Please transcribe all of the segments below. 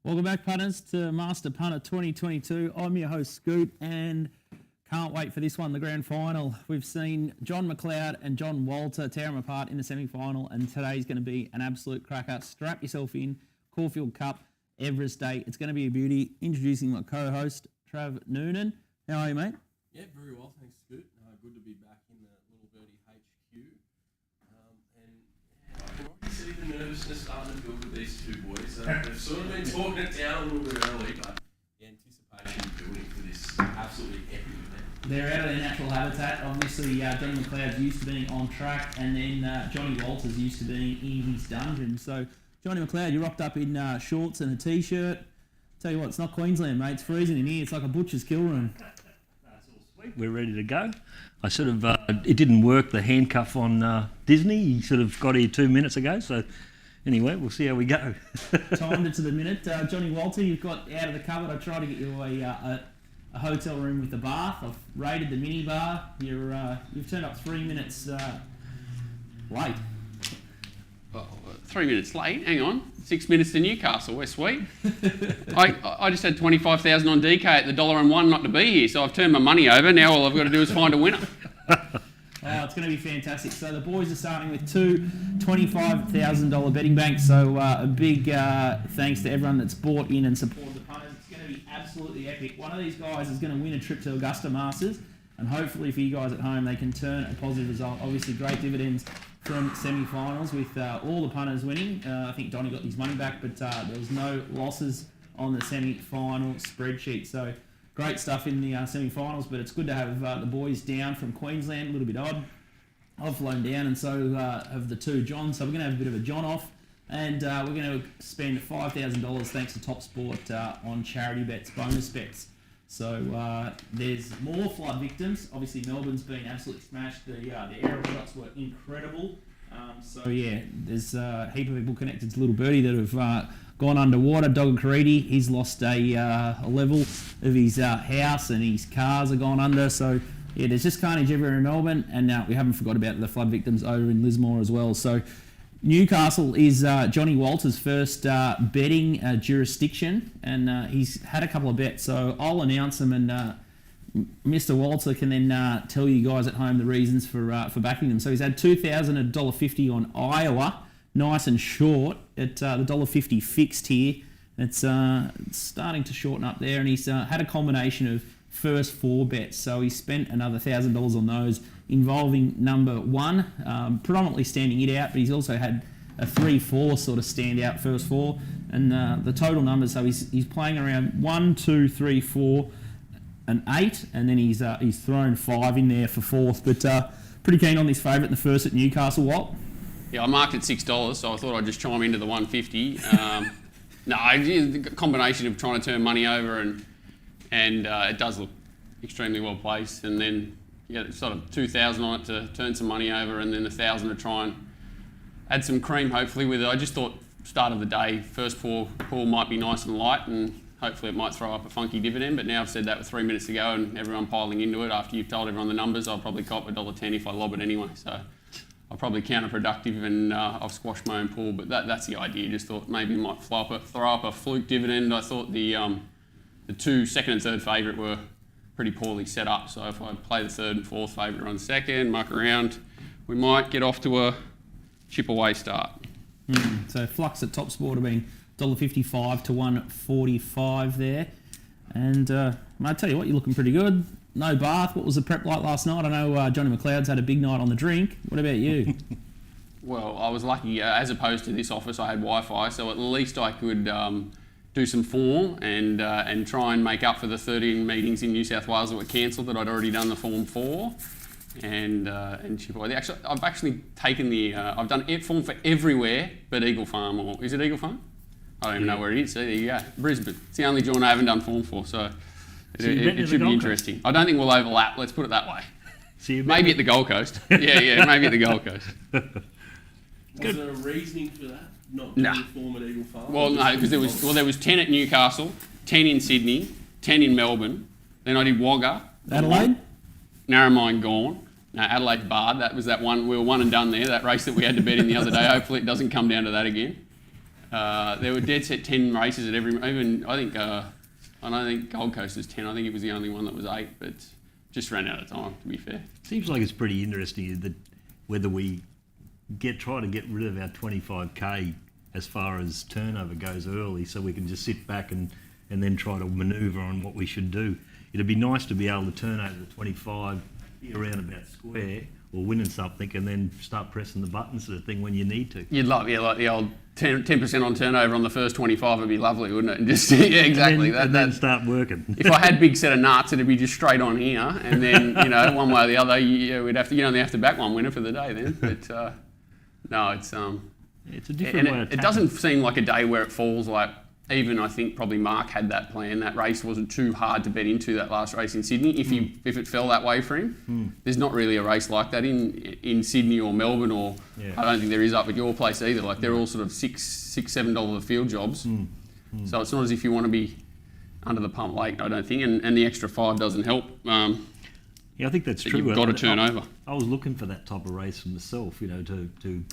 Welcome back, punters, to Master Punter 2022. I'm your host, Scoot, and can't wait for this one, the grand final. We've seen John McLeod and John Walter tear them apart in the semi-final, and today's going to be an absolute cracker. Strap yourself in. Caulfield Cup, Everest Day. It's going to be a beauty. Introducing my co-host, Trav Noonan. How are you, mate? Yeah, very well, thanks, Scoot. Good to be back in the Little Birdie HQ. I can already see the nervousness starting to build with these two boys. They've sort of been talking it down a little bit early, but the anticipation building for this absolutely epic event. They're out of their natural habitat. Obviously, Johnny McLeod's used to being on track, and then Johnny Walter's used to being in his dungeon. So, Johnny McLeod, you rocked up in shorts and a t-shirt. Tell you what, it's not Queensland, mate. It's freezing in here. It's like a butcher's kill room. We're ready to go. I sort of, it didn't work, the handcuff on Disney. He sort of got here 2 minutes ago. So anyway, we'll see how we go. Timed it to the minute. Johnny Walter, you've got out of the cupboard. I tried to get you a hotel room with a bath. I've raided the mini bar. You've turned up 3 minutes late. Oh, 3 minutes late, hang on. 6 minutes to Newcastle, we're sweet. I just had 25,000 on DK at the $1 not to be here, so I've turned my money over. Now all I've got to do is find a winner. It's going to be fantastic. So the boys are starting with two $25,000 betting banks. So a big thanks to everyone that's bought in and supported the punters. It's going to be absolutely epic. One of these guys is going to win a trip to Augusta Masters, and hopefully for you guys at home, they can turn a positive result. Obviously, great dividends from semi-finals with all the punters winning. I think Donnie got his money back, but there was no losses on the semi-final spreadsheet. So great stuff in the semi-finals, but it's good to have the boys down from Queensland, a little bit odd. I've flown down, and so have the two Johns. So we're going to have a bit of a John off, and we're going to spend $5,000 thanks to Top Sport on charity bets, bonus bets. So there's more flood victims. Obviously, Melbourne's been absolutely smashed. The aerial shots were incredible. So yeah, there's a heap of people connected to Little Birdie that have gone underwater. Dog Caridi, he's lost a level of his house, and his cars have gone under. So yeah, there's just carnage everywhere in Melbourne, and we haven't forgot about the flood victims over in Lismore as well. So Newcastle is Johnny Walter's first betting jurisdiction, and he's had a couple of bets, so I'll announce them, and Mr. Walter can then tell you guys at home the reasons for backing them. So he's had $2,000 at $1.50 on Iowa, nice and short at the $1.50 fixed here. It's starting to shorten up there, and he's had a combination of first four bets, so he spent another $1,000 on those, involving number one, predominantly standing it out, but he's also had a 3-4 sort of stand out first four, and the total numbers, so he's playing around 1, 2, 3, 4, and 8, and then he's thrown 5 in there for fourth, but pretty keen on this favourite in the first at Newcastle. Walt? Yeah, I marked it $6, so I thought I'd just chime into the 150. The combination of trying to turn money over, and it does look extremely well placed, and then sort of 2,000 on it to turn some money over, and then 1,000 to try and add some cream hopefully with it. I just thought start of the day, first pool might be nice and light, and hopefully it might throw up a funky dividend, but now I've said that with 3 minutes to go and everyone piling into it after you've told everyone the numbers, I'll probably cop $1.10 if I lob it anyway, so I'm probably counterproductive, and I've squashed my own pool, but that's the idea. Just thought maybe it might throw up a fluke dividend. I thought the two second and third favourite were pretty poorly set up, so if I play the third and fourth favourite on second, muck around, we might get off to a chip away start. So Flux at Top Sport have been $1.55 to $1.45 there, and I tell you what, you're looking pretty good. No bath. What was the prep like last night? I know Johnny McLeod's had a big night on the drink. What about you? Well, I was lucky. As opposed to this office, I had Wi-Fi, so at least I could do some form and try and make up for the 13 meetings in New South Wales that were cancelled that I'd already done the form for, and chip away. I've actually taken I've done form for everywhere but Eagle Farm, or is it Eagle Farm? I don't even know where it is. So there you go, Brisbane. It's the only joint I haven't done form for, so it should be interesting. I don't think we'll overlap. Let's put it that way. So maybe at the Gold Coast. yeah, maybe at the Gold Coast. Was there a reasoning for that? Not doing form at Eagle Farm? Well, no, because there was 10 at Newcastle, 10 in Sydney, 10 in Melbourne. Then I did Wagga. Adelaide? Narromine gone. No, Adelaide barred. That was that one. We were one and done there. That race that we had to bet in the other day. Hopefully it doesn't come down to that again. There were dead set 10 races at every. Even I don't think Gold Coast is 10. I think it was the only one that was 8, but just ran out of time. To be fair. Seems like it's pretty interesting that whether we try to get rid of our 25k as far as turnover goes early, so we can just sit back and then try to manoeuvre on what we should do. It'd be nice to be able to turn over the 25, be around about square or winning something, and then start pressing the button sort of thing when you need to. You'd love, like the old 10% on turnover on the first 25 would be lovely, wouldn't it? And just exactly. And then start working. If I had big set of nuts, it'd be just straight on here, and then one way or the other, we'd have to only have to back one winner for the day then. But no, it's a different way of it doesn't seem like a day where it falls like. Even I think probably Mark had that plan. That race wasn't too hard to bet into, that last race in Sydney. If it fell that way for him, there's not really a race like that in Sydney or Melbourne, or I don't think there is up at your place either. Like they're all sort of $6-7 a field jobs. So it's not as if you want to be under the pump late, I don't think. And the extra 5 doesn't help. Yeah, I think that's true. You've got to turn over. I was looking for that type of race for myself, to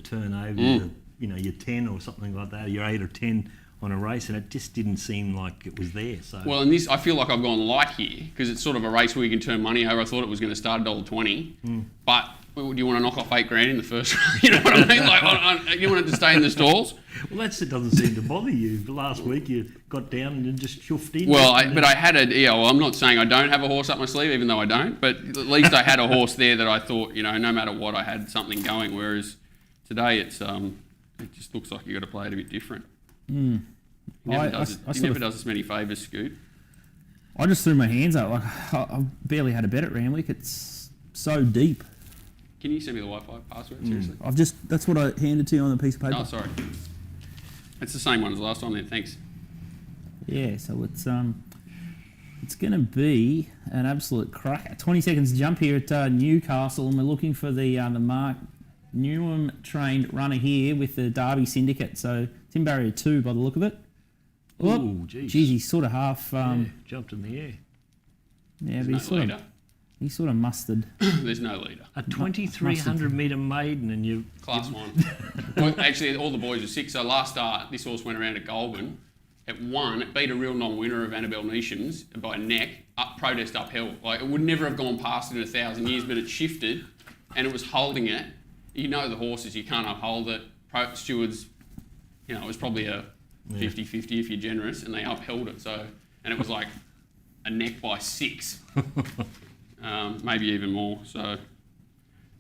turn over, your 10 or something like that, your 8 or 10 on a race, and it just didn't seem like it was there. So well, and this I feel like I've gone light here because it's sort of a race where you can turn money over. I thought it was going to start at $1.20, but do you want to knock off $8,000 in the first? You know what I mean? Like you want it to stay in the stalls. Well, it doesn't seem to bother you. Last week you got down and just chuffed in. Well, I had I'm not saying I don't have a horse up my sleeve, even though I don't. But at least I had a horse there that I thought, no matter what, I had something going. Whereas today it just looks like you got to play it a bit different. He never does as many favours, Scoot. I just threw my hands up. Like I barely had a bet at Randwick. It's so deep. Can you send me the Wi-Fi password? Seriously. That's what I handed to you on the piece of paper. Oh, sorry. It's the same one as last time then. Thanks. Yeah. So it's going to be an absolute cracker. 20 seconds jump here at Newcastle, and we're looking for the Mark Newham trained runner here with the Derby Syndicate. So it's in barrier 2 by the look of it. Oh, geez. He's sort of half... jumped in the air. Yeah, There's but no leader. He sort of mustered. There's no leader. A 2,300 metre maiden and you... Class 1. Well, actually, all the boys are 6. So last start, this horse went around at Goulburn. It won. It beat a real non-winner of Annabelle Neesham's by a neck. Protest uphill. Like, it would never have gone past it in 1,000 years, but it shifted and it was holding it. You know the horses, you can't uphold it. Stewards, it was probably a 50-50 if you're generous, and they upheld it. So, and it was like a neck by 6, maybe even more. So,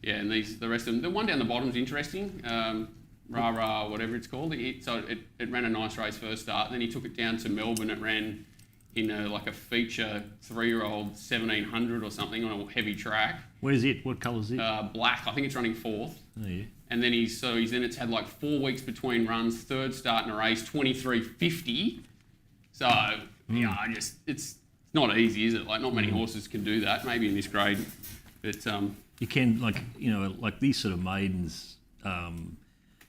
yeah, and the rest of them. The one down the bottom is interesting. Rah, whatever it's called. It ran a nice race first start. And then he took it down to Melbourne. It ran in a feature 3-year-old 1700 or something on a heavy track. Where's it? What colour is it? Black. I think it's running 4th. Oh, yeah. And then it's had like 4 weeks between runs, third start in a race, 23.50. So it's not easy, is it? Like not many horses can do that. Maybe in this grade, but you can like these sort of maidens.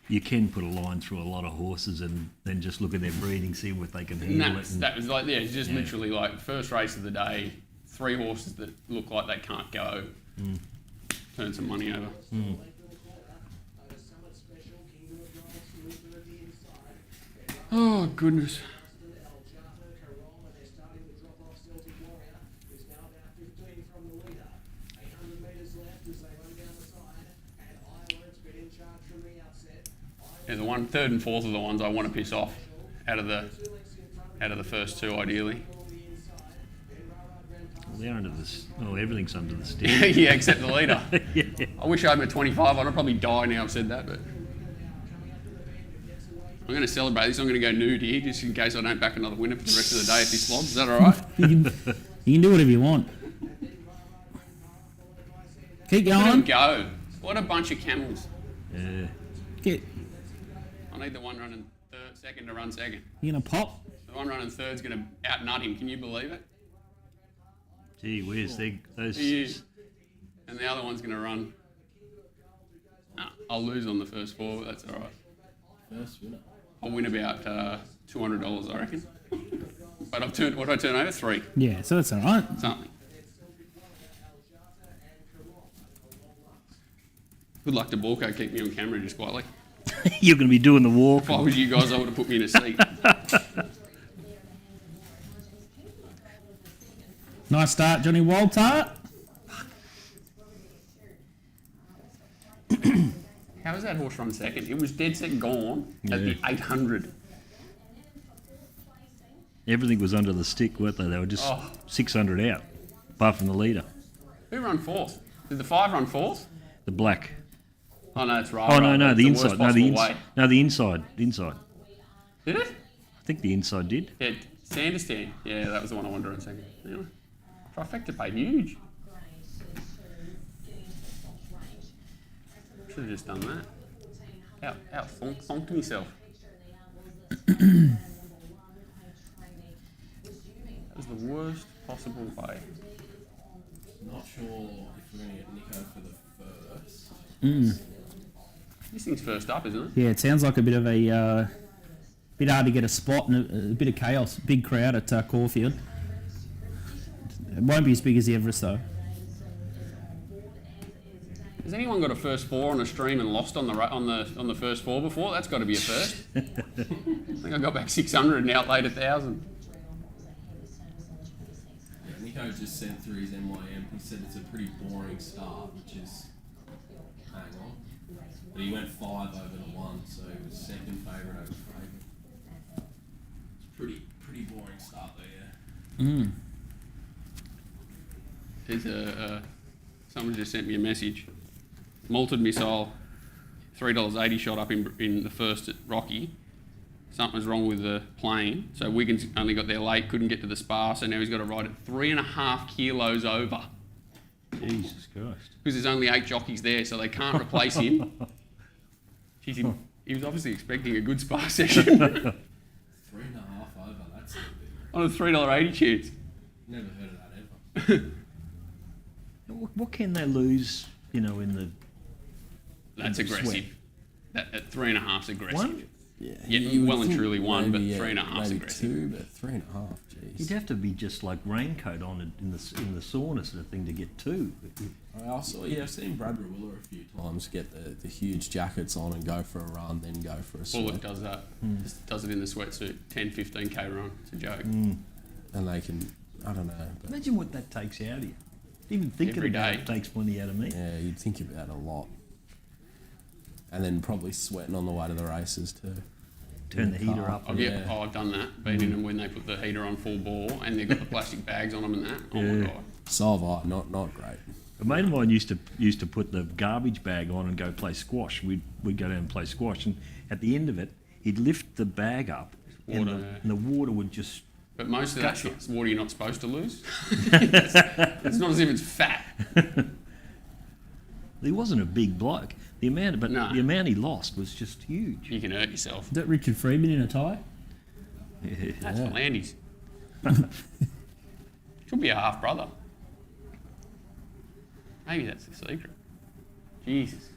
You can put a line through a lot of horses and then just look at their breeding, see what they can handle it. That was like it's just literally like first race of the day, 3 horses that look like they can't go. Turn some money over. Oh, goodness. Yeah, the 1, 3rd and 4th are the ones I want to piss off out of the first 2, ideally. Well, they're under everything's under the steer. Yeah, except the leader. Yeah. I wish I had him at 25. I'd probably die now I've said that, but I'm going to celebrate this. I'm going to go nude here just in case I don't back another winner for the rest of the day if he slogs. Is that all right? You can do whatever you want. Keep Let him going. go. What a bunch of camels. Yeah. I need the one running second to run second. You going to pop? The one running third's going to out-nut him. Can you believe it? Gee, where's those? He is. And the other one's going to run. No, I'll lose on the first 4, but that's all right. First winner. I'll win about $200, I reckon. But what did I turn over? 3. Yeah, so that's all right. Something. Good luck to Borco, keep me on camera just quietly. You're going to be doing the walk. If I was you guys, I would have put me in a seat. Nice start, Johnny Waltart. How was that horse run second? It was dead set gone at the 800. Everything was under the stick, weren't they? They were just 600 out, apart from the leader. Who ran fourth? Did the 5 run fourth? The black. Oh no, it's right. Oh no, That's the the inside. worst No, possible the way. inside. The inside. Did it? I think the inside did. Yeah, Sanderstein. Yeah, that was the one I wanted in second. Anyway, trifecta paid huge. Should have just done that. Out thonked myself. That was the worst possible way. Not sure if we're going to get Nico for the first. This thing's first up, isn't it? Yeah, it sounds like a bit of a bit hard to get a spot and a bit of chaos. Big crowd at Caulfield. It won't be as big as the Everest though. Has anyone got a first 4 on a stream and lost on the first 4 before? That's got to be a first. I think I got back 600 and outlaid 1,000. Yeah, Nico just sent through his MYM. He said it's a pretty boring start, which is hang on. But he went 5 over to 1, so he was second favourite over favourite. It's pretty boring start there. There's someone just sent me a message. Malted missile, $3.80 shot up in the first at Rocky. Something was wrong with the plane, so Wiggins only got there late, couldn't get to the spa, so now he's got to ride it 3.5 kilos over. Jesus Christ. Because there's only 8 jockeys there, so they can't replace him. Jeez, he was obviously expecting a good spa session 3.5 over, that's a bit. on a $3.80 chance. Never heard of that ever. What can they lose, in the... That's in the aggressive. sweat? That at 3.5's aggressive. One? Yeah, Yeah, well and truly one, but 3.5's aggressive. 2, but 3.5, jeez. You'd have to be just like raincoat on in the sauna sort of thing to get 2. I've seen Brad Rawiller a few times get the huge jackets on and go for a run, then go for a sweat. Bullock does that. Just does it in the sweatsuit. 10, 15k run. It's a joke. And they can, I don't know. But Imagine what that takes out of you. Even thinking Every about day. it takes plenty out of me. yeah, you'd think about it a lot. And then probably sweating on the way to the races too. Turn the heater up. I've done that. Been in them when they put the heater on full bore and they've got the plastic bags on them and that. Oh my god. So have I, not great. A mate of mine used to put the garbage bag on and go play squash. We'd go down and play squash, and at the end of it, he'd lift the bag up, and the water would just... But most of that's water you're not supposed to lose. It's not as if it's fat. He wasn't a big bloke. The amount he lost was just huge. You can hurt yourself. Is that Richard Freeman in a tie? That's for Landys. Should be a half brother. Maybe that's the secret. Jesus.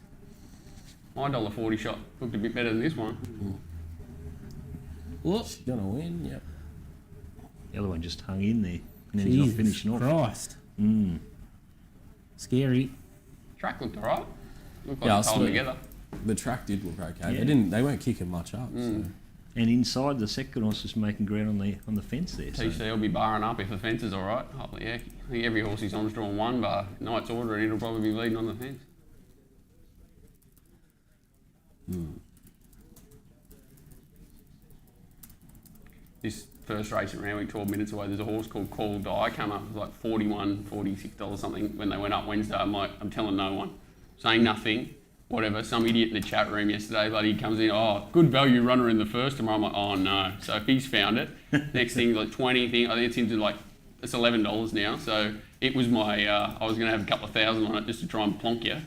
My $1.40 shot looked a bit better than this one. She's gonna win, yep. The other one just hung in there, and then he's not Jesus finishing off. Christ. Scary. Track looked alright. Looked like it's holding together. The track did look okay. Yeah. They weren't kicking much up. So. And inside, the second horse was making ground on the fence there. So. TC will be barring up if the fence is alright. Yeah, I think every horse he's on's drawn one bar. Knight's Order, and it'll probably be leading on the fence. This first race at Randwick, 12 minutes away, there's a horse called Call Die, come up with like $41, $46 something when they went up Wednesday. I'm telling no one, saying nothing, whatever. Some idiot in the chat room yesterday, he comes in, good value runner in the first, and I'm like, oh no. So if he's found it, next thing like 20 thing, I think it's into it's $11 now. So it was my, I was going to have a couple of thousand on it just to try and plonk you.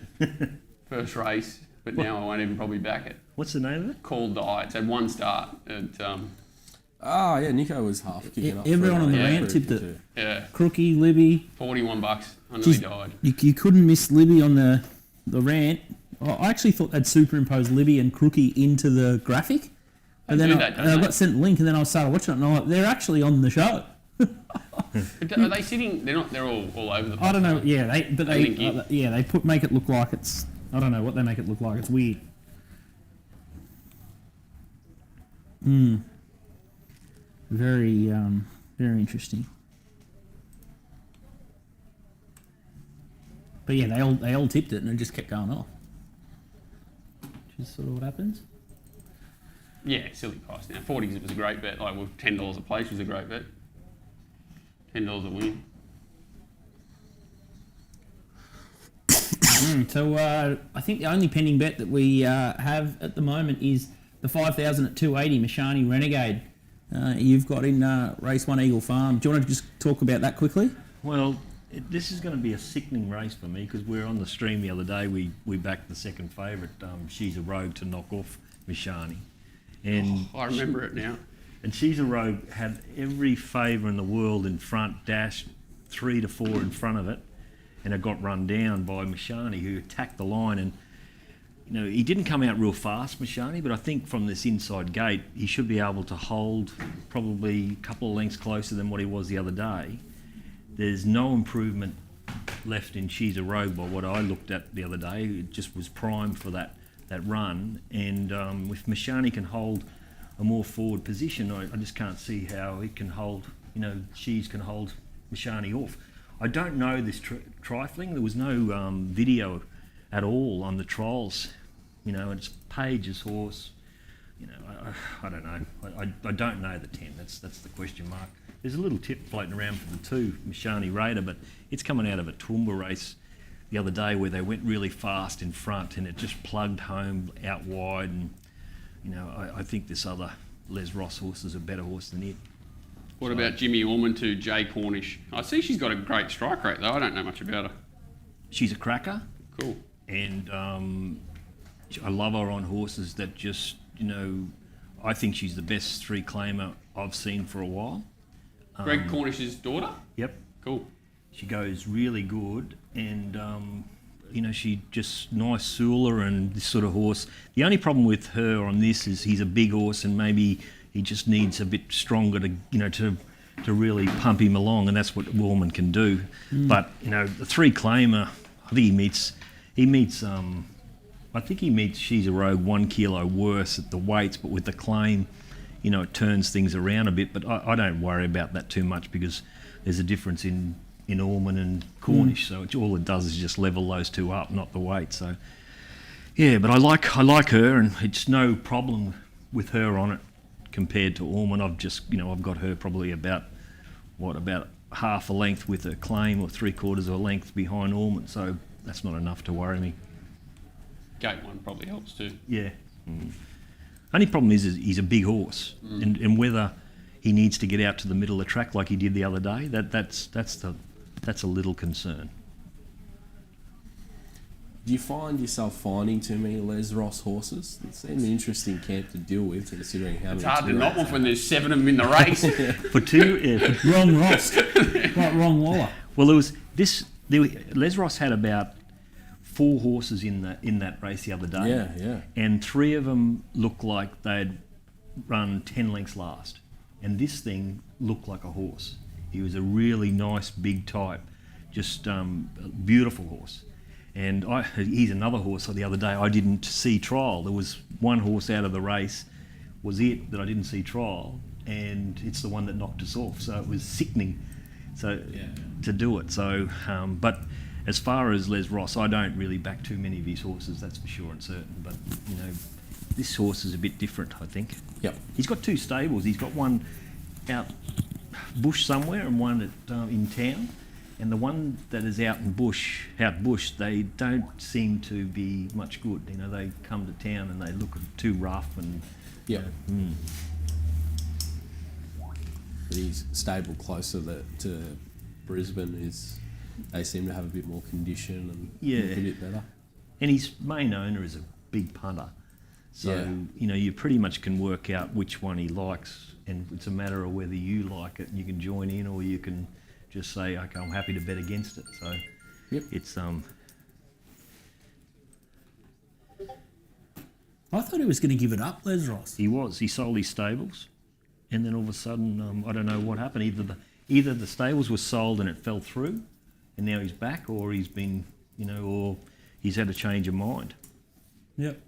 First race, but now I won't even probably back it. What's the name of it? Call Die. It's had one start. Nico was half kicking up. Everyone on the rant tipped it. Yeah. Crookie, Libby. $41. I nearly died. You couldn't miss Libby on the rant. I actually thought they'd superimpose Libby and Crookie into the graphic. And then I got sent a link, and then I started watching it, and I'm like, they're actually on the show. Are they sitting? They're not. They're all over the place. I don't know. Yeah, they make it look like it's. I don't know what they make it look like. It's weird. Very, very interesting. But yeah, they all tipped it and it just kept going off. Which is sort of what happens. Yeah, silly price now. 40s was a great bet. Like with $10 a place was a great bet. $10 a win. So I think the only pending bet that we have at the moment is the 5,000 at 280 Mashani Renegade. You've got in race 1 Eagle Farm. Do you want to just talk about that quickly? Well, this is going to be a sickening race for me because we were on the stream the other day. We backed the second favourite. She's a Rogue to knock off Mashani. And I remember it now. And She's a Rogue had every favour in the world in front, dashed 3 to 4 in front of it, and it got run down by Mashani, who attacked the line. And you know, he didn't come out real fast, Mashani, but I think from this inside gate, he should be able to hold probably a couple of lengths closer than what he was the other day. There's no improvement left in She's a Rogue by what I looked at the other day. It just was primed for that run. And if Mashani can hold a more forward position, I just can't see how it can hold, you know, She's can hold Mashani off. I don't know this trifling. There was no video at all on the trials. You know, it's Page's horse. You know, I don't know. I don't know the 10. That's the question mark. There's a little tip floating around for the 2, Mashani Raider, but it's coming out of a Toowoomba race the other day where they went really fast in front and it just plugged home out wide. And you know, I think this other Les Ross horse is a better horse than it. What about Jimmy Orman to Jay Cornish? I see she's got a great strike rate though. I don't know much about her. She's a cracker. Cool. And I love her on horses that just, you know, I think she's the best 3-claimer I've seen for a while. Greg Cornish's daughter? Yep. Cool. She goes really good, and you know, she just nice Sula and this sort of horse. The only problem with her on this is he's a big horse, and maybe he just needs a bit stronger to, you know, to really pump him along, and that's what Warman can do. But you know, the 3-claimer, I think he meets She's a Rogue 1 kilo worse at the weights, but with the claim, you know, it turns things around a bit. But I don't worry about that too much because there's a difference in Orman and Cornish, so all it does is just level those two up, not the weight. So yeah, but I like her, and it's no problem with her on it compared to Orman. I've got her probably about half a length with a claim, or 3/4 of a length behind Orman, so that's not enough to worry me. Gate 1 probably helps too. Yeah. Only problem is he's a big horse, and whether he needs to get out to the middle of the track like he did the other day, that's a little concern. Do you find yourself finding too many Les Ross horses? It seems an interesting camp to deal with, considering how It's many. hard to knock off when there's 7 of them in the race. For two, yeah. Wrong Ross. Right, wrong Waller. Well, Les Ross had about 4 horses in that race the other day. Yeah. And 3 of them looked like they'd run 10 lengths last. And this thing looked like a horse. He was a really nice big type, just a beautiful horse. And he's another horse the other day I didn't see trial. There was one horse out of the race, was it, that I didn't see trial, and it's the one that knocked us off. So it was sickening to do it. So, but as far as Les Ross, I don't really back too many of his horses, that's for sure and certain. But, you know, this horse is a bit different, I think. Yep. He's got 2 stables. He's got one out bush somewhere and one in town. And the one that is out bush, they don't seem to be much good. You know, they come to town and they look too rough and. Yeah. But he's stable closer to Brisbane. They seem to have a bit more condition and look a bit better. And his main owner is a big punter, so you know, you pretty much can work out which one he likes, and it's a matter of whether you like it and you can join in, or you can just say, okay, I'm happy to bet against it. So it's I thought he was going to give it up, Les Ross. He sold his stables, and then all of a sudden, I don't know what happened. Either the stables were sold and it fell through, and now he's back, or he's been, you know, or he's had a change of mind. Yep.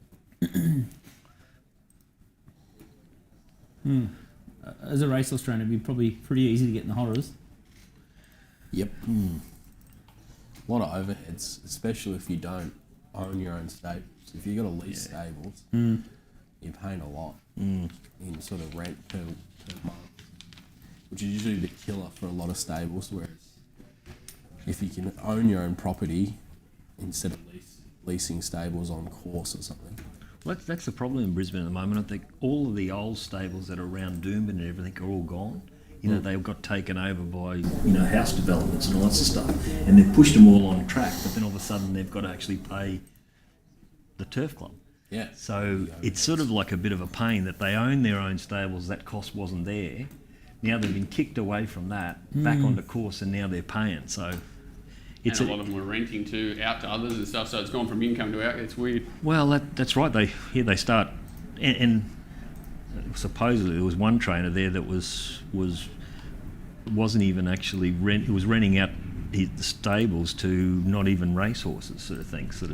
As a racehorse trainer, it'd be probably pretty easy to get in the horrors. Yep. A lot of overheads, especially if you don't own your own stables. If you've got a lease stables, you're paying a lot in sort of rent per month, which is usually the killer for a lot of stables. Whereas if you can own your own property instead of leasing stables on course or something. Well, that's the problem in Brisbane at the moment. I think all of the old stables that are around Doomben and everything are all gone. You know, they got taken over by, you know, house developments and all that sort of stuff. And they've pushed them all on track, but then all of a sudden they've got to actually pay the turf club. Yeah. So it's sort of like a bit of a pain that they own their own stables, that cost wasn't there. Now they've been kicked away from that, back onto course, and now they're paying. So it's and a lot of them were renting out to others and stuff, so it's gone from income to out. It's weird. Well, that's right. They start, and supposedly there was one trainer there that wasn't even actually he was renting out the stables to not even racehorses, sort of thing. So they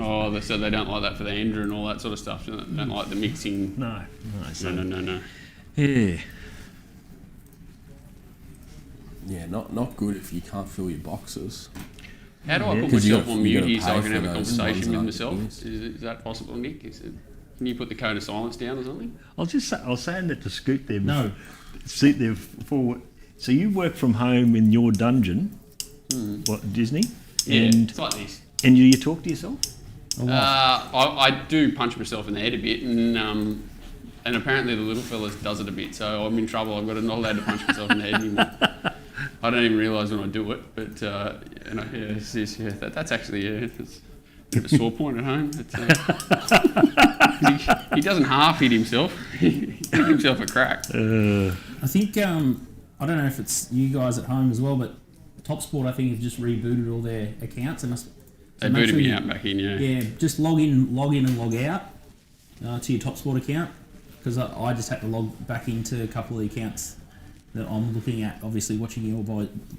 don't like that for the Andrew and all that sort of stuff. They don't like the mixing. No. No. Yeah. Yeah, not good if you can't fill your boxes. How do I put 'Cause you myself gotta- on you mute gotta here so I pay can for have a those conversation ones with that myself? aren't Is that possible, Nick? Can you put the code of silence down or something? I was saying that to Scoot there. No. Sit there for. So you work from home in your dungeon, what, Disney? Yeah, And it's like this. and you talk to yourself? I do punch myself in the head a bit, and apparently the little fellas does it a bit, so I'm in trouble. I'm not allowed to punch myself in the head anymore. I don't even realise when I do it, but that's actually it's a bit of a sore point at home. He doesn't half hit himself. He gives himself a crack. I think I don't know if it's you guys at home as well, but Top Sport I think have just rebooted all their accounts. They booted me out back in, yeah. Yeah, just log in and log out to your Top Sport account, because I just had to log back into a couple of the accounts that I'm looking at, obviously watching your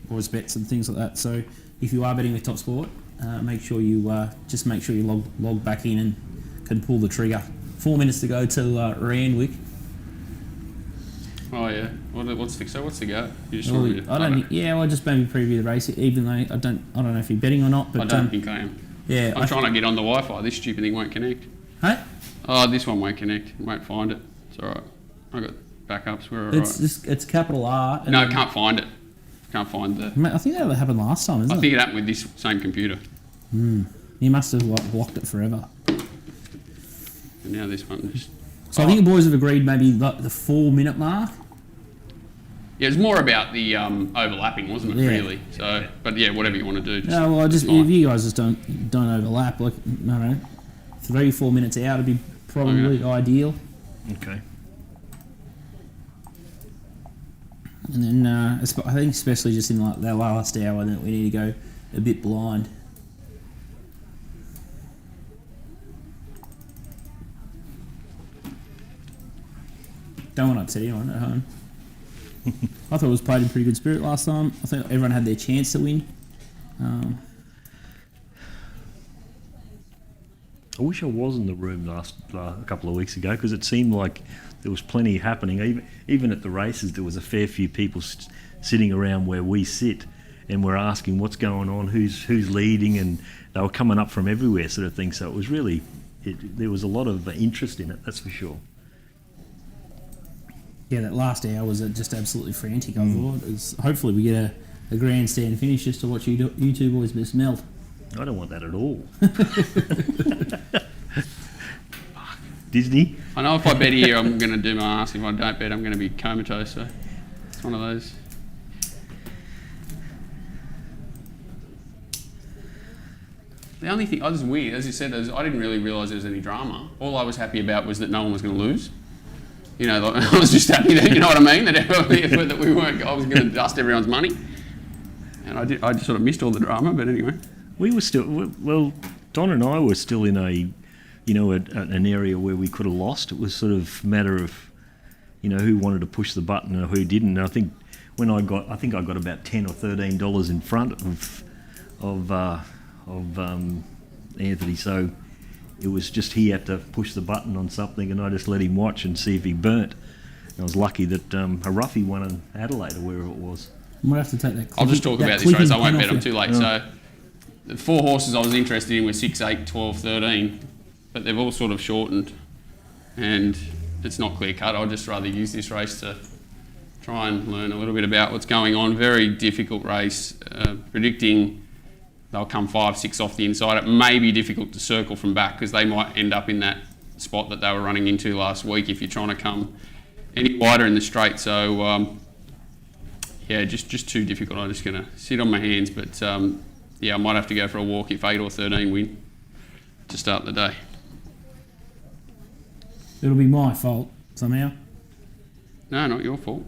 boys bets and things like that. So if you are betting with Top Sport, make sure you log back in and can pull the trigger. 4 minutes to go till Randwick. Oh yeah. What's the go? You just Well, I'll just maybe preview the race, even though I don't know if you're betting or not. But I don't think I am. Yeah, I'm trying to get on the Wi-Fi. This stupid thing won't connect. Hey, Oh, this one won't connect. Won't find it. It's all right. I got backups. We're all right. it's capital R. And No, can't find it. Can't find the. Mate, I think that happened last time, isn't I it? think it happened with this same computer. You must have blocked it forever. And now this one just. So I think the boys have agreed maybe the 4 minute mark. Yeah, it's more about the overlapping, wasn't it? Yeah. Really. So, but yeah, whatever you want to do. Just, No, well, it's if fine. you guys just don't overlap, like I don't know, 3-4 minutes out would be probably ideal. Okay. And then I think especially just in like that last hour that we need to go a bit blind. Don't want to upset anyone at home. I thought it was played in pretty good spirit last time. I think everyone had their chance to win. I wish I was in the room a couple of weeks ago, because it seemed like there was plenty happening. Even at the races, there was a fair few people sitting around where we sit, and we're asking what's going on, who's leading, and they were coming up from everywhere, sort of thing. So it was really, there was a lot of interest in it, that's for sure. Yeah, that last hour was just absolutely frantic. I thought. Hopefully we get a grandstand finish just to watch you two boys miss melt. I don't want that at all. Disney? I know if I bet here, I'm going to do my ass. If I don't bet, I'm going to be comatose. So it's one of those. The only thing, this is weird, as you said, I didn't really realise there was any drama. All I was happy about was that no one was going to lose. You know, I was just happy that, you know what I mean, that we weren't. I was going to dust everyone's money, and I just sort of missed all the drama. But anyway, We were still, well, Don and I were still in an area where we could have lost. It was sort of a matter of, who wanted to push the button and who didn't. And I think I got about $10 or $13 in front of Anthony. So it was just he had to push the button on something, and I just let him watch and see if he burnt. I was lucky that a roughie won in Adelaide or wherever it was. I might have to take that. I'll just talk about this race. I won't bet. I'm them too late. So, the 4 horses I was interested in were 6, 8, 12, 13, but they've all sort of shortened, and it's not clear cut. I'd just rather use this race to try and learn a little bit about what's going on. Very difficult race. Predicting they'll come 5, 6 off the inside. It may be difficult to circle from back because they might end up in that spot that they were running into last week if you're trying to come any wider in the straight. So yeah, just too difficult. I'm just going to sit on my hands, but yeah, I might have to go for a walk if 8 or 13 win to start the day. It'll be my fault somehow. No, not your fault.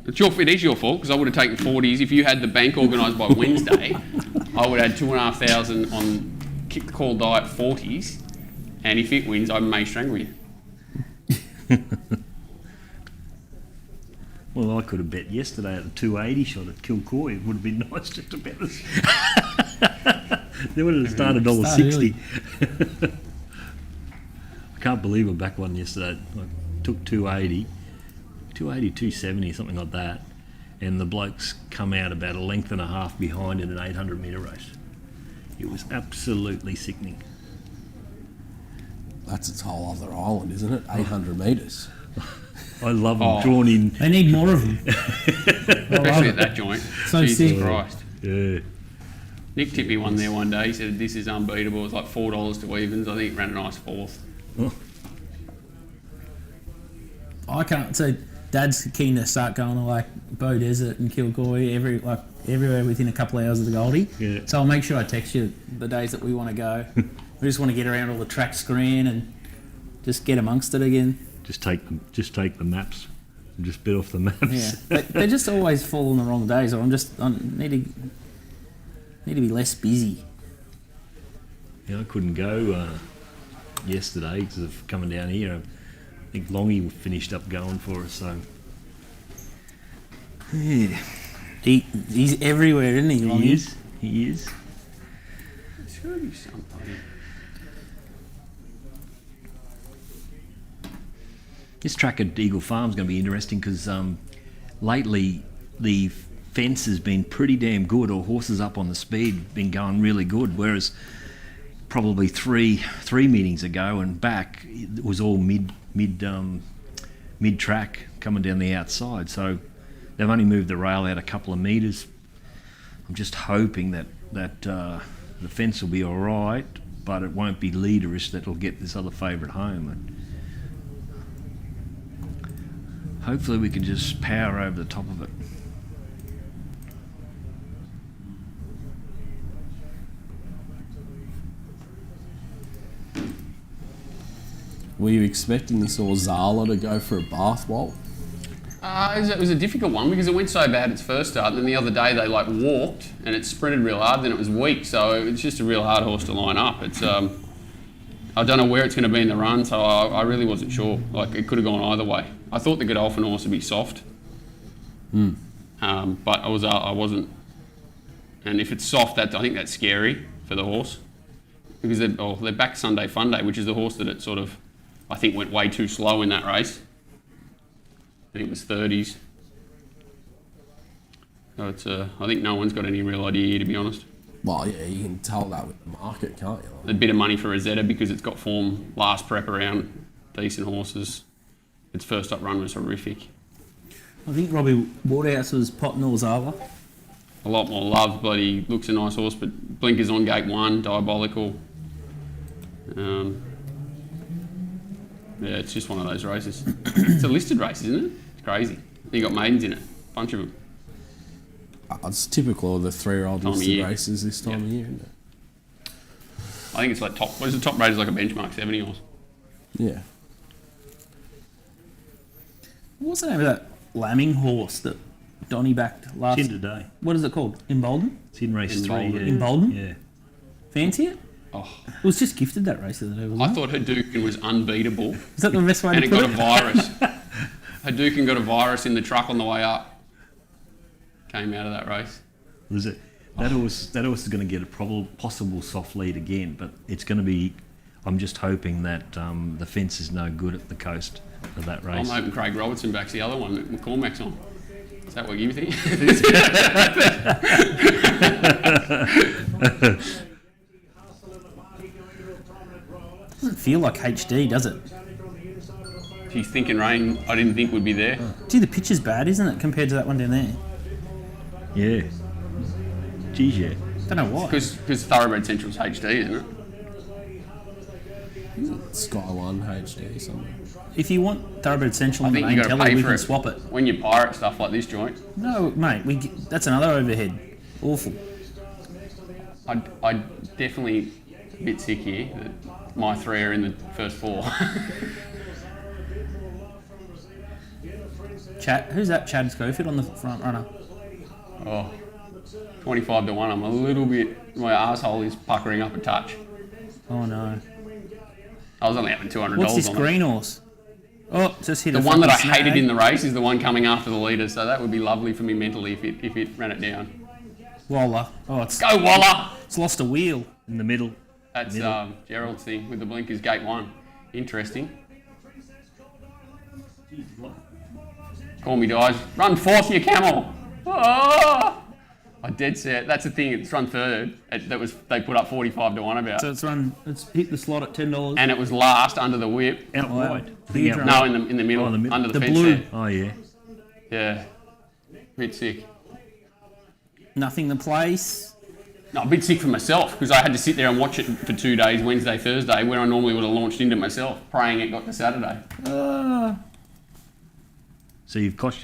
It is your fault because I would have taken 40s. If you had the bank organised by Wednesday, I would have had 2,500 on kick the call diet 40s, and if it wins, I may strangle you. Well, I could have bet yesterday at the 280 shot at Kilcoy. It would have been nice just to bet us. They would have started $1.60. I can't believe I backed one yesterday. I took 280, 270, something like that, and the blokes come out about a length and a half behind in an 800 metre race. It was absolutely sickening. That's its whole other island, isn't it? 800 metres. I love them drawn in. They need more of them. Especially at that joint. So Jesus sick. Christ. Yeah. Nick tipped me one there one day. He said, this is unbeatable. It was like $4 to evens. I think it ran a nice 4th. Oh. I can't. So Dad's keen to start going to like Bow Desert and Kilcoy everywhere within a couple of hours of the Goldie. Yeah. So I'll make sure I text you the days that we want to go. We just want to get around all the track screen and just get amongst it again. Just take the maps and just bit off the maps. Yeah, they just always fall on the wrong days. So I need to be less busy. Yeah, I couldn't go yesterday because of coming down here. I think Longy finished up going for us, so yeah. He's everywhere, isn't he? Longy? He is. It's got to be something. This track at Eagle Farm is going to be interesting because lately the fence has been pretty damn good, or horses up on the speed been going really good, whereas probably three meetings ago and back it was all mid track coming down the outside. So they've only moved the rail out a couple of metres. I'm just hoping that the fence will be all right, but it won't be leaderish that'll get this other favourite home. And hopefully we can just power over the top of it. Were you expecting this Zala to go for a bath vault? It was a difficult one because it went so bad its first start, and then the other day they like walked and it sprinted real hard, then it was weak, so it's just a real hard horse to line up. It's I don't know where it's going to be in the run, so I really wasn't sure. Like, it could have gone either way. I thought the Godolphin horse would be soft, but I wasn't. And if it's soft, I think that's scary for the horse because they're back Sunday Fun Day, which is the horse that it sort of, I think, went way too slow in that race. I think it was 30s. So I think no one's got any real idea here, to be honest. Well, yeah, you can tell that with the market, can't you? A bit of money for Rosetta because it's got form last prep around decent horses. Its first up run was horrific. I think Robbie Waterhouse was potting Zala. A lot more love, but he looks a nice horse, but blinkers on gate 1, diabolical. Yeah, it's just one of those races. It's a listed race, isn't it? It's crazy. You got maidens in it, a bunch of them. It's typical of the 3-year-old Time of listed year. races this time of year, isn't it? I think it's like top. What is the top rate? Is like a benchmark 70 horse. Yeah. What's the name of that lambing horse that Donnie backed last? It's in today. What is it called? Embolden? It's in race 3. Embolden. Yeah. Embolden? Yeah. Fancy it? Oh, It was just gifted that race the other day, wasn't I it? thought Hadouken was unbeatable, Is that the best way and to it put got a virus. Hadouken got a virus in the truck on the way up. Came out of that race. Was it? That horse is going to get a possible soft lead again, but it's going to be. I'm just hoping that the fence is no good at the coast of that I'm race. hoping Craig Robertson backs the other one that McCormack's on. Is that what you think? Doesn't feel like HD, does it? She's thinking rain, I didn't think would be there. Gee, the pitch is bad, isn't it, compared to that one down there? Yeah. Geez, yeah. Don't know why. Because Thoroughbred Central's HD, isn't it? Sky One HD somewhere. If you want Thoroughbred Central I on the think you main got to telly, pay we for can it swap it. when you pirate stuff like this joint. No, mate, that's another overhead. Awful. I definitely a bit sick here that my three are in the first four. Who's that? Chad Schofield on the front runner. Oh, 25 to 1. I'm a little bit, my arsehole is puckering up a touch. Oh no. I was only having $200 What's this on green horse? Oh, just hit The a one that I fucking hated snag. in the race is the one coming after the leader, so that would be lovely for me mentally if it ran it down. Waller. Oh, it's Go Waller! It's lost a wheel. In the middle. That's Gerald's thing with the blinkers, gate 1. Interesting. Call me dies. Run fourth, you camel! Oh! I dead set. That's the thing. It's run third. They put up 45 to 1 about. So it's hit the slot at $10. And it was last under the whip. Out Wow. wide. Huge Out run. wide. No, in the middle, Oh, in the middle. under the The fence blue. there. Oh, yeah. Yeah. Bit sick. Nothing the place. No, a bit sick for myself because I had to sit there and watch it for 2 days, Wednesday, Thursday, when I normally would have launched into myself, praying it got to Saturday. So you've cost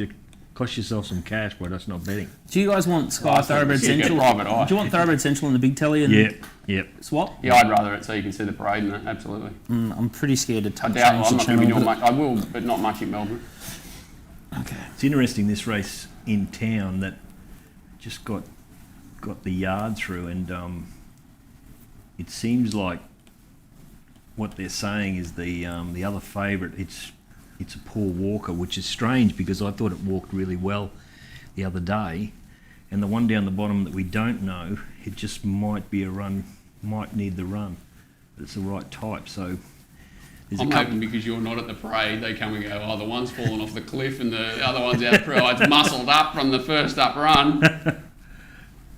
yourself some cash by that's not betting. Do you guys want Sky Oh, I thought Thoroughbred you said Central? private eye. Do you want Thoroughbred Central in the big telly and Yep. swap? Yeah, I'd rather it so you can see the parade and that, absolutely. I'm pretty scared to I touch doubt change I'm the not going to be channel. doing much. I will, but not much in Melbourne. Okay. It's interesting, this race in town that just got the yard through, and it seems like what they're saying is the other favourite, it's a poor walker, which is strange because I thought it walked really well the other day, and the one down the bottom that we don't know, it just might be a run, might need the run, but it's the right type. So there's I'm a couple. hoping because you're not at the parade, they come and go, oh, the one's fallen off the cliff and the other one's out through. It's muscled up from the first up run.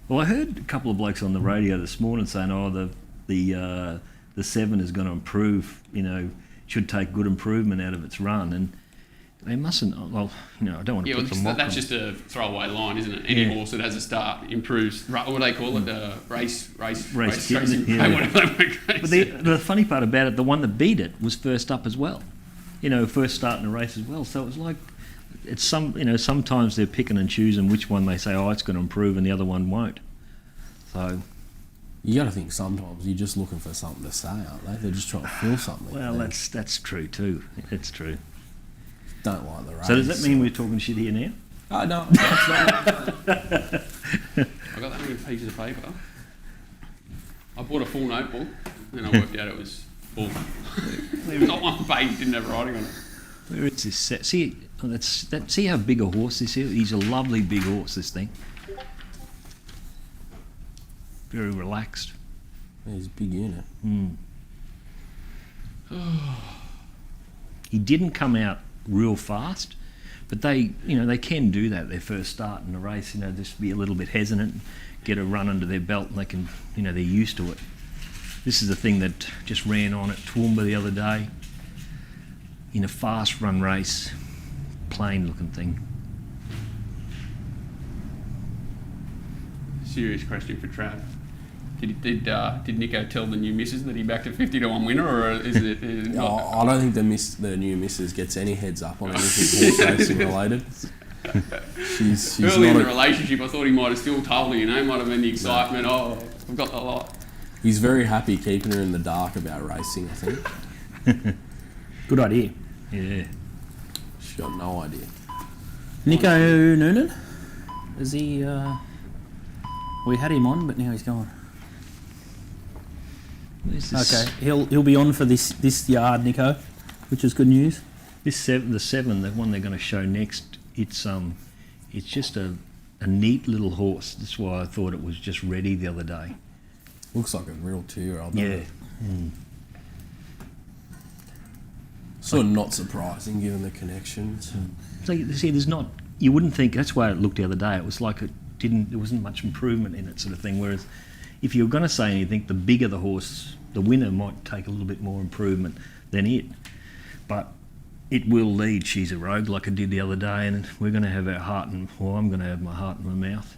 Well, I heard a couple of blokes on the radio this morning saying, "Oh, the 7 is going to improve. You know, should take good improvement out of its run." And they mustn't. Well, you know, I don't want to Yeah, put well, some mock that's on. just a throwaway line, isn't it? Any Yeah. horse that has a start improves. What do they call it? Race kit, yeah. Whatever they make race. But the funny part about it, the one that beat it was first up as well. You know, first start in a race as well. So it was like, it's sometimes they're picking and choosing which one they say, oh, it's going to improve, and the other one won't. So. You got to think sometimes you're just looking for something to say, aren't they? They're just trying to feel something. Well, that's true too. It's true. Don't like the race. So does that mean we're talking shit here now? Oh, no. That's not. I got that many pieces of paper. I bought a full notebook, and I worked out it was full. Not one page didn't have writing on it. Where is this set? See, see how big a horse this is? He's a lovely big horse, this thing. Very relaxed. He's a big unit. He didn't come out real fast, but they can do that. Their first start in the race, just be a little bit hesitant, get a run under their belt, and they can, they're used to it. This is the thing that just ran on at Toowoomba the other day in a fast run race, plain looking thing. Serious question for Trav. Did Nico tell the new missus that he backed a 50 to 1 winner, or is it not? I don't think the new missus gets any heads up on anything horse racing related. She's Early in not the relationship, I thought he might have still told her, might have been the excitement. Oh, I've got the lot. He's very happy keeping her in the dark about racing, I think. Good idea. Yeah. She's got no idea. Nico Noonan? Is he... we had him on, but now he's gone. Okay, he'll be on for this yard, Nico, which is good news. The 7, the one they're going to show next, it's just a neat little horse. That's why I thought it was just ready the other day. Looks like a real 2-year-old. Yeah. Sort of not surprising given the connections. So you see, there's not. You wouldn't think that's why it looked the other day. It was like there wasn't much improvement in it, sort of thing. Whereas, if you're going to say anything, the bigger the horse, the winner might take a little bit more improvement than it. But it will lead. She's a Rogue, like I did the other day, and we're going to have our heart and. Well, I'm going to have my heart in my mouth.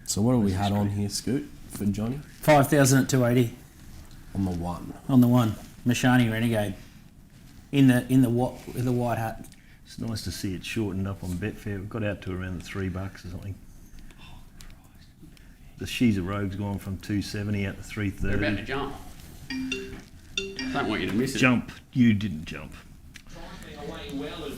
So what have we had on here, Scoot, for Johnny? 5,000 at 280 On the one. on the one. Mashani Renegade. In the white hat. It's nice to see it shortened up on Betfair. We've got out to around the $3 or something. The She's a Rogue's gone from 270 out to 330. They're about to jump. Don't want you to miss it. Jump. You didn't jump.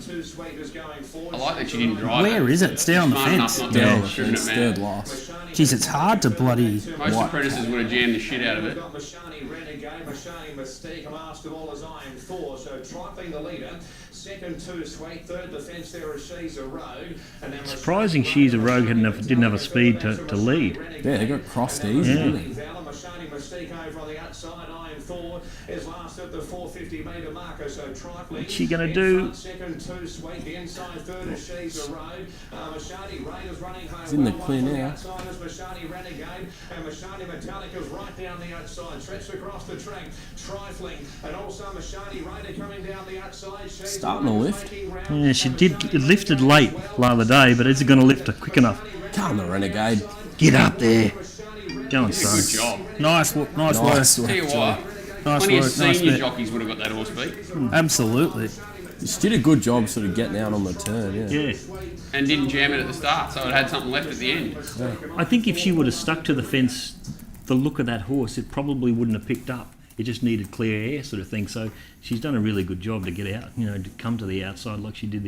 I like that she didn't drive it. Where is it? It's down on the Smart enough fence. not to Down have the driven fence, it third mad. last. Jeez, it's hard to bloody... Most apprentices would have jammed the shit out of it. Mashani Renegade, Mashani Mystique, last of all is Iron Thor, so trifling the leader. Second, Too Sweet. Third defence there is She's a Rogue. And then Surprising She's a Rogue didn't have a speed to lead. Yeah, they got crossed easy, Yeah. didn't they? Mashani Mystique over on the outside. Iron Thor is last at the 450 metre marker, so trifling. What's she going to In do? front, second, Too Sweet. The inside third is She's a Rogue. Mashani Raiders running home. It's in the well. clear One from now. the outside is Mashani Renegade, and Mashani Metallic is right down the outside. Stretched across the track. Trifling, and also Mashani Raider coming down the outside. She's Starting to lift. Yeah, she did. It lifted late the other day, but is it going to lift her quick enough? Come on, the Renegade. Get up there. Go on, Good son. job. Nice work. Nice Work. Tell you work, what, Nice plenty of work. Nice senior bit. jockeys would have got that horse beat. Absolutely. She did a good job sort of getting out on the turn, yeah. Yeah. And didn't jam it at the start, so it had something left at the end. I think if she would have stuck to the fence, the look of that horse, it probably wouldn't have picked up. It just needed clear air, sort of thing. So she's done a really good job to get out, to come to the outside like she did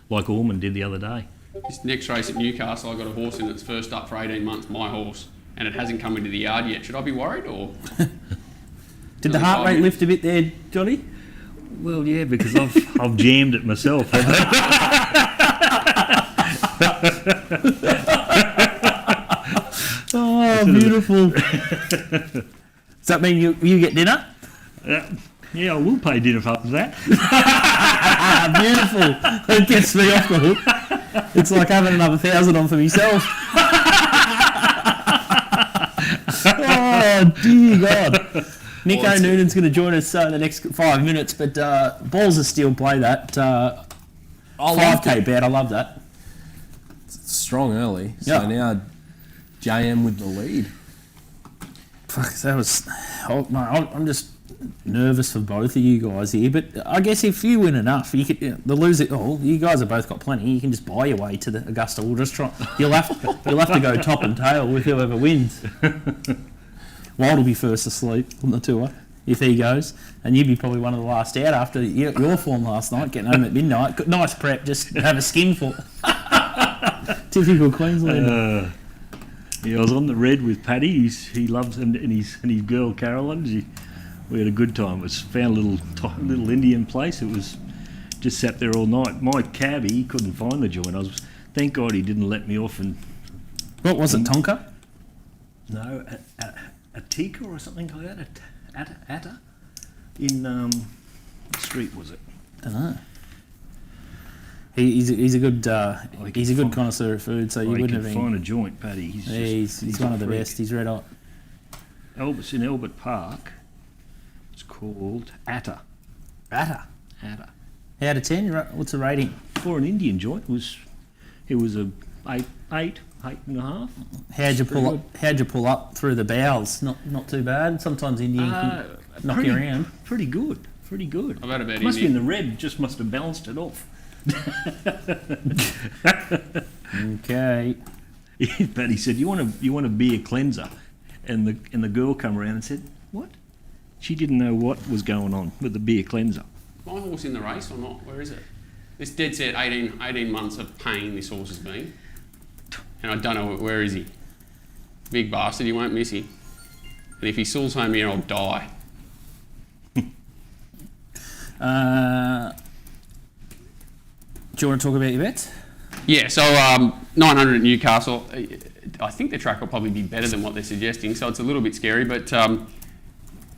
like Ormond did the other day. This next race at Newcastle, I got a horse in that's first up for 18 months, my horse, and it hasn't come into the yard yet. Should I be worried or? Did the heart rate lift a bit there, Johnny? Well, yeah, because I've jammed it myself. Oh, beautiful. Does that mean you get dinner? Yeah, I will pay dinner for that. Beautiful. It gets me off the hook. It's like having another 1,000 on for myself. Oh, dear God. Nico Noonan's going to join us in the next 5 minutes, but Balls of Steel play that. I like 5K it. bet, I love that. Strong early. So Yeah. now JM with the lead. Fuck, that was... Oh, no, I'm just nervous for both of you guys here, but I guess if you win enough, you could the loser. Oh, you guys have both got plenty. You can just buy your way to the Augusta. We'll just try. You'll have to go top and tail with whoever wins. Wild will be first asleep on the tour if he goes, and you'd be probably one of the last out after your form last night, getting home at midnight. Good- Nice prep, just have a skinful. Typical Queenslander. Yeah, I was on the red with Paddy. He loves and his girl Carolyn. We had a good time. Found a little Indian place. It was just sat there all night. My cabbie, he couldn't find the joint. Thank God he didn't let me off. And What was it, Tonka? no, Atika or something like that. Atta in what street was it? Don't know. He's a good connoisseur of food, so you Oh, he wouldn't can have been. find a joint, Paddy. He's one of the freak. best. He's red hot. It's in Albert Park. It's called Atta. Batter. Atta. Out of 10, what's the rating? For an Indian joint, it was a 8.5. How'd you pull up through the bowels? Not too bad. Sometimes Indian can knock you around. Pretty good. I've had a bad Must be in Indian. the red. Just must have balanced it off. Okay. But he said, "You want a beer cleanser," and the girl come around and said, "What?" She didn't know what was going on with the beer cleanser. My horse in the race or not? Where is it? This dead set 18 months of pain this horse has been. And I don't know, where is he? Big bastard, you won't miss him. And if he stalls home here, I'll die. Do you want to talk about your bets? Yeah, so 900 at Newcastle. I think the track will probably be better than what they're suggesting, so it's a little bit scary, but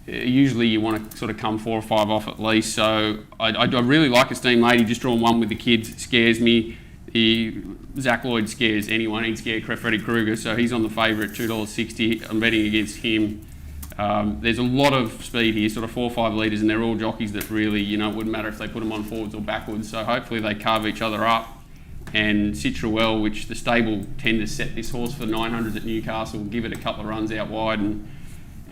usually you want to sort of come 4 or 5 off at least. So I really like Esteemed Lady. Just drawing one with the kids scares me. Zach Lloyd scares anyone. He'd scare Freddie Krueger, so he's on the favourite, $2.60. I'm betting against him. There's a lot of speed here, sort of 4 or 5 litres, and they're all jockeys that really, you know, it wouldn't matter if they put them on forwards or backwards. So hopefully they carve each other up. And Citruel, which the stable tend to set this horse for 900s at Newcastle, give it a couple of runs out wide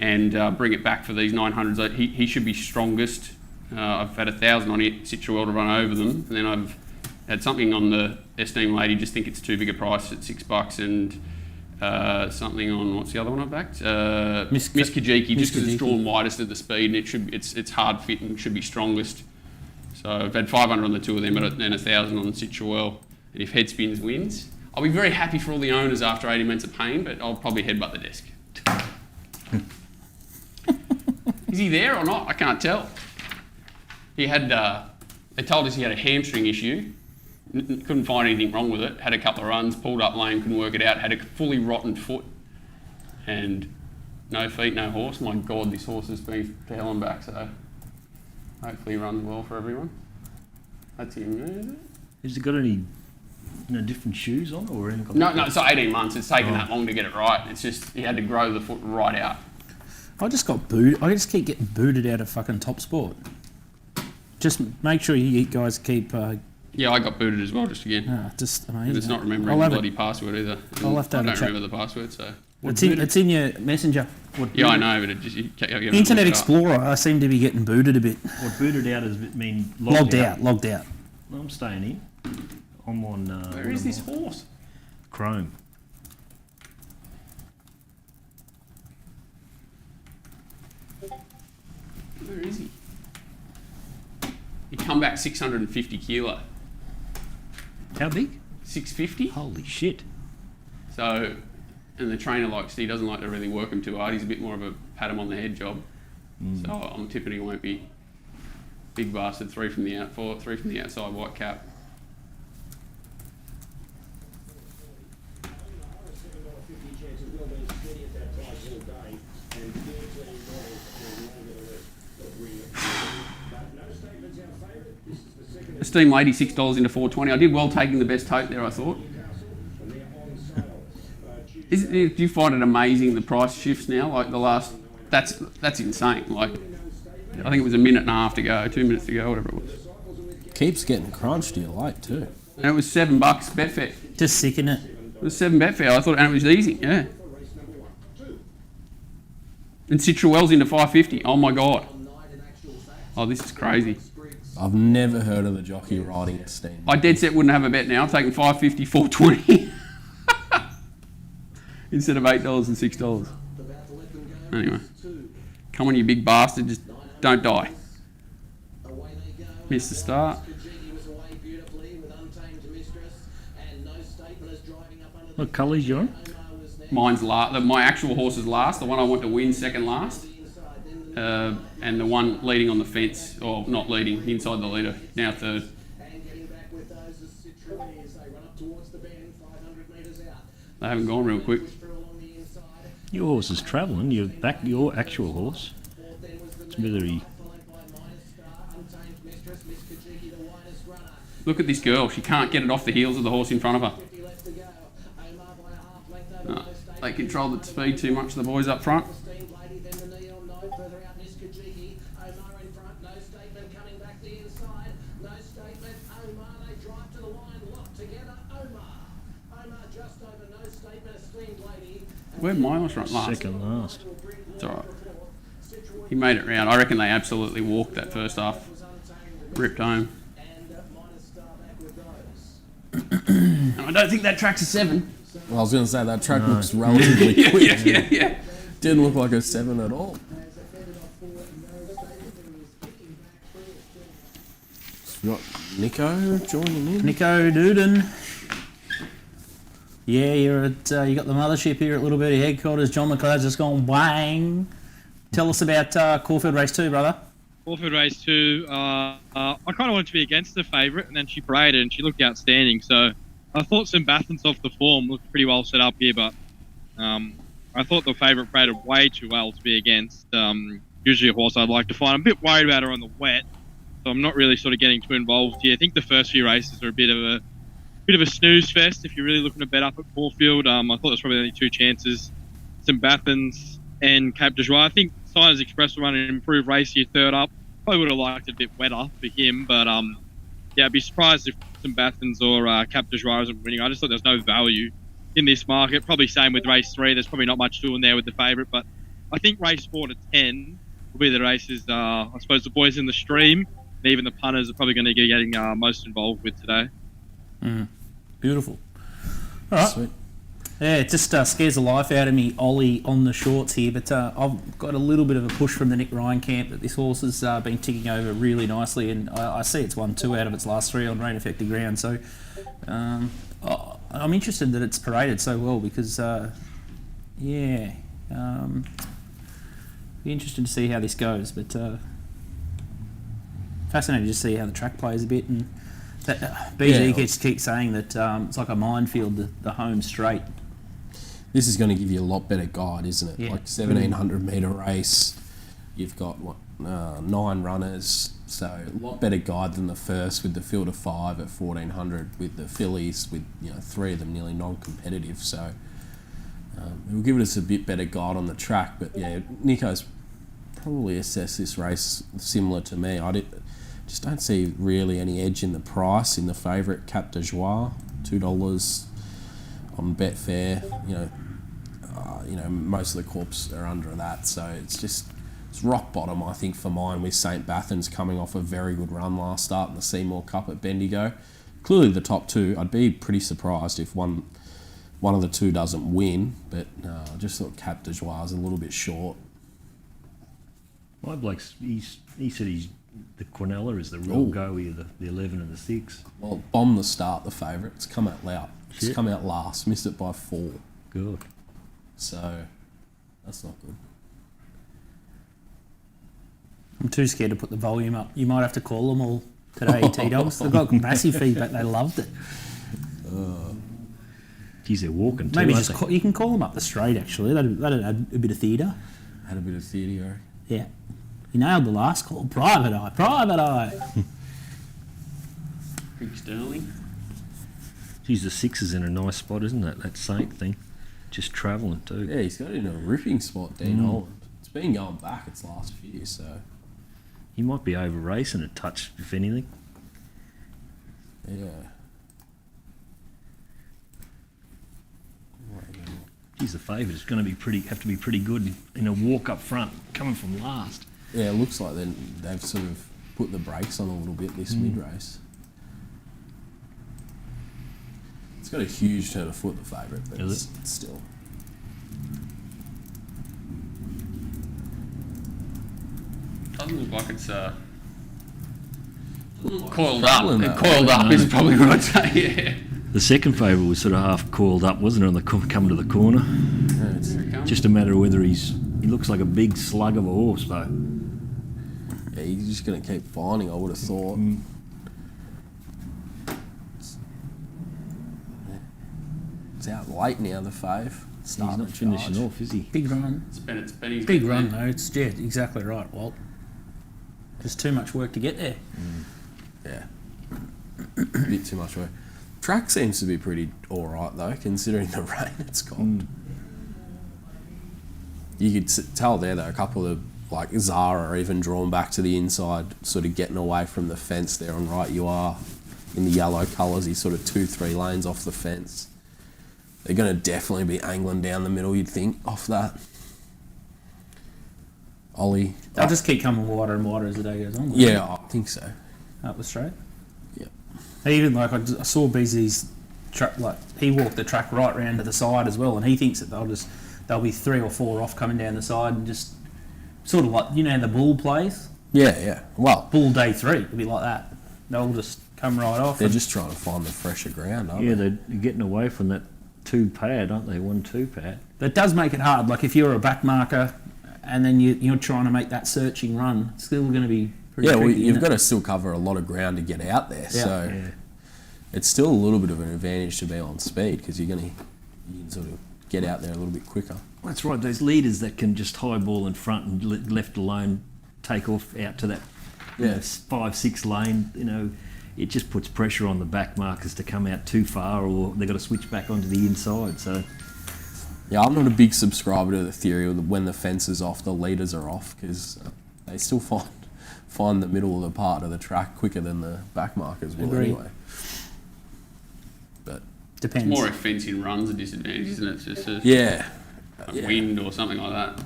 and bring it back for these 900s. He should be strongest. I've had 1,000 on it, Citruel to run over them, and then I've had something on the Esteemed Lady. Just think it's too big a price at $6, and something on, what's the other one I backed? Miss Kajiki, just because it's drawn widest at the speed, and it's hard fit and should be strongest. So I've had 500 on the 2 of them, and 1,000 on Citruel. And if Headspins wins, I'll be very happy for all the owners after 80 minutes of pain, but I'll probably headbutt the desk. Is he there or not? I can't tell. He had, they told us he had a hamstring issue. Couldn't find anything wrong with it. Had a couple of runs, pulled up lame, couldn't work it out. Had a fully rotten foot. And no feet, no horse. My God, this horse has been to hell and back, so hopefully he runs well for everyone. That's him, is it? Has he got any different shoes on or anything? No, it's 18 months. It's taken that long to get it right. It's just he had to grow the foot right out. I just got booted. I just keep getting booted out of fucking Top Sport. Just make sure you guys keep. Yeah, I got booted as well just again. Just amazing. And it's not remembering the bloody password either. I'll have to have I a don't chat. remember the password, so. It's in your messenger. Yeah, I know, but it just Internet Explorer. I seem to be getting booted a bit. What booted out does it mean? Logged out. Well, I'm staying in. I'm on. Where is this horse? Chrome. Where is he? He come back 650 kilo. How big? 650. Holy shit. So, and the trainer he doesn't like to really work him too hard. He's a bit more of a pat him on the head job. So I'm tipping he won't be big bastard. 3 from the outside, white cap. Esteemed Lady, $6 into 420. I did well taking the best tote there, I thought. Do you find it amazing the price shifts now? Like the last, that's insane. Like I think it was a minute and a half to go, 2 minutes to go, whatever it was. Keeps getting crunched, you like too. And it was $7 Betfair. Just sick in it. It was $7 Betfair. I thought, and it was easy, yeah. And Citruel's into 550. Oh my God. Oh, this is crazy. I've never heard of the jockey riding a steam. I dead set wouldn't have a bet now. I'm taking 550, 420 instead of $8 and $6. Anyway, come on, you big bastard! Just don't die. Missed the start. What colours you on? Mine's last. My actual horse is last. The one I want to win, second last. And the one leading on the fence, or not leading, inside the leader, now third. They haven't gone real quick. Your horse is travelling. Your actual horse. It's very. Look at this girl. She can't get it off the heels of the horse in front of her. No, they control the speed too much, the boys up front. Where'd Miles run last? Second last. It's all right. He made it round. I reckon they absolutely walked that first half. Ripped home. And I don't think that track's a 7. Well, I was going to say that track looks relatively quick. Yeah. Didn't look like a 7 at all. We got Nico joining in. Nico Duden. Yeah, you're at. You got the mothership here at Little Birdie headquarters. John McLeod's just gone bang. Tell us about Caulfield Race 2, brother. Caulfield Race 2. I kind of wanted to be against the favourite, and then she paraded and she looked outstanding. So I thought St. Bathans off the form looked pretty well set up here, but I thought the favourite paraded way too well to be against. Due usually a horse I'd like to find. I'm a bit worried about her on the wet, so I'm not really sort of getting too involved here. I think the first few races are a bit of a snooze fest if you're really looking to bet up at Caulfield. I thought there's probably only two chances, St. Bathans and Cap de Joie. I think Signers Express will run an improved race here third up. Probably would have liked it a bit wetter for him, but yeah, I'd be surprised if St. Bathans or Cap de Joie isn't winning. I just thought there's no value in this market. Probably same with race 3. There's probably not much doing there with the favourite, but I think race 4 to 10 will be the races, I suppose the boys in the stream and even the punters are probably going to be getting most involved with today. Beautiful. All right. Sweet. Yeah, it just scares the life out of me, Ollie, on the shorts here. But I've got a little bit of a push from the Nick Ryan camp that this horse has been ticking over really nicely. And I see it's won 2 out of its last 3 on rain-affected ground. So I'm interested that it's paraded so well because, yeah, be interested to see how this goes. But fascinating to see how the track plays a bit. And that, BG keeps saying that it's like a minefield, the home straight. This is going to give you a lot better guide, isn't it? Yeah. Like 1,700 metre race. You've got 9 runners, so a lot better guide than the first with the field of 5 at 1,400 with the fillies, with 3 of them nearly non-competitive. So it will give us a bit better guide on the track. But yeah, Nico's probably assessed this race similar to me. Just don't see really any edge in the price in the favourite Cap de Joie, $2 on Betfair. Most of the corps are under that, so it's rock bottom, I think, for mine, with St. Bathans coming off a very good run last start in the Seymour Cup at Bendigo. Clearly the top 2. I'd be pretty surprised if one of the 2 doesn't win, but I just thought Cap de Joie is a little bit short. My bloke's, he said the Quinella is the real go-y of the 11 and the 6. Well, bomb the start, the favourite. It's come out loud. It's Shit. come out last. Missed it by 4. Good. So that's not good. I'm too scared to put the volume up. You might have to call them all today, T-Dogs. They've got massive feedback. They loved it. Geez, they're walking too, Maybe aren't just they? you can call them up the straight, actually. That'd add a bit of theatre. Had a bit of theory. Yeah. You nailed the last call. Private eye. Big Sterling. Geez, the 6 is in a nice spot, isn't it? That Saint thing. Just travelling too. Yeah, he's got it in a ripping spot, Dean Holland. It's been going back its last few, so He might be over racing a touch, if anything. yeah. Geez, the favourite is going to have to be pretty good in a walk up front, coming from last. Yeah, it looks like they've sort of put the brakes on a little bit this mid-race. It's got a huge turn of foot, the favourite, but Is it's still. Doesn't look like it's coiled up. Travelling that Coiled way. up is probably what I'd say, yeah. The second favourite was sort of half coiled up, wasn't it, on the coming to the corner? Yeah, it's, Here it comes. Just a matter of whether he looks like a big slug of a horse, though. yeah, he's just going to keep finding, I would have thought. It's out late now, the fave. He's Starting not to finishing charge. off, is he? Big run. It's Benny's Big been run, there. though. It's exactly right, Walt. Just too much work to get there. Yeah. A bit too much work. Track seems to be pretty alright though, considering the rain it's got. You could tell there though, a couple of like Zara are even drawn back to the inside, sort of getting away from the fence there on Right You Are. In the yellow colours, he's sort of 2-3 lanes off the fence. They're going to definitely be angling down the middle, you'd think, off that. Ollie. They'll just keep coming wider and wider as the day goes on. Yeah, I think so. Up the straight. Yeah. Even like I saw BZ's track, like he walked the track right round to the side as well, and he thinks that they'll be 3 or 4 off coming down the side and just sort of like how the bull plays. Yeah. Well, Bull day 3 it'll be like that. They'll just come right off. they're just trying to find the fresher ground, aren't Yeah, they? they're getting away from that 2 pad, aren't they? 1-2 pad. That does make it hard. Like if you're a back marker and then you're trying to make that searching run, it's still going to be pretty Yeah, well, tricky, you've isn't got it? to still cover a lot of ground to get out there. Yeah. So Yeah. it's still a little bit of an advantage to be on speed because you can sort of get out there a little bit quicker. That's right. Those leaders that can just high ball in front and left alone take off out to that 5-6 lane. You know, it just puts pressure on the back markers to come out too far, or they've got to switch back onto the inside. So, yeah, I'm not a big subscriber to the theory of when the fence is off, the leaders are off, because they still find the middle of the part of the track quicker than the back markers will anyway. But Depends. More if fencing runs a disadvantage, isn't it? It's just a wind or something like that.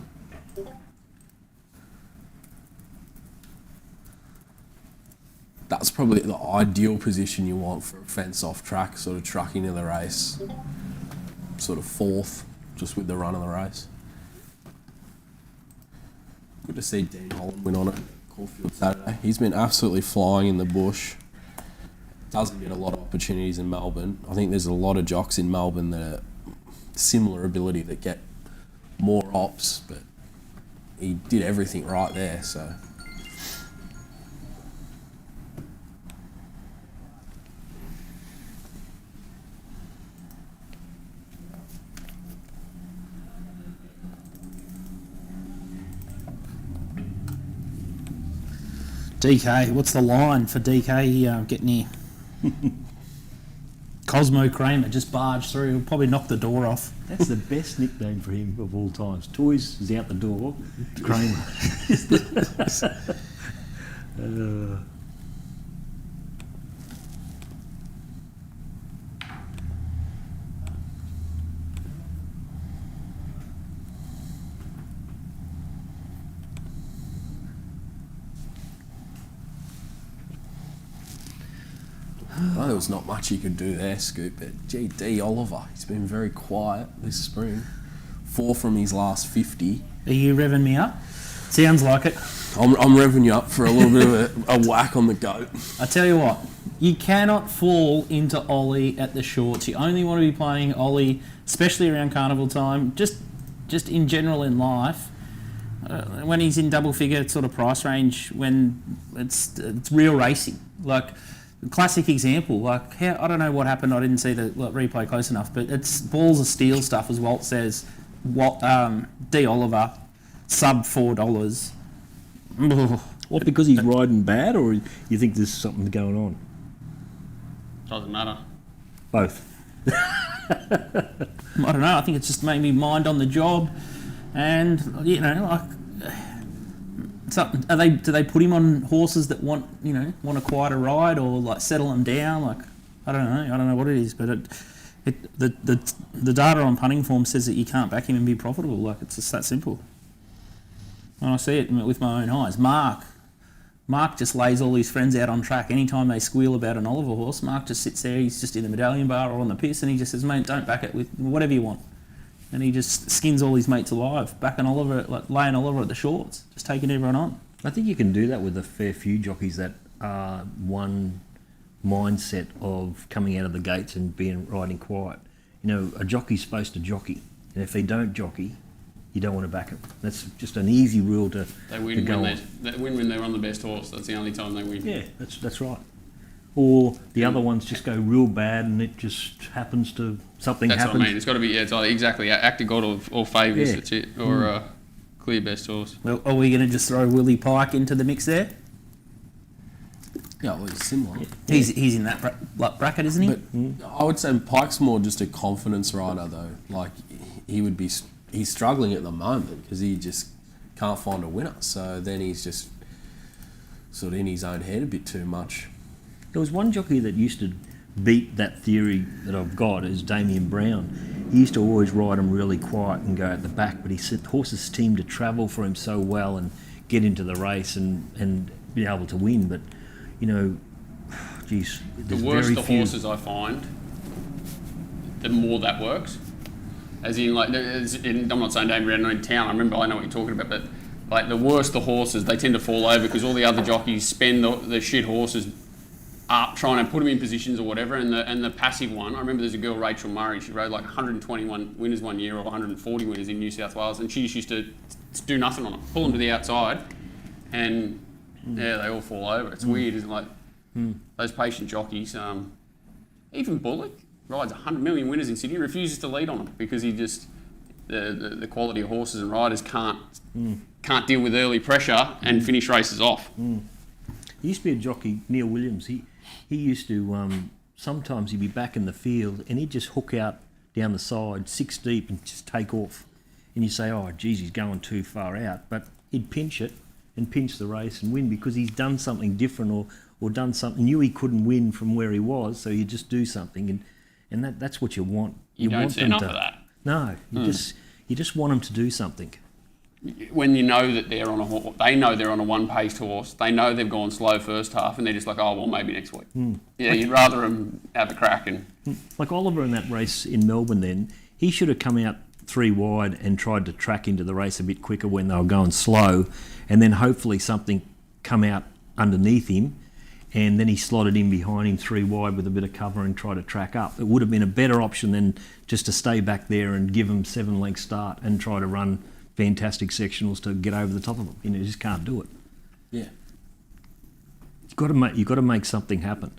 That's probably the ideal position you want for a fence off track, sort of trucking in the race, sort of fourth, just with the run of the race. Good to see Dean Holland win on it, Caulfield Saturday. He's been absolutely flying in the bush. Doesn't get a lot of opportunities in Melbourne. I think there's a lot of jocks in Melbourne that are similar ability that get more ops, but he did everything right there, so. DK, what's the line for DK getting here? Cosmo Kramer just barged through. He'll probably knock the door off. that's the best nickname for him of all times. Toys is out the door. Kramer. Well, there was not much he could do there, Scoop, but GD Oliver, he's been very quiet this spring. 4 from his last 50. Are you revving me up? Sounds like it. I'm revving you up for a little bit of a whack on the goat. I tell you what, you cannot fall into Ollie at the shorts. You only want to be playing Ollie, especially around carnival time, just in general in life. When he's in double figure sort of price range, when it's real racing. Like, classic example, like, I don't know what happened, I didn't see the replay close enough, but it's balls of steel stuff, as Walt says. D. Oliver, sub $4. What, because he's riding bad, or you think there's something going on? Doesn't matter. Both. I don't know, I think it's just maybe mind on the job, and, you know, like, do they put him on horses that want a quieter ride, or like settle him down? Like, I don't know what it is, but the data on punting form says that you can't back him and be profitable. Like, it's just that simple. And I see it with my own eyes. Mark just lays all his friends out on track. Anytime they squeal about an Oliver horse, Mark just sits there. He's just in the medallion bar or on the piss, and he just says, "Mate, don't back it with whatever you want." And he just skins all his mates alive, backing Oliver, like laying Oliver at the shorts, just taking everyone on. I think you can do that with a fair few jockeys that are one mindset of coming out of the gates and riding quiet. You know, a jockey's supposed to jockey, and if they don't jockey, you don't want to back them. That's just an easy rule to go on. They win when they're on the best horse. That's the only time they win. Yeah, that's right. Or the other ones just go real bad, and it just happens to something That's happens. what I mean. It's got to be it's either exactly act of God or favours. Yeah. That's it. Or clear best horse. Well, are we going to just throw Willie Pike into the mix there? Yeah, well, he's similar. He's in that bracket, isn't he? But I would say Pike's more just a confidence rider, though. Like, he's struggling at the moment because he just can't find a winner. So then he's just sort of in his own head a bit too much. There was one jockey that used to beat that theory that I've got, is Damien Brown. He used to always ride him really quiet and go at the back, but he said horses seemed to travel for him so well and get into the race and be able to win. But, you know, geez, The worse the horses I find, the more that works. As in, like, I'm not saying Damien Brown, not in town. I know what you're talking about, but like the worse the horses, they tend to fall over because all the other jockeys spend the shit horses up trying to put them in positions or whatever, and the passive one. I remember there's a girl, Rachel Murray. She rode like 121 winners one year or 140 winners in New South Wales, and she just used to do nothing on them, pull them to the outside, and yeah, they all fall over. It's weird, isn't it? Like those patient jockeys. Even Bullock rides 100 million winners in Sydney, refuses to lead on them because he just the quality of horses and riders can't deal with early pressure and finish races off. He used to be a jockey, Neil Williams. He used to sometimes he'd be back in the field and he'd just hook out down the side 6 deep and just take off. And you say, oh, geez, he's going too far out. But he'd pinch it and pinch the race and win because he's done something different or done something, knew he couldn't win from where he was, so you just do something. And that's what you want. You don't want see them enough to, of that. No, you just want them to do something. When you know that they're on a horse, they know they're on a one-paced horse. They know they've gone slow first half, and they're just like, oh well, maybe next week. Yeah, you'd rather them have a crack and. Like Oliver in that race in Melbourne, then he should have come out 3 wide and tried to track into the race a bit quicker when they were going slow, and then hopefully something come out underneath him, and then he slotted in behind him 3 wide with a bit of cover and try to track up. It would have been a better option than just to stay back there and give him 7-length start and try to run fantastic sectionals to get over the top of them. You just can't do it. Yeah. You've got to make something happen.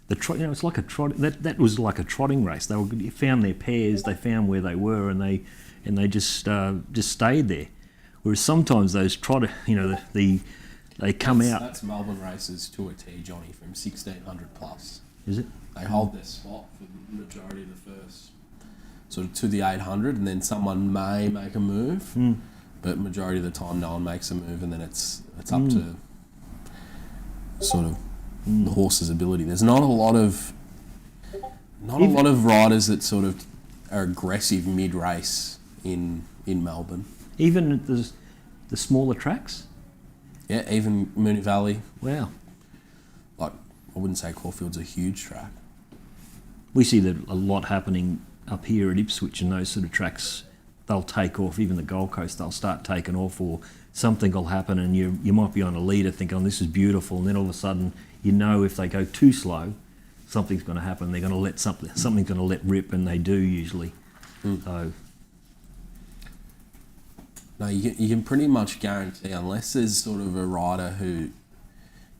It's like a trot. That was like a trotting race. They found their pairs. They found where they were, and they just stayed there. Whereas sometimes those trotter, they come out. That's Melbourne races to a T, Johnny, from 1600 plus. Is it? They hold their spot for the majority of the first, sort of to the 800, and then someone may make a move, but majority of the time no one makes a move, and then it's up to sort of the horse's ability. There's not a lot of riders that sort of are aggressive mid-race in Melbourne. Even at the smaller tracks? Yeah, even Moonee Valley. Wow. Like, I wouldn't say Caulfield's a huge track. We see that a lot happening up here at Ipswich and those sort of tracks. They'll take off, even the Gold Coast, they'll start taking off, or something will happen and you might be on a leader thinking, oh, this is beautiful, and then all of a sudden, if they go too slow, something's going to happen. They're going to let something's going to let rip, and they do usually. So, no, you can pretty much guarantee, unless there's sort of a rider who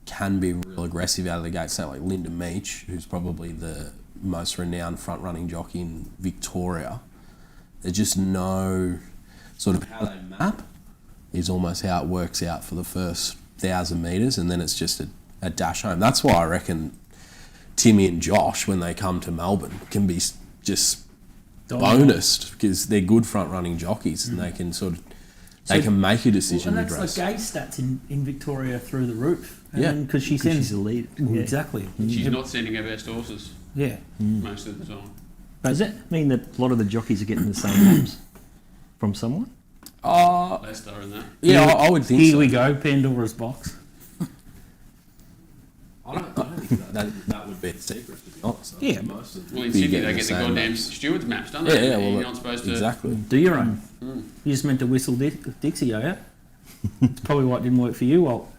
can be real aggressive out of the gate, say like Linda Meach, who's probably the most renowned front-running jockey in Victoria. There's just no sort of how they map is almost how it works out for the first 1,000 metres, and then it's just a dash home. That's why I reckon Timmy and Josh, when they come to Melbourne, can be just bonused because they're good front-running jockeys and they can they can make a decision. And that's like gate stats in Victoria through the roof. Yeah, because she's a lead. Exactly. She's not sending her best horses. Yeah. Most of the time. Does that mean that a lot of the jockeys are getting the same names from someone? Leicester and that. Yeah, I would think Here so. we go, Pandora's box. I don't think that would be a secret, to be honest. Yeah. Most of Well, in be Sydney getting they the get the same goddamn names. stewards maps, don't they? Yeah, well, You're not supposed to. exactly. Do your own. You just meant to whistle Dixie, are you? It's probably why it didn't work for you, Walt.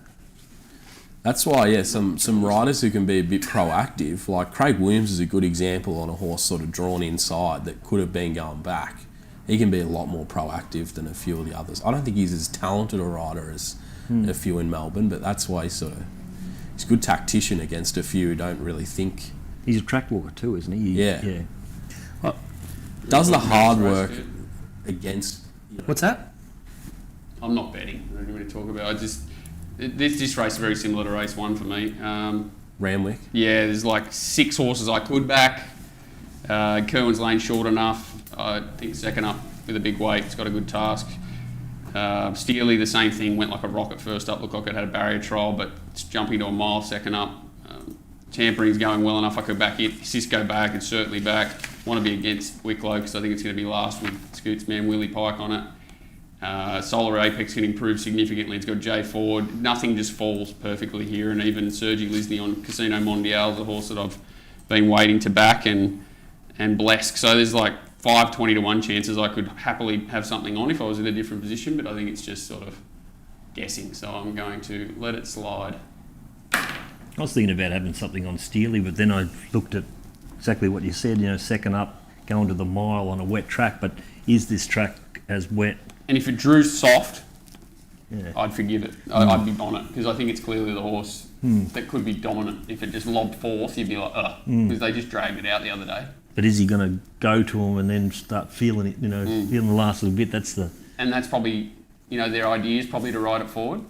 That's why, yeah, some riders who can be a bit proactive, like Craig Williams is a good example on a horse sort of drawn inside that could have been going back. He can be a lot more proactive than a few of the others. I don't think he's as talented a rider as a few in Melbourne, but that's why he's a good tactician against a few who don't really think. He's a track walker too, isn't he? Yeah. Does the hard work Race, against. What's that? I'm not betting. I don't know what to talk about. This race is very similar to race 1 for me. Ramwick. Yeah, there's like 6 horses I could back. Kerwin's Lane short enough. I think second up with a big weight. It's got a good task. Steely, the same thing. Went like a rocket first up. Looked like it had a barrier trial, but it's jumping to a mile second up. Tampering's going well enough. I could back it. Cisco back and certainly back. Want to be against Wicklow because I think it's going to be last with Scoots man Willie Pike on it. Solar Apex can improve significantly. It's got Jay Ford. Nothing just falls perfectly here, and even Sergi Lisney on Casino Mondial is a horse that I've been waiting to back and blessed. So there's like 5 20-1 chances I could happily have something on if I was in a different position, but I think it's just sort of guessing. So I'm going to let it slide. I was thinking about having something on Steely, but then I looked at exactly what you said, second up, going to the mile on a wet track, but is this track as wet? And if it drew soft, Yeah. I'd forgive it. I'd be on it because I think it's clearly the horse that could be dominant. If it just lobbed fourth, you'd be like, ugh, because they just dragged it out the other day. But is he going to go to them and then start feeling it? Feeling the last little bit. And that's probably, their idea is probably to ride it forward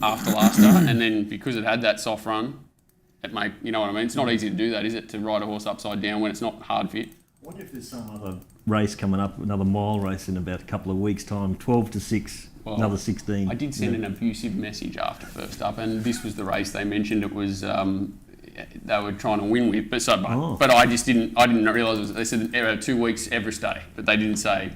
after last start, and then because it had that soft run, it may, you know what I mean? It's not easy to do that, is it? To ride a horse upside down when it's not hard fit. I wonder if there's some other race coming up, another mile race in about a couple of weeks' time, 12 to 6, another 16. I did send an abusive message after first up, and this was the race they mentioned it was they were trying to win with, but I didn't realise they said 2 weeks Everest Day, but they didn't say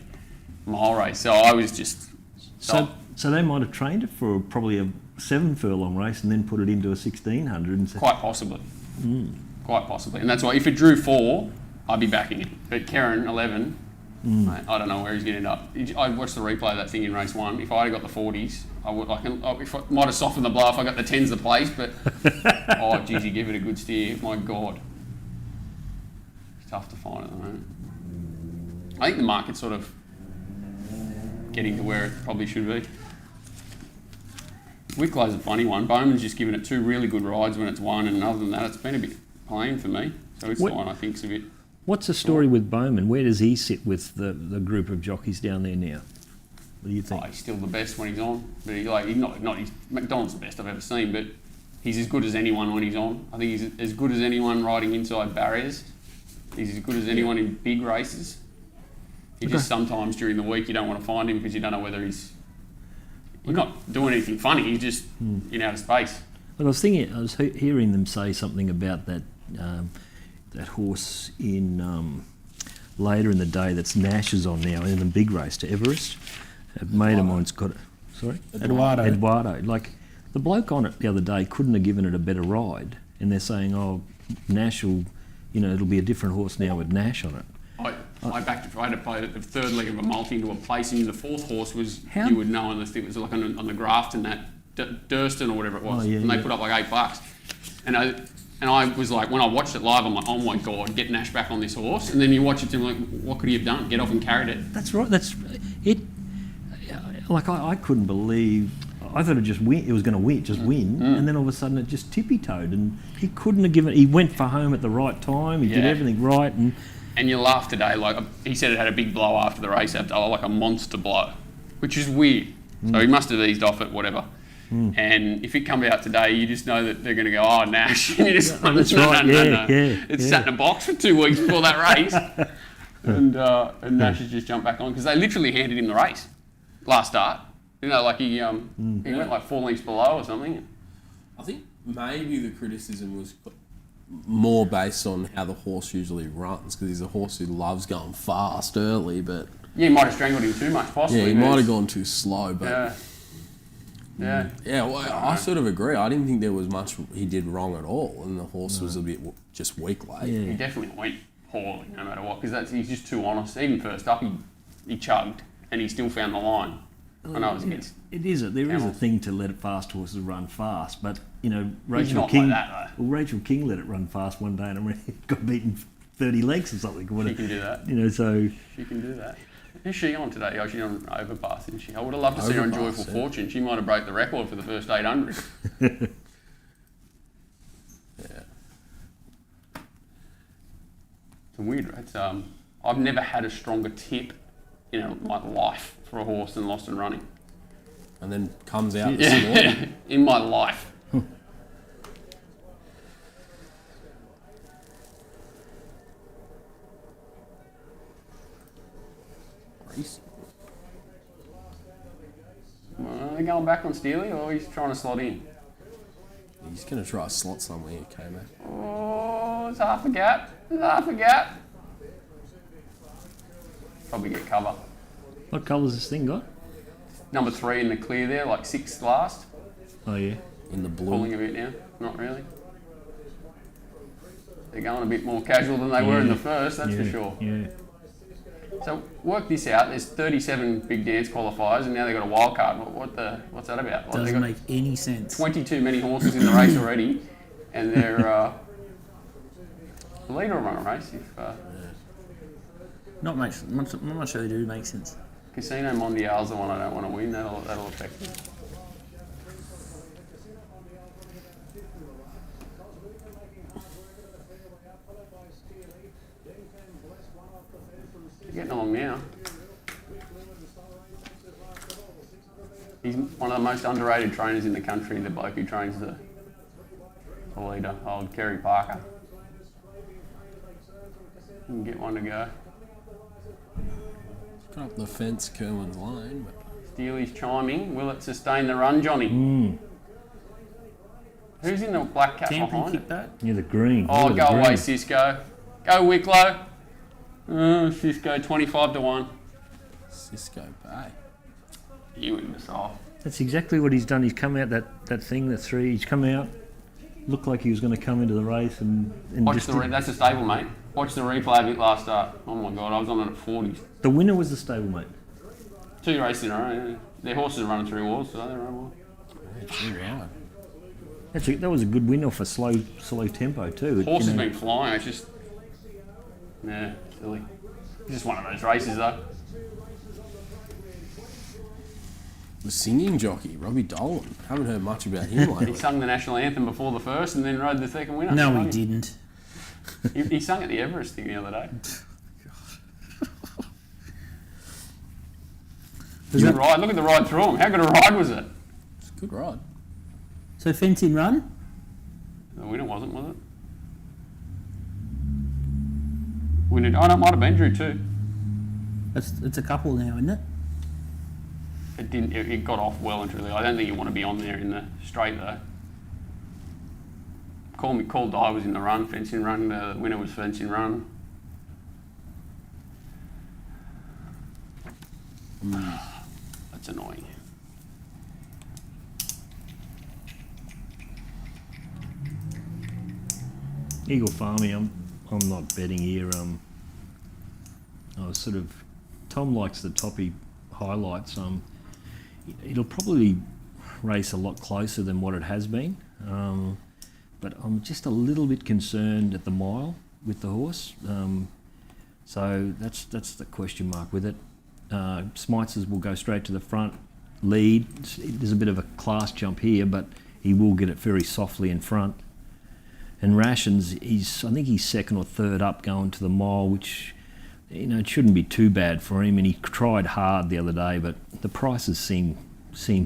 mile race, so I was just So they might have trained it for probably a 7 furlong race and then put it into a 1600 and quite possibly. Quite possibly, and that's why if it drew 4, I'd be backing it. But Karen 11, mate, I don't know where he's going to end up. I watched the replay of that thing in race 1. If I had got the 40s, I might have softened the blow if I got the 10s the place. But oh, geez, he gave it a good steer. My God, it's tough to find at the moment. I think the market's sort of getting to where it probably should be. Wicklow's a funny one. Bowman's just given it 2 really good rides when it's won, and other than that, it's been a bit plain for me. So it's the one I think's a bit. What's the story with Bowman? Where does he sit with the group of jockeys down there now? What do you think? He's still the best when he's on, but he's McDonald's the best I've ever seen, but he's as good as anyone when he's on. I think he's as good as anyone riding inside barriers. He's as good as anyone in big races. Just sometimes during the week you don't want to find him because you don't know whether he's not doing anything funny. He's just in outer space. Well, I was hearing them say something about that that horse in later in the day that's Nash's on now in the big race to Everest. A mate of mine's got it. Sorry? Eduardo. Like, the bloke on it the other day couldn't have given it a better ride, and they're saying, oh, Nash will, it'll be a different horse now with Nash on it. I had to play the third leg of a multi into a placing. The 4th horse was, you would know, unless it was like on the Grafton, that Durston or whatever it was. And they put up like $8. And I was like, when I watched it live, I'm like, oh my God, get Nash back on this horse. And then you watch it and you're like, what could he have done? Get off and carried it. That's right. That's it. Like, I couldn't believe. I thought it was going to win, and then all of a sudden it just tippy-toed, and he couldn't have given. He went for home at the right time. He did everything right, and you laugh today. Like, he said, it had a big blow after the race, like a monster blow, which is weird. So he must have eased off it, whatever. And if it comes out today, you just know that they're going to go, oh, Nash. And you just, no. It's sat in a box for 2 weeks before that race. And Nash has just jumped back on because they literally handed him the race last start. Like he went like 4 lengths below or something. I think maybe the criticism was more based on how the horse usually runs, because he's a horse who loves going fast early, but... Yeah, he might have strangled him too much, possibly. Yeah, he might have gone too slow, but... Yeah, well, I sort of agree. I didn't think there was much he did wrong at all, and the horse was a bit just weak late. Yeah. He definitely went poorly, no matter what, because he's just too honest. Even first up, he chugged, and he still found the line. I know it was against... There is a thing to let fast horses run fast, but, Rachel He's not King... like that, though. Well, Rachel King let it run fast one day, and I mean, got beaten 30 lengths or something. She can do that. So... She can do that. Who's she on today? Oh, she's on Overpass, isn't she? I would have loved to see her on Joyful Fortune. She might have broke the record for the first 800. It's weird. I've never had a stronger tip in my life for a horse than Lost and Running. And then comes out this morning. In my life. Are they going back on Steely, or he's trying to slot in? He's going to try a slot somewhere, K-Mac. Oh, it's half a gap. Probably get cover. What colour's this thing got? Number 3 in the clear there, like 6th last. Oh, yeah. In the blue. Pulling a bit now. Not really. They're going a bit more casual than they were in the first, that's for sure. Yeah. So work this out. There's 37 big dance qualifiers, and now they've got a wild card. What's that about? Doesn't make any sense. 20 too many horses in the race already, and they're the leader will run a race if. Not much sure they do make sense. Casino Mondial's the one I don't want to win. That'll affect me. getting along now. He's one of the most underrated trainers in the country, the bloke who trains the leader, old Kerry Parker. You can get one to go. Got up the fence, Kerwin's lane, but Steely's chiming. Will it sustain the run, Johnny? Who's in the black cap Camp and behind kick it? that. Yeah, the green. Oh, Look at go the away, green. Cisco. Go Wicklow. Cisco, 25-1. Cisco Bay. You imbecile. That's exactly what he's done. He's come out that thing, the three. He's come out, looked like he was going to come into the race and Watch just that's a stable, mate. Watch the replay of it last start. Oh my God, I was on it at 40s. the winner was the stablemate. 2 races in a row, yeah. Their horses are running through walls, so they're running well. Yeah, That was a good win off a slow tempo too. Horse has been flying, it's just... Yeah, silly. It's just one of those races, though. the singing jockey, Robbie Dolan. Haven't heard much about him He lately. sung the national anthem before the first and then rode the second winner. No, he didn't. He sung at the Everest thing the other day. Good ride. Look at the ride through him. How good a ride was it? It's a good ride. So fence in run. The winner wasn't, was it? Winner. Oh, no, it might have been Drew too. It's a couple now, isn't it? It didn't. It got off well and truly. I don't think you want to be on there in the straight though. Call Die was in the run, fencing run. The winner was fencing run. That's annoying. Eagle Farming, I'm not betting here. I was sort of Tom likes the toppy highlights. It'll probably race a lot closer than what it has been, but I'm just a little bit concerned at the mile with the horse. So that's the question mark with it. Smites will go straight to the front, lead. There's a bit of a class jump here, but he will get it very softly in front. And Rations, I think he's second or third up going to the mile, which, it shouldn't be too bad for him. And he tried hard the other day, but the prices seem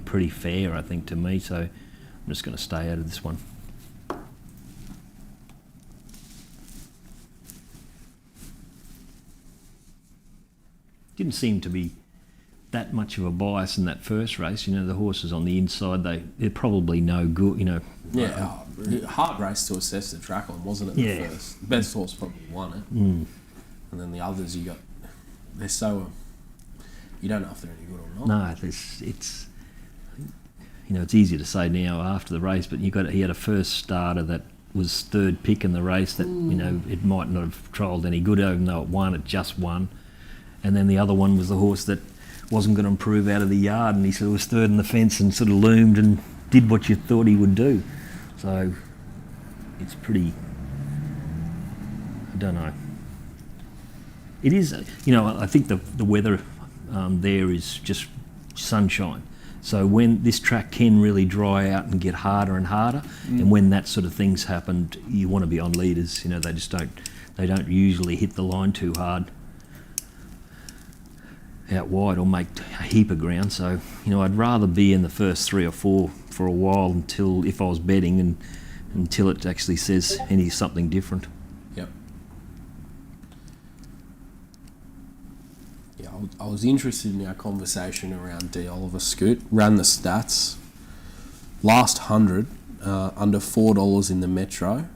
pretty fair, I think, to me. So I'm just going to stay out of this one. Didn't seem to be that much of a bias in that first race. The horses on the inside, they're probably no good. Yeah, hard race to assess the track on, wasn't it? Yeah. The first best horse probably won it, and then the others they're so you don't know if they're any good or not. No, it's easy to say now after the race, but he had a first starter that was third pick in the race that it might not have trialled any good, even though it just won. And then the other one was the horse that wasn't going to improve out of the yard, and he sort of was third in the fence and sort of loomed and did what you thought he would do. So it's pretty, I don't know. It is, I think the weather there is just sunshine. So when this track can really dry out and get harder and harder, and when that sort of things happen, you want to be on leaders. They don't usually hit the line too hard out wide or make a heap of ground. So, I'd rather be in the first 3 or 4 for a while if I was betting until it actually says something different. Yep. Yeah, I was interested in our conversation around D. Oliver Scoot. Ran the stats. Last 100, under $4 in the Metro.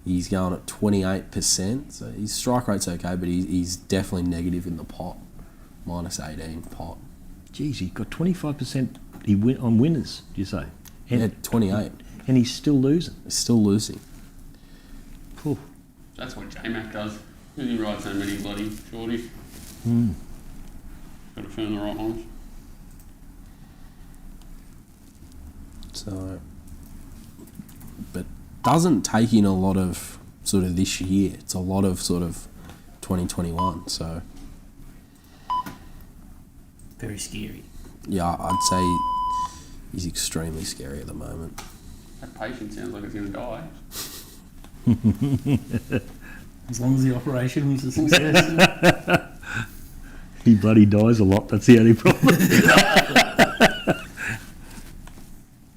He's going at 28%. So his strike rate's okay, but he's definitely negative in the pot. Minus 18 pot. Geez, he got 25% on winners, do you say? Yeah, 28. And he's still losing. He's still losing. Cool. That's what J-Mac does. He rides so many bloody shorties. Got to find the right ones. So, but doesn't take in a lot of sort of this year. It's a lot of sort of 2021. So, Very scary. yeah, I'd say he's extremely scary at the moment. That patient sounds like it's going to die. As long as the operation was a success. He bloody dies a lot. That's the only problem.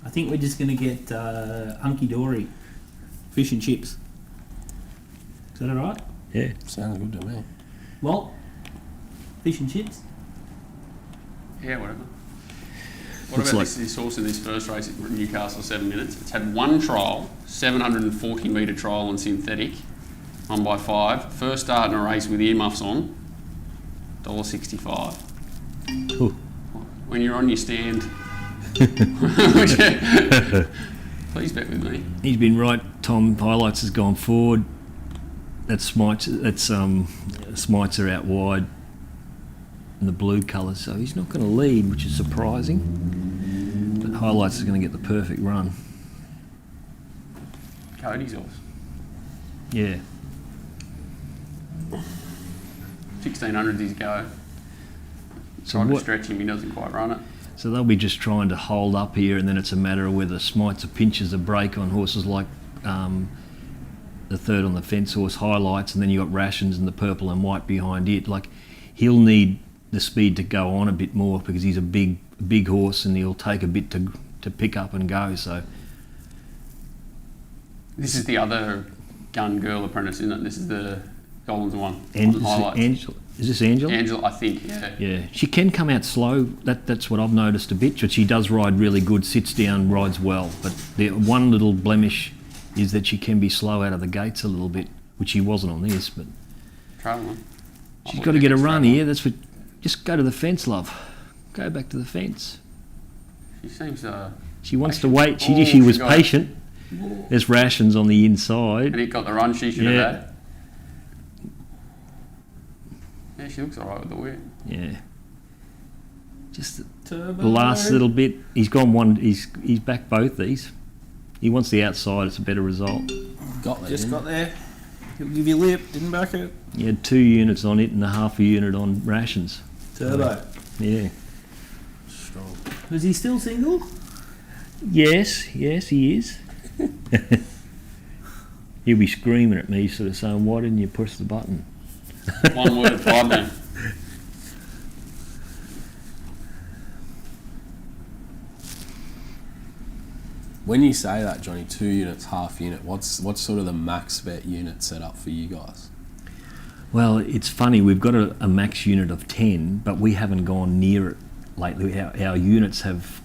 I think we're just going to get hunky dory fish and chips. Is that all right? Yeah. Sounds good to me. Well, fish and chips. Yeah, whatever. What Looks about like- this horse in this first race at Newcastle, 7 minutes? It's had one trial, 740 metre trial on synthetic, 1x5. First start in a race with earmuffs on, $1.65. Ooh. When you're on your stand, please bet with me. He's been right. Tom Highlights has gone forward. That Smites are out wide in the blue colours, so he's not going to lead, which is surprising. But Highlights is going to get the perfect run. Cody's horse. Yeah. 1600 his go. So Tried to what? stretch him, he doesn't quite run it. So they'll be just trying to hold up here, and then it's a matter of whether Smites or pinches a break on horses like the third on the fence horse, Highlights, and then you got Rations and the purple and white behind it. Like, he'll need the speed to go on a bit more because he's a big horse, and he'll take a bit to pick up and go. So This is the other gun girl apprentice, isn't it? This is the Goldens one. Angela, is this Angela? Angela, I think, yeah. Yeah, she can come out slow. That's what I've noticed a bit. But she does ride really good. Sits down, rides well. But the one little blemish is that she can be slow out of the gates a little bit, which she wasn't on this. But Travelling. she's got to get a run here. That's what. Just go to the fence, love. Go back to the fence. She seems She wants to patient. wait. She Oh, she was she got it. patient. There's Rations on the inside. and he got the run she should Yeah. have had. Yeah, she looks alright with the whip. Yeah. Just Turbo. the last little bit. He's gone one. He's back both these. He wants the outside. It's a better result. Got there. Just didn't got there. He'll give you lip. Didn't back it. He had 2 units on it and a half a unit on Rations. Turbo. Yeah. he? Strong. Was he still single? Yes, he is. He'll be screaming at me, sort of saying, "Why didn't you push the button?" One word, 5 man. When you say that, Johnny, 2 units, half unit, what's sort of the max bet unit set up for you guys? Well, it's funny. We've got a max unit of 10, but we haven't gone near it lately. Our units have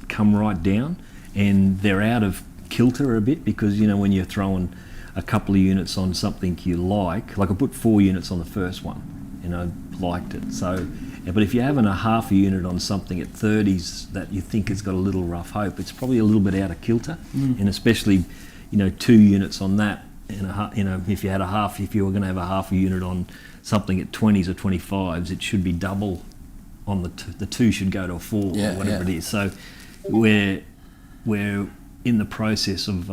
come right down, and they're out of kilter a bit because, you know, when you're throwing a couple of units on something you like I put 4 units on the first one, and I liked it. So, but if you're having a half a unit on something at 30s that you think has got a little rough hope, it's probably a little bit out of kilter, and especially, you know, 2 units on that. And you know, if you were going to have a half a unit on something at 20s or 25s, it should be double on the 2 should go to a 4 or whatever it is. So we're in the process of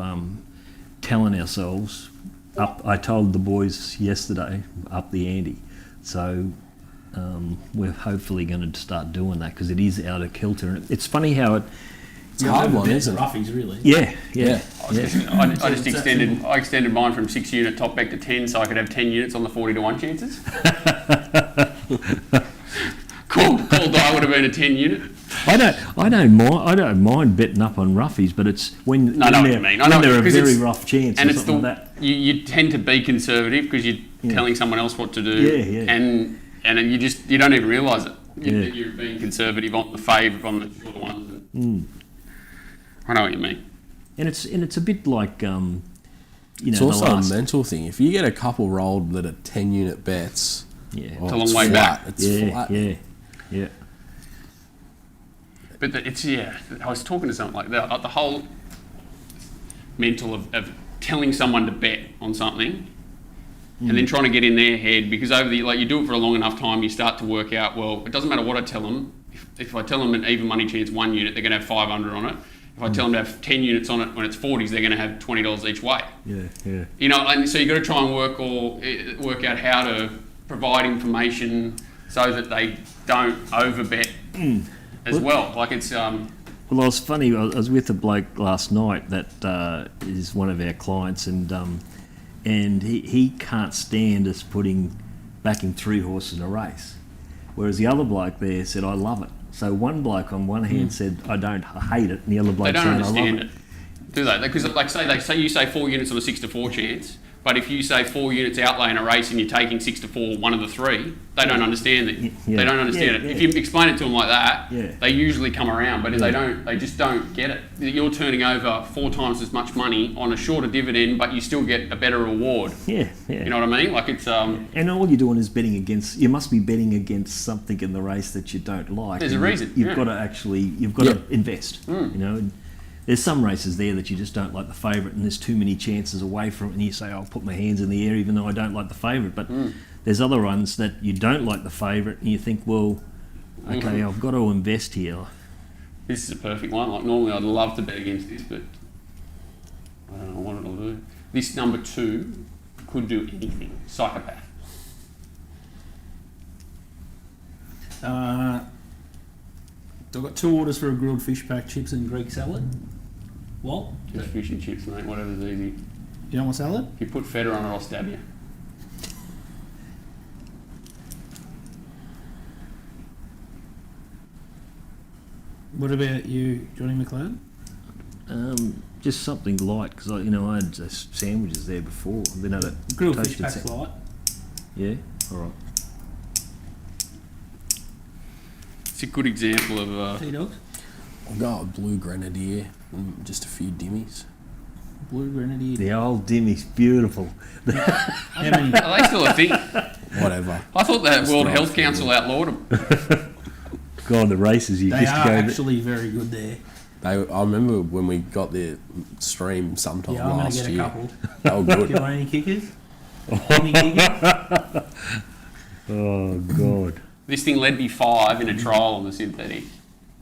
telling ourselves up. I told the boys yesterday up the ante. So we're hopefully going to start doing that because it is out of kilter. And it's funny how it. It's a hard one, isn't it? Roughies, really. Yeah. I just extended mine from 6 unit top back to 10 so I could have 10 units on the 40 to 1 chances. Cool die would have been a 10 unit. I don't mind betting up on roughies, but it's when I know what they're, you mean. when they're a because very it's- rough chance and or it's something like that. You tend to be conservative because you're telling someone else what to do. Yeah. And then you don't even realise it. Yeah. You're being conservative on the favourite, on the shorter ones. I know what you mean. And it's a bit like you know. It's the also last, a mental thing. If you get a couple rolled that are 10 unit bets, yeah, a long way back. It's flat. yeah. But I was talking to someone like the whole mental of telling someone to bet on something and then trying to get in their head because you do it for a long enough time, you start to work out, well, it doesn't matter what I tell them. If I tell them an even money chance 1 unit, they're going to have 500 on it. If I tell them to have 10 units on it when it's 40s, they're going to have $20 each way. Yeah. You know, and so you've got to try and work out how to provide information so that they don't overbet as well. Like it's Well, it was funny. I was with a bloke last night that is one of our clients, and he can't stand us putting backing 3 horses in a race. Whereas the other bloke there said, I love it. So one bloke on one hand said, I hate it, and the other bloke They don't saying, I love understand it. it, do they? Because like say you say 4 units on a 6 to 4 chance, but if you say 4 units outlay in a race and you're taking 6 to 4, one of the 3, they don't understand it. Yeah. They don't understand it. Yeah. If you explain it to them like that, Yeah. they usually come around. But if they just don't get it. You're turning over 4 times as much money on a shorter dividend, but you still get a better reward. Yeah. You know what I mean? Like it's And all you're doing is betting against. You must be betting against something in the race that you don't like. There's a And reason, You've yeah. got to invest. You know, and there's some races there that you just don't like the favourite, and there's too many chances away from it, and you say, I'll put my hands in the air even though I don't like the favourite. But there's other ones that you don't like the favourite, and you think, well, okay, I've got to invest here. This is a perfect one. Like normally I'd love to bet against this, but I don't know what it'll do. This number 2 could do anything. Psychopath. I've got 2 orders for a grilled fish pack, chips and Greek salad. What? Just fish and chips, mate. Whatever's easy. You don't want salad? If you put feta on it, I'll stab you. What about you, Johnny McLeod? Just something light, because I had sandwiches there before. They know that Grilled fish toasted pack's light. Yeah, all right. It's a good example of... T-Dogs? I'll go with blue grenadier and just a few dimmies. Blue grenadier. The old Dimmy's beautiful. How many? Are they still a thing? Whatever. I thought the World right Health for Council outlawed them. Go on the races. You They used to are go. actually very good there. I remember when we got the stream sometime Yeah, I'm going to last get a year. couple. They were Do you good. want any kickers? Any kickers? Oh God. This thing led me 5 in a trial on the synthetic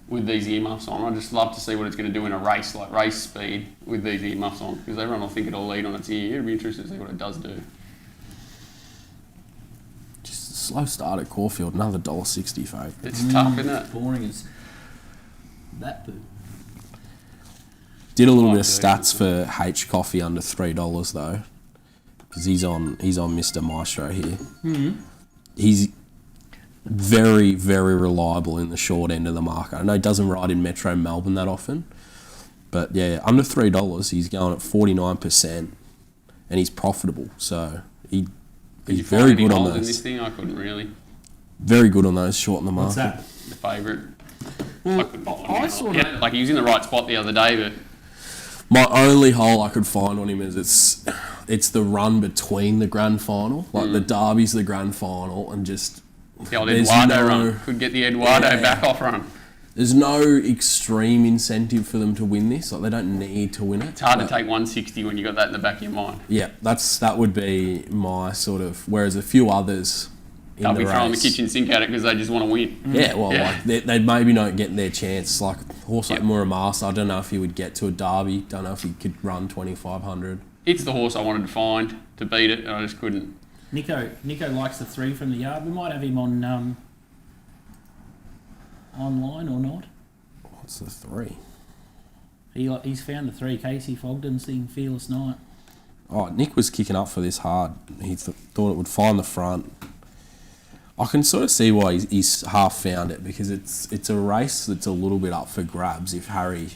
with these earmuffs on. I'd just love to see what it's going to do in a race, like race speed, with these earmuffs on, because everyone will think it'll lead on its ear. It'd be interesting to see what it does do. Just a slow start at Caulfield, another $1.60 favourite. It's tough, isn't it? Boring as that poo. Did a little Oh, bit of dirty. stats for H Coffee under $3 though, because he's on Mr. Maestro here. He's very, very reliable in the short end of the market. I know he doesn't ride in Metro Melbourne that often, but yeah, under $3, he's going at 49%, and he's profitable. So he's Did you very find any good on holes in this those. thing? I couldn't really. Very good on those short in the What's market. that? The favourite. Well, couldn't find I any. sort Yeah, of... like he was in the right spot the other day, but My only hole I could find on him is it's the run between the grand final, like the Derby's the grand final, and just the old there's Eduardo no- run could get the Eduardo Yeah. back off run. There's no extreme incentive for them to win this. Like they don't need to win it. It's hard to take 160 when you got that in the back of your mind. Yeah, that would be my sort of. Whereas a few others in They'll the be throwing the race, kitchen sink at it because they just want to win. Yeah, well, Yeah. like they maybe don't get their chance. Like a horse like Yep. Muramasa, I don't know if he would get to a Derby. Don't know if he could run 2,500. It's the horse I wanted to find to beat it, and I just couldn't. Nico likes the 3 from the yard. We might have him on online or not. What's the 3? He's found the 3. Casey Fogden's thing, Fearless Night. Oh, Nick was kicking up for this hard. He thought it would find the front. I can sort of see why he's half found it, because it's a race that's a little bit up for grabs if Harry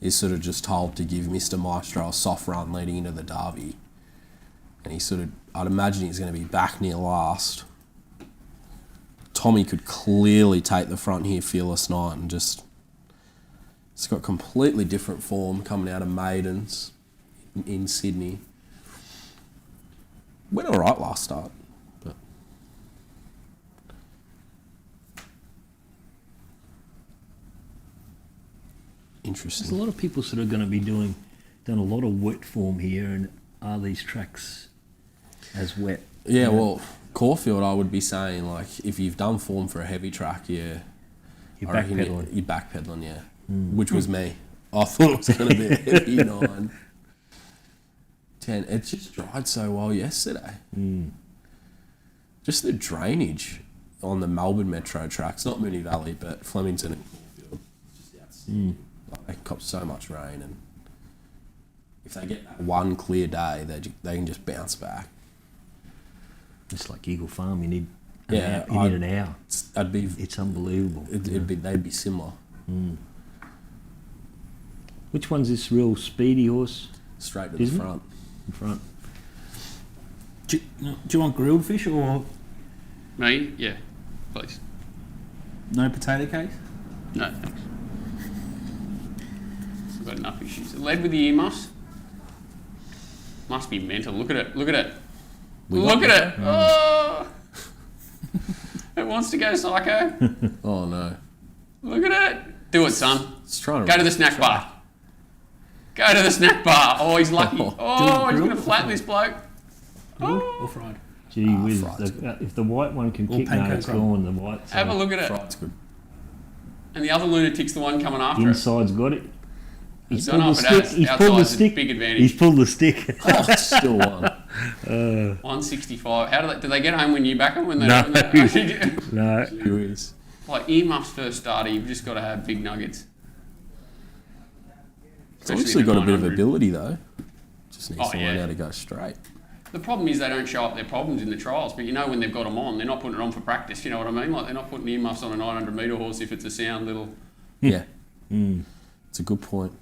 is sort of just told to give Mr. Maestro a soft run leading into the Derby. And I'd imagine he's going to be back near last. Tommy could clearly take the front here, Fearless Night, and just... It's got completely different form coming out of Maidens in Sydney. Went all right last start, but interesting. There's a lot of people sort of going to be done a lot of wet form here, and are these tracks as wet? Yeah, well, Caulfield, I would be saying, like, if you've done form for a heavy track, yeah, You're I reckon backpedaling. You're backpedaling, yeah. Which was me. I thought it was going to be a heavy 9. 10. It just dried so well yesterday. Just the drainage on the Melbourne Metro tracks, not Moonee Valley, but Flemington and Caulfield. Just outstanding. Like, they cop so much rain, and if they get that one clear day, they can just bounce back. It's like Eagle Farm. You need Yeah, you need an hour. I'd be. It's unbelievable. They'd be similar. Which one's this real speedy horse Straight to the Isn't it? front. in front? Do you want grilled fish or Me? Yeah, please. no potato cake? No, thanks. I've got enough issues. Led with the earmuffs. Must be mental. Look at it. Look at it. Look at it. Oh! It wants to go psycho. Oh no! Look at it. Do it, son. It's trying to Go to the snack bar. Go to the snack bar. Oh, he's lucky. Oh, he's going to flatten this bloke. Grilled Oh. or fried? Gee whiz, fried's if the white one can Or kick, no, pancake it's roll. gone. The white. Have a look at it. Fried's good. And the other lunatic's the one coming after it. Inside's got it. He's Don't know pulled the if it has. stick. He's pulled the Outside's a stick. big advantage. He's pulled the stick. Oh, still one. 165. How do they get home when you back them? When they No. when they- No. Who is? Like earmuffs first starter, you've just got to have big nuggets. It's obviously got a bit of 900. ability though. Just needs Oh, to learn yeah. how to go straight. The problem is they don't show up their problems in the trials, but you know when they've got them on, they're not putting it on for practice. You know what I mean? Like they're not putting earmuffs on a 900 metre horse if it's a sound little. Yeah. It's a good point.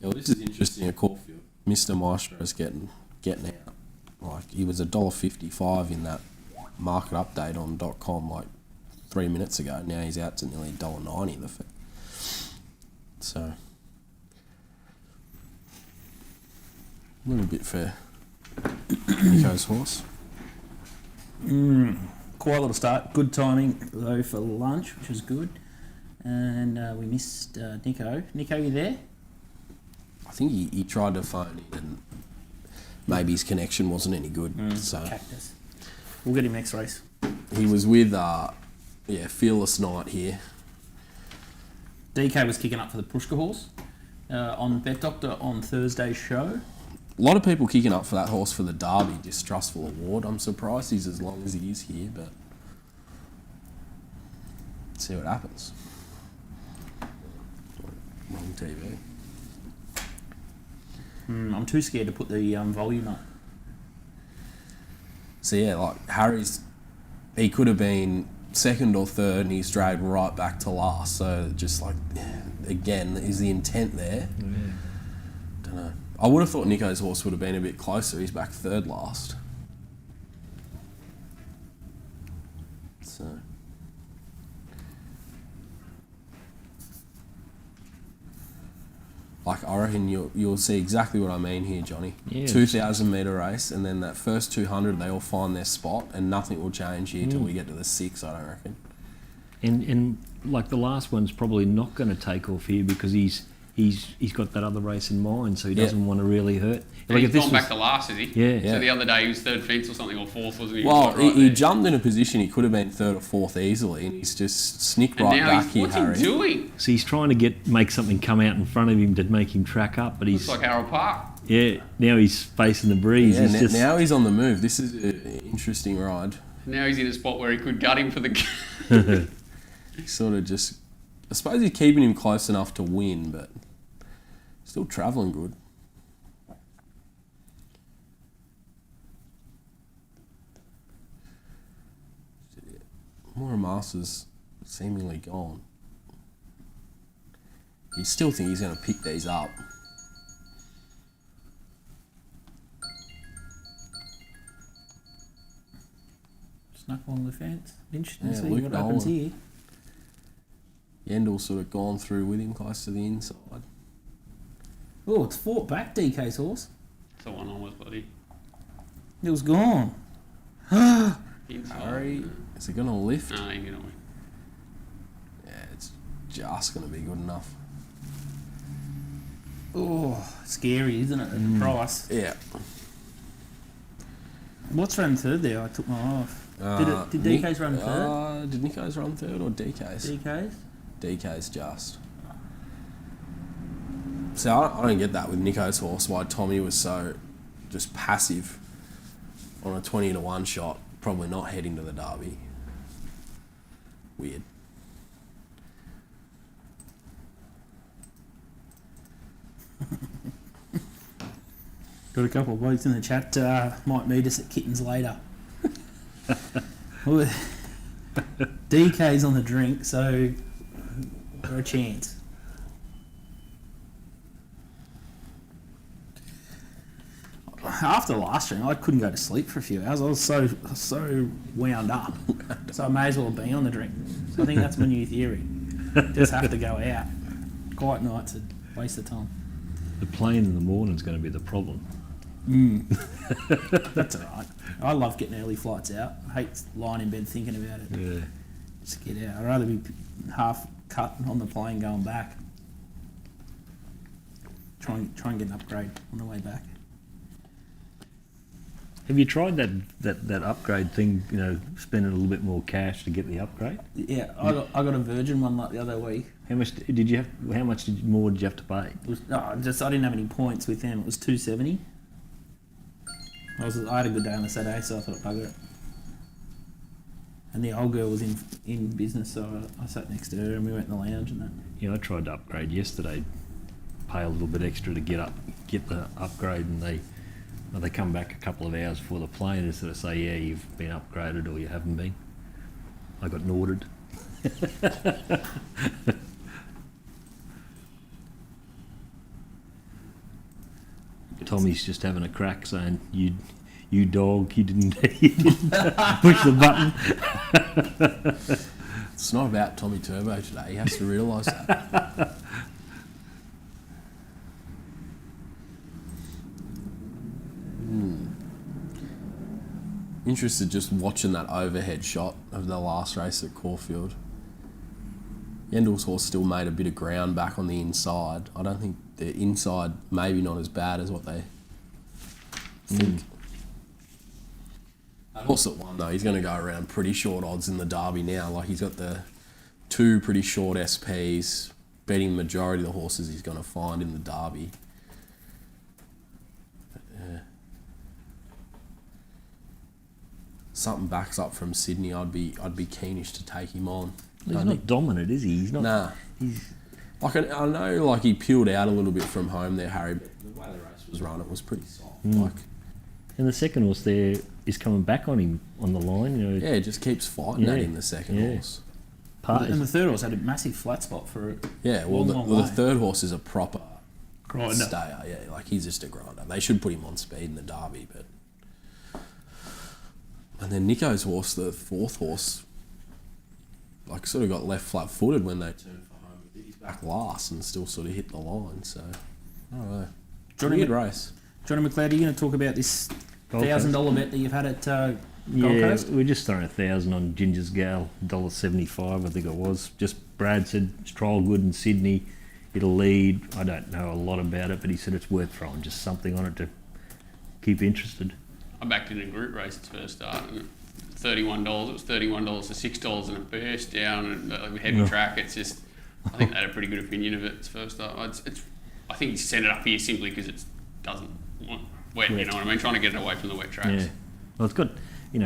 Yeah, well, this is interesting at Caulfield. Mr. Maestro's getting out. Like he was $1.55 in that market update on .com like 3 minutes ago. Now he's out to nearly $1.90. So a little bit for Nico's horse. Quite a little start. Good timing though for lunch, which was good. And we missed Nico. Nico, you there? I think he tried to phone in and maybe his connection wasn't any good. So Cactus. We'll get him next race. he was with Fearless Knight here. DK was kicking up for the Prushka horse on Bet Doctor on Thursday's show. A lot of people kicking up for that horse for the Derby Distrustful Award. I'm surprised he's as long as he is here, but let's see what happens. Wrong TV. I'm too scared to put the volume up. So yeah, like he could have been second or third and he's dragged right back to last. So just like, again, is the intent there? Don't know. I would have thought Nico's horse would have been a bit closer. He's back third last. So. Like, I reckon you'll see exactly what I mean here, Johnny. Yeah. 2,000 metre race, and then that first 200, they all find their spot, and nothing will change here till we get to the 6, I don't reckon. And like the last one's probably not going to take off here because he's got that other race in mind, so he doesn't want to really hurt. And he's if this gone back to last, is he? Yeah. So the other day he was third fence or something, or fourth, wasn't he? Well, He was right he there. jumped in a position he could have been third or fourth easily, and he's just snicked And right now back he's, here, what's Harry. he doing? So he's trying to make something come out in front of him to make him track up, but Looks he's like Harold Park. now he's facing the breeze. Yeah, he's just now he's on the move. This is an interesting ride. Now he's in a spot where he could gut him for the. He's sort of just, I suppose he's keeping him close enough to win, but still travelling good. Masters seemingly gone. You still think he's going to pick these up? Snuck along the fence. Interesting to Yeah, see Luke what happens Nolan. here. Yendel's sort of gone through with him close to the inside. Oh, it's fought back, DK's horse. That's the one on with, buddy. It was gone. Inside. Harry, is it going to lift? No, he's going to win. Yeah, it's just going to be good enough. Oh, scary, isn't it? At the price. Yeah. What's ran third there? I took my eye off. Did DK's run third? Did Nico's run third or DK's? DK's? DK's just. See, I don't get that with Nico's horse, why Tommy was so just passive on a 20-1 shot, probably not heading to the Derby. Weird. Got a couple of blokes in the chat. Might meet us at Kittens later. Well, DK's on the drink, so we're a chance. After last stream, I couldn't go to sleep for a few hours. I was so wound up, so I may as well be on the drink. So I think that's my new theory. Just have to go out. Quiet nights, a waste of time. The plane in the morning's going to be the problem. That's all right. I love getting early flights out. I hate lying in bed thinking about it. Yeah. Just get out. I'd rather be half cut on the plane going back. Try and get an upgrade on the way back. Have you tried that upgrade thing? You know, spending a little bit more cash to get the upgrade. Yeah, I got a Virgin one like the other week. How much did you have? How much more did you have to pay? It was, I didn't have any points with them. It was $270. I had a good day on the Saturday, so I thought bugger it. And the old girl was in business, so I sat next to her and we went in the lounge and that. Yeah, I tried to upgrade yesterday. Pay a little bit extra to get the upgrade, and they come back a couple of hours before the plane and sort of say, yeah, you've been upgraded or you haven't been. I got ordered. Tommy's just having a crack saying, you dog, you didn't push the button. It's not about Tommy Turbo today. He has to realise that. Interested just watching that overhead shot of the last race at Caulfield. Yendel's horse still made a bit of ground back on the inside. I don't think the inside maybe not as bad as what they think. That horse at one though, he's going to go around pretty short odds in the Derby now. Like he's got the two pretty short SPs, betting the majority of the horses he's going to find in the Derby. Something backs up from Sydney, I'd be keenish to take him on. He's not dominant, is he? He's not. Nah. Like I know, like he peeled out a little bit from home there, Harry. But the way the race was run, it was pretty soft. Like, and the second horse there is coming back on him on the line. You know. Yeah, it just keeps fighting at him. The second horse. And the third horse had a massive flat spot for it. Yeah, well, the third horse is a proper grinder. Stayer. Yeah, like he's just a grinder. They should put him on speed in the Derby, but. And then Nico's horse, the fourth horse, like sort of got left flat-footed when they turned for home. He's back last and still sort of hit the line. So I don't know. Good race. Johnny McLeod, are you going to talk about this $1,000 bet that you've had at Gold Coast? We're just throwing 1,000 on Ginger's Gal, $1.75 I think it was. Just Brad said it's trial good in Sydney. It'll lead. I don't know a lot about it, but he said it's worth throwing just something on it to keep interested. I backed in a group race its first start, and $31. It was $31 to $6, and it burst down and with heavy track. It's just, I think they had a pretty good opinion of it its first start. I think he sent it up here simply because it doesn't want wet. You know what I mean? Trying to get it away from the wet tracks. Yeah. Well, it's got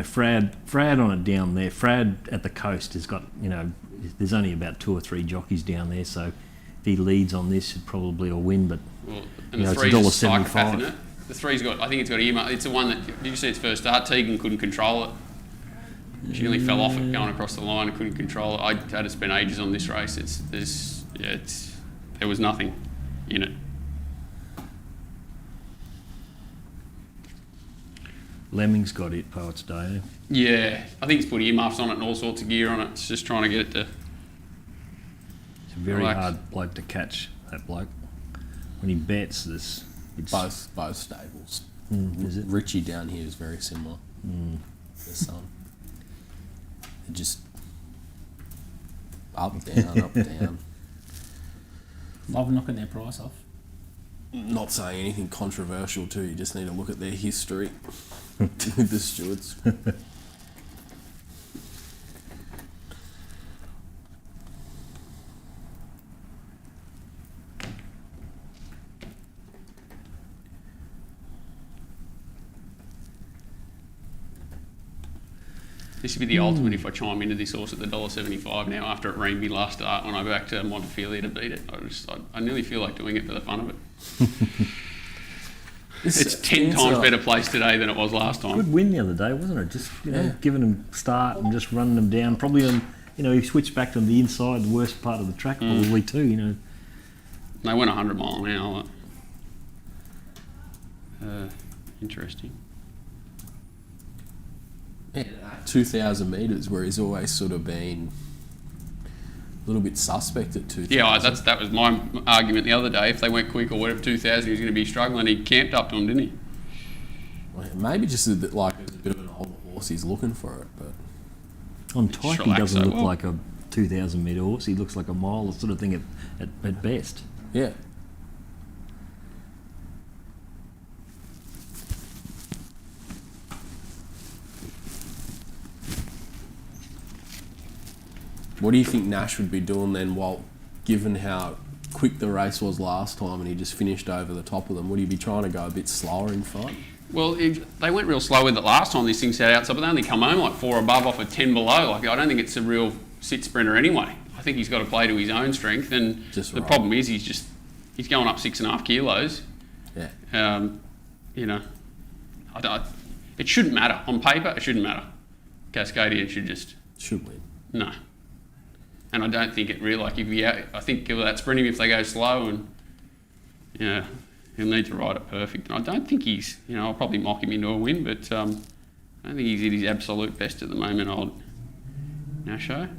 Frad on it down there. Frad at the coast has got there's only about 2 or 3 jockeys down there, so if he leads on this, it probably will win. But and the three's a psychopath, isn't it? The three's got, I think it's got earmark. It's the one that, did you see its first start? Tegan couldn't control it. She nearly fell off it going across the line and couldn't control it. I had to spend ages on this race. There was nothing in it. Lemming's got it, Poets Day. Yeah, I think it's put earmuffs on it and all sorts of gear on it. It's just trying to get it to. It's a very hard bloke to catch, that bloke. When he bets, it's both stables. Is it? Richie down here is very similar. The son. They're just up, down, up, down. Love knocking their price off. Not saying anything controversial too. You just need to look at their history with the stewards. This would be the ultimate if I chime into this horse at the $1.75 now after it reamed me last start when I go back to Montefilia to beat it. I nearly feel like doing it for the fun of it. It's 10 times better place today than it was last time. Good win the other day, wasn't it? Just giving them start and just running them down. Probably on, he switched back to the inside, the worst part of the track, probably too. They went 100 mile an hour. Interesting. Yeah, 2,000 metres, where he's always sort of been a little bit suspect at 2,000. Yeah, that was my argument the other day. If they went quick or whatever, 2,000, he was going to be struggling. He camped up to him, didn't he? Well, maybe just a bit like a bit of an older horse. He's looking for it, but On Tyke, he doesn't so look well. like a 2,000 metre horse. He looks like a mile sort of thing at best. yeah. What do you think Nash would be doing then, Walt, given how quick the race was last time and he just finished over the top of them? Would he be trying to go a bit slower in front? Well, they went real slow with it last time this thing set out, so but they only come home like 4 above off a 10 below. Like, I don't think it's a real sit sprinter anyway. I think he's got to play to his own strength, and Just the right. problem is he's going up 6.5 kilos. Yeah. It shouldn't matter. On paper, it shouldn't matter. Cascadia should just... Should win. No. And I don't think it really, I think that sprint him if they go slow, and he'll need to ride it perfect. And I don't think he's, I'll probably mock him into a win, but I don't think he's at his absolute best at the moment, old Nasho.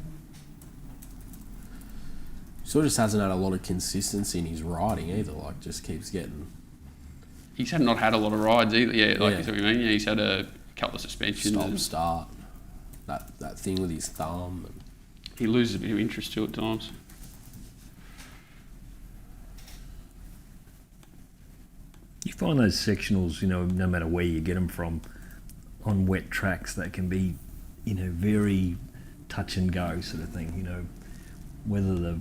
Sort of just hasn't had a lot of consistency in his riding either, like just keeps getting... He's not had a lot of rides either, Yeah. That's what you mean. Yeah, he's had a couple of suspensions. Start. That thing with his thumb. And He loses a bit of interest too at times. You find those sectionals, no matter where you get them from, on wet tracks, that can be, very touch and go sort of thing. Whether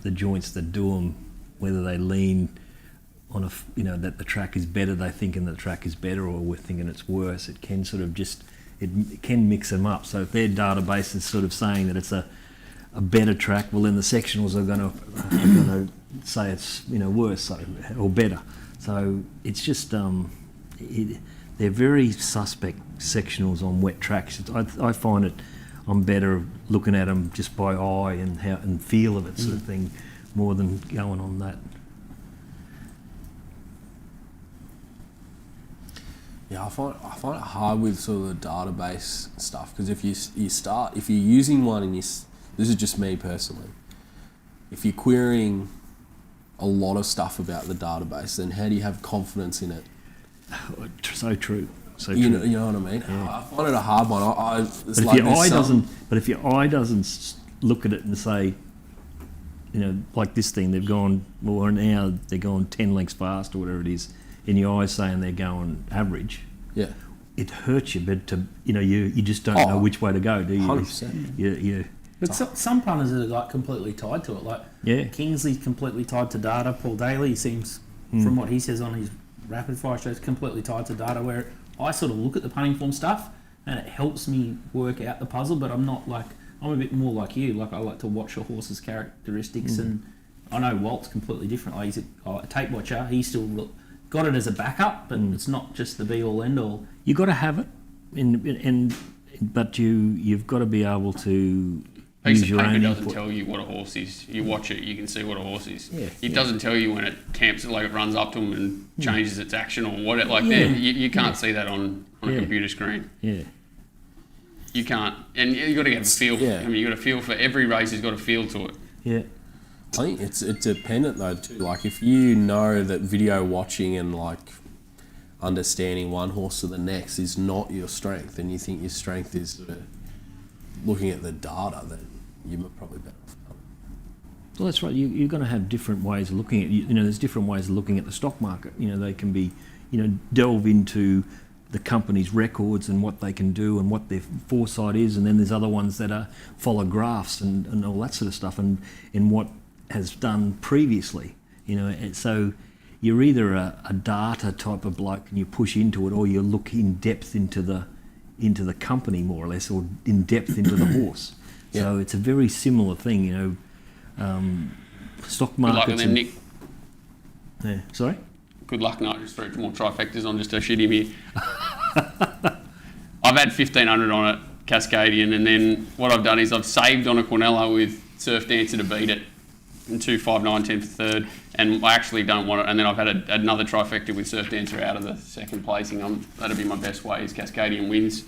the joints that do them, whether they lean on that the track is better, they thinking the track is better, or we're thinking it's worse. It can sort of it can mix them up. So if their database is sort of saying that it's a better track, well then the sectionals are going to say it's worse or better. So it's just they're very suspect sectionals on wet tracks. I find it I'm better looking at them just by eye and feel of it sort of thing, more than going on that. yeah, I find it hard with sort of the database stuff, because if you're using one and this is just me personally, if you're querying a lot of stuff about the database, then how do you have confidence in it? So true. So You true. know what I mean? Yeah. I find it a hard one. But if your eye doesn't look at it and say, like this thing, they've gone, well, now they're going 10 lengths fast or whatever it is, and your eye's saying they're going average, Yeah. it hurts you, but you just don't know which way to go, do you? 100%. You But some punters are like completely tied to it. Like Yeah. Kingsley's completely tied to data. Paul Daly seems, from what he says on his rapid fire shows, completely tied to data. Where I sort of look at the punting form stuff and it helps me work out the puzzle. But I'm a bit more like you. Like I like to watch a horse's characteristics, and I know Walt's completely different. Like he's a tape watcher. He's still got it as a backup, but it's not just the be all end all. You got to have it, but you've got to be able to Piece use of your paper own doesn't input. tell you what a horse is. You watch it, you can see what a horse is. Yeah, It doesn't tell you when it camps, like it runs up to them and changes its action or what it like. Yeah. That you can't see that on a Yeah. computer screen. Yeah. You can't, and you got to have a feel. Yeah. I mean, you got a feel for every race. Has got a feel to it. Yeah. I think it's dependent though too. Like if you know that video watching and like understanding one horse to the next is not your strength, and you think your strength is looking at the data, then you're probably better off. Well, that's right. You're going to have different ways of looking at there's different ways of looking at the stock market. They can be, delve into the company's records and what they can do and what their foresight is, and then there's other ones that follow graphs and all that sort of stuff and what has done previously. And so you're either a data type of bloke and you push into it, or you look in depth into the company more or less, or in depth into the horse. Yeah. So it's a very similar thing, stock Good luck markets. with them, Nick. Yeah, sorry. good luck, no, just threw more trifectas on just to shit him here. I've had 1,500 on it, Cascadian, and then what I've done is I've saved on a Quinella with Surf Dancer to beat it, and 2, 5, 9, 10 for third, and I actually don't want it. And then I've had another trifecta with Surf Dancer out of the second placing. That'll be my best way, is Cascadian wins,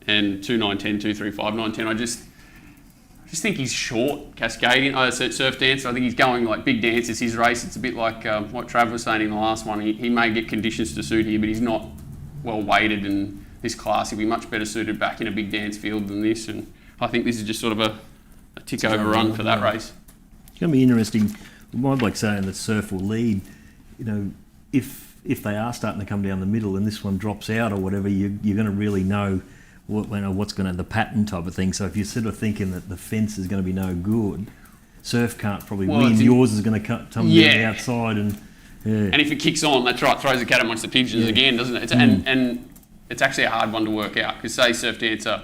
and 2, 9, 10, 2, 3, 5, 9, 10. I just think he's short, Cascadian. Surf Dancer, I think he's going like big dances, his race. It's a bit like what Trav was saying in the last one. He may get conditions to suit here, but he's not well weighted in this class. He'll be much better suited back in a big dance field than this, and I think this is just sort of a tick over run for that race. It's going to be interesting. My bloke saying that Surf will lead. You know, if they are starting to come down the middle and this one drops out or whatever, you're going to really know what's going to the pattern type of thing. So if you're sort of thinking that the fence is going to be no good, Surf can't probably win. Yours is going to come down the outside, and and if it kicks on, that's right, throws the cat amongst the pigeons again, doesn't it? And it's actually a hard one to work out, because say Surf Dancer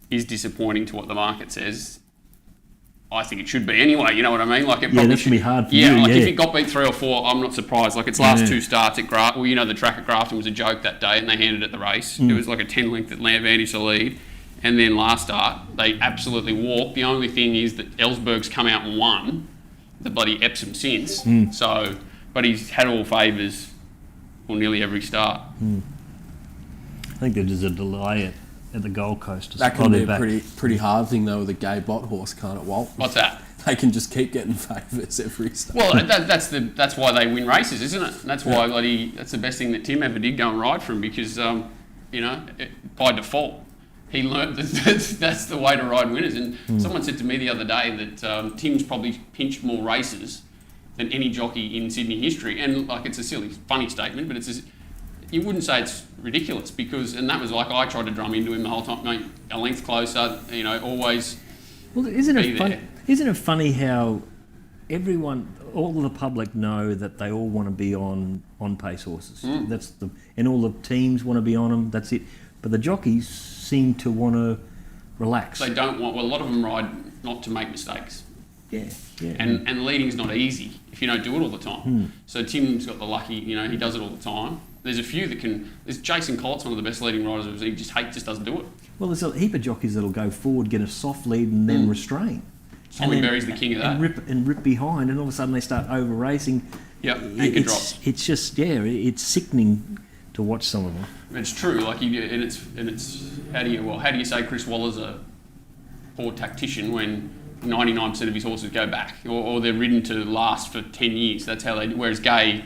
is disappointing to what the market says. I think it should be anyway, you know what I mean? Like, it probably that's going to be hard for you. Like if it got beat 3 or 4, I'm not surprised. Like, its last 2 starts at Grafton, well, you know, the track at Grafton was a joke that day, and they handed it the race. It was like a 10 length advantage to lead. And then last start, they absolutely walked. The only thing is that Ellsberg's come out and won the bloody Epsom since. So, but he's had all favours for nearly every start. I think there's a delay at the Gold Coast. That can be a pretty hard thing though with a gay bot horse, can't it, Walt? What's that? They can just keep getting favours every start. Well, that's why they win races, isn't it? And that's why that's the best thing that Tim ever did, go and ride for him, because you know, by default he learnt that that's the way to ride winners. And someone said to me the other day that Tim's probably pinched more races than any jockey in Sydney history. And like, it's a silly, funny statement, but you wouldn't say it's ridiculous, because, and that was like, I tried to drum into him the whole time, going a length closer, you know, always. Well, isn't it funny how everyone, all the public know that they all want to be on pace horses. And all the teams want to be on them. That's it. But the jockeys seem to want to relax. They don't want. Well, a lot of them ride not to make mistakes. Yeah. And leading's not easy if you don't do it all the time. So Tim's got the lucky, you know, he does it all the time. There's a few that can. There's Jason Collett's one of the best leading riders. He just doesn't do it. Well, there's a heap of jockeys that'll go forward, get a soft lead, and then restrain. Tommy Berry's the king of that. And rip behind, and all of a sudden they start over racing. Yep, anchor drops. It's just it's sickening to watch some of them. It's true. Like, and it's how do you say Chris Waller's a poor tactician when 99% of his horses go back, or they're ridden to last for 10 years. That's how they. Whereas Gay,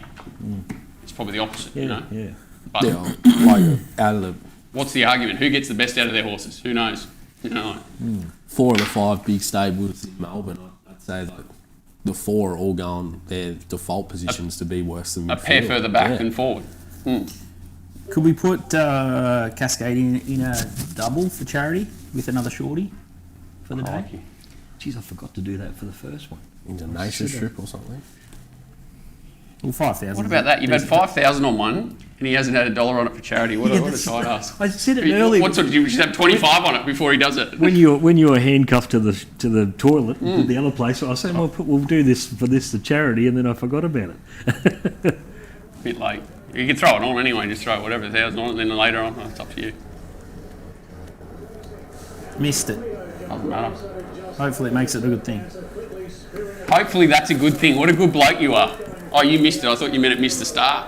it's probably the opposite. Yeah, you know. Yeah. But like out of the. What's the argument? Who gets the best out of their horses? Who knows? You know. 4 of the 5 big stables in Melbourne, I'd say like the 4 are all going their default positions to be worse than midfield. A pair further back than forward. Could we put Cascade in a double for charity with another shorty for the day? Jeez, I forgot to do that for the first one. Indonesia strip or something. Well, 5,000. What about that? You've had 5,000 on one, and he hasn't had $1 on it for charity. What a tight ass! I said it earlier. What sort of? You should have 25 on it before he does it. When you were handcuffed to the toilet at the other place, I said, we'll do this for the charity, and then I forgot about it. Bit late. You can throw it on anyway. Just throw whatever 1,000 on it, and then later on, it's up to you. Missed it. Doesn't matter. Hopefully, it makes it a good thing. Hopefully, that's a good thing. What a good bloke you are. Oh, you missed it. I thought you meant it missed the start.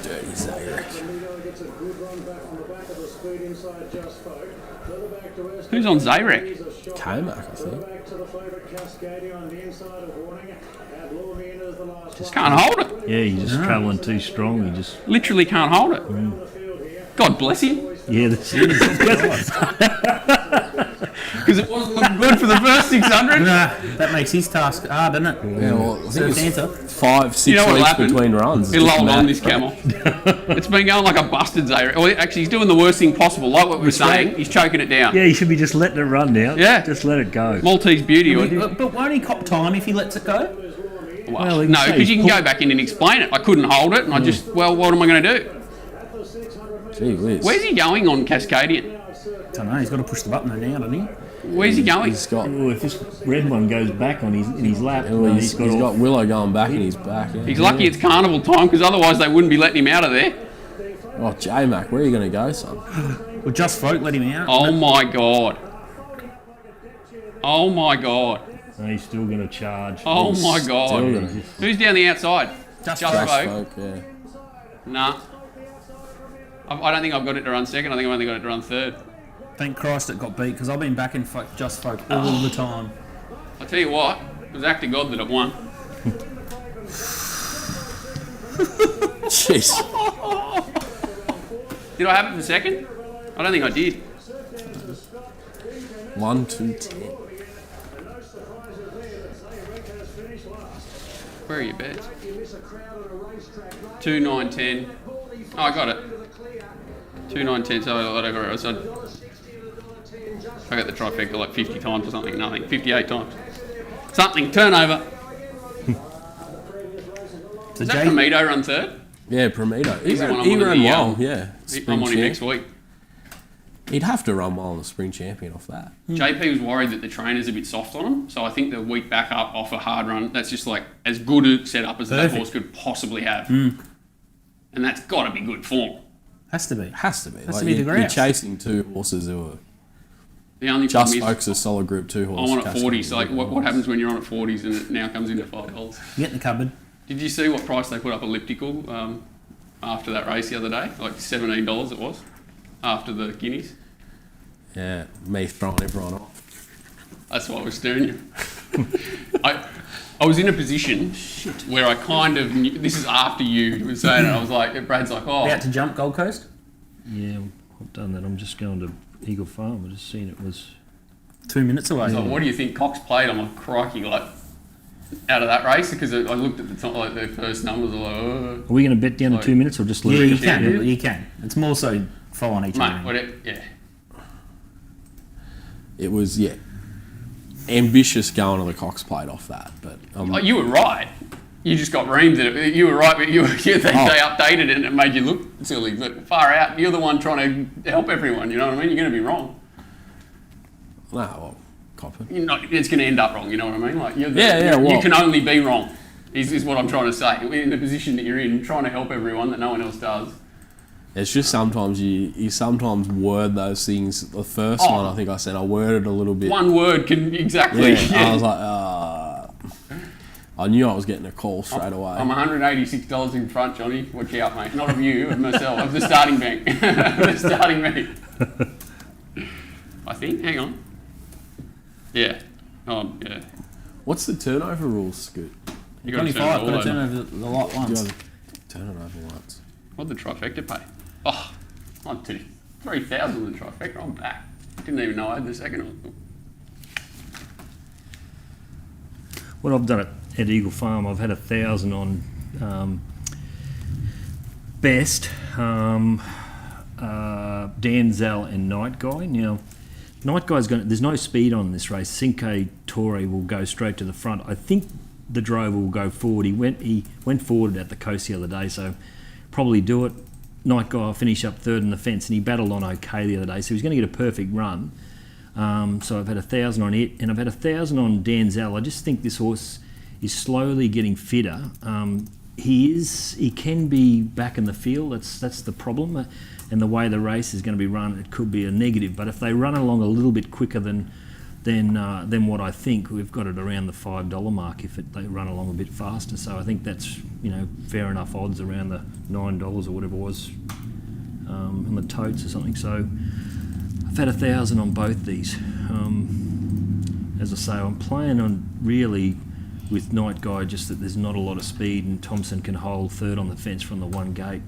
Dirty Zayrek. Who's on Zayrek? K-Mac, I think. Just can't hold it. Yeah, you're just travelling too strong. You just literally can't hold it. God bless him. Yeah, that's it. Because it wasn't looking good for the first 600. Nah, that makes his task hard, doesn't it? Yeah, well, I think it's answer. 5-6 You know what'll weeks happen? between runs. It'll hold on, this camel. It's been going like a busted Zayrek. Well, actually, he's doing the worst thing possible. Like what we were saying, he's choking it down. Yeah, you should be just letting it run now. Yeah. Just let it go. Maltese beauty. But won't he cop time if he lets it go? Well, no, because you can go back in and explain it. I couldn't hold it, and I just, what am I going to do? Gee whiz. Where's he going on Cascadian? Don't know. He's got to push the button there now, doesn't he? Where's he going? He's got, Oh, if this red one goes back on in his lap, he's got Willow going back in his back. Yeah. He's lucky it's carnival time because otherwise they wouldn't be letting him out of there. Oh, J-Mac, where are you going to go, son? Well, Just Folk let him out. Oh my god. Oh my god. No, he's still going to charge. Oh my Still god. gonna- Who's down the outside? Just Just Folk. Folk. Folk, yeah. Nah. I don't think I've got it to run second. I think I've only got it to run third. Thank Christ it got beat because I've been backing Just Folk all the time. I'll tell you what, it was act to God that it won. Jeez. Did I have it for second? I don't think I did. 1, 2, 10. Where are your bets? 2, 9, 10. Oh, I got it. 2, 9, 10. So I got the trifecta like 50 times or something. Nothing. 58 times. Something. Turnover. So Is that Comito run third? Yeah, Prometo. He He's the one ran, I'm he on in ran the, well, yeah. I'm Spring on him next champ. week. He'd have to run well in the spring champion off that. JP was worried that the trainer's a bit soft on him, so I think the week back up off a hard run, that's just like as good a setup as that horse could possibly have. And that's got to be good form. Has to be. Has to be. Has to be the you're grouse. chasing two horses who are The only just problem is Folks a solid Group 2 horse. I'm on at Cascade 40, so like, Group what one. happens when you're on at 40s and it now comes into $5? Get in the cupboard. Did you see what price they put up elliptical after that race the other day? Like $17 it was after the guineas. Yeah, me throwing everyone off. That's why I was staring you. I was in a position where I kind of knew, this is after you were saying it, I was like, Brad's like, oh. About to jump Gold Coast? Yeah, I've done that. I'm just going to Eagle Farm. I just seen it was. 2 minutes away. So what do you think Cox played? I'm like, crikey, like, out of that race? Because I looked at the top, like, their first numbers, I was like, oh. Are we going to bet down Like- to 2 minutes or just Yeah, leave you it? can. Yeah. You can. It's more so following each other. Mate, whatever, yeah. It was, yeah, ambitious going to the Cox plate off that. But Oh, you were right. You just got reamed at it. You were right, but they updated it and it made you look silly. But far out, you're the one trying to help everyone, you know what I mean? You're going to be wrong. no, well, cop it. You're not, it's going to end up wrong, you know what I mean? Like you're well- you can only be wrong, is what I'm trying to say. In the position that you're in, trying to help everyone that no one else does. It's just sometimes you sometimes word those things. The first Oh. one, I think I said I worded a little bit. One word can exactly. Yeah, I was like, I knew I was getting a call straight away. I'm $186 in front, Johnny. Watch out, mate. Not of you, of myself, of the starting bank. The starting bank. I think. Hang on. Yeah. Yeah. What's the turnover rules, Scoot? You got to 25, turn it all got to over. turn over the lot Do you once. have to turn it over once? What'd the trifecta pay? Oh, I'm 3,000 with the trifecta. I'm back. Didn't even know I had the second one. What I've done at Eagle Farm, I've had 1,000 on Best, Danzel and Night Guy. Now, Night Guy's going. There's no speed on this race. Cinque Torre will go straight to the front. I think the drover will go forward. He went forward at the coast the other day, so probably do it. Night Guy will finish up third in the fence, and he battled on okay the other day, so he's going to get a perfect run. So I've had 1,000 on it, and I've had 1,000 on Danzel. I just think this horse is slowly getting fitter. He can be back in the field. That's the problem, and the way the race is going to be run, it could be a negative. But if they run along a little bit quicker than what I think, we've got it around the $5 mark if they run along a bit faster. So I think that's fair enough odds around the $9 or whatever it was on the totes or something. So I've had 1,000 on both these. As I say, I'm playing on really with Night Guy, just that there's not a lot of speed and Thompson can hold third on the fence from the one gate.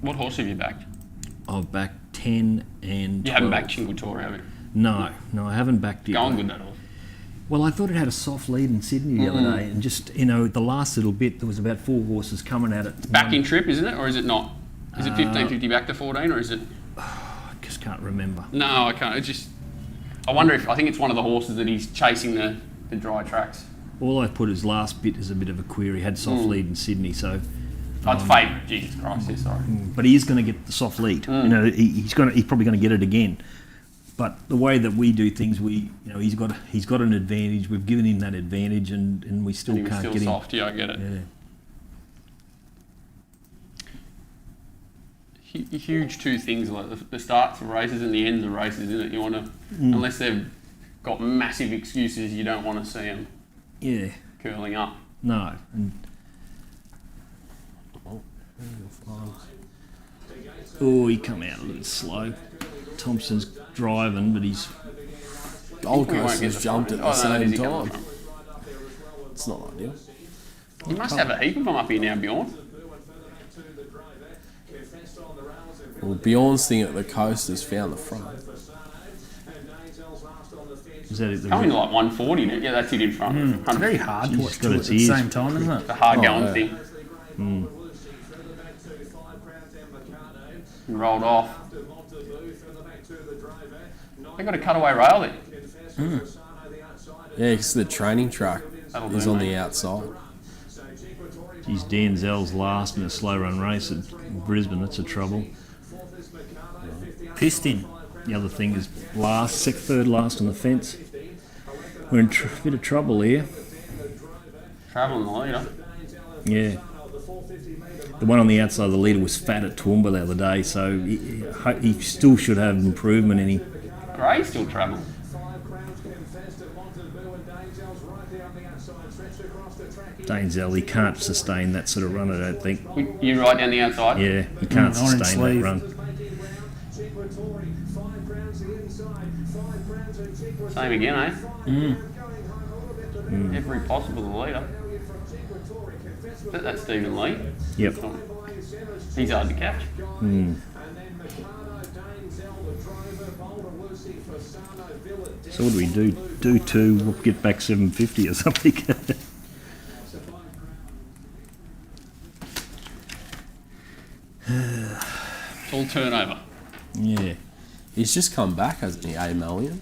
What horse have you backed? I've backed 10 and 12. You haven't backed Cinque Torre, have you? No, I haven't backed it. Going good, that horse. Well, I thought it had a soft lead in Sydney the other day, and just, the last little bit, there was about 4 horses coming at it. Backing trip, isn't it? Or is it not? Is it 15.50 back to 14, or is it? I just can't remember. No, I can't. It's just... I wonder if... I think it's one of the horses that he's chasing the dry tracks. All I put as last bit is a bit of a query. Had soft lead in Sydney, so That's favourite. Jesus Christ, yeah, sorry. But he is going to get the soft lead. You know, he's probably going to get it again. But the way that we do things, he's got an advantage. We've given him that advantage, and we still And he was can't still get him. soft. Yeah, I get it. Yeah. Huge two things, like the starts of races and the ends of races, isn't it? You want to, unless they've got massive excuses, you don't want to see them Yeah. curling up. No. And he come out a little slow. Thompson's driving, but he's Gold We won't Coast get has the jumped front. at the Oh, no, same is he coming time. from? It's not ideal. You must have a heap of them up here now, Bjorn. Well, Bjorn's thing at the coast has found the front. is that it? The Coming to like 140 now. Yeah, that's it in front. It's very hard to He's watch got two at its the ears. same time, isn't it? The hard going yeah. thing. And rolled off. They got a cutaway rail there. Yeah, because the training track That'll is do, on mate. the outside. Geez, Dan Zell's last in a slow run race at Brisbane. That's a trouble. Pissed in. The other thing is third last on the fence. We're in a bit of trouble here. Travelling the leader. Yeah. The one on the outside of the leader was fat at Toowoomba the other day, so he still should have improvement in him. Gray still travelling. Dane Zell, he can't sustain that sort of run, I don't think. You right down the outside? Yeah, he can't orange sustain sleeve. that run. Same again, eh? Every possible the leader. That's Stephen Lee. Yep. He's hard to catch. So what do we do? Do two, we'll get back 750 or something. It's all turnover. Yeah. He's just come back, hasn't he, A million?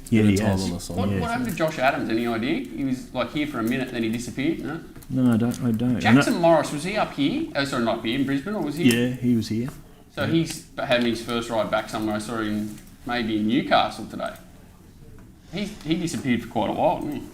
Yeah, Bit he of time has. on the side. What happened to Josh Adams? Any idea? He was like here for a minute, then he disappeared. No. No, I don't. Jackson Morris, was he up here? Oh, sorry, not here in Brisbane, or was he? Yeah, he was here. So he's having his first ride back somewhere. I saw him maybe in Newcastle today. He disappeared for quite a while, didn't he?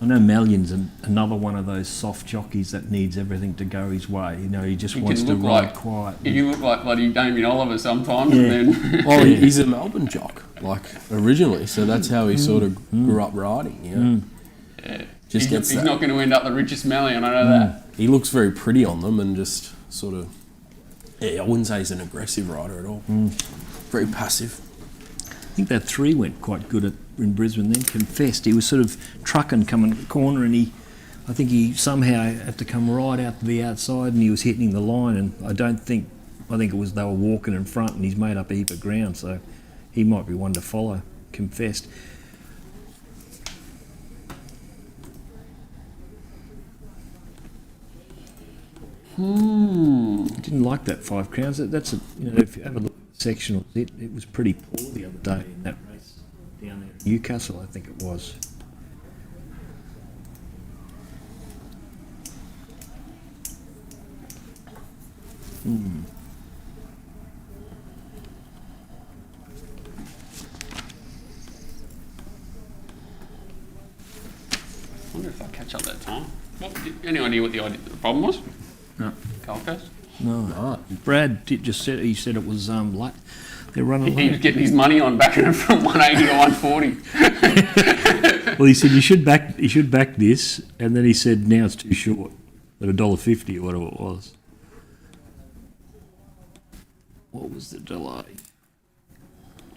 I know Mallion's another one of those soft jockeys that needs everything to go his way. You know, he just wants can to look ride like- quiet. You look like bloody Damien Oliver sometimes, Yeah. and then Well, he's a Melbourne jock, like originally, so that's how he sort of grew up riding. You know? yeah. Just gets he's that. not going to end up the richest Mallion, I know that. He looks very pretty on them and just sort of. Yeah, I wouldn't say he's an aggressive rider at all. Very passive. I think that 3 went quite good in Brisbane then. Confessed. He was sort of trucking coming to the corner, and I think he somehow had to come right out to the outside, and he was hitting the line. And I think it was they were walking in front, and he's made up a heap of ground, so he might be one to follow. Confessed. Didn't like that 5 Crowns. That's if you have a look at the sectionals, it was pretty poor the other day in that race down there at Newcastle, I think it was. I wonder if they'll catch up that time. Any idea what the problem was? No. Gold Coast? No. Brad just said it was late. They're running He was late. getting his money on backing it from 180 to 140. Well, he said you should back this, and then he said now it's too short at $1.50 or whatever it was. What was the delay?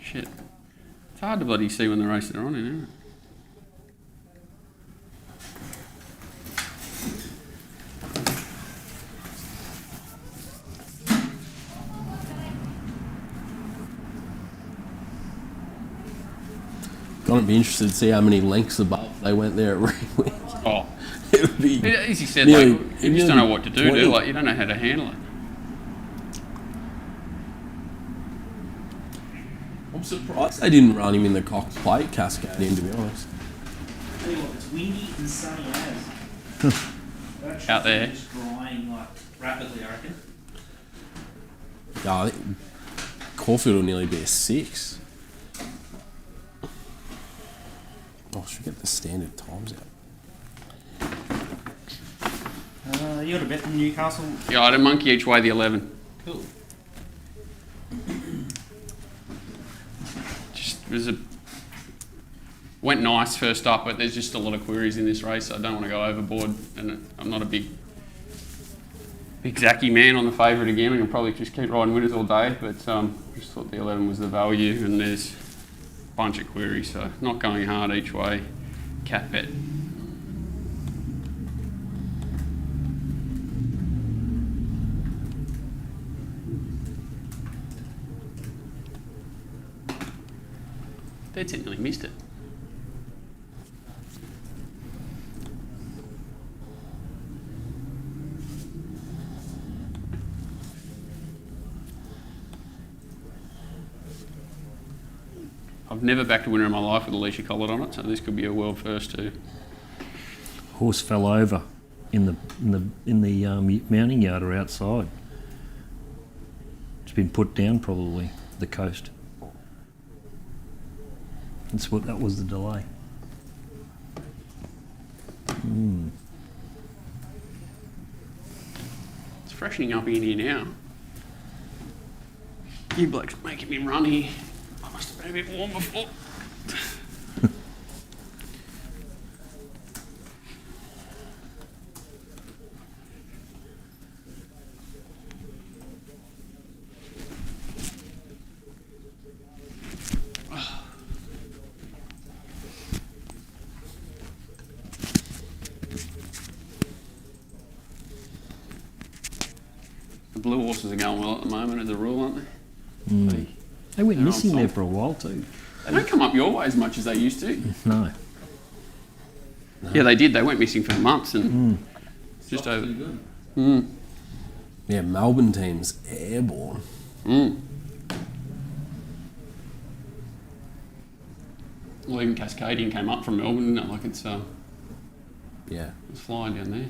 Shit. It's hard to bloody see when the race they're on, isn't it? Gonna be interested to see how many lengths above they went there at Ringwick. Oh. It would be As he said, nearly- like, you just don't know what to do, 20. Like, you don't know how to handle it. I'm surprised they didn't run him in the Cox Plate cascade in, to be honest. Tell you what, it's windy and sunny as. out there. Just drying like rapidly, I reckon. Yeah, I think Caulfield will nearly be a 6. Oh, I should get the standard times out. You got a bet on Newcastle? Yeah, I had a monkey each way the 11. Cool. Just was a went nice first up, but there's just a lot of queries in this race. So I don't want to go overboard, and I'm not a big Zacky man on the favourite again. I can probably just keep riding winners all day, but just thought the 11 was the value, and there's a bunch of queries, so not going hard each way. Cat bet. That's it, nearly missed it. I've never backed a winner in my life with Alicia Collett on it, so this could be a world first too. Horse fell over in the mounting yard or outside. It's been put down probably, the coast. That was the delay. It's freshening up in here now. You blokes making me run here. I must have been a bit warm before. The blue horses are going well at the moment as a rule, aren't they? They went They're missing on there top. for a while too. They don't come up your way as much as they used to. No. Yeah, they did. They went missing for months and just over. Yeah, Melbourne team's airborne. Well, even Cascadian came up from Melbourne, didn't it? Like it's Yeah. flying down there.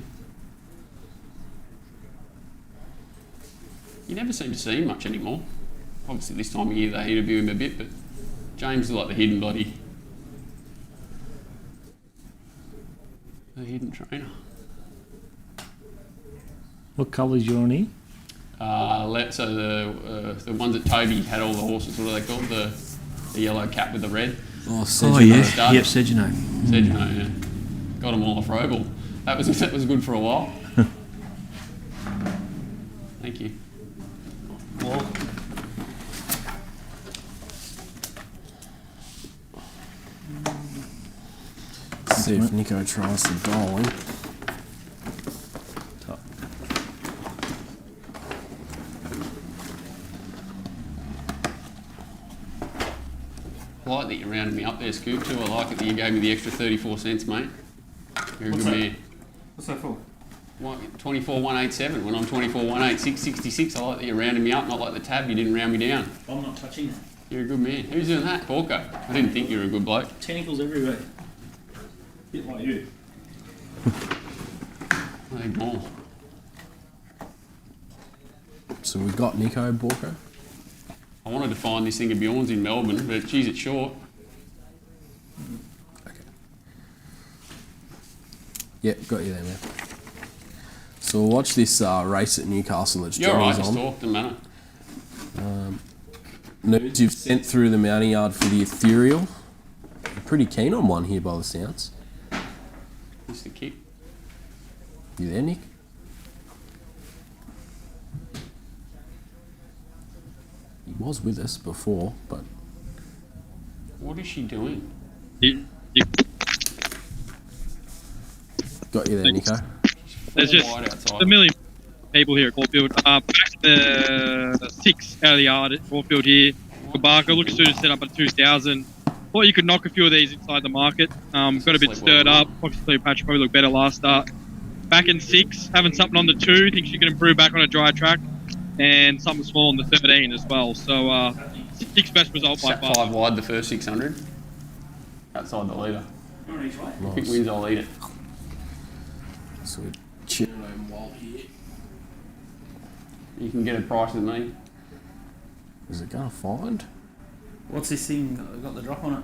You never seem to see him much anymore. Obviously, this time of year they interview him a bit, but James is like the hidden bloody, the hidden trainer. What colours you on here? So the ones that Toby had all the horses. What are they called? The yellow cap with the red. Oh, yeah. Yep, Sedgeno. Sedgeno, yeah. Got them all off Roble. That was good for a while. Thank you. See if Nico tries the bowling. I like that you rounded me up there, Scoop, too. I like it that you gave me the extra 34 cents, mate. You're a good man. What's that for? 24,187 when I'm 24,186.66. I like that you rounded me up, not like the tab, you didn't round me down. I'm not touching that. You're a good man. Who's doing that? Porco. I didn't think you were a good bloke. Tentacles everywhere. Bit like you. I need more. So we got Nico Borko. I wanted to find this thing of Bjorn's in Melbourne, but geez, it's short. Okay. Yep, got you there, man. So we'll watch this race at Newcastle that's You're right, Johnny's just on. talk, doesn't matter. Nudes, you've sent through the mounting yard for the ethereal. You're pretty keen on one here by the sounds. Just the kick. You there, Nick? He was with us before, but What is she doing? got you there, Nico. There's just Wide outside. a million people here at Caulfield. Back the 6 out of the yard at Caulfield here. Kabaka looks to set up at 2,000. Thought you could knock a few of these inside the market. Got a bit stirred up. Obviously, Patrick probably looked better last start. Back in 6, having something on the 2. Thinks you can improve back on a dry track. And something small on the 13 as well. So, 6 best result by Sat far. 5 wide the first 600. Outside the leader. You're on each way. If it wins, I'll eat it. Sweet. Cheering home Walt here. You can get a price with me. Is it going to find? What's this thing got the drop on it?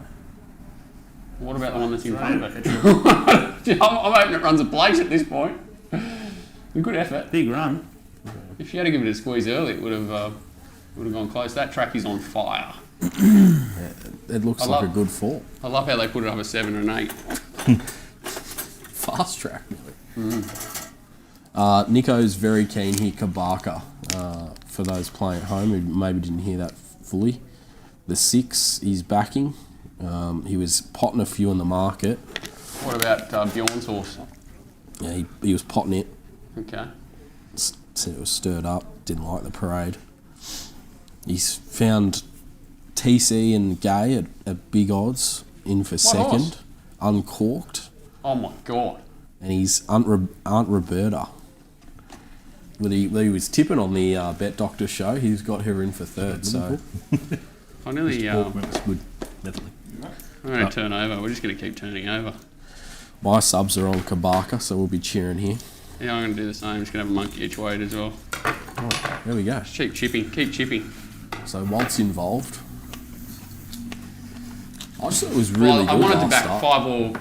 What about the one that's in front of it? I'm hoping it runs a place at this point. A good effort. Big run. If you had to give it a squeeze early, it would have gone close. That track is on fire. It looks like a good fall. I love how they put it up a 7 or an 8. Fast track, really. Nico's very keen here, Kabaka, for those playing at home who maybe didn't hear that fully. The 6 he's backing. He was potting a few on the market. What about Bjorn's horse? Yeah, he was potting it. Okay. Said it was stirred up. Didn't like the parade. He's found TC and Gay at big odds in for second. horse? Uncorked. Oh my god. And he's Aunt Roberta. But he was tipping on the Bet Doctor show. He's got her in for third. So I nearly. That's good. Definitely. I'm going to turn over. We're just going to keep turning over. my subs are on Kabaka, so we'll be cheering here. Yeah, I'm going to do the same. Just going to have a monkey each weight as well. Oh, there we go. Just keep chipping. Keep chipping. So Walt's involved. I just thought it was really good I wanted to last back start.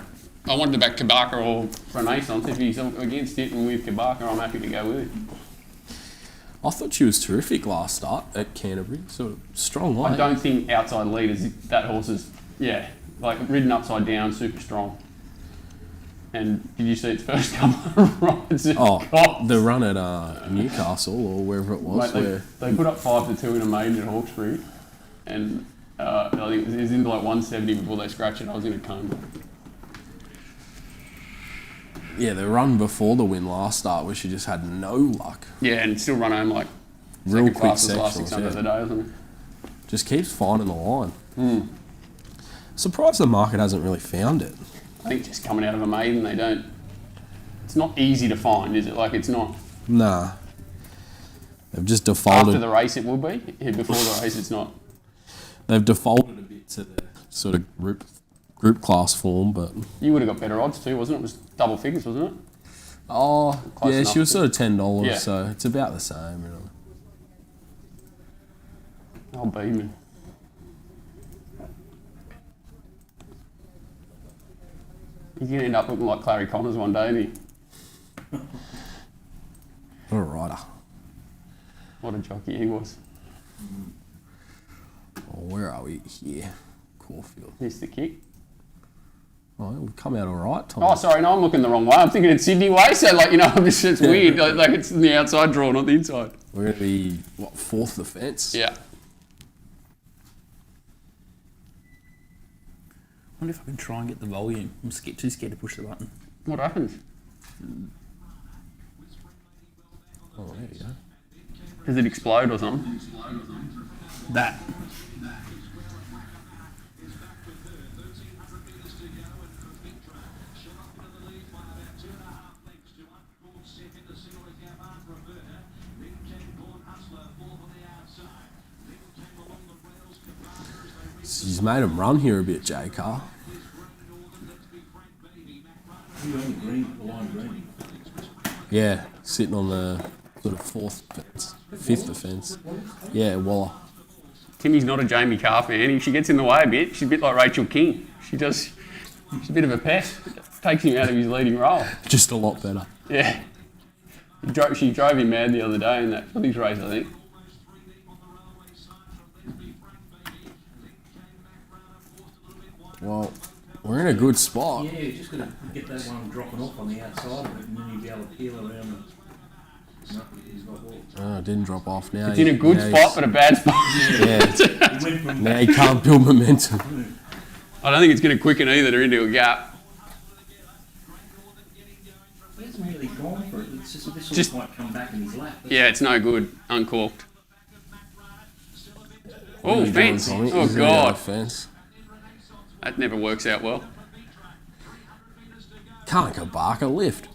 I wanted to back Kabaka or Renaissance. If he's against it and with Kabaka, I'm happy to go with it. I thought she was terrific last start at Canterbury. Sort of strong line. I don't think outside leaders, that horse is, like ridden upside down, super strong. And did you see its first couple of rides? The run at Newcastle or wherever it was. Mate, they put up 5-2 in a maiden at Hawkesbury, and I think it was into like 170 before they scratched it. I was in a coma. Yeah, the run before the win last start where she just had no luck. Yeah, and still run home like Real second quick fastest last sections, 600 of the day, isn't it? Just keeps finding the line. Surprised the market hasn't really found it. I think just coming out of a maiden, they don't. It's not easy to find, is it? Like it's not. Nah. They've just defaulted. After the race, it will be. Yeah, before the race, it's not. They've defaulted a bit to the sort of group class form, but You would have got better odds too, wasn't it? It was double figures, wasn't it? close Close she enough was to- sort of $10, Yeah. so it's about the same, really. Oh, Beedman. He's going to end up looking like Clary Connors one day, isn't he? What a rider. What a jockey he was. Oh, where are we here? Caulfield. Missed the kick. Oh, we've come out all right, Tom. Oh, sorry, no, I'm looking the wrong way. I'm thinking it's Sydney way, so it's weird. Like it's in the outside draw, not the inside. We're going to be, fourth the fence? Yeah. I wonder if I can try and get the volume. I'm too scared to push the button. What happens? Oh, there you go. Does it explode or something? That. She's made him run here a bit, J Car. Yeah, sitting on the sort of fifth offence. Yeah, Waller. Timmy's not a Jamie Carr fan. If she gets in the way a bit, she's a bit like Rachel King. She's a bit of a pest. Takes him out of his leading role. Just a lot better. Yeah. She drove him mad the other day in that Phillies race, I think. Well, we're in a good spot. Yeah, you're just got to get that one dropping off on the outside of it, and then you'll be able to peel around the. No, he's got walks. Oh, it didn't drop off now. It's in a good spot, but a bad spot. Yeah, He went from now he can't build momentum. I don't think it's going to quicken either. They're into a gap. he hasn't really gone for it. It's just this Just- might come back in his lap. Yeah, it's no good. Uncorked. What are Oh, you doing, fence. Tommy? Oh, He's gonna go God. Fence. That never works out well. Can't go Barker lift.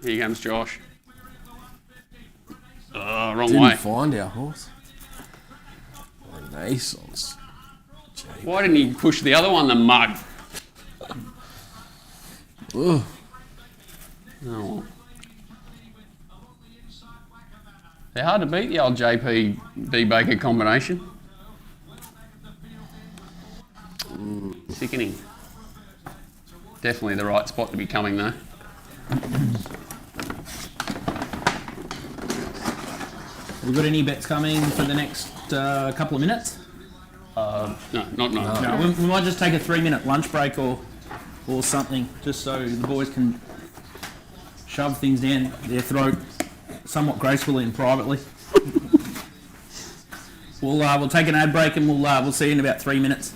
Here comes Josh. Oh, wrong Didn't way. find our horse. Renaissance. Why didn't he push the other one, the mug? Ugh. Oh. They're hard to beat, the old JP B Baker combination. Sickening. Definitely the right spot to be coming though. We've got any bets coming for the next couple of minutes? No, not No, we might just take a 3-minute lunch break or something, just so the boys can shove things down their throat somewhat gracefully and privately. We'll take an ad break and we'll see you in about 3 minutes.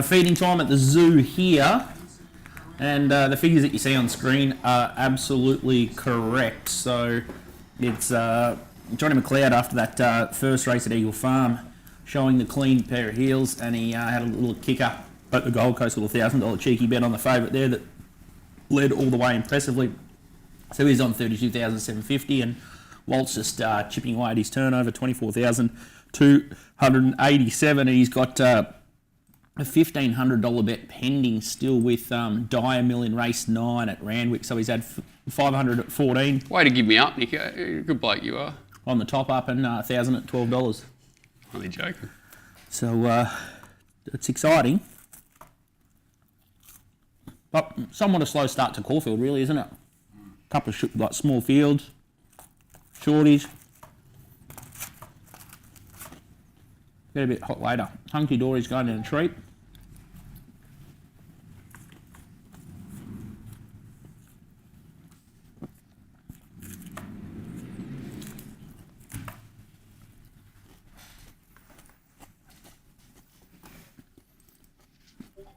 Feeding time at the zoo here, and the figures that you see on screen are absolutely correct. So it's Johnny McLeod after that first race at Eagle Farm, showing the clean pair of heels, and he had a little kicker at the Gold Coast, a little $1,000 cheeky bet on the favourite there that led all the way impressively. So he's on 32,750, and Walt's just chipping away at his turnover, 24,287. He's got a $1,500 bet pending still with Dyer Mill in race 9 at Randwick. So he's had 500 at 14 Way to give me up, Nico. Good bloke you are. on the top up, and 1,000 at $12. Only joking. So it's exciting. But somewhat a slow start to Caulfield, really, isn't it? Couple of like small fields, shorties. Get a bit hot later. Hunky Dory's going in a treat.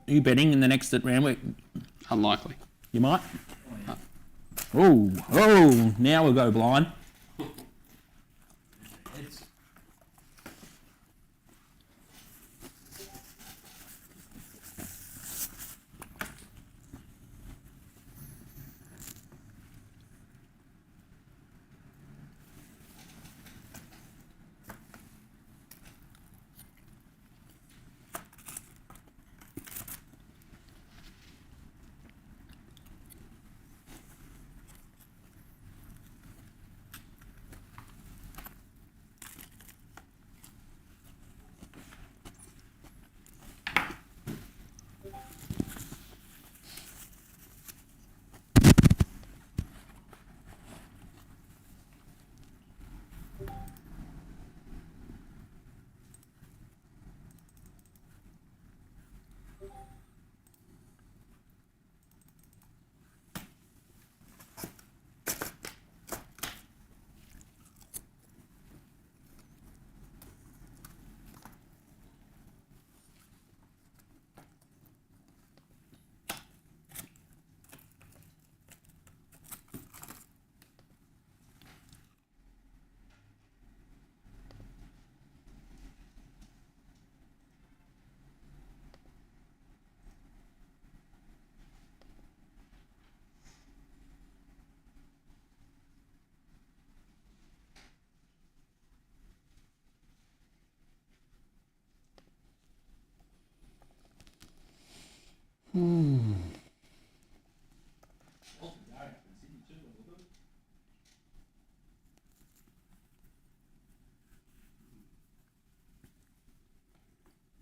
Are you betting in the next at Randwick? Unlikely. You might. Oh, now we'll go blind.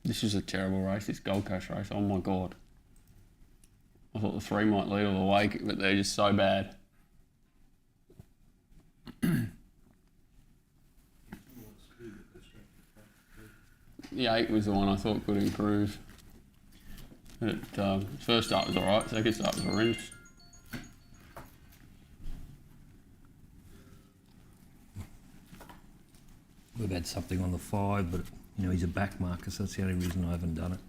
This is a terrible race, this Gold Coast race. Oh my God. I thought the 3 might lead all the way, but they're just so bad. The 8 was the one I thought could improve. But, first start was alright, second start was horrendous. We've had something on the 5, but he's a back marker, so that's the only reason I haven't done it.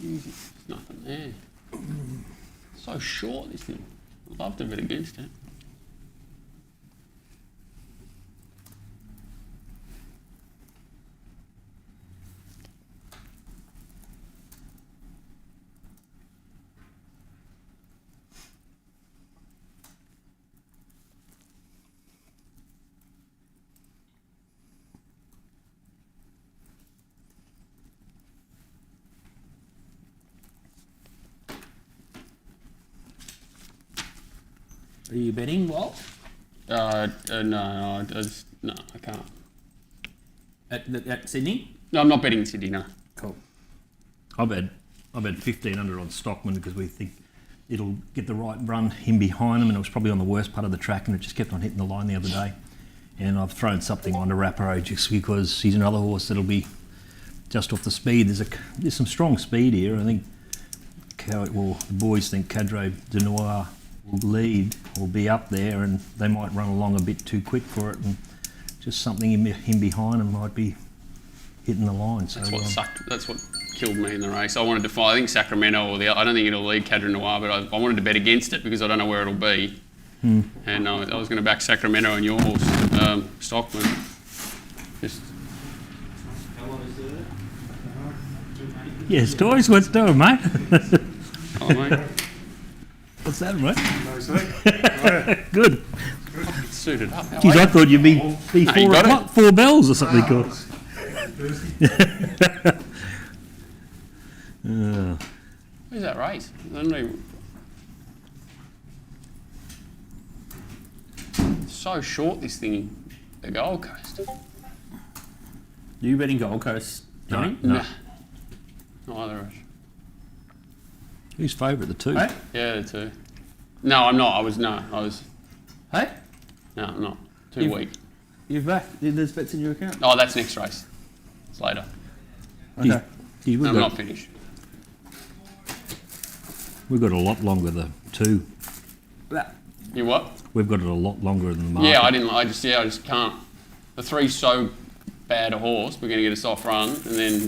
There's nothing there. So short, this thing. I'd love to bet against it. Are you betting, Walt? No, I can't. At Sydney? No, I'm not betting in Sydney, no. Cool. I bet 1,500 on Stockman because we think it'll get the right run in behind him, and it was probably on the worst part of the track, and it just kept on hitting the line the other day. And I've thrown something on to Raparo just because he's another horse that'll be just off the speed. There's some strong speed here. I think the boys think Cadre de Noir will lead or be up there, and they might run along a bit too quick for it, and just something in behind them might be hitting the line. So That's what sucked. That's what killed me in the race. I wanted to fight. I think Sacramento I don't think it'll lead Cadre Noir, but I wanted to bet against it because I don't know where it'll be. And I was going to back Sacramento and your horse, Stockman. Just yes, Toys, what's doing, mate? oh, mate, What's that, mate? Good. suited up. Geez, I thought you'd be No, you got it. 4 bells or something. Cool. Where's that race? I don't know. It's so short, this thing, the Gold Coast. You betting Gold Coast, Johnny? No. Neither of us. Who's favourite, the 2? Hey? Yeah, the 2. No, I'm not. I was. No, Hey? I'm not. Too weak. You're back. There's bets in your account. Oh, that's next race. It's later. Okay. We've I'm got, not finished. we've got a lot longer, the 2. You what? We've got it a lot longer than the market. Yeah, I just can't. The 3's so bad a horse. We're going to get a soft run, and then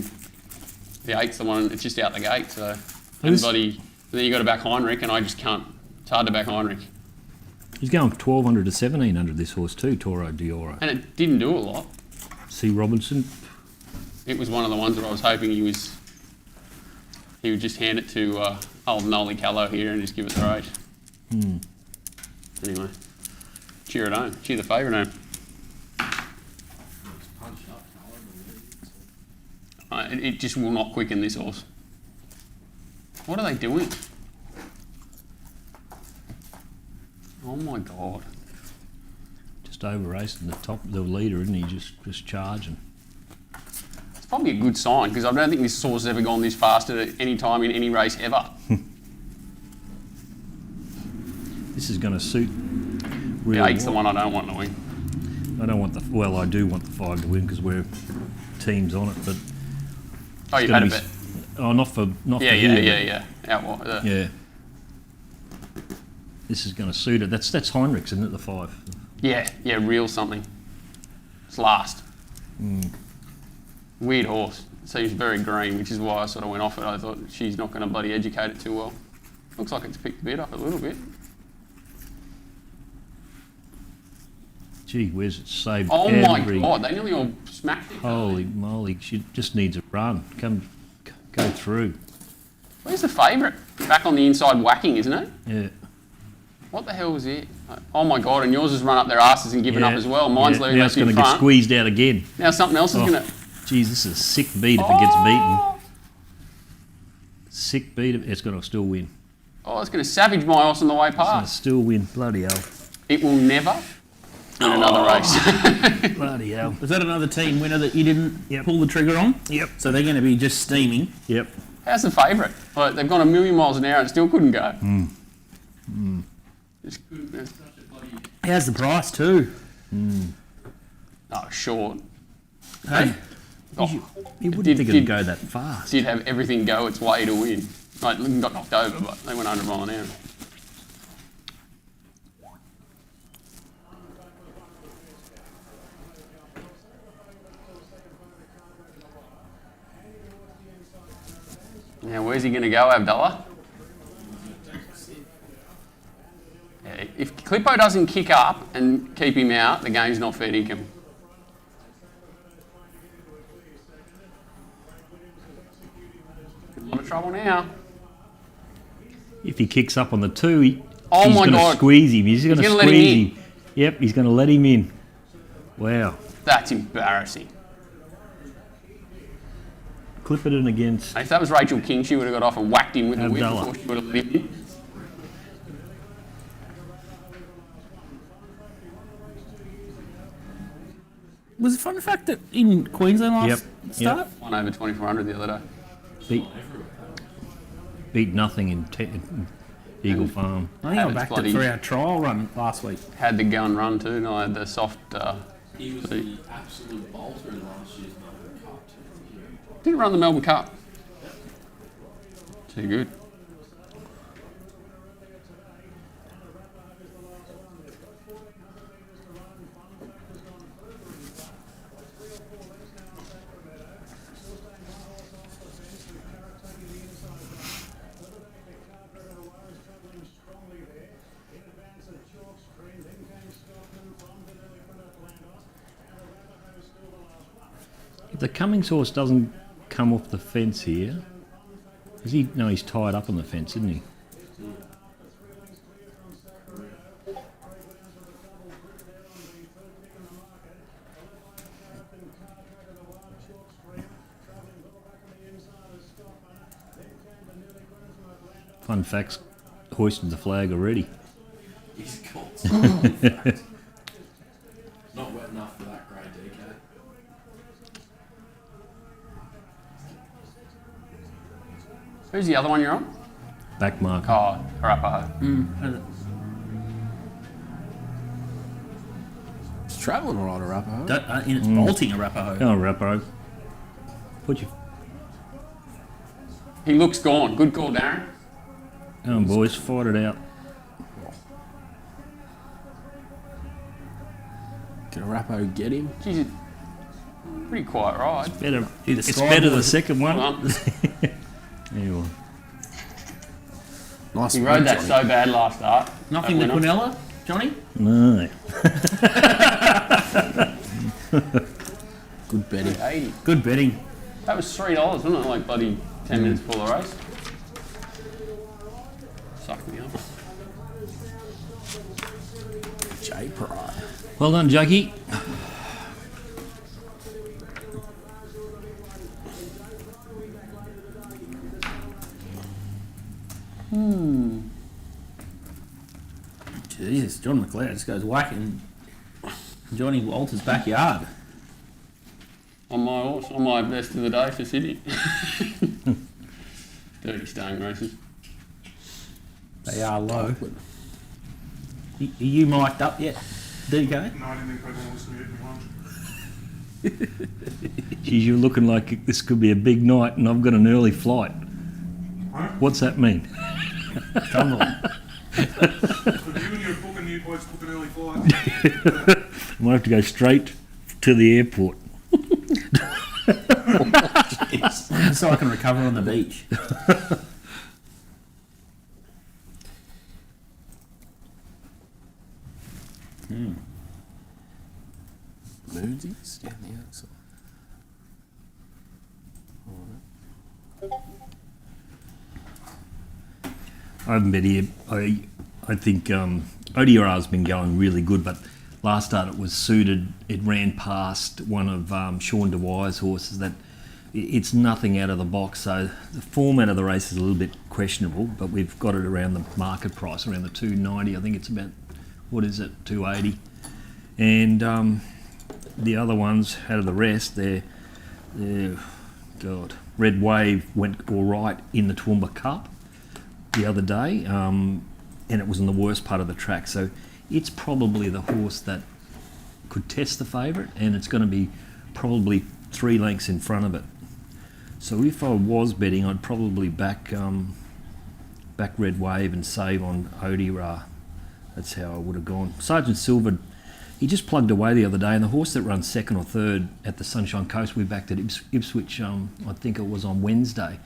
the 8's the one. It's just out the gate. So everybody. And then you got to back Heinrich, and I just can't. It's hard to back Heinrich. He's going 1,200 to 1,700 this horse too, Toro Dioro. And it didn't do a lot. C. Robinson. It was one of the ones that I was hoping he would just hand it to old Nolly Callow here and just give it the race. Anyway, cheer it home. Cheer the favourite home. It just will not quicken this horse. What are they doing? Oh my God. Just over racing the leader, isn't he? Just charging. It's probably a good sign because I don't think this horse has ever gone this fast at any time in any race ever. This is going to suit The really 8's the one I don't want to win. I don't want I do want the 5 to win because we're teams on it, but Oh, you've had a bet. Oh, not for Yeah. Outright. Yeah. This is going to suit it. That's Heinrich's, isn't it? The 5. Yeah, real something. It's last. Weird horse. Seems very green, which is why I sort of went off it. I thought she's not going to bloody educate it too well. Looks like it's picked the bit up a little bit. Gee whiz, it's saved Oh every... my God, they nearly all smacked it. Holy moly, she just needs a run. Go through. Where's the favourite? Back on the inside whacking, isn't it? Yeah. What the hell was it? Oh my God, and yours has run up their asses and given up as well. Mine's leaving now us it's going in to get front. squeezed out again. Now something else is going to... Geez, this is a sick beat if it gets beaten. Sick beat. It's going to still win. Oh, it's going to savage my horse on the way It's going to past. still win. Bloody hell. It will never win another race. Bloody hell. Was that another team winner that you didn't pull the trigger on? Yep. So they're going to be just steaming. Yep. How's the favourite? Like, they've gone a million miles an hour and still couldn't go. Just couldn't. They're such a bloody... How's the price too? Oh, short. Hey? Oh, You wouldn't Did- think did- it'd go that fast. did have everything go its way to win. Like, got knocked over, but they went 100 mile an hour. Now, where's he going to go, Abdullah? Yeah, if Clippo doesn't kick up and keep him out, the game's not fair income. A lot of trouble now. If he kicks up on the 2, he's Oh my going to God. squeeze him. He's going to gonna let him squeeze in. him. Yep, he's going to let him in. Wow. That's embarrassing. Clipperton against... If that was Rachel King, she would have got off and whacked him with the whip Abdullah. before she would have let him in. Was it fun fact that in Queensland last Yep, start? Won over 2,400 the other day. beat nothing Eagle Farm. I think Had I its backed it bloody- for our trial run last week. Had the gun run too, and I had the soft. He was the absolute bolter in last year's Melbourne Cup too. Didn't run the Melbourne Cup. Too good. If the Cummings horse doesn't come off the fence here, is he? No, he's tied up on the fence, isn't he? Fun facts, hoisted the flag already. He's caught some fact. Not wet enough for that grade DK. Who's the other one you're on? Back marker. Oh, Arapaho. It's travelling all right, Arapaho. And it's bolting Arapaho. Oh, Rappo. Put your... He looks gone. Good call, Darren. Come on, boys, fight it out. Can Arapaho get him? Jeez, it- pretty quiet ride. Better, Either it's Sky better Boy- the second one. Well, Anyway. Nice he work, rode that Johnny. so bad last start. Nothing to That went Quinella, Johnny? No. Good betting. 80. Good betting. That was $3, wasn't it? Like bloody 10 minutes before the race. Suck me up. J Pride. Well done, Jackie. Jesus, John McLeod just goes whacking Johnny Walter's backyard. On my horse, on my best of the day for Sydney. Dirty staying races. They are low. Are you mic'd up yet, DK? No, I didn't think people was going to get me lunch. Geez, you're looking like this could be a big night and I've got an early flight. Huh? What's that mean? Tumbling. But you and your booking, you boys book an early flight. I might have to go straight to the airport. So I can recover on the beach. Moonsies down the outside. I haven't been here. I think ODR's been going really good, but last start it was suited. It ran past one of Sean DeWire's horses. That it's nothing out of the box. So the format of the race is a little bit questionable, but we've got it around the market price, around the 290. I think it's about, what is it, 280. And the other ones out of the rest, they're God. Red Wave went all right in the Toowoomba Cup the other day, and it was in the worst part of the track. So it's probably the horse that could test the favourite, and it's going to be probably 3 lengths in front of it. So if I was betting, I'd probably back Red Wave and save on Odira. That's how I would have gone. Sergeant Silver, he just plugged away the other day, and the horse that runs second or third at the Sunshine Coast, we backed at Ipswich, I think it was on Wednesday,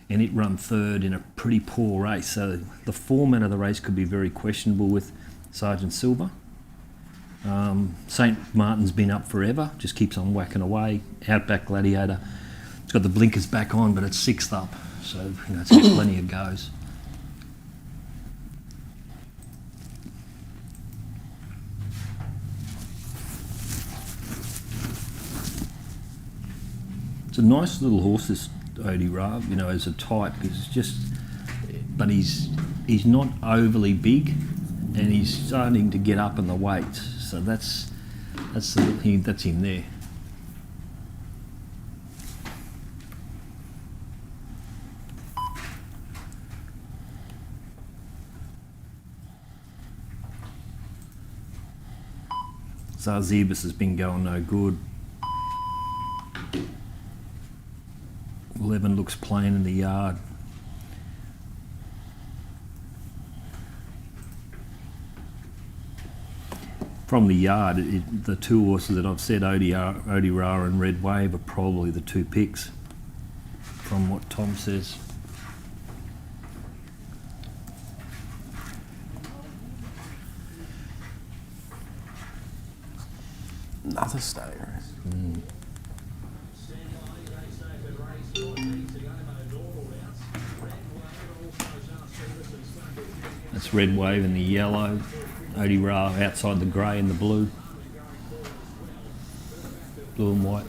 and it run third in a pretty poor race. So the format of the race could be very questionable with Sergeant Silver. St Martin's been up forever, just keeps on whacking away. Outback Gladiator, it's got the blinkers back on, but it's 6th up, so it's got plenty of goes. It's a nice little horse, this Odie Ra, as a type. He's just, but he's not overly big, and he's starting to get up in the weight. So that's him there. Zarzibus has been going no good. 11 looks plain in the yard. From the yard, the two horses that I've said, Odira and Red Wave, are probably the two picks, from what Tom says. Another stay race. That's Red Wave in the yellow, Odira outside the grey and the blue. Blue and white.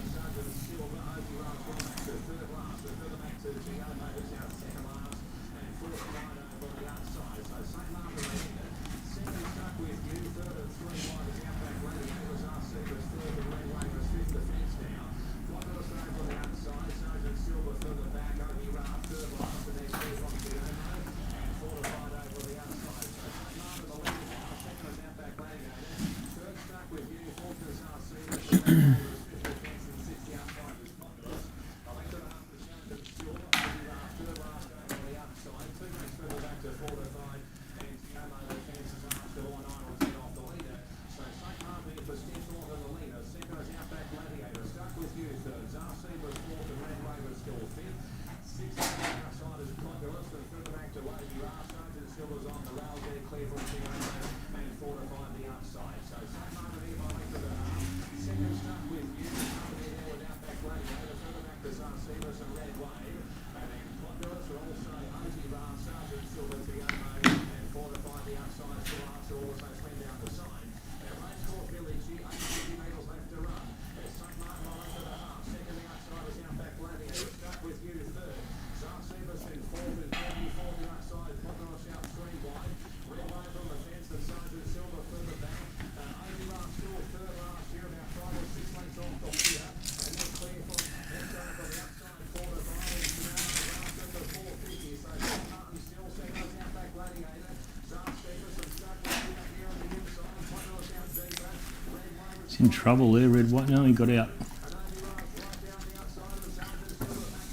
He's in trouble there, Red White. No, he got out.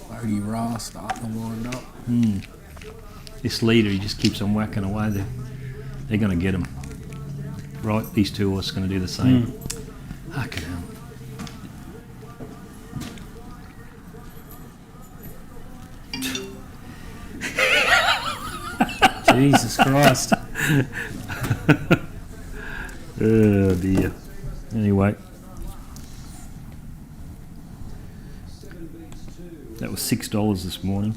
Odira starting to wind up. This leader, he just keeps on whacking away there. They're going to get him. Right, these two horses are going to do the same. Fucking hell. Jesus Christ. Oh dear. Anyway. That was $6 this morning.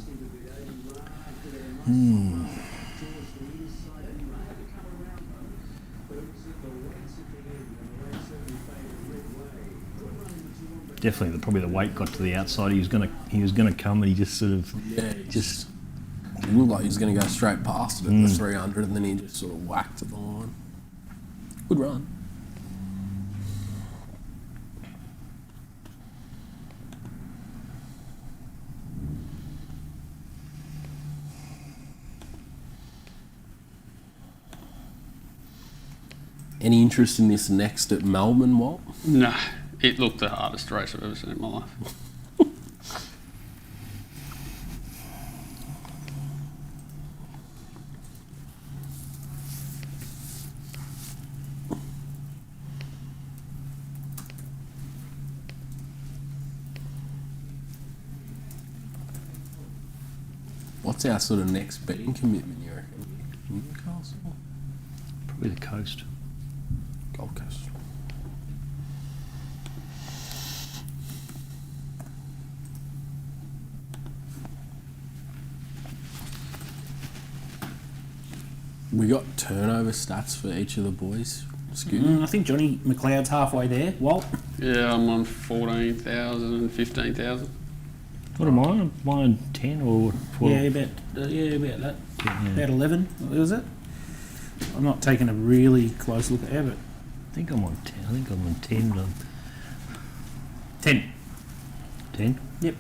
Definitely, probably the weight got to the outside. He was gonna come, and he just sort of just. It looked like he was going to go straight past it at the 300, and then he just sort of whacked at the line. Good run. Any interest in this next at Melbourne, Walt? No, it looked the hardest race I've ever seen in my life. What's our sort of next betting commitment, you reckon? Newcastle? Probably the coast. Gold Coast. We got turnover stats for each of the boys. I think Johnny McLeod's halfway there. Walt? Yeah, I'm on 14,000 and 15,000. What am I? Am I on 10 or 12? Yeah, about that. Yeah. About 11, was it? I'm not taking a really close look at it, but I think I'm on 10. I think I'm on 10. 10. 10? Yep.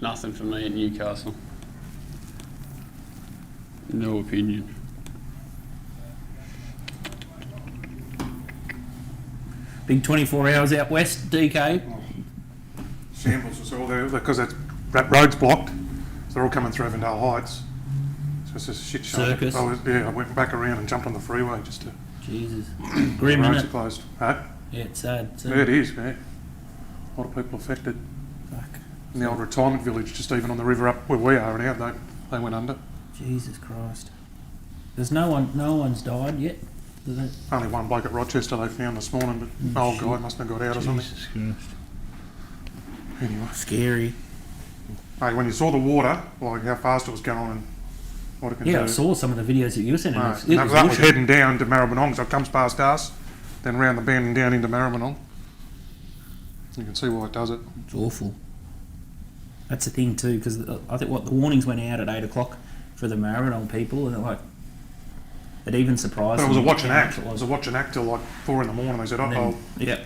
Nothing for me at Newcastle. No opinion. Big 24 hours out west, DK. Shambles. So because that road's blocked, so they're all coming through Avondale Heights. So it's just a shit show. Circus. I went back around and jumped on the freeway just to. Jesus. The Grim, roads isn't are it? closed. Huh? Yeah, it's sad. Yeah, it is. Yeah. A lot of people affected. Fuck. In the old retirement village, just even on the river up where we are now, they went under. Jesus Christ. There's no one's died yet. Is it? Only one bloke at Rochester they found this morning, but old guy must have got out or something. Jesus Christ. Anyway, Scary. hey, when you saw the water, like how fast it was going and what it can do. Yeah, I saw some of the videos that you were sending. No, It was that was awesome. heading down to Maribyrnong, so it comes past us, then round the bend and down into Maribyrnong. You can see why it does it. It's awful. That's the thing too, because I think the warnings went out at 8 o'clock for the Maribyrnong people, and it even surprised. But it was a them watch and how act. much It was a watch and act till like 4 in the morning. They said, And oh. then- Yeah.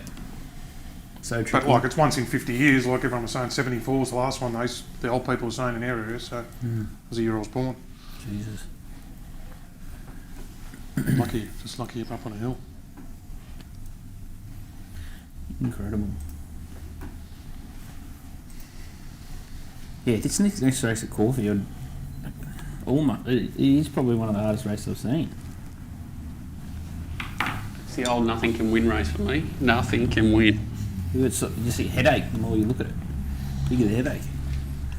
So But tricky. like it's once in 50 years, like everyone was saying, 74 was the last one the old people were saying in our area, so it was the year I was born. Jesus. Just lucky you're up on a hill. Incredible. Yeah, this next race at Caulfield, it is probably one of the hardest races I've seen. It's the old nothing can win race for me. Nothing can win. You just see headache the more you look at it. You get a headache.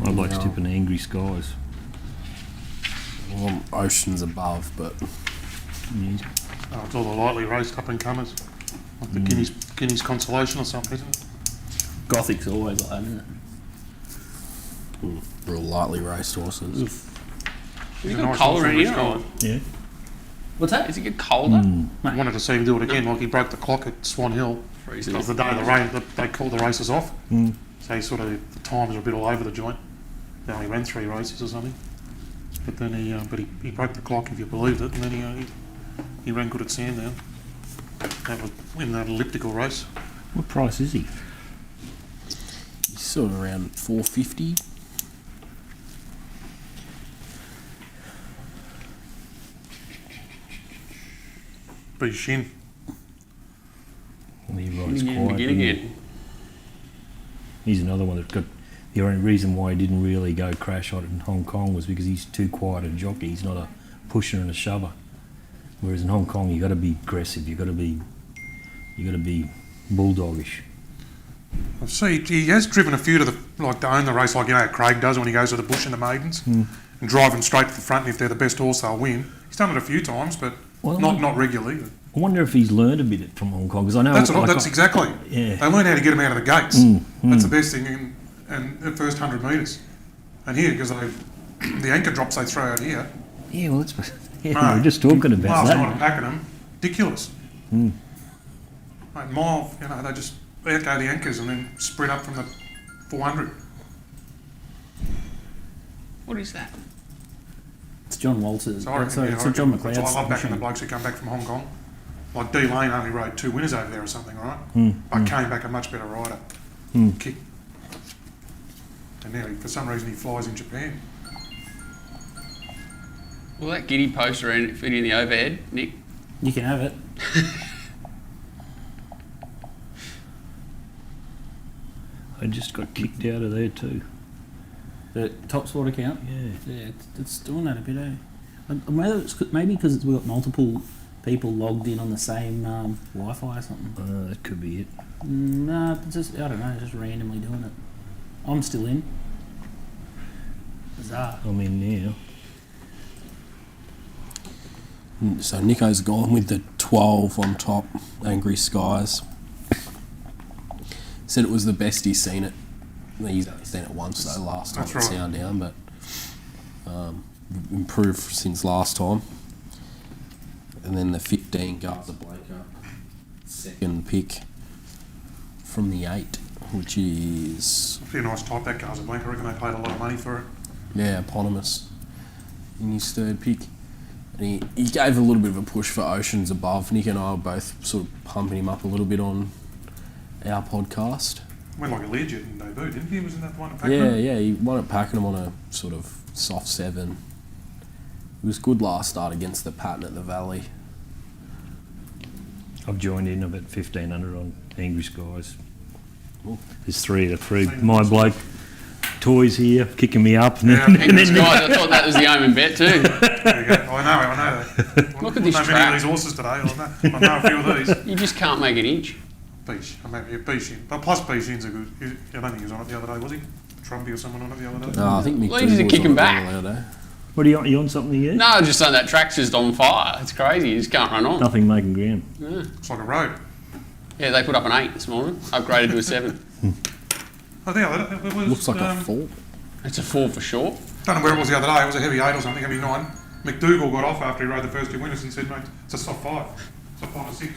I like tipping Angry Skies. Well, Ocean's above, but Yeah. Oh, it's all the lightly raced up and comers. Like the Guineas Consolation or something, isn't it? Gothic's always like that, isn't it? real lightly raced horses. Has it He's a got nice colder horse in in here? Or Yeah. What's that? does it get colder? I wanted to see him do it again, like he broke the clock at Swan Hill. Freezing. Because the day of the rain, they called the races off. So he sort of, the times are a bit all over the joint. They only ran 3 races or something. But then he broke the clock, if you believed it, and then he ran good at Sandown. That was in that elliptical race. What price is he? He's sort of around 450. But his shin. Well, he rides You quiet. begin doesn't he? again. He's another one that's got. The only reason why he didn't really go crash on it in Hong Kong was because he's too quiet a jockey. He's not a pusher and a shover. Whereas in Hong Kong, you got to be aggressive. You got to be bulldogish. I see he has driven a few to own the race, like Craig does when he goes to the bush in the maidens, and drive them straight to the front. And if they're the best horse, they'll win. He's done it a few times, but Well, not regularly. I wonder if he's learned a bit from Hong Kong because I know That's exactly. Yeah. They learn how to get him out of the gates. That's the best thing in the first 100 metres. And here, because the anchor drops they throw out here. Yeah, well, we No. were just talking about Last that. night at Pakenham, ridiculous. Mate, mile, they just out go the anchors and then spread up from the 400. What is that? It's John Walters. So I reckon, Sorry, yeah, it's I John reckon- that's why McLeod's I love backing the machine. blokes who come back from Hong Kong. Like D Lane only rode 2 winners over there or something, right? But came back a much better rider. Kick. And now, for some reason, he flies in Japan. Will that giddy poster fit in the overhead, Nick? You can have it. I just got kicked out of there too. The top sport account. Yeah. Yeah, it's doing that a bit, eh? Maybe because we've got multiple people logged in on the same Wi-Fi or something. That could be it. Nah, just I don't know, just randomly doing it. I'm still in. Bizarre. I'm in now. So Nico's gone with the 12 on top, Angry Skies. Said it was the best he's seen it. He's only seen it once though, last time That's at right. Sandown, but improved since last time. And then the 15 got the Blake up, second pick from the 8, which is Pretty nice type, that Casablanca. I reckon they paid a lot of money for it. eponymous in his third pick. And he gave a little bit of a push for Oceans Above. Nick and I were both sort of pumping him up a little bit on our podcast. Went like a Learjet in debut, didn't he? Wasn't that the one at Pakenham? Yeah, he won at Pakenham on a sort of soft 7. It was good last start against the Pattern at the Valley. I've joined in about 1,500 on Angry Skies. There's 3 out of 3. My bloke toys here kicking me up, and Yeah. then, and Guys, then I thought that was the omen bet too. There you go. I know. Look at this I know many track. of these horses today. I know a few of these. You just can't make an inch. Beach. I mean, yeah, Beachin. But plus Beachin's a good. I don't think he was on it the other day, was he? Trumpy or someone on it the other day? No, I think Mick Well, he's Dougal kicking was on back. it the other day. what are you on something here? No, just saying that track's just on fire. It's crazy. You just can't run on. Nothing making ground. Yeah. It's like a road. Yeah, they put up an 8 this morning, upgraded to a 7. I think it was. Looks like a 4. It's a 4 for sure. Don't know where it was the other day. It was a heavy 8 or something, heavy 9. McDougall got off after he rode the first 2 winners and said, mate, it's a soft 5. It's a 5 or 6.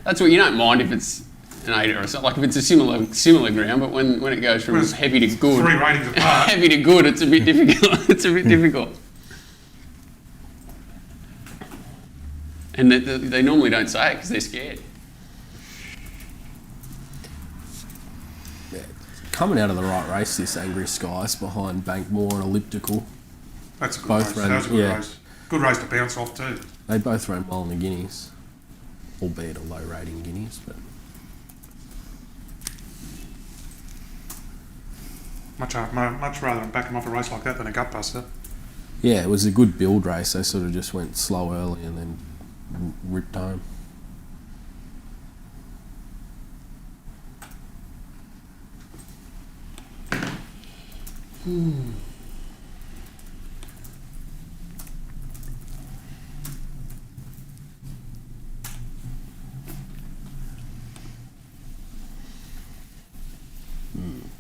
That's what you don't mind if it's an 8 or something. Like if it's a similar ground, but when it goes from Well, it's heavy to good, 3 ratings apart. heavy to good, it's a bit difficult. It's a bit difficult. And they normally don't say it because they're scared. Yeah. Coming out of the right race, this Angry Skies behind Bankmore and Elliptical. That's a good Both race. ran- That was a good yeah. race. Good race to bounce off too. They both ran well in the Guineas, albeit a low rating Guineas, but Much rather than back him off a race like that than a gutbuster. yeah, it was a good build race. They sort of just went slow early and then ripped home.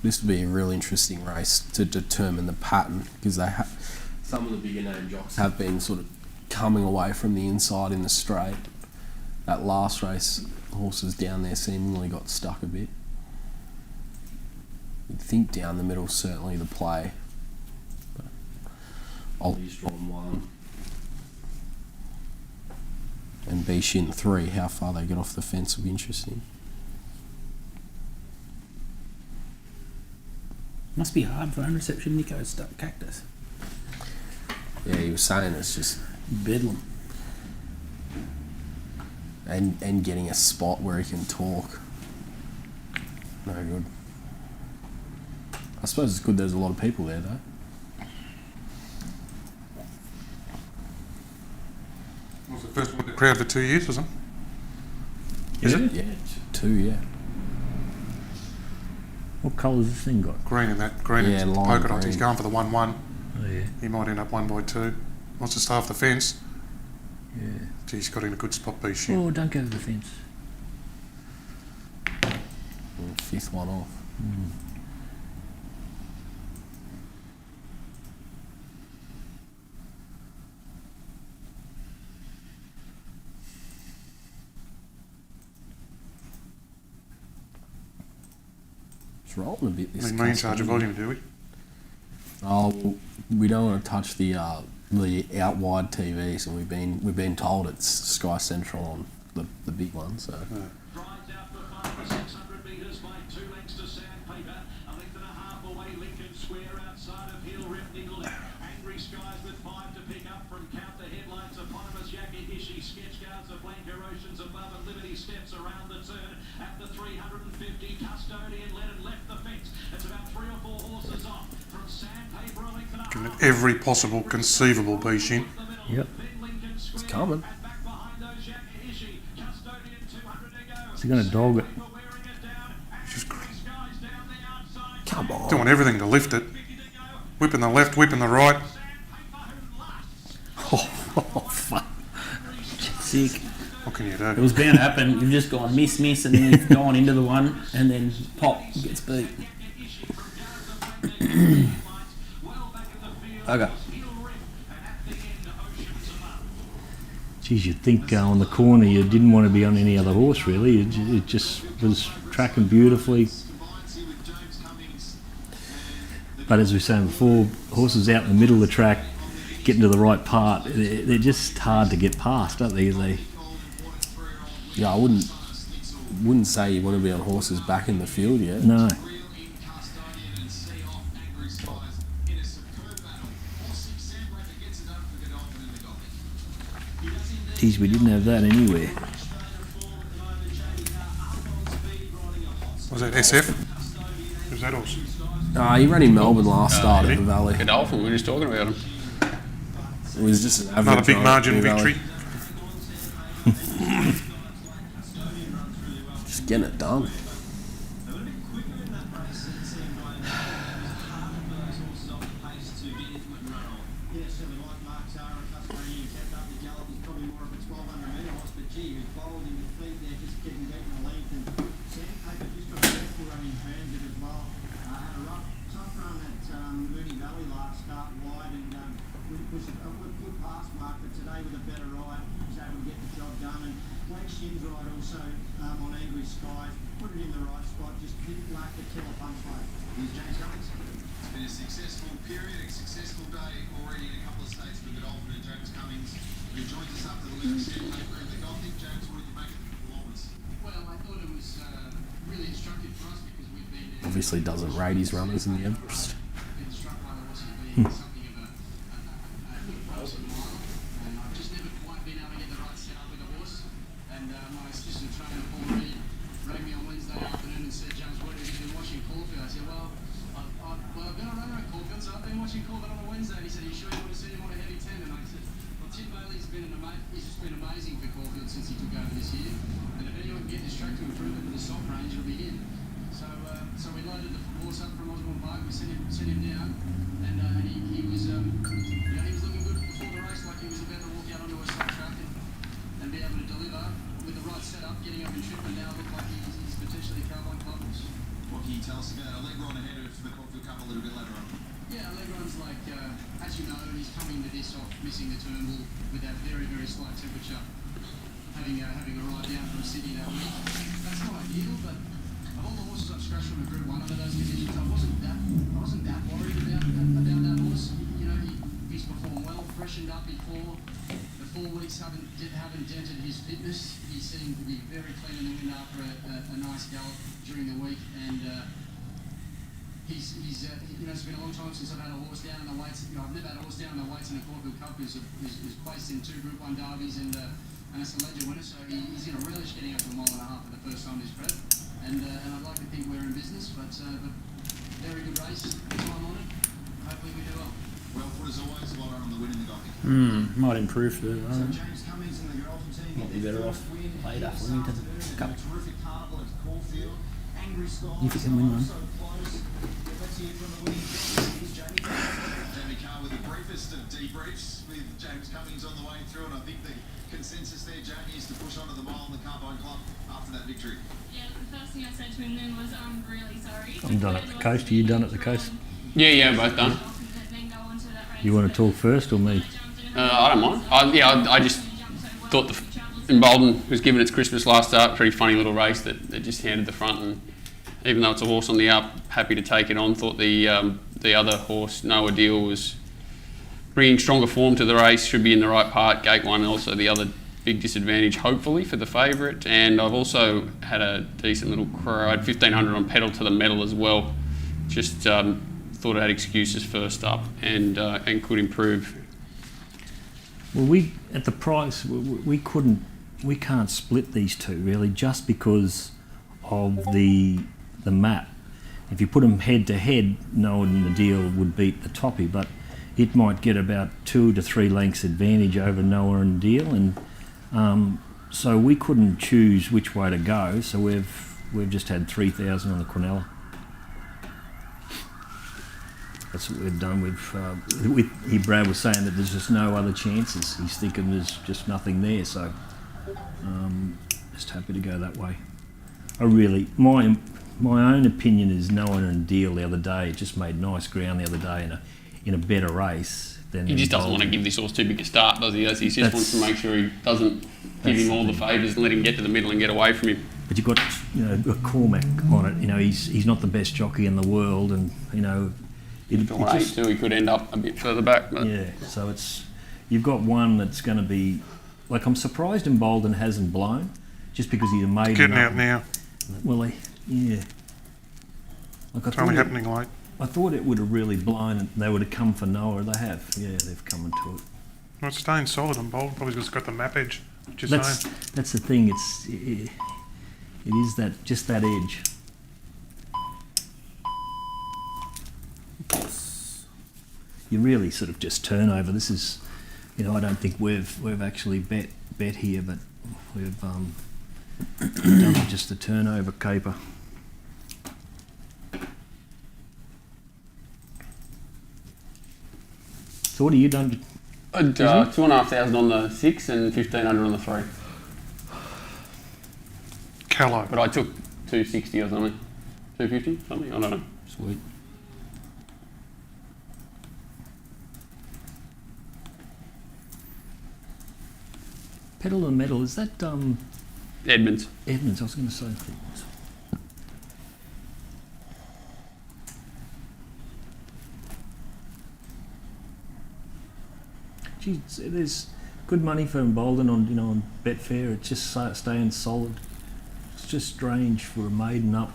This would be a real interesting race to determine the pattern, because they some of the bigger name jocks have been sort of coming away from the inside in the straight. That last race, horses down there seemingly got stuck a bit. You'd think down the middle certainly the play. But Ollie's drawn 1. And B-Shin 3, how far they get off the fence will be interesting. Must be hard for unreception Nico's stuck cactus. Yeah, he was saying it's just Bedlam. and getting a spot where he can talk. No good. I suppose it's good there's a lot of people there though. It was the first one with the crowd for 2 years, wasn't it? Is it? Yeah, 2, yeah. What colour's this thing got? Green in that. Green Yeah, and lime polka dots. green. He's going for the 1-1. Oh yeah, He might end up 1 by 2. Wants to stay off the fence. yeah. Geez, got in a good spot, B-Shin. Oh, don't go to the fence. 5th one off. It's rolling a bit this We in charge of volume, do we? Oh, well, we don't want to touch the out wide TVs, and we've been told it's Sky Central on the big one. So Drives out for 5 or 600 metres by 2 lengths to Sandpaper. A length and a half away, Lincoln Square outside of Hill Rip Nickel. Angry Skies with 5 to pick up from Count the Headlights. Eponymous Yakihishi, Sketch Guards of Blanca Oceans above, and Liberty Steps around the turn. At the 350, Custodian led and left the fence. It's about 3 or 4 horses off from Sandpaper, a length and a half. Every possible conceivable B-Shin. Yep. it's coming. Is he going to dog it? Just Come on. doing everything to lift it. Whipping the left, whipping the right. Oh, fuck. Sick. What can you It do? was bound to happen. You've just gone miss, and then you've gone into the one, and then pop, gets beat. Okay. Geez, you'd think on the corner you didn't want to be on any other horse really. It just was tracking beautifully. But as we were saying before, horses out in the middle of the track, getting to the right part, they're just hard to get past, aren't they? Yeah, I wouldn't say you want to be on horses back in the field yet. No. Geez, we didn't have that anywhere. that SF? Who's that horse? He ran in Melbourne last start at the Valley. Godolphin, we were just talking about him. It was just an average. Another big run margin at the Valley. victory. Just getting it done. Obviously doesn't rate his runners in the Everest. Haven't dented his fitness. He seemed to be very clean in the wind after a nice gallop during the week, and he's you know, it's been a long time since I've had a horse down in the weights. You know, I've never had a horse down in the weights in a Caulfield Cup who's placed in 2 Group 1 derbies and it's a ledger winner, so he's in a relish getting up to a mile and a half for the first time in his prep, and I'd like to think we're in business, but very good race, time on it. Hopefully we do well. Well, what is always a lot on the win in the Gothic. Might improve the James Cummings and the Godolphin team. Might be better off later. Wellington Cup. Terrific carnival at Caulfield. Angry Skies. If you can win one. So close. Let's hear from the winning team. Here's Jamie Carr with the briefest of debriefs with James Cummings on the way through, and I think the consensus there, Jamie, is to push on to the mile in the Carbine Club after that victory. Yeah, the first thing I said to him then was, I'm really sorry. I'm done at the coast. Are you done at the coast? Yeah, both done. You want to talk first or me? I don't mind. I just thought Embolden was given its Christmas last start. Pretty funny little race that just handed the front, and even though it's a horse on the up, happy to take it on. Thought the other horse, Noah Deal, was bringing stronger form to the race. Should be in the right part. Gate 1 also the other big disadvantage, hopefully, for the favourite. And I've also had a decent little crow. I had 1500 on pedal to the medal as well. Just thought I had excuses first up and could improve. Well, we at the price we can't split these two really, just because of the map. If you put them head to head, Noah and the Deal would beat the Toppy, but it might get about 2 to 3 lengths advantage over Noah and Deal, and so we couldn't choose which way to go. So we've just had 3,000 on the Quinella. That's what we've done. Brad was saying that there's just no other chances. He's thinking there's just nothing there. So just happy to go that way. My own opinion is Noah and Deal the other day. It just made nice ground the other day in a better race than. He just doesn't want to give this horse too big a start, does he? He just wants to make sure he doesn't give him all the favours and let him get to the middle and get away from him. But you've got a Cormac on it. He's not the best jockey in the world, and he could end up a bit further back. But. Yeah, so you've got one that's going to be like, I'm surprised Embolden hasn't blown, just because he's made. It's getting out now. Well, yeah. Like It's only happening late. I thought it would have really blown and they would have come for Noah. They have. Yeah, they've come into it. Well, it's staying solid and bold. Probably just got the map edge. That's the thing. It is that, just that edge. you really sort of just turnover. This is, you know, I don't think we've actually bet here, but we've done just a turnover caper. So what have you done? 2,500 on the 6 and 1,500 on the 3. Callow. But I took 260 or something. 250 something. I don't know. Sweet. Pedal to the Metal, is that Edmonds. Edmonds? I was going to say. Geez, there's good money for Bolden on, you know, on Betfair. It's just staying solid. It's just strange for a maiden up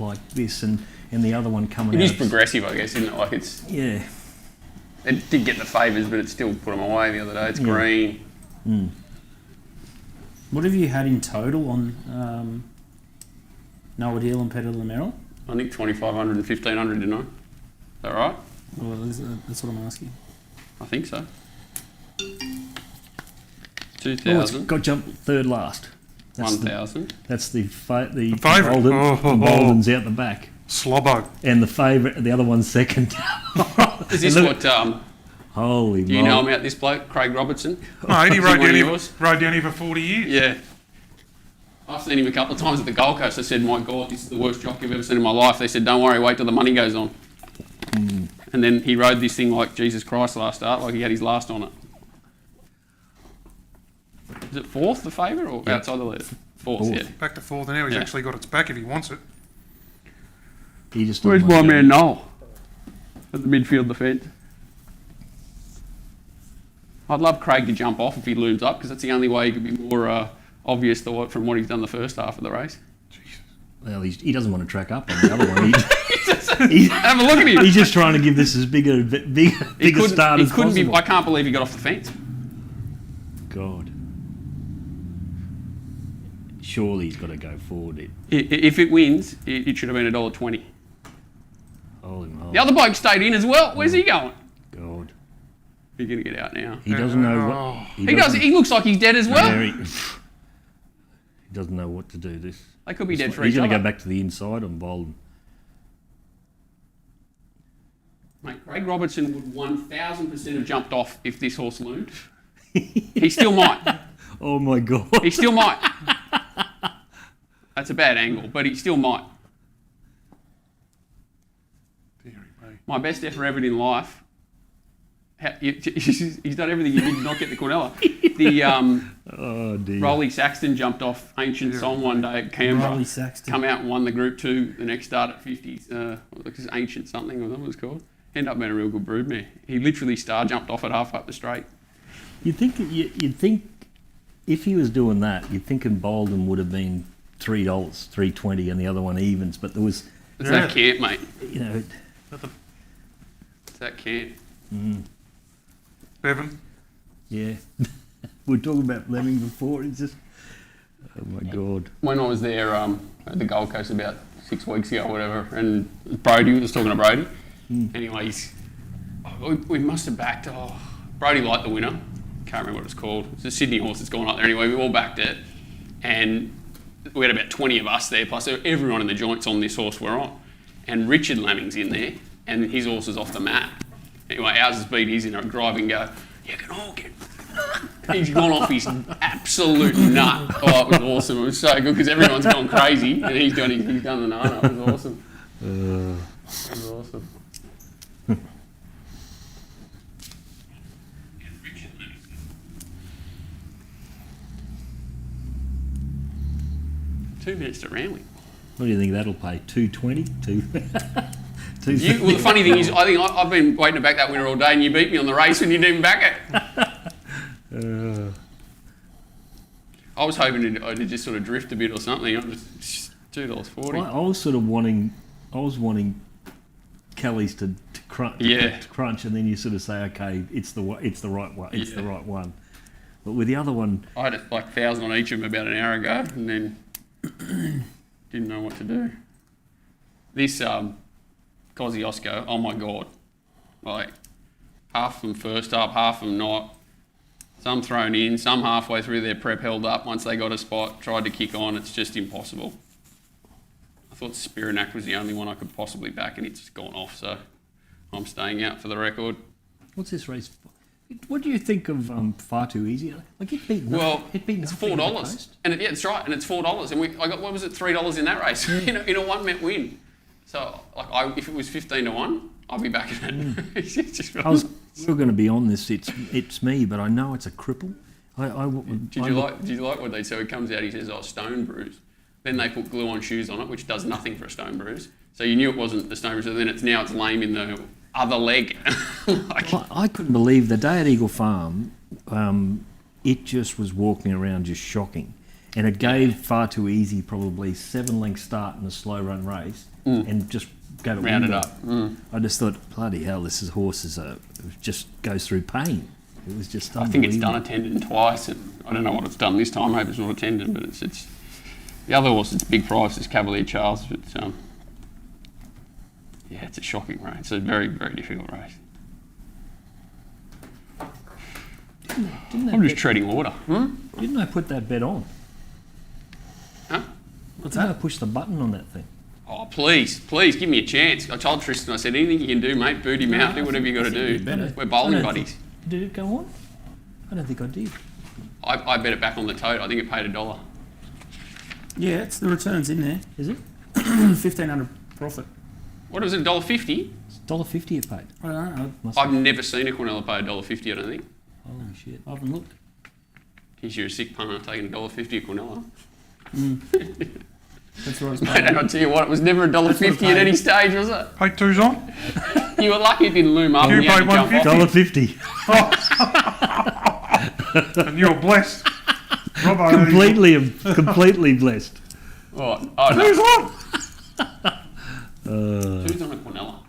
like this and the other one coming out. It is progressive, I guess, isn't it? Like it's. Yeah. It did get the favours, but it still put them away the other day. It's green. Mm. What have you had in total on Noah Deal and Pedal and Merrill? I think 2,500 and 1,500, didn't I? Is that right? Well, that's what I'm asking. I think so. Oh, it's 2,000. got jumped third last. 1,000. That's the favourite. the Bolden's out the back. Slobbo. And the favourite, the other one's second. Is this what? Holy Do you know about this bloke, Craig Robertson? No, he Is rode one of down, yours? rode down here for 40 years. Yeah. I've seen him a couple of times at the Gold Coast. I said, my God, this is the worst jockey I've ever seen in my life. They said, don't worry, wait till the money goes on. Mm. And then he rode this thing like Jesus Christ last start, like he had his last on it. Is it fourth, the favourite, or outside the lead? Fourth, yeah. Back to fourth, and now he's actually got its back if he wants it. He just Where's my man Noel? At the midfield defence. I'd love Craig to jump off if he looms up, because that's the only way he could be more obvious from what he's done the first half of the race. Well, he doesn't want to track up on the other one. Have a look at him. He's just trying to give this as big a start as possible. I can't believe he got off the fence. God. Surely he's got to go forward. If it wins, it should have been $1.20. Holy moly. The other bloke stayed in as well. Where's he going? God. He's going to get out now. He doesn't know what... He does. He looks like he's dead as well. He doesn't know what to do this. They could be dead for He's each other. going to go back to the inside on Bolden. Mate, Craig Robertson would 1,000% have jumped off if this horse loomed. He still might. Oh my God. He still might. That's a bad angle, but he still might. My best effort ever in life. He's done everything he did to not get the Cornella. The Rolly Saxton jumped off Ancient Song one day at Canberra. Rolly Saxton. Come out and won the Group 2 the next start at 50s. Ancient something, or what it was called. Ended up being a real good broodmare. He literally star jumped off it half up the straight. You'd think if he was doing that, you'd think in Bolden would have been $3, $3.20, and the other one evens. But there was. It's that camp, mate. You know. It's that camp. Mm. Bevan. Yeah. We were talking about Fleming before. It's just. Oh my God. When I was there at the Gold Coast about 6 weeks ago or whatever, and Brody was talking to Brody. Anyways, we must have backed. Brody liked the winner. Can't remember what it's called. It's a Sydney horse that's gone up there. Anyway, we all backed it, and we had about 20 of us there. Plus, everyone in the joints on this horse we're on, and Richard Lemming's in there, and his horse is off the mat. Anyway, ours has beat his in a driving go. You can all get. He's gone off his absolute nut. Oh, it was awesome. It was so good because everyone's gone crazy, and he's done the nana. It was awesome. It was awesome. $2 minutes to Rambling. What do you think that'll pay? $2.20? Well, the funny thing is, I think I've been waiting to back that winner all day, and you beat me on the race, and you didn't back it. I was hoping to just sort of drift a bit or something. I'm just $2.40. Well, I was sort of wanting Kelly's to crunch, and then you sort of say, okay, it's the right one, it's the right one. But with the other one, I had like 1,000 on each of them about an hour ago, and then didn't know what to do. This Kosciuszko, oh my God, like half of them first up, half of them not. Some thrown in, some halfway through their prep held up once they got a spot, tried to kick on. It's just impossible. I thought Spiranac was the only one I could possibly back, and it's gone off, so I'm staying out for the record. What's this race? What do you think of Far Too Easy? Like it beat nothing. Well, It beat it's nothing at the $4, post. and that's right, and it's $4, and I got, what was it, $3 in that race in a 1 minute win. So like, if it was 15-1, I'll be back in it. It's just We're going to be on this. It's me, but I know it's a cripple. Did you like what they say? He comes out, he says, "Oh, stone bruise." Then they put glue on shoes on it, which does nothing for a stone bruise. So you knew it wasn't the stone bruise. So then it's lame in the other leg. I couldn't believe the day at Eagle Farm. It just was walking around, just shocking, and it gave Far Too Easy probably 7 length start in a slow run race, and just gave it Rounded window. up. I just thought, bloody hell, this horse it just goes through pain. It was just. I think it's done a tendon twice, and I don't know what it's done this time. Maybe it's not a tendon, but it's the other horse. It's big price. It's Cavalier Charles, but yeah, it's a shocking race. It's a very, very difficult race. I'm just treading water. Didn't I put that bet on? Huh? Didn't I push the button on that thing? Oh, please give me a chance. I told Tristan, I said, anything you can do, mate, boot him out, do whatever you got to do. We're bowling buddies. Did it go on? I don't think I did. I bet it back on the tote. I think it paid $1. Yeah, it's the returns in there. Is it? 1,500 profit. What was it, $1.50? It's $1.50 it paid. I don't know. I've never seen a Quinella pay $1.50, I don't think. Holy shit. I haven't looked. Geez, you're a sick punter taking $1.50 at Quinella. That's right. Mate, and I'll tell you what, it was never $1.50 at any stage, was it? Paid two's on. You were lucky it didn't loom up. You and had paid to jump off. $1.50. And you're blessed. Robbo, completely blessed. Oh, two's no. on. Two's on a Quinella.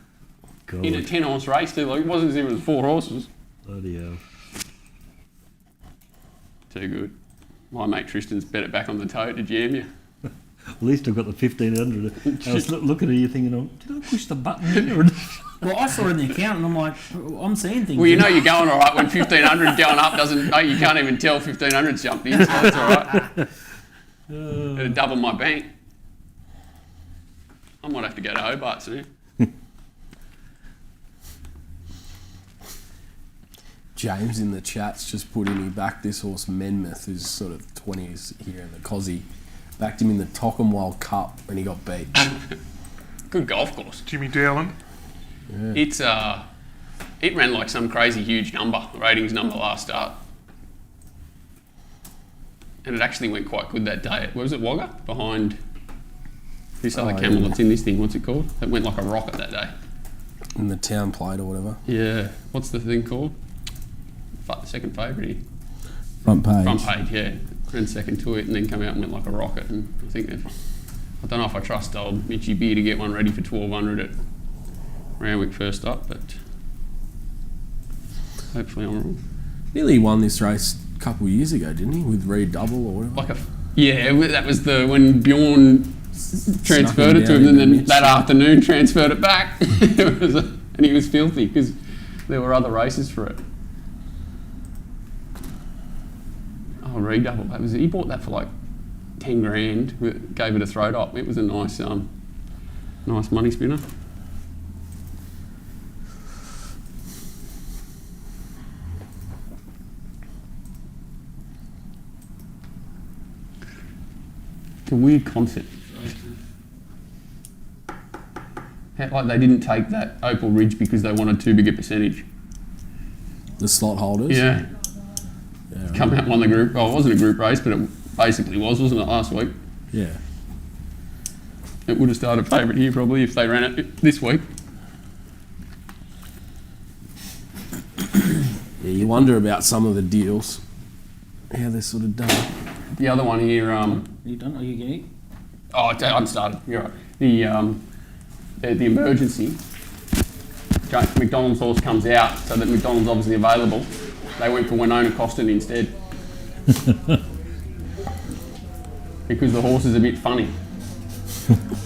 God. In a 10-horse race too. Like, it wasn't as if it was 4 horses. Bloody hell. Too good. My mate Tristan's bet it back on the tote to jam you. At least I got the 1,500. I was looking at you thinking, did I push the button in? Or Well, I saw it in the account and I'm like, I'm seeing things. Well, you know you're going all right when 1,500 going up doesn't. No, you can't even tell 1,500's jumped in, so that's all right. It'll double my bank. I might have to go to Hobart soon. James in the chat's just put in, he backed this horse Menmouth, who's sort of 20s here in the Cozzy. Backed him in the Tockenwell Cup and he got beat. Good golf course. Jimmy Dowland. Yeah. It's it ran like some crazy huge ratings number last start. And it actually went quite good that day. Where was it, Wagga? Behind this other camel that's in this thing, what's it called? It went like a rocket that day. In the town plate or whatever. Yeah. What's the thing called? Second favourite here. Front page. Front page, yeah. Ran second to it and then come out and went like a rocket. And I think I don't know if I trust old Mitchy Beer to get one ready for 1,200 at Randwick first up, but hopefully I'm wrong. Nearly won this race a couple of years ago, didn't he? With Redouble or whatever. That was when Bjorn transferred it to him, and then that afternoon transferred it back. And he was filthy because there were other races for it. Oh, Redouble. That was it. He bought that for like 10 grand. Gave it a throw up. It was a nice money spinner. It's a weird concept. Like they didn't take that Opal Ridge because they wanted too big a percentage. The slot holders? Yeah. Come out and won the group. Well, it wasn't a group race, but it basically wasn't it, last week? Yeah. It would have started favourite here probably if they ran it this week. Yeah, you wonder about some of the deals, how they're sort of done. The other one here. You done? Are you going to eat? Oh, I'm started. You're right. The emergency. McDonald's horse comes out, so that McDonald's obviously available. They went for Winona Costin instead. Because the horse is a bit funny.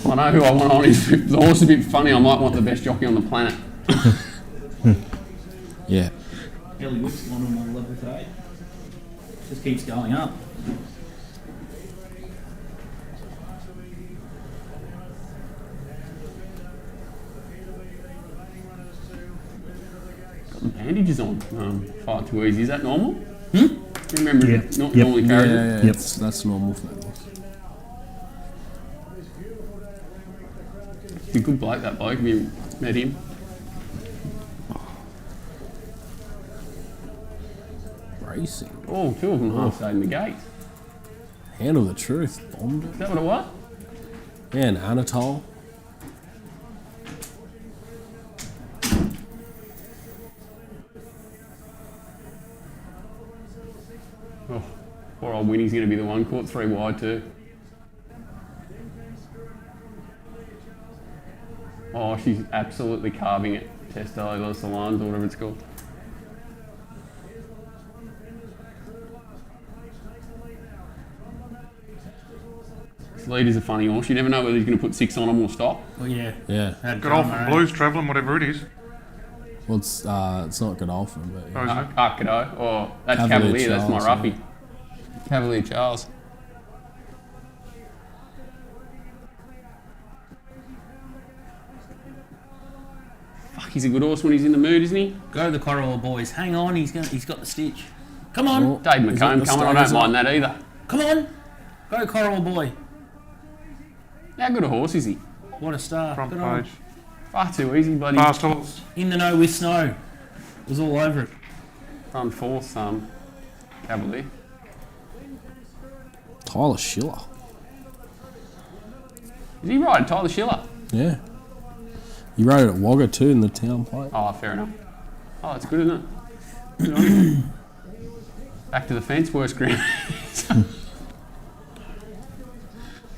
I know who I want on. If the horse is a bit funny, I might want the best jockey on the planet. Yeah. Ellie Whip's gone on another level today. Just keeps going up. Got the bandages on. Far too easy. Is that normal? Hmm? Remember, Yeah. not Yep. normally Yeah, carried. yeah, Yep. that's normal for that. He's a good bloke, that bloke. Have you met him? Racing. Oh, two of them half stayed in the gate. Handle the truth. Bombed it. Is that what it was? Yeah, and Anatole. Oh, poor old Winnie's going to be the one caught 3 wide too. Oh, she's absolutely carving it. Testo Los Salons or whatever it's called. This lead is a funny horse. You never know whether he's going to put 6 on him or stop. Well, yeah. Yeah. Had Godolphin drama, Blues travelling, whatever it is. Well, it's not Godolphin, but Oh, yeah. is it? Arcado. Or that's Cavalier Cavalier, that's my Charles, roughie. Cavalier Charles. Fuck, he's a good horse when he's in the mood, isn't he? Go the Coral boys. Hang on, he's got the stitch. Come on. Oh, Dave is it McComb the coming, I Stone, don't is it? mind that either. Come on. Go Coral boy. How good a horse is he? What a star. Front Good on. page. Far too easy, bloody. Fast horse. In the know with snow. It was all over it. Run fourth, Cavalier. Tyler Schiller. Is he right? Tyler Schiller? Yeah. He rode it at Wagga too in the town plate. Oh, fair enough. Oh, that's good, isn't it? Good on him. Back to the fence, worst ground.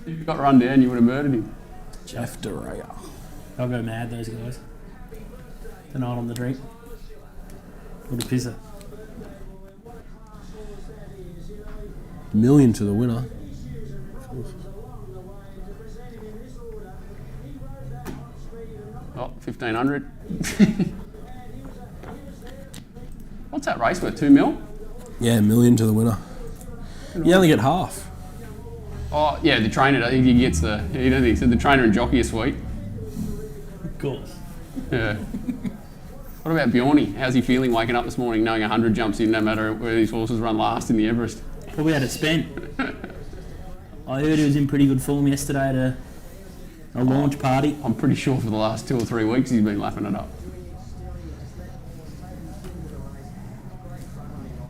If you got run down, you would have murdered him. Jeff Durea. They'll go mad, those guys. Tonight on the drink. What a pisser. $1 million to the winner. Oh, 1,500. What's that race worth? 2 mil? Yeah, $1 million to the winner. You only get half. Oh, yeah, the trainer, I think he gets the, you know, he said the trainer and jockey are sweet. Of course. Yeah. What about Bjorny? How's he feeling waking up this morning knowing 100 jumps in no matter where these horses run last in the Everest? Probably had it spent. I heard he was in pretty good form yesterday at a launch party. I'm pretty sure for the last 2 or 3 weeks he's been lapping it up.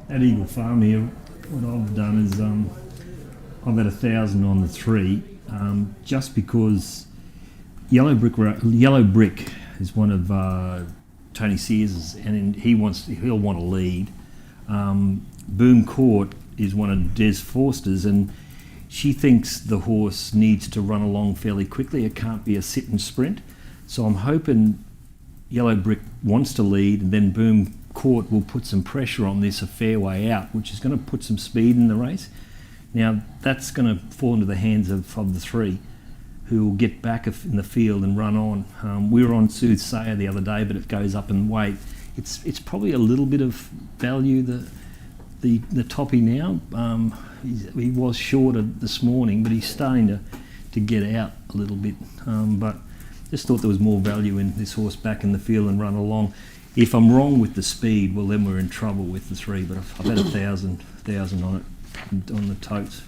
At Eagle Farm here, what I've done is I've had 1,000 on the 3, just because Yellow Brick is one of Tony Sears's, and he'll want to lead. Boom Court is one of Des Forster's, and she thinks the horse needs to run along fairly quickly. It can't be a sit and sprint. So I'm hoping Yellow Brick wants to lead, and then Boom Court will put some pressure on this a fair way out, which is going to put some speed in the race. Now, that's going to fall into the hands of the 3, who will get back in the field and run on. We were on Soothsayer the other day, but it goes up in weight. It's probably a little bit of value, the toppy now. He was shorter this morning, but he's starting to get out a little bit. But just thought there was more value in this horse back in the field and run along. If I'm wrong with the speed, well, then we're in trouble with the 3. But I've had 1,000 on it, on the totes.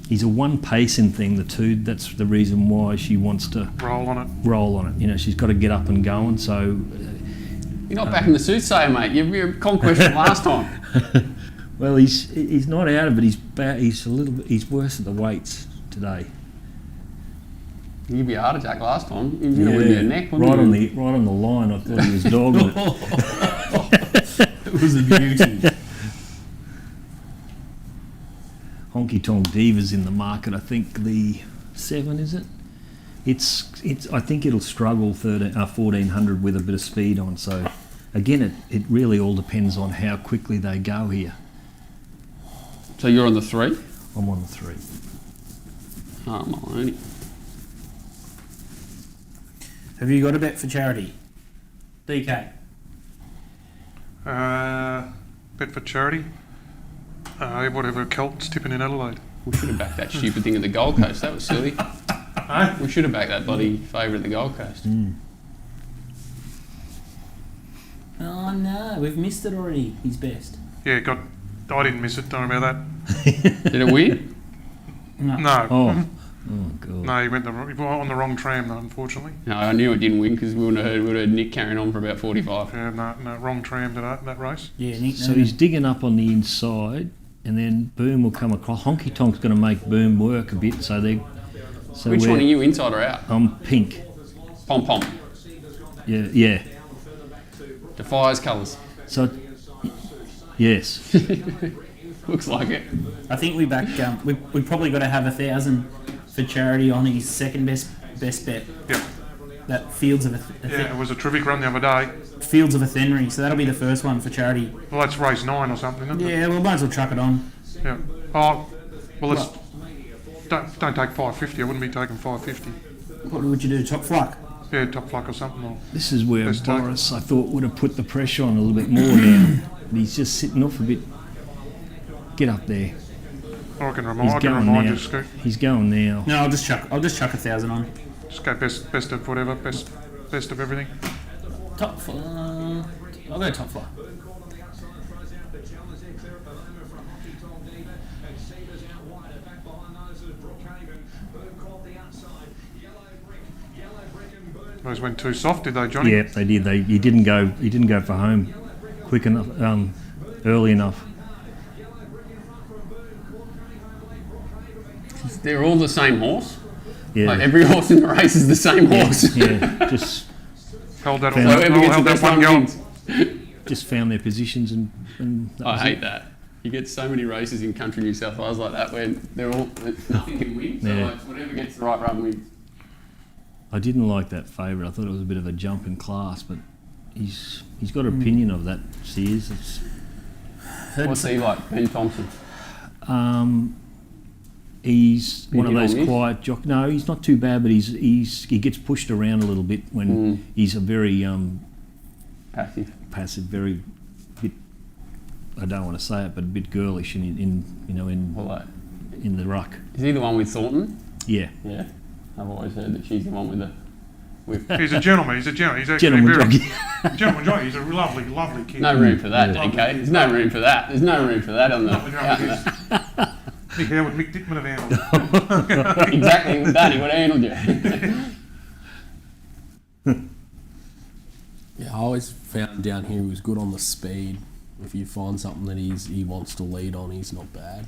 He's a one pacing thing, the 2. That's the reason why she wants to Roll on it. roll on it. You know, she's got to get up and going. So You're not back in the Soothsayer, mate. You're conquest from last time. well, he's not out of it. He's a little bit. He's worse at the weights today. You give you a heart attack last time. He was going to win your neck, wasn't right on the line. I thought he was dogging it. It was a beauty. Honky Tonk Diva's in the market. I think the 7, is it? It's. I think it'll struggle 1,400 with a bit of speed on. So, again, it really all depends on how quickly they go here. So you're on the 3? I'm on the 3. Oh, Maloney. Have you got a bet for charity? DK. Bet for charity. Whatever Kelt's tipping in Adelaide. We should have backed that stupid thing at the Gold Coast. That was silly. Hey? We should have backed that bloody favourite at the Gold Coast. Oh no, we've missed it already. He's best. Yeah, I didn't miss it. Don't worry about that. Did it win? No. Oh God. No, he went on the wrong tram, though, unfortunately. No, I knew it didn't win because we would have heard Nick carrying on for about 45. Yeah, no, wrong tram to that race. Yeah, Nick. So he's digging up on the inside, and then Boom will come across. Honky Tonk's going to make Boom work a bit, so they. So Which one are you, inside or out? I'm pink. Pom Pom. Yeah. Defies colours. So, yes. Looks like it. I think we back. We probably got to have 1,000 for charity on his second best bet. Yep. That Fields of Yeah, it was a terrific run the other day. Fields of Athenry. So that'll be the first one for charity. Well, that's race 9 or something, isn't it? Yeah, well, might as well chuck it on. Yeah. Oh, well, let's don't take 550. I wouldn't be taking 550. What would you do? Top fluck? Yeah, top fluck or something. Or This is where Best take. Boris, I thought, would have put the pressure on a little bit more now. But he's just sitting off a bit. Get up there. I can He's remind going you, now. Scoot. He's going now. No, I'll just chuck 1,000 on. Just go best of whatever, best of everything. Top fluck. I'll go top fluck. Those went too soft, did they, Johnny? Yeah, they did. He didn't go for home quick enough, early enough. They're all the same horse. Yeah. Like every horse in the race is the same horse. Yeah, just Held that, So Whoever gets the held that best one one going. wins. just found their positions and that I was hate it. that. You get so many races in country New South Wales like that when they're all nothing can win. So Yeah. like whatever gets the right run wins. I didn't like that favourite. I thought it was a bit of a jump in class, but he's got an opinion of that. Sears. What's he like? Ben Thompson. He's Been one of hit on those this? quiet jock. No, he's not too bad, but he gets pushed around a little bit when he's a very Passive. very bit. I don't want to say it, but a bit girlish in Well, like, in the ruck. is he the one with Thornton? Yeah. Yeah. I've always heard that she's the one with the. He's a gentleman. He's actually Gentleman very jockey. gentleman jockey. He's a lovely kid. No room for that, Yeah. DK. There's no room for that. There's no room for that on the. Lovely out in jockey. the Mick Howard, Mick Dickman have handled. exactly with that, he would have handled you. Yeah, I always found down here he was good on the speed. If you find something that he wants to lead on, he's not bad.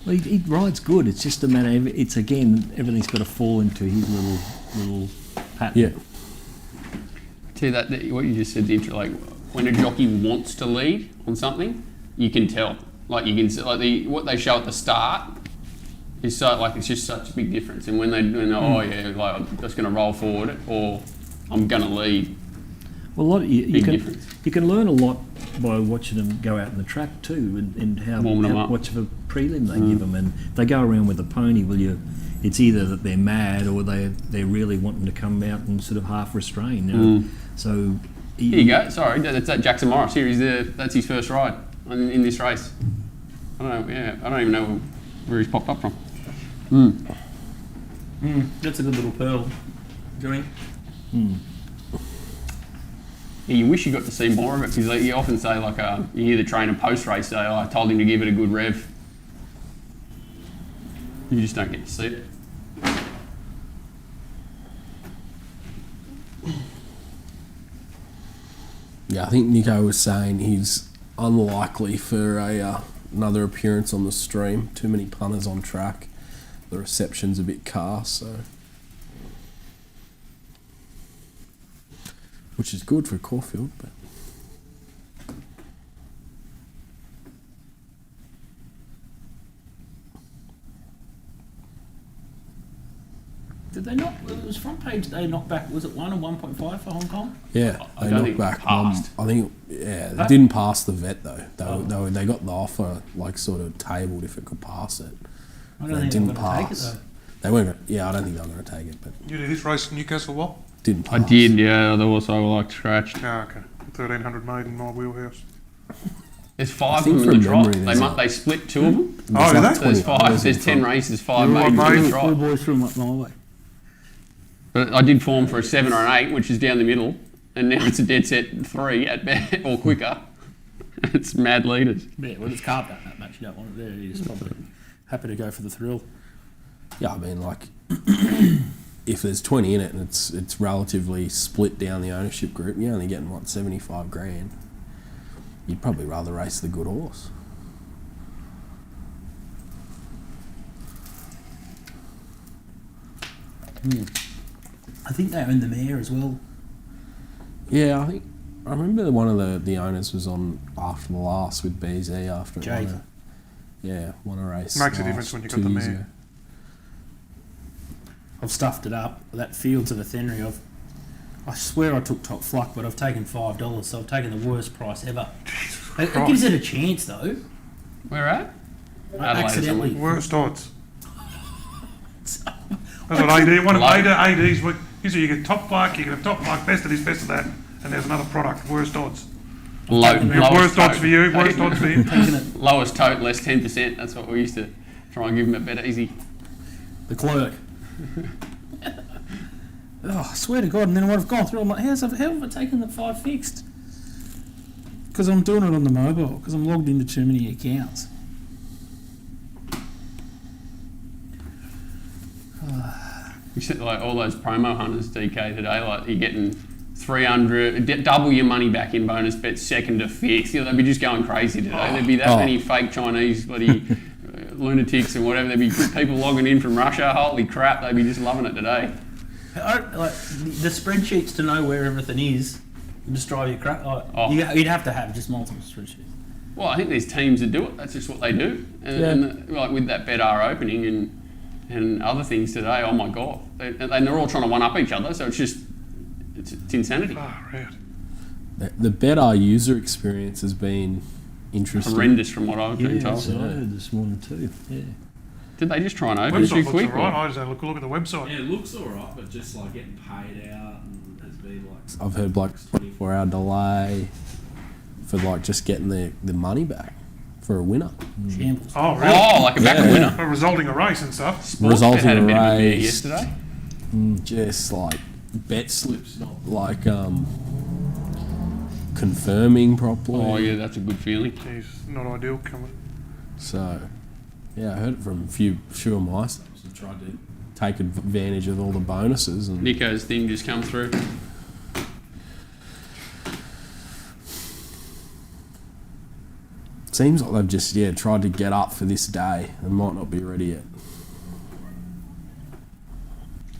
Well, he rides good. It's just a matter. It's again, everything's got to fall into his little pattern. Yeah. See that what you just said, like when a jockey wants to lead on something, you can tell. Like you can see, like what they show at the start is so like it's just such a big difference. And when they're oh yeah, like I'm just going to roll forward or I'm going to lead. Well, a lot Big difference. you can learn a lot by watching them go out in the track too, and how Warming them up. much of a prelim they give them, and they go around with a pony. It's either that they're mad or they're really wanting to come out and sort of half restrain. You know? So Here you go. Sorry, that's that Jackson Morris. Here he's there. That's his first ride in this race. I don't know. Yeah, I don't even know where he's popped up from. That's a good little pearl, Johnny. Yeah, you wish you got to see more of it because like, you often say like you hear the trainer post race say, "Oh, I told him to give it a good rev." You just don't get to see it. Yeah, I think Nico was saying he's unlikely for another appearance on the stream. Too many punters on track. The reception's a bit cast, so which is good for Caulfield, but Did they not? It was front page. They knocked back. Was it 1 or 1.5 for Hong Kong? yeah, I they don't knocked think back. it passed. I think they didn't pass the vet though. They got the offer like sort of tabled if it could pass it. I They don't think didn't they were going to take it pass. though. They weren't. Yeah, I don't think they were going to take it, but You did this race in Newcastle, what? didn't I pass. did, yeah. There was also like scratched. Ah, okay. 1300 made in my wheelhouse. There's 5 of think them in the from trot. memory there's They split 2 of them. Oh, is like that? So there's 20 5. There's 10 races, 5 You made what, in mate? the Four trot. boys from my way. But I did form for a 7 or an 8, which is down the middle, and now it's a dead set 3 at best or quicker. It's mad leaders. Yeah, well, it's carved up that much. You don't want it there. You're just probably happy to go for the thrill. Yeah, I mean, like, if there's 20 in it and it's relatively split down the ownership group, you're only getting, what, 75 grand. You'd probably rather race the good horse. I think they own the mare as well. Yeah, I remember one of the owners was on after the last with BZ after it Jake. won a race. Makes a last difference when you got 2 the years mare. ago. I've stuffed it up. That Fields of Athenry, I swear I took top fluck, but I've taken $5, so I've taken the worst price ever. It gives it a chance though. Where at? Adelaide Accidentally. Worst odds. That's what AD, one of AD's, usually you get top fluck, you get a top fluck, best of this, best of that, and there's another product, worst odds. Worst odds for you, worst odds for you. Taking it. Lowest tote, less 10%. That's what we used to try and give them a better easy. The clerk. Oh, I swear to God, and then when I've gone through, I'm like, how have I taken the 5 fixed? Because I'm doing it on the mobile, because I'm logged into too many accounts. You see, like all those promo hunters, DK, today, like you're getting 300, double your money back in bonus bets, second to fifth. You know, they'd be just going crazy today. There'd be that many fake Chinese bloody lunatics and whatever. There'd be people logging in from Russia. Holy crap, they'd be just loving it today. Like the spreadsheets to know where everything is, just drive you crap. You'd have to have just multiple spreadsheets. Well, I think there's teams that do it. That's just what they do. And like with that BetR opening and other things today, oh my God. And they're all trying to one-up each other, so it's just, it's insanity. The BetR user experience has been interesting. Horrendous from what I've been told. That's what I heard this morning too. Yeah. Did they just try and open it too Website looks quick? alright, I just had a look at the website. Yeah, it looks alright, but just like getting paid out and has been like. I've heard like 24-hour delay for like just getting the money back for a winner. Shambles. Oh, really? Oh, like a backup winner. For resulting a race and stuff. Resulting had a in bit a of a beer race. yesterday. Just like bet slips, not like confirming properly. Oh yeah, that's a good feeling. Jeez, not ideal coming. So, yeah, I heard it from a few of my subs who tried to take advantage of all the bonuses. And Nico's thing just come through. seems like they've just tried to get up for this day and might not be ready yet.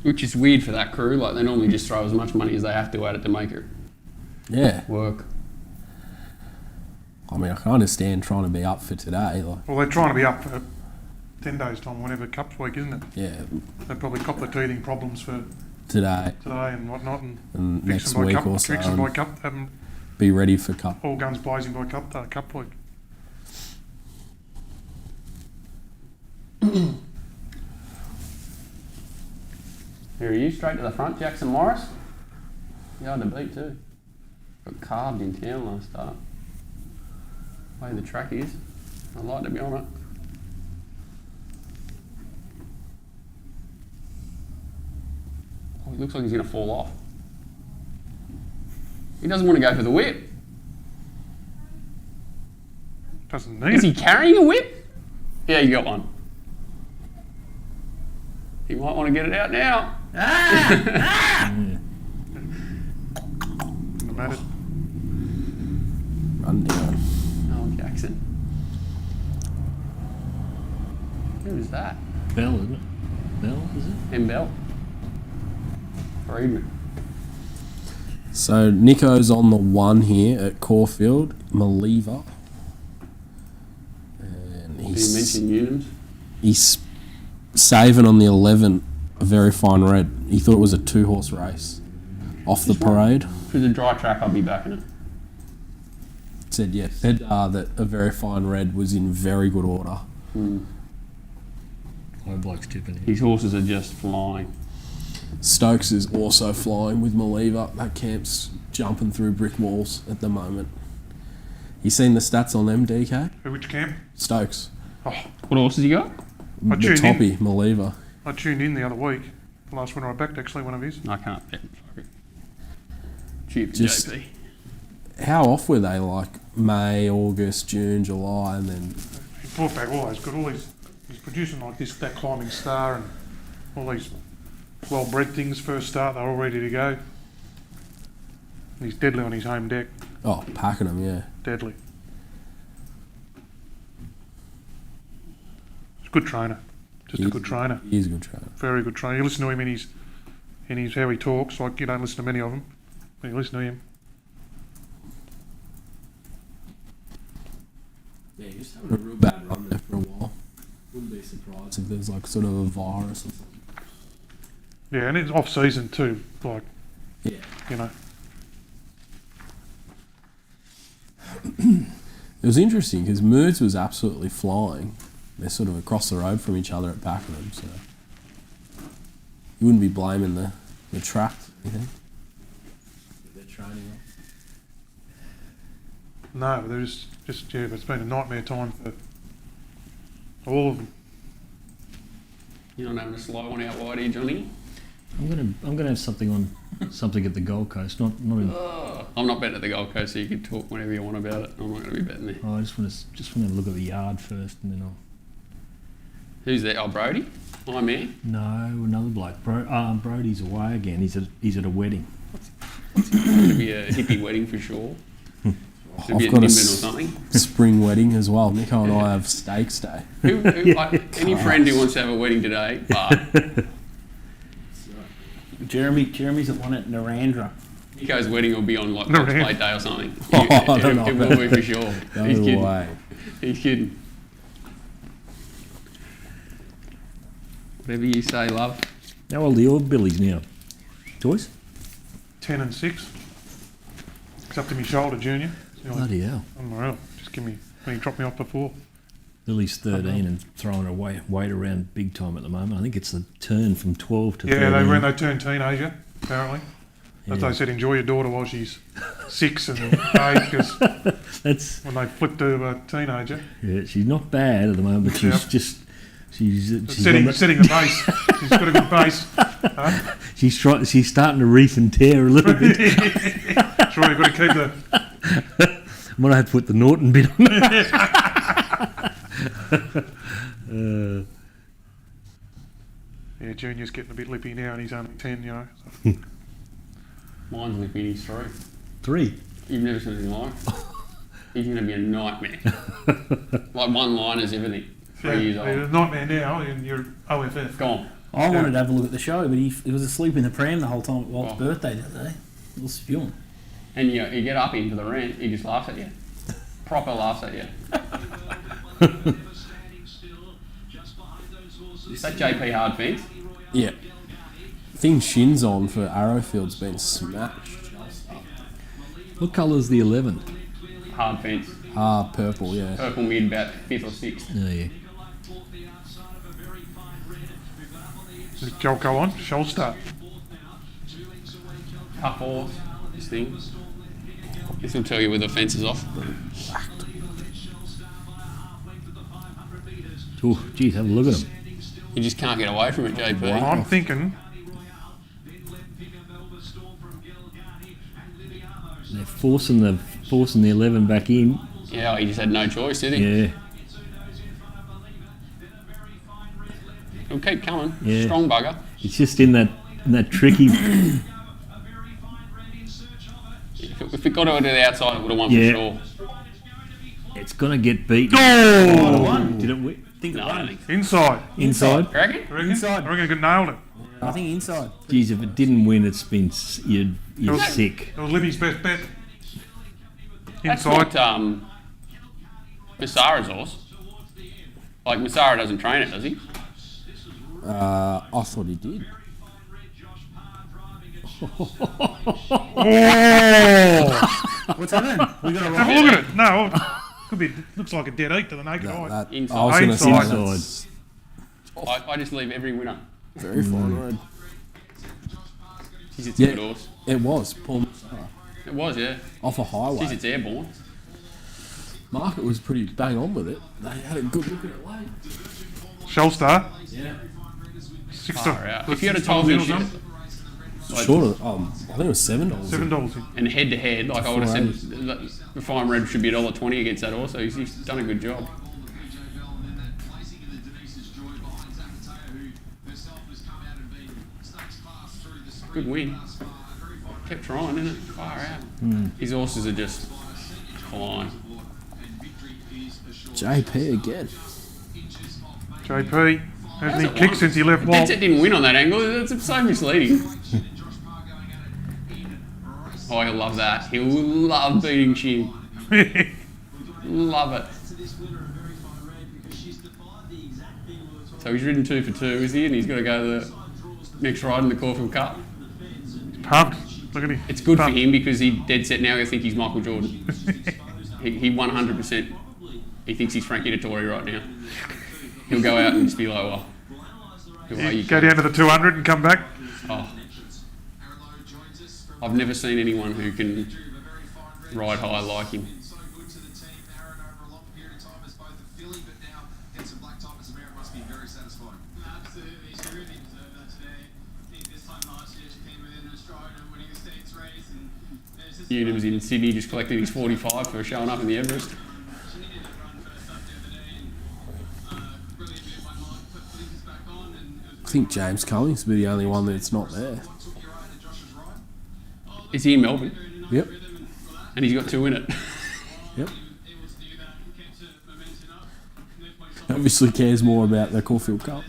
Which is weird for that crew. Like they normally just throw as much money as they have to at it to make it work. I mean, I can understand trying to be up for today. Like, Well, they're trying to be up for 10 days' time, whenever Cups week, isn't it? yeah, They probably cop the teething problems for today today and whatnot, and and fix next them by week cup, or so, fix them by and cup, have them be ready for cup. all guns blazing by cup week. Here are you, straight to the front, Jackson Morris. You hard to beat too. Got carved in town last start. The way the track is, I'd like to be on it. Oh, he looks like he's going to fall off. He doesn't want to go for the whip. Doesn't need Is it. he carrying a whip? Yeah, you got one. He might want to get it out now. Doesn't matter. Run down. Oh, Jackson. Who is that? Bell, isn't it? Bell, is it? M. Bell. Friedman. So Nico's on the 1 here at Caulfield, Maliva. And Did you mention Unums? he's saving on the 11, a very fine red. He thought it was a 2-horse race off the parade. Through the dry track, I'll be backing it. Said that a very fine red was in very good order. My bloke's tipping it. His horses are just flying. Stokes is also flying with Maliva. That camp's jumping through brick walls at the moment. You seen the stats on them, DK? Which camp? Stokes. Oh, What horses you got? The tuned in. toppy, Maliva. I tuned in the other week. The last winner I backed actually one of his. I can't bet. Fuck it. Cheap Just- JP. How off were they? Like May, August, June, July, and then He brought back all those good, all these. He's producing like this, that climbing star, and all these well-bred things. First start, they're all ready to go. And he's deadly on his home deck. packing them, yeah. Deadly. He's a good trainer. Just a good trainer. He's a good trainer. Very good trainer. You listen to him in his how he talks. Like you don't listen to many of them, but you listen to him. Yeah, he's just having a real bad run there for a while. Wouldn't be surprised if there's like sort of a virus or something. Yeah, and it's off season too. Like, Yeah. you know. It was interesting because Moods was absolutely flying. They're sort of across the road from each other at Pakenham, so you wouldn't be blaming the track, you think? They're training No, but there's just yeah, but it's been a nightmare time for all of them. You're not having a slow one out wide here, Johnny? I'm gonna have something at the Gold Coast. Not in. I'm not betting at the Gold Coast, so you can talk whenever you want about it. I'm not going to be betting there. I just want to look at the yard first, and then I'll. Who's there? Oh, Brody? My man? No, another bloke. Brody's away again. He's at a wedding. It's going to be a hippie wedding for sure. Should be I've at got a Nimbin or something. spring wedding as well. Nico and I have steaks day. Any friend who wants to have a wedding today, but Jeremy's at one at Narandra. Nico's wedding will be on like No, Plate man. Day or something. Oh, I don't know It about will be for sure. No He's kidding. way. He's kidding. Whatever you say, love. How old are your Billies now? Joyce? 10 and 6. It's up to my shoulder, Junior. You know, Bloody hell. unreal. Just give me when he dropped me off before. Billy's 13 and throwing her weight around big time at the moment. I think it's the turn from 12 to 13. Yeah, they turned teenager apparently. As Yeah. they said, enjoy your daughter while she's 6 and 8, because That's when they flip to a teenager, yeah. She's not bad at the moment, but she's Yep. just she's setting on the base. She's got a good base. Huh? she's starting to reef and tear a little bit. Sure, you've got to keep the. I might have to put the Norton bit on. Yeah, Junior's getting a bit lippy now, and he's only 10. You know. So. Mine's lipping, he's 3. 3. You've never seen anything like. He's going to be a nightmare. Like one-liners, everything. 3 years Yeah, old. a nightmare now, and you're OFF. Gone. I wanted to have a look at the show, but he was asleep in the pram the whole time at Walt's birthday the other day. He was spewing. And you get up into the rant, he just laughs at you. Proper laughs at you. Is that JP hard fence? Yeah. Thing Shin's on for Arrowfield's been smashed. What colour's the 11? Hard fence. Purple, yeah. Purple mid, about 5th or 6th. Oh, yeah. Go on, show start. Tough horse, this thing. This will tell you whether the fence is off. Oh, geez, have a look at him. You just can't get away from it, JP. I'm thinking. They're forcing the 11 back in. Yeah, he just had no choice, did he? Yeah. He'll keep coming. Yeah. Strong bugger. It's just in that tricky. If it got over to the outside, it would have won Yeah. for sure. It's gonna get beaten. Oh! Did it win? No, I don't think so. Inside. Inside? You reckon? You reckon? Inside. I reckon you could nailed it. I think inside. Geez, if it didn't win, it's been you're sick. It was Libby's best bet. That's Inside. not Masara's horse. Like, Masara doesn't train it, does he? I thought he did. What's happening? We got a Have a right. look at it. No, could be. Looks like a dead eat to the naked eye. That, Inside. I was going to say Inside. that's I just leave every winner. very fine road. Jeez, it's a good horse. It was. Paul Masara. It was, yeah. Off a highway. Jeez, it's airborne. Market was pretty bang on with it. They had a good look at it late. Shellstar. Yeah. Far out. If you had told me, like, Short of, I think it was $7. $7. and head to head, like I would have said, the Fire Red should be $1.20 against that horse. So he's done a good job. Good win. Kept trying, isn't it? Far out. His horses are just flying. JP again. JP hasn't he it kicked won? since he left Dead Walt? Set didn't win on that angle. It's so misleading. Oh, he'll love that. He'll love beating Shin. Love it. So he's ridden 2 for 2, is he? And he's got to go the next ride in the Caulfield Cup. Pumped. Look at him. It's good Pumped. for him because he dead set now. I think he's Michael Jordan. he 100%. He thinks he's Frankie Dettori right now. He'll go out and just be like, well, You go down to the 200 and come back. Oh. I've never seen anyone who can ride high like him. Unit was in Sydney, just collected his 45 for showing up in the Everest. I think James Cummings will be the only one that's not there. Is he in Melbourne? Yep. And he's got 2 in it. Yep. Obviously cares more about the Caulfield Cup.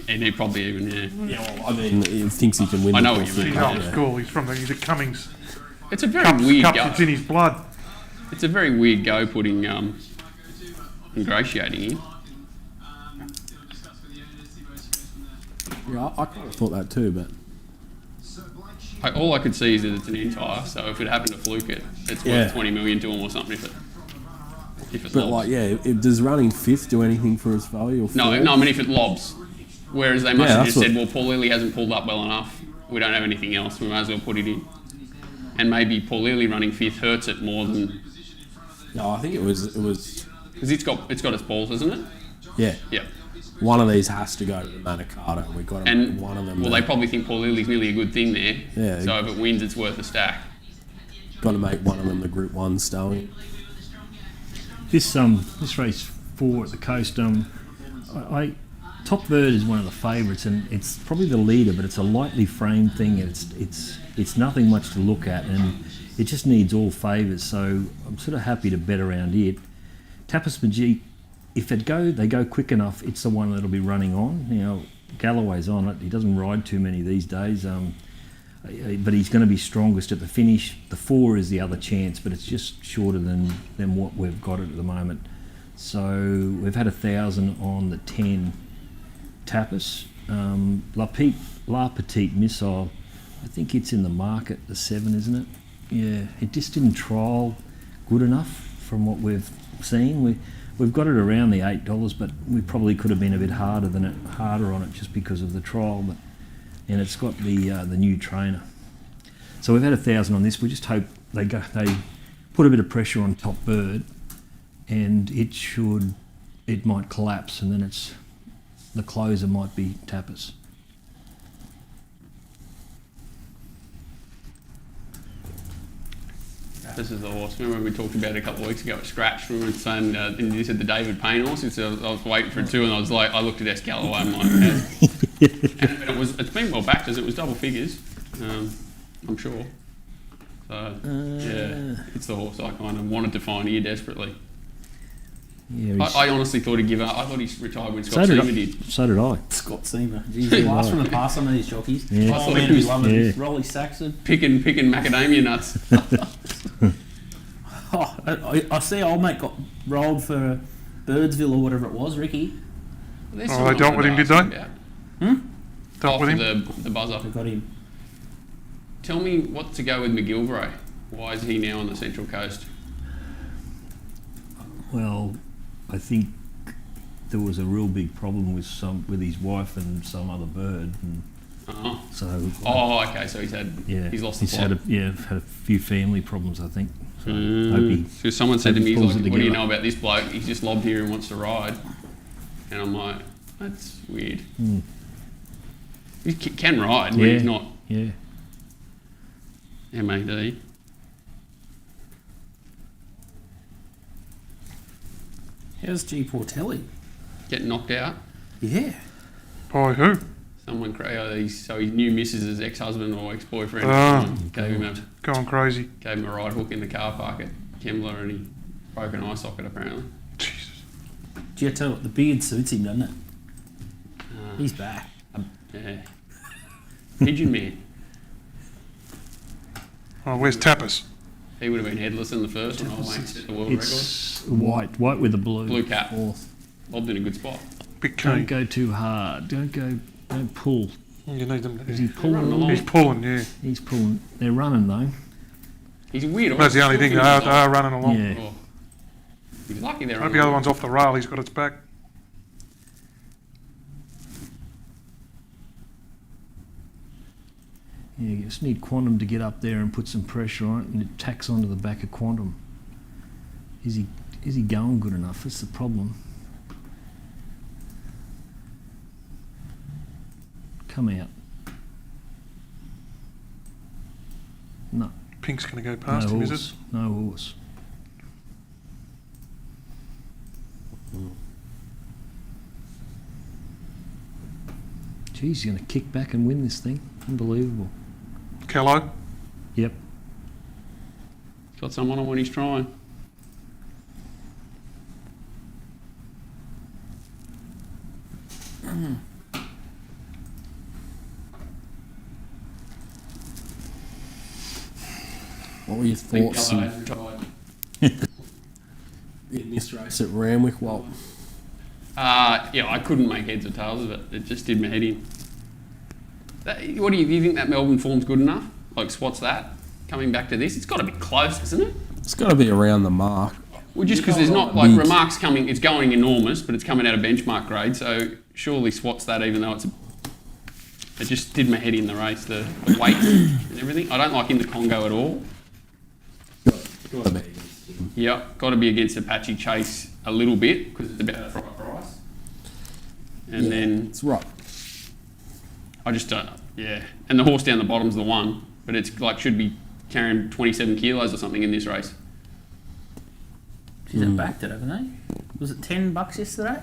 And he probably even, yeah. Yeah, well, I mean, he thinks he can win I the know what you Caulfield mean. He's Cup. old Yeah. school. He's at Cummings. It's a very Cups, weird cups, go. it's in his blood. It's a very weird go putting ingratiating in. Yeah, I kind of thought that too, but All I could see is that it's an entire, so if it happened to fluke it, it's Yeah. worth 20 million to him or something if it but lobs. like, yeah, does running fifth do anything for his value? Or No, fourth? no, I mean if it lobs. Whereas they must Yeah, have that's just said, what- well, Paul Lilly hasn't pulled up well enough. We don't have anything else. We may as well put it in. And maybe Paul Lilly running fifth hurts it more than No, I think it was because it's got its balls, isn't it? yeah. Yeah. One of these has to go to the Manicato. We've got to And make one of them. well, they probably think Paul Lilly's nearly a good thing there. Yeah. So if it wins, it's worth a stack. got to make one of them the Group 1 stallion. This race 4 at the coast, I Top Bird is one of the favourites, and it's probably the leader, but it's a lightly framed thing. It's nothing much to look at, and it just needs all favours. So I'm sort of happy to bet around it. Tapas Majik, if they go quick enough, it's the one that'll be running on. You know, Galloway's on it. He doesn't ride too many these days, but he's going to be strongest at the finish. The 4 is the other chance, but it's just shorter than what we've got at the moment. So we've had 1,000 on the 10 Tapas. La Petite Missile, I think it's in the market, the 7, isn't it? Yeah, it just didn't trial good enough from what we've seen. We've got it around the $8, but we probably could have been a bit harder on it just because of the trial. And it's got the new trainer. So we've had 1,000 on this. We just hope they put a bit of pressure on Top Bird, and it might collapse, and then the closer might be Tapas. This is the horse. Remember when we talked about it a couple of weeks ago at Scratch? We were saying, and you said the David Payne horse. I was waiting for it too, and I looked at S. Galloway and I'm like, and it's been well backed as it was double figures, I'm sure. So yeah, it's the horse I kind of wanted to find here desperately. Yeah, I honestly thought he'd give up. I thought he's retired when Scott so Seamer did. So did I. Scott Seamer. Jeez, he lasts from the past, some of these jockeys. Yeah. Oh, man, we love him. Yeah. Rolly Saxon. Picking macadamia nuts. Oh, I see old mate got rolled for Birdsville or whatever it was, Ricky. There's Oh, someone they dealt I with him, wanted did to they? ask about. Dealt with him. The buzzer. They got him. Tell me what to go with McGilvray. Why is he now on the Central Coast? Well, I think there was a real big problem with his wife and some other bird, and Oh. So Okay. So he's lost the he's plot. had a few family problems, I think. So hope he. So someone said to me, he's pulls like, it "What do you together." know about this bloke? He's just lobbed here and wants to ride." And I'm like, "That's weird." He can ride, but he's not Yeah. MAD. How's G. Portelli? Getting knocked out. Yeah. By who? Someone so he knew Mrs.'s ex-husband or ex-boyfriend. Gave him a right hook in the car park at Kembla, and he broke an eye socket apparently. Jesus. Do you tell you what, the beard suits him, doesn't it? He's back. Yeah. Pigeon Man. Oh, where's Tapas? He would have been headless in the first one. I won't set the world record. It's white with a blue Cap. Lobbed in a good spot. Big Don't key. go too hard. Don't pull. You need them. Is he pulling? He's pulling, yeah. He's pulling. They're running though. He's weird. That's the only thing. They are running along. Yeah. Oh. He's lucky they're Hope on the other one's off the rail. He's got its back. Yeah, you just need Quantum to get up there and put some pressure on it, and it tacks onto the back of Quantum. Is he going good enough? That's the problem. Come out. No. Pink's going to go past No him, horse. is it? No horse. Geez, he's going to kick back and win this thing. Unbelievable. Callow. Yep. He's got someone on when he's trying. What were your thoughts Gallo in hasn't tried. this race at Ramwick? Well, Yeah, I couldn't make heads or tails of it. It just did my head in. What do you think that Melbourne form's good enough? Like, what's that? Coming back to this, it's got to be close, isn't it? it's got to be around the mark. Well, just because there's not like remarks coming, it's going enormous, but it's coming out of benchmark grade. So surely Swat's that, even though it just did my head in the race, the weight and everything. I don't like in the Congo at all. Got to be. Yep, got to be against Apache Chase a little bit because it's about the right price. And then It's right. I just don't. Yeah, and the horse down the bottom's the one, but it's like should be carrying 27 kilos or something in this race. She's backed it, haven't they? Was it $10 yesterday?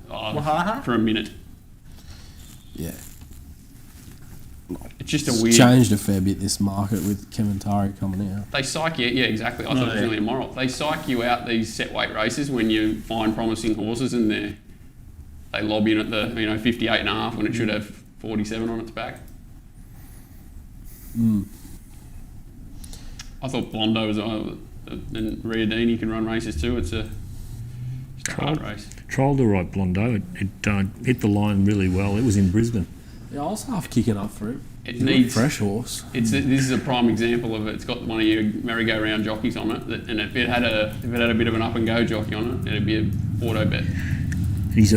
Wahaha? For a minute. Yeah. It's just a It's weird. changed a fair bit this market with Kementari coming out. They psych you. Yeah, exactly. I thought it was really immoral. They psych you out these set weight races when you find promising horses and they lob in at the 58.5 when it should have 47 on its back. I thought Blondo was and Riadini can run races too. It's a hard race. Trialled the right Blondo. It hit the line really well. It was in Brisbane. Yeah, I was half kicking up for it. It He's a needs fresh horse. This is a prime example of it. It's got one of your merry-go-round jockeys on it, and if it had a bit of an up-and-go jockey on it, it'd be an auto bet. He's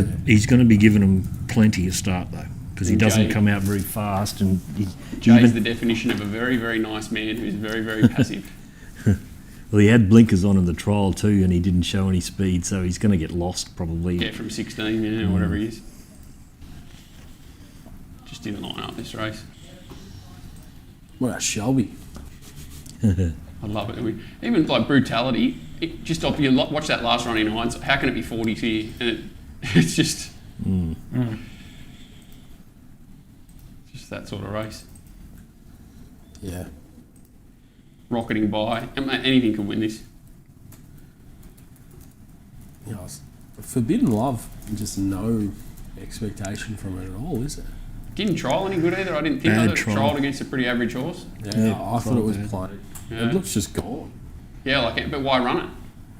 going to be giving him plenty of start though, because he And doesn't Jay- come out very fast, and Jay's the definition of a very, very nice man who's very, very passive. well, he had blinkers on in the trial too, and he didn't show any speed, so he's going to get lost probably. Yeah, from 16, or whatever he is. Just didn't line up this race. What about Shelby? I love it. Even like brutality, you watch that last run in Hines, how can it be 40 here? And it's just just that sort of race. Yeah. Rocketing by. And mate, anything could win this. Yeah, Forbidden Love, just no expectation from it at all, is it? Didn't trial any good either. I didn't think Bad it trial. trialled against a pretty average horse. Yeah, I thought it was bad. plain. Yeah. It looks just gone. Yeah, but why run it?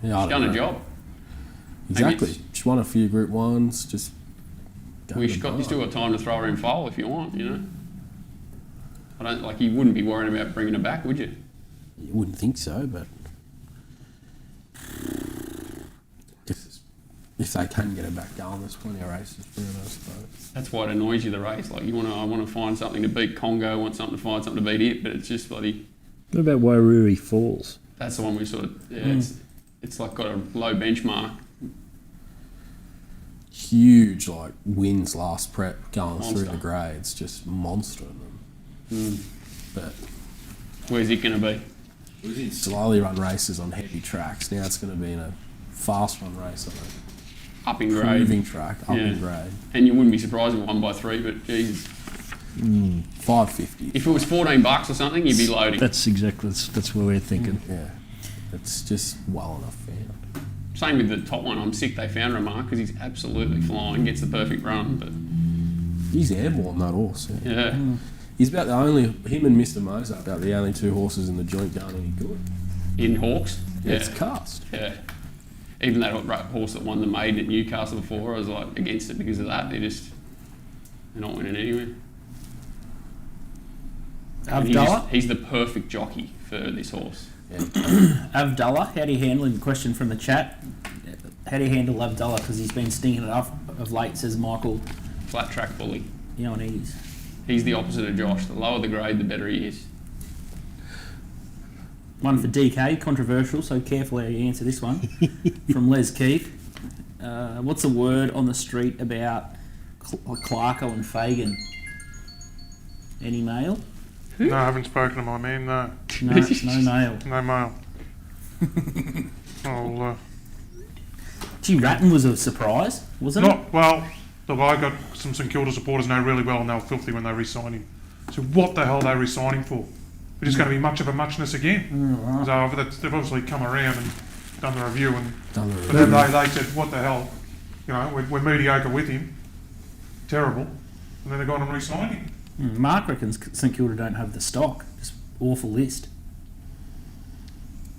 Yeah, I It's don't done know. a job. Exactly. Maybe Just won a few Group 1s, just... You still got time to throw her in foal if you want, I don't you wouldn't be worrying about bringing her back, would you? You wouldn't think so, but... if they can get it back going, there's plenty of races for it, I suppose. That's why it annoys you, the race. Like, I want to find something to beat Congo, I want something to find something to beat it, but it's just bloody... What about Wairuri Falls? That's the one we sort of... Yeah, it's like got a low benchmark. Huge, like, wins last prep going Monster. through the grades, just monster them. But Where's it going to be? we did slowly run races on heavy tracks. Now it's going to be in a fast run race on a Up in grade. proving track, up in Yeah. grade. And you wouldn't be surprised if it won by 3, but geez. 550. If it was $14 or something, you'd be loading. That's exactly that's what we're thinking. Yeah. It's just well enough found. Same with the top one. I'm sick they found Remark because he's absolutely flying, gets the perfect run. But He's airborne, that horse. Yeah. yeah, He's about the only, him and Mr. Moser, about the only two horses in the joint going any good. in Hawks. Yeah, It's cast. yeah. Even that horse that won the maiden at Newcastle before, I was like against it because of that. They're not winning anywhere. And Avdallah? he's the perfect jockey for this horse. Yeah. Avdallah, how do you handle him? Question from the chat. How do you handle Avdallah? Because he's been stinking it up of late, says Michael Flat track bully. Ioannidis. He's the opposite of Josh. The lower the grade, the better he is. One for DK, controversial, so careful how you answer this one. From Les Keefe. What's the word on the street about Clarko and Fagan? Any mail? No, I haven't spoken to my man, no. No, no mail. No mail. I'll, Gee, Ratton was a surprise, wasn't it? not, well, look, I got some St Kilda supporters know really well and they were filthy when they re-signed him. So what the hell are they re-signing for? We're just going to be much of a muchness again. So they've obviously come around and done the review, and Done the but then they said, what the hell? You know, we're mediocre with him. Terrible. And then they've gone and re-signed him. Mark reckons St Kilda don't have the stock. Just awful list.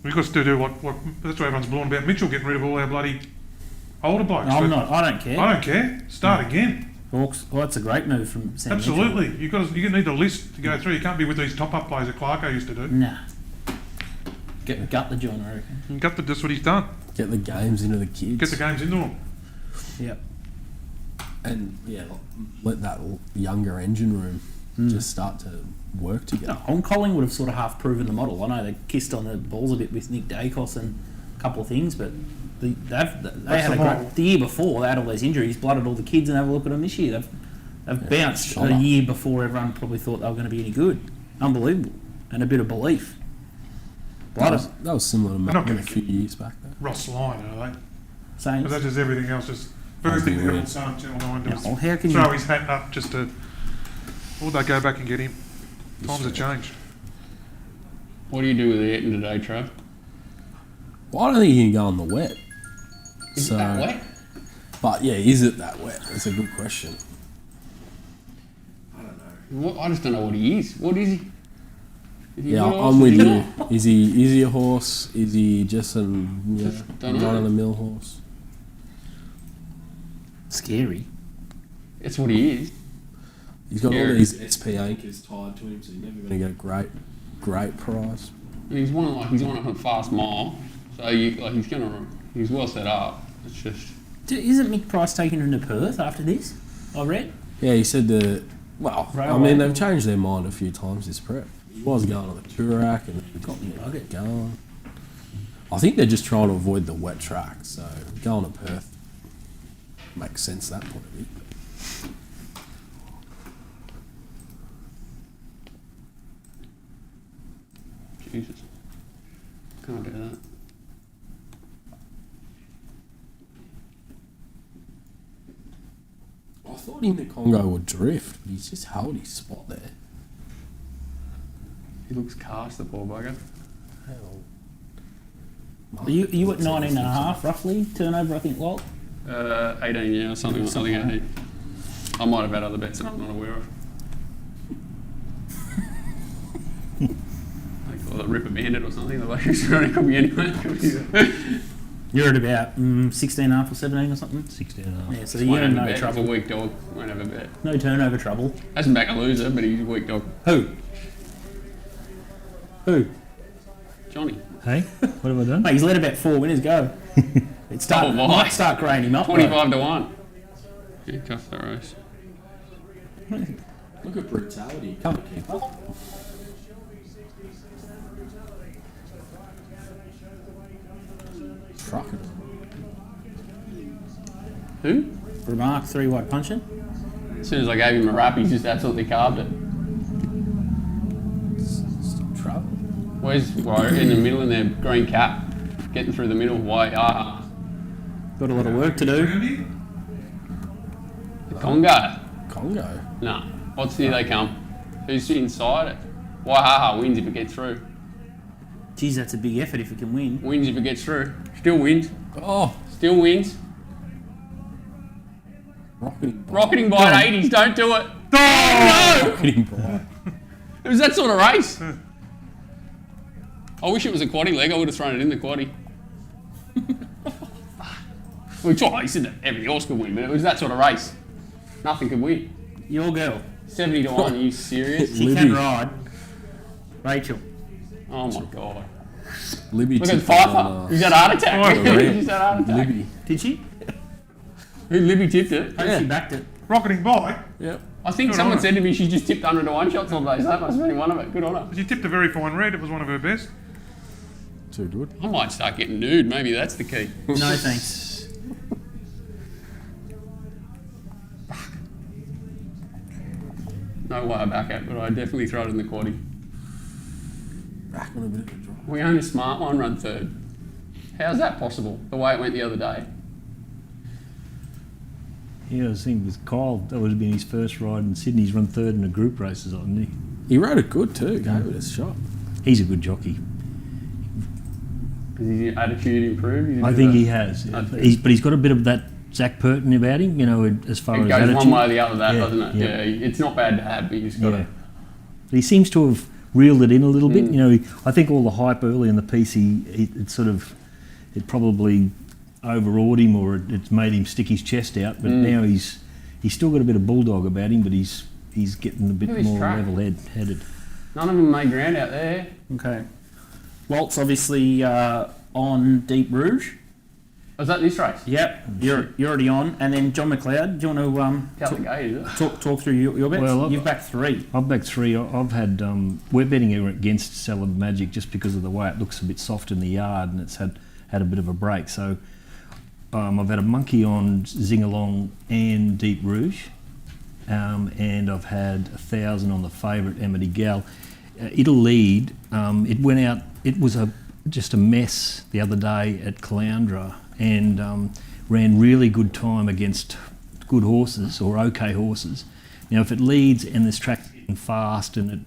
We've got to do what that's what everyone's blown about. Mitchell getting rid of all our bloody older blokes. I'm But not. I don't care. I don't care. Start again. Hawks. Well, that's a great move from Sam. Absolutely. You need a list to go through. You can't be with these top-up players that Clarko used to do. Nah. Gut the joint, I reckon. That's what he's done. Get the games into the kids. Get the games into them. Yep. And yeah, let that younger engine room just start to work together. No, Collingwood have sort of half proven the model. I know they kissed on the balls a bit with Nick Dacos and a couple of things, but they had the a model. great, the year before they had all those injuries, blooded all the kids, and have a look at them this year. They've bounced shot a up. year before everyone probably thought they were going to be any good. Unbelievable, and a bit of belief. That was similar to not Melbourne gonna a few years back though. Ross Lyon, are they? Saying, But that's just everything else. Just first thing the weird. Herald Sun, Channel 9 does. No, how can throw you- his hat up just to... Or they go back and get him. Times have changed. What do you do with the Eton today, Trav? Well, I don't think you can go on the wet. Is So- it that wet? But yeah, is it that wet? That's a good question. I just don't know what he is. What is he? Is he Yeah, a good horse? I'm with Is he you. not? Is he a horse? Is he just a Don't know. run of the mill horse? scary. That's what he is. He's got all Yeah. these SP anchors tied to him, so he's never going to get a great prize. And he's on a fast mile, so he's well set up. It's just Isn't Mick Price taking him to Perth after this? I read. Yeah, he said I Railway. mean, they've changed their mind a few times this prep. He was going on the Toorak and he got Nugget. going. I think they're just trying to avoid the wet track, so going to Perth makes sense that point of view. Jesus. Can't do that. I thought in the Congo would drift, but he's just held his spot there. He looks cast, the poor bugger. Are you at 19 and a half roughly turnover? I think. Walt. 18, yeah, something like Something like 18. I might have had other bets that I'm not aware of. Like the Ripper Bandit or something. The way he's running could be anyway. You're at about 16 and a half or 17 or something. 16 and a half. Yeah, so Won't you're in have a no bet. trouble. He's a weak dog. Won't have a bet. No turnover trouble. Hasn't back a loser, but he's a weak dog. Who? Johnny. Hey, what have I done? Mate, he's let about 4 winners go. might start graying him up. 25 to 1. Yeah, tough that race. Look at brutality. Come on, keeper. Trucking. Who? Remark 3 white punching. As soon as I gave him a wrap, he just absolutely carved it. Trouble. Where's in the middle in there, green cap, getting through the middle, white. Got a lot of work to do. Congo. Congo. No. What's here they come? Who's inside it? Waihaha wins if it gets through. Geez, that's a big effort if it can win. Wins if it gets through. Still wins. Oh. Still wins. Rocketing by at 80s, don't do it. Oh, no! Rocketing by. It was that sort of race. I wish it was a quaddie leg. I would have thrown it in the quaddie. Which every horse could win, but it was that sort of race. Nothing could win. Your girl. 70 to 1, are you serious? She can ride. Rachel. Oh my God. Libby Look at Pfeiffer. He's had a heart attack. He's had a heart attack. Libby. Did she? Who, Libby tipped it? Hope she backed it. Rocketing by. Yep. I think Good someone on her. said to me she just tipped 100 to 1 shots all day, so that must have been one of it. Good on her. She tipped a very fine red. It was one of her best. Too good. I might start getting nude. Maybe that's the key. No thanks. No way I back it, but I definitely throw it in the quaddie. Back on a bit of a drop. We own a smart one, run third. How's that possible? The way it went the other day. Yeah, I think with Kyle, that would have been his first ride in Sydney. He's run third in the group races, hasn't he? He rode it good too. Gave it a shot. He's a good jockey. Has his attitude improved? I think he has. Yeah. He's got a bit of that Zach Purton about him, you know, as far It as goes attitude. one way or the other, that, Yeah, doesn't it? yeah. Yeah, it's not bad to have, but you just got to... He seems to have reeled it in a little bit. You know, I think all the hype early in the piece, it probably overawed him, or it made him stick his chest out. But now he's still got a bit of bulldog about him, but he's getting a bit Look at his more track. level-headed. None of them made ground out there. Okay. Walt's obviously on Deep Rouge. Was that this race? Yep, you're already on. And then John McLeod, do you want Couple of gate, is it? talk through your bets? Well, You've backed 3. I've backed 3. I've had we're betting against Stellar Magic just because of the way it looks a bit soft in the yard, and it's had a bit of a break. So I've had a monkey on Zingalong and Deep Rouge, and I've had 1,000 on the favourite Amity Gal. It'll lead. It went out. It was just a mess the other day at Caloundra, and ran really good time against good horses or okay horses. Now, if it leads and this track's getting fast and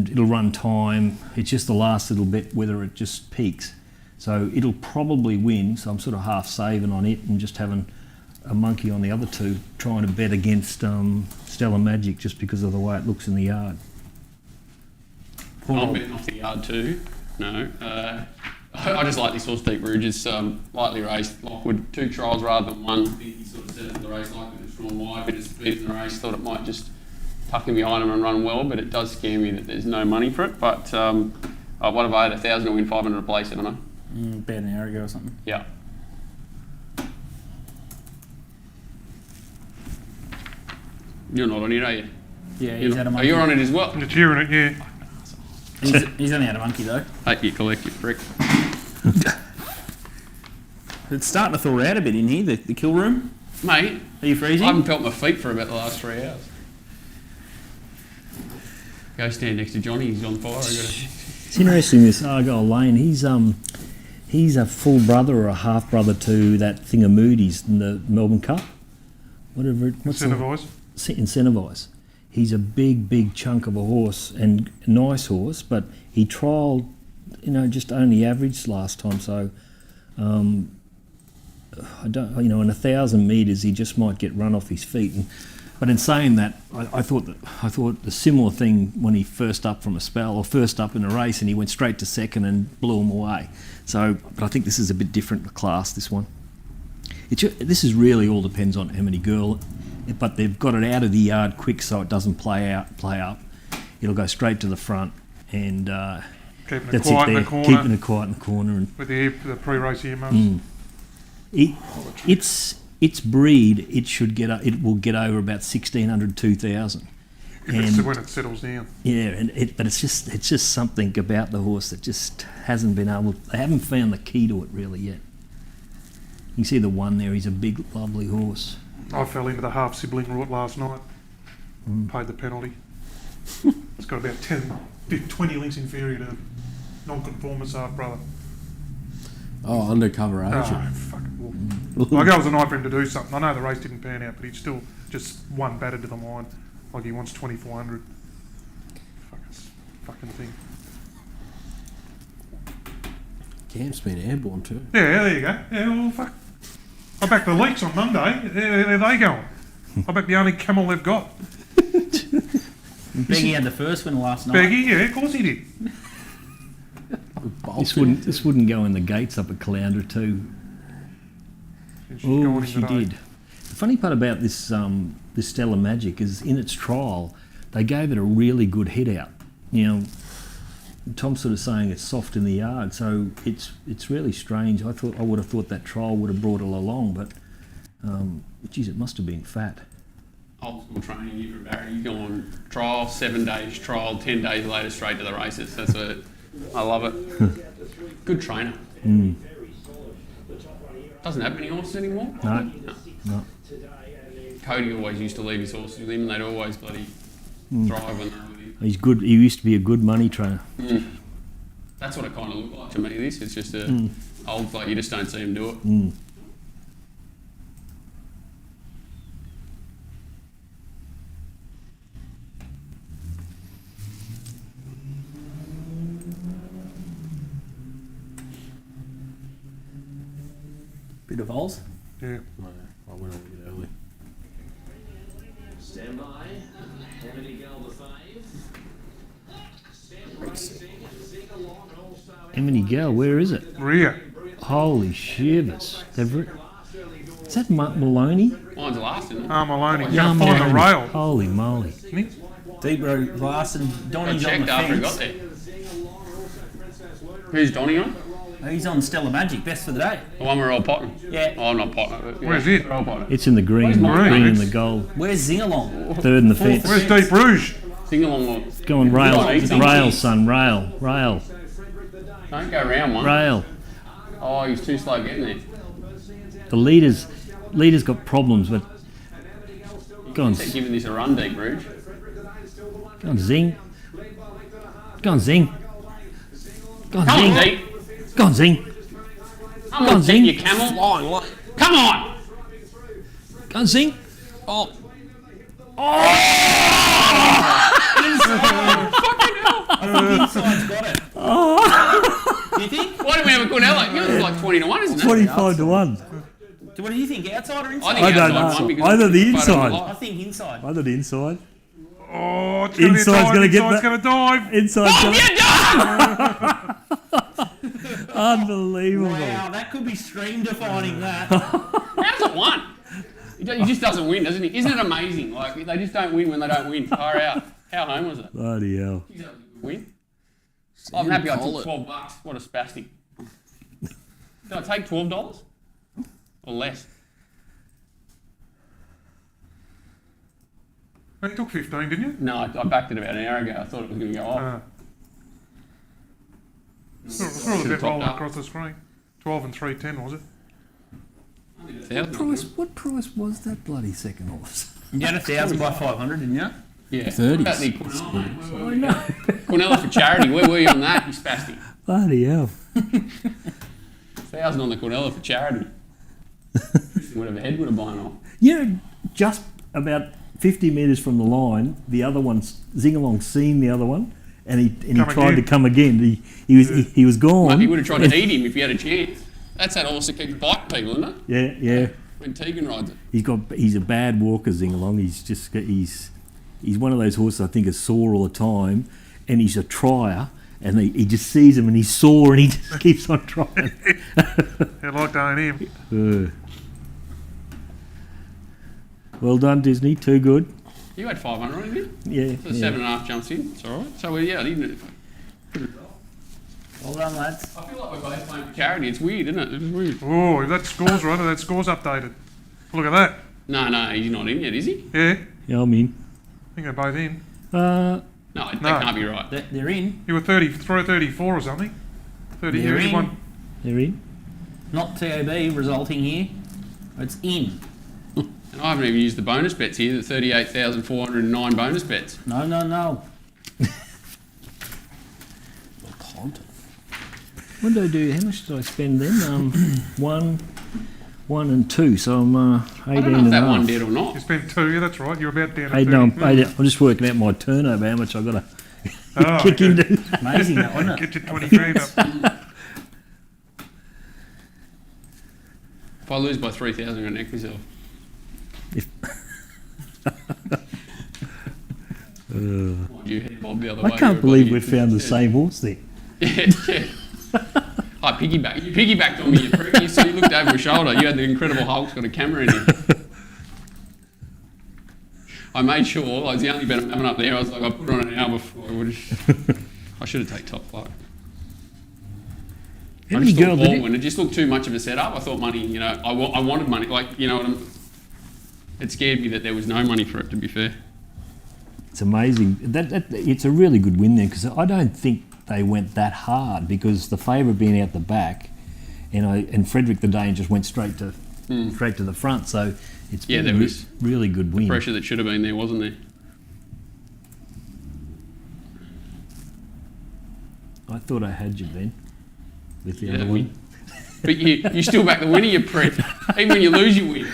it'll run time, it's just the last little bit whether it just peaks. So it'll probably win. So I'm sort of half saving on it and just having a monkey on the other 2, trying to bet against Stellar Magic just because of the way it looks in the yard. I'm betting off the yard too. No. I just like this horse, Deep Rouge. It's lightly raced. Lockwood, 2 trials rather than 1. I think he sort of set up the race like it was drawn wide, but just speed in the race. Thought it might just tuck in behind him and run well, but it does scare me that there's no money for it. But what have I had? 1,000 to win 500 a place, haven't I? About an hour ago or something. Yeah. You're not on it, are you? Yeah, he's had a monkey. You're on it as well. You're cheering it, yeah. He's only had a monkey though. Take your collective prick. It's starting to thaw out a bit in here, the kill room. Mate, Are you freezing? I haven't felt my feet for about the last 3 hours. Go stand next to Johnny, he's on fire. It's interesting, this Argyle Lane. He's a full brother or a half brother to that thing of Moody's in the Melbourne Cup. Whatever it, what's Incentivise. Incentivise. He's a big chunk of a horse and a nice horse, but he trialled, just only average last time. So I don't, in 1,000 metres, he just might get run off his feet. But in saying that, I thought the similar thing when he first up from a spell or first up in a race, and he went straight to second and blew him away. So, but I think this is a bit different class. This one. This is really all depends on Amity Girl. But they've got it out of the yard quick so it doesn't play up. It'll go straight to the front, and Keeping it that's quiet it in there. the corner. Keeping it quiet in the corner. And With the pre-race earmuffs. its breed, it will get over about 1,600, 2,000. It's when it settles down. Yeah, but it's just something about the horse that just hasn't been able. They haven't found the key to it really yet. You can see the one there. He's a big, lovely horse. I fell into the half sibling rut last night. Paid the penalty. It's got about 20 links inferior to non-conformist half brother. Oh, undercover agent. Oh, fucking like that was a night for him to do something. I know the race didn't pan out, but he's still just one batted to the line. Like he wants 2,400. Fucking thing. Cam's been airborne too. Yeah, there you go. Yeah, well, fuck. I backed the Leaks on Monday. There they going. I backed the only camel they've got. Beggy had the first win last night. Beggy, yeah, of course he did. This wouldn't go in the gates up at Caloundra too. Oh, she did. The funny part about this this Stellar Magic is in its trial, they gave it a really good head out. You know, Tom's sort of saying it's soft in the yard, so it's really strange. I would have thought that trial would have brought it along, but geez, it must have been fat. Old school training here for Barry. You go on trial, 7 days trial, 10 days later straight to the races. That's it. I love it. Good trainer. Doesn't have many horses anymore. No. Cody always used to leave his horses with him, and they'd always bloody drive when they were with him. He's good. He used to be a good money trainer. That's what it kind of looked like to me. This it's just a old like you just don't see him do it. Bit of vols. Yeah. No, I went a little bit early. Stand by. Emily Girl the fave. Step racing. Zing along also. Emily Gal, where is it? Rear. Holy shivers! Is that Maloney? Mine's last, isn't it? Maloney. Yeah, Find the Maloney. rail. Holy moly! Deep road last and I Donny's on the checked after he got fence. there. Who's Donny on? He's on Stellar Magic, best for the day. The one we're all potting. Yeah. Oh, I'm not potting. Yeah, Where's it? we're all potting. It's in the green, green and the gold. Where's Zingalong? Third in the fence. Where's Deep Rouge? Sing along. Go on, rail, son, rail. Don't go round one. Rail. Oh, he's too slow getting there. The leader's got problems, but go on, Keep giving this a run, Deep Rouge. go on, Zing. Go on, Zing. Go on, Come Zing. on, Deep. Go on, Zing. Come Go on, on, Zing. you camel. Flying late. Come on. Go on, Zing. Oh, Inside's got it. Do you think? Why do we have a good ally? Yours is like 20 to 1, isn't it? 25 to 1. What do you think? Outside or inside? I think I don't outside know. one because Either the it's photo of inside. my I life. think inside. Either the inside. Oh, it's Inside's going to get Inside's that- going to dive. Inside's Oh, gonna... you're done! Unbelievable. Wow, that could be stream defining that. How's it won? He just doesn't win, doesn't he? Isn't it amazing? Like, they just don't win when they don't win. Far out. How home was it? Bloody hell. He's a win. I'm happy I took $12. What a spastic. Did I take $12? Or less? You took 15, didn't you? No, I backed it about an hour ago. I thought it was going to go off. Saw the Should've bet rolling topped up. across the screen. 12 and 310, was it? What price was that bloody second horse? You had 1,000 by 500, didn't you? Yeah. 30s. What about the Cornella? I know. Cornella for charity. Where were you on that, you spastic? Bloody hell. 1,000 on the Cornella for charity. Whatever head would have blown off. You know, just about 50 metres from the line, the other one, Zingalong seen the other one, and he tried to come again. He was gone. Mate, he would have tried to eat him if he had a chance. That's that horse that keeps biting people, isn't it? Yeah. When Tegan rides it. He's a bad walker, Zingalong. He's one of those horses I think is sore all the time, and he's a trier, and he just sees him and he's sore and he just keeps on trying. Yeah, like A&M. Well done, Disney. Too good. You had 500 on him, Yeah. so 7.5 jumps in. It's all right. So, yeah, I didn't. Well done, lads. I feel like we're both playing for charity. It's weird, isn't it? It's weird. Oh, if that score's right, that score's updated. Look at that. No, he's not in yet, is he? Yeah, Yeah, I'm in. I think they're both in. No, that can't be right. They're in. You were 34 or something. 30, They're in. 31. They're in. Not TOB resulting here. It's in. And I haven't even used the bonus bets here, the 38,409 bonus bets. No. Punter. What did I do? How much did I spend then? 1 and 2. So I'm 18 I don't know if and a that one half. did or not. You spent 2, yeah, that's right. You're about down to 8, 30. no, I'm just working out my turnover, how much I've got to Oh, kick okay. into. Amazing that, wasn't it? Get your 20 grand up. If I lose by 3,000, I'm going to neck myself. Mind you head bob the other way. I can't believe we've found the same horse there. Yeah. I piggybacked. You piggybacked on me, you prick. You looked over my shoulder. You had the Incredible Hulk's got a camera in him. I made sure, I was the only bet I'm having up there. I was like, I put it on an hour before. I should have taken top flight. How I many just girls thought did ball, and it just looked too much of a setup. I thought money, I wanted money. Like, you know what it scared me that there was no money for it, to be fair. It's amazing. It's a really good win there because I don't think they went that hard because the favourite being out the back, and Frederick the Dane just went straight to the front. So it's been there was really good win. Pressure that should have been there, wasn't there? I thought I had you then with the Yeah, other one. But you still back the winner, you prick. Even when you lose, you win.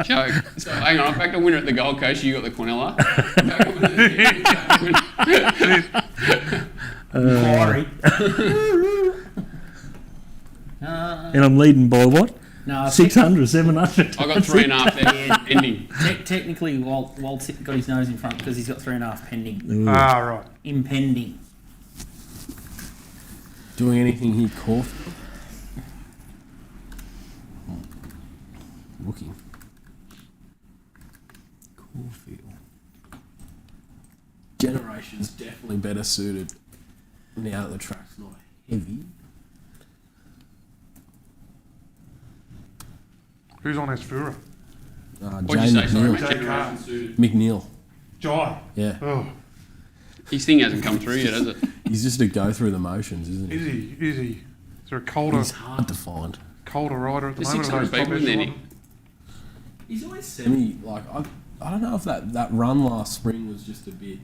Joke. So hang on, I backed a winner at the Gold Coast. You got the Quinella. Quarry. And I'm leading by what? No, 600, 700. I got 3.5 there pending. Technically, Walt got his nose in front because he's got 3.5 pending. Ooh. Ah, right. Impending. Doing anything here, Caulfield? Looking. Caulfield. Generation's definitely better suited now that the track's not heavy. Who's on Asfura? What'd you say? Sorry, mate. Jay Generation suited. McNeil. Jai. Yeah. Oh, His thing hasn't come through yet, has it? He's just a go through the motions, isn't he? is he? Is he? Is there a colder He's hard to find. rider at the There's moment? 600 of those top people in there, Nick. echelon? He's always semi, I don't know if that run last spring was just a bit,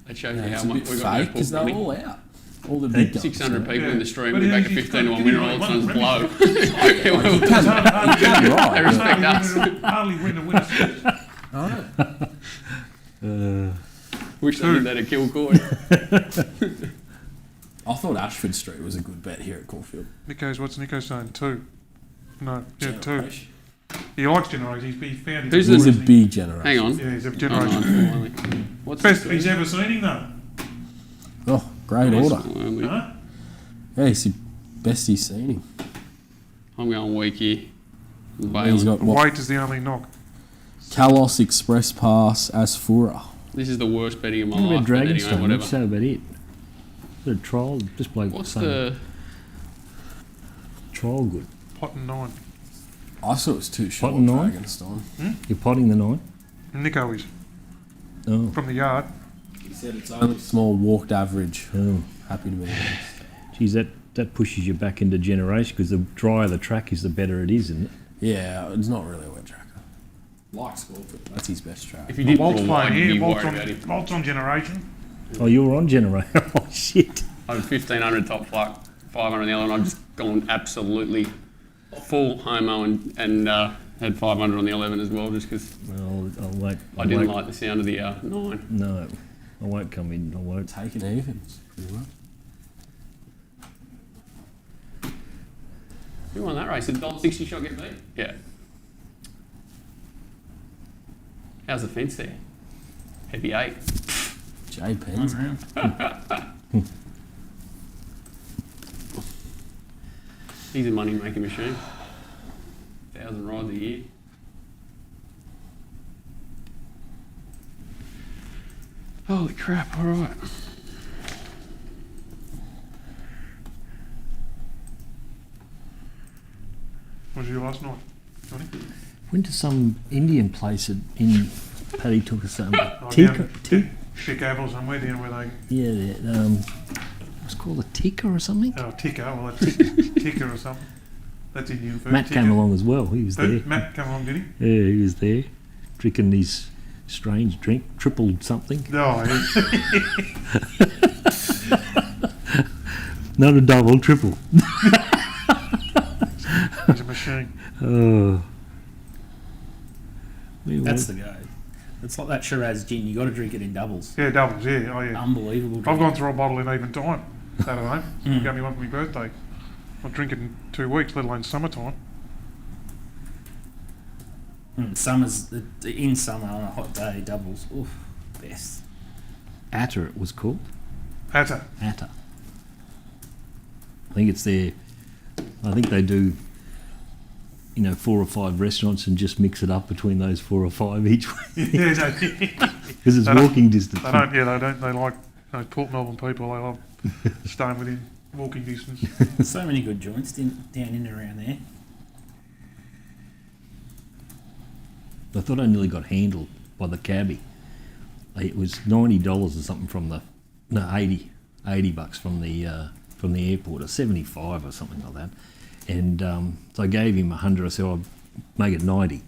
That shows you how it's a much bit we got fake because money. they're all out. All the big guns. 600 people Yeah. in the stream. But We back a he's 15 to 1 got- winner. All of a sudden, Remy- blow. You can They right. respect us. Hardly win the winner. Oh. Wish they did that at Kilcoy. I thought Ashford Street was a good bet here at Caulfield. What's Nico saying? 2. No, yeah, 2. Generation. He likes Generation. He found Who's He's a isn't he? big generation. Hang on. Yeah, he's a Oh, Generation. no, only. What's Best this he's doing? ever seen him though. Oh, great order. Only. Huh? Yeah, he's the best he's seen him. I'm going weak here. He's Bailing. got what? Weight is the only knock. Kalos Express Pass Asfura. This is the worst betting of my What life. about but anyway, Dragonstone? whatever. What's that about it? The trial, just like What's saying, the... trial good? Pot and 9. I thought it was too short. Pot and 9? Dragonstone. You're potting the 9? Nico is Oh, from the yard. He said it's only small walked average. oh. Happy to be honest. Geez, that pushes you back into generation because the drier the track is, the better it is, isn't it? Yeah, it's not really a wet tracker. Like Scorpion. That's his best track. If you did Walt's pull wide, playing you'd be here. worried about him. Walt's on Generation. Oh, you were on generation. Oh, shit. I had 1,500 top fluck, 500 on the other one. I've just gone absolutely full homo and had 500 on the 11 as well, just because Well, I won't. I didn't like the sound of the 9. No, I won't come in. I won't. Taking evens. Pretty well. Who won that race? Did the $1.60 shot get beat? Yeah. How's the fence there? Heavy 8. Jay Penn's. He's a money making machine. 1,000 rides a year. Holy crap, alright. Was you last night, Johnny? Went to some Indian place in Paddy took us something. Oh, Tikka, down Chicago or somewhere down where they. yeah, it's called a tikka or something. Oh, tikka. Well, that's tikka or something. That's Indian food. Matt tikka. came along as well. He was there. Matt came along, did he? Yeah, he was there, drinking his strange drink, triple something. Oh, yeah. Not a double, triple. He's a machine. Oh. That's the go. It's like that Shiraz gin. You got to drink it in doubles. Yeah, doubles. Yeah, oh yeah. Unbelievable. I've drink. gone through a bottle in even time. Saturday. They gave me one for my birthday. I'll drink it in 2 weeks, let alone summertime. Summer's in summer on a hot day. Doubles. Oof, best. Atta it was called. Atta. Atta. I think it's there. I think they do, 4 or 5 restaurants and just mix it up between those 4 or 5 each way. Yeah, Because it's walking distance. They don't. Yeah, they don't. They like those Port Melbourne people. They love staying within walking distance. So many good joints down in and around there. I thought I nearly got handled by the cabbie. It was $90 or something from the, no, $80 from the airport, or 75 or something like that. And so I gave him 100. I said, I'll make it 90.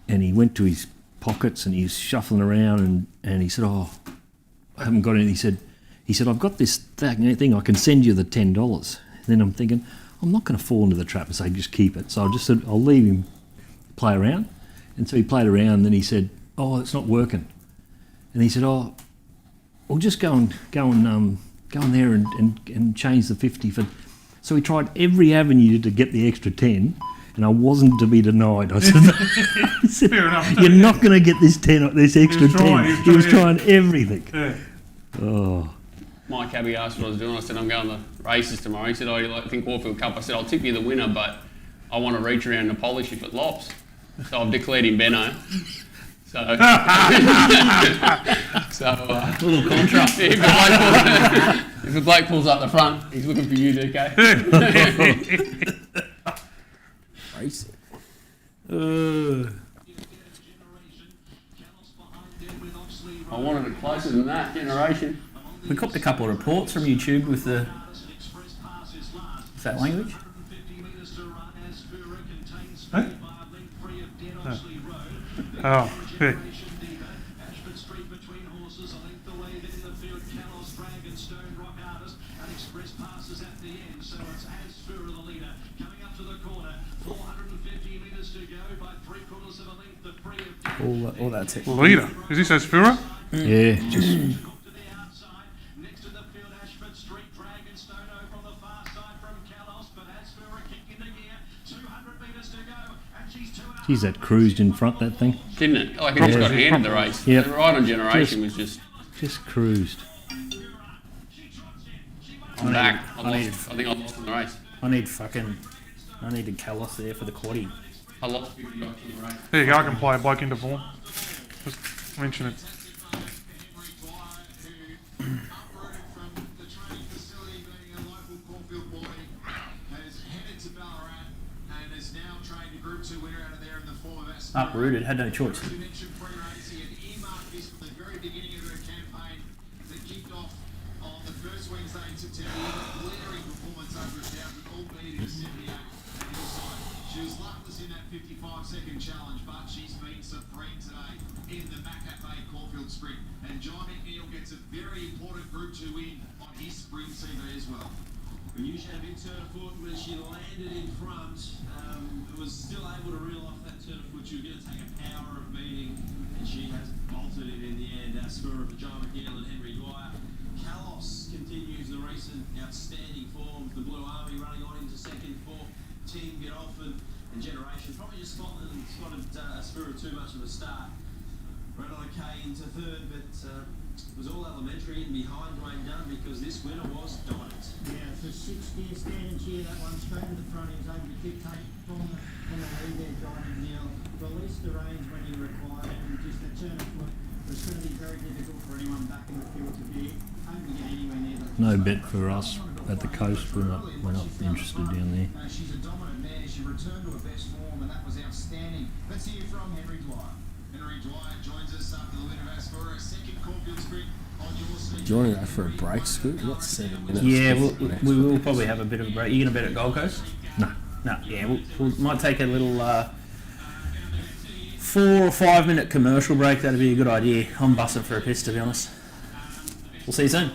And he went to his pockets and he was shuffling around and he said, oh, I haven't got any. He said, I've got this thing, I can send you the $10. And then I'm thinking, I'm not going to fall into the trap and say, just keep it. So I just said, I'll leave him play around. And so he played around and then he said, oh, it's not working. And he said, oh, well, just go in there and change the 50 for. So he tried every avenue to get the extra 10, and I wasn't to be denied. I said, Fair enough. you're not going to get this extra 10. He was trying everything. Yeah. Oh. My cabbie asked what I was doing. I said, I'm going to the races tomorrow. He said, oh, you think Caulfield Cup? I said, I'll tip you the winner, but I want to reach around and polish if it lops. So I've declared him Benno. So, Little contrast. If the bloke pulls up the front, he's looking for you, DK. Race it. I wanted it closer than that, generation. We copped a couple of reports from YouTube with that language. Huh? Oh, yeah. All that's it. Leader. Is this Asfura? Yeah, just geez, that cruised in front, that thing. Didn't it? Like it just got handed the race. Yep. The ride on generation was just cruised. I'm back. I think I lost in the race. I needed Kalos there for the quaddie. I lost 50 bucks in the race. There you go. I can play a bloke into form. Just mention it. Uprooted, had no choice. She was luckless in that 55-second challenge, but she's been supreme today in the McAfee Caulfield Sprint. And John McNeil gets a very important Group 2 win on his sprint CV as well. We knew she had a big turn of foot when she landed in front. Was still able to reel off that turn of foot. She was going to take a power of beating, and she has bolted it in the end. Spur of John McNeil and Henry Dwyer. Kalos continues the recent outstanding form. The Blue Army running on into second for Team Get Off and Generation. Probably just spotted Spur too much of a start. Red on K into third, but it was all elementary and behind Dwayne Dunn because this winner was dominant. Yeah, it's a 6-gear standing cheer, that one straight in the front. He was able to dictate from the lead there, John McNeil. Released the reins when he required it, and just the turn of foot was going to be very difficult for anyone back in the field to be able to get anywhere near. No bet for us at the coast. We're not interested down there. She's a dominant mare. She returned to her best form, and that was outstanding. Let's hear from Henry Dwyer. Henry Dwyer joins us after the win of Aspera, a second Caulfield sprint on your seat. Do you want to go for a break, Scoot? We've got 7 minutes. Yeah, before next we will week. probably have a bit of a break. You going to bet at Gold Coast? No. No, yeah, we might take a little 4 or 5 minute commercial break. That'd be a good idea. I'm bussing for a piss, to be honest. We'll see you soon.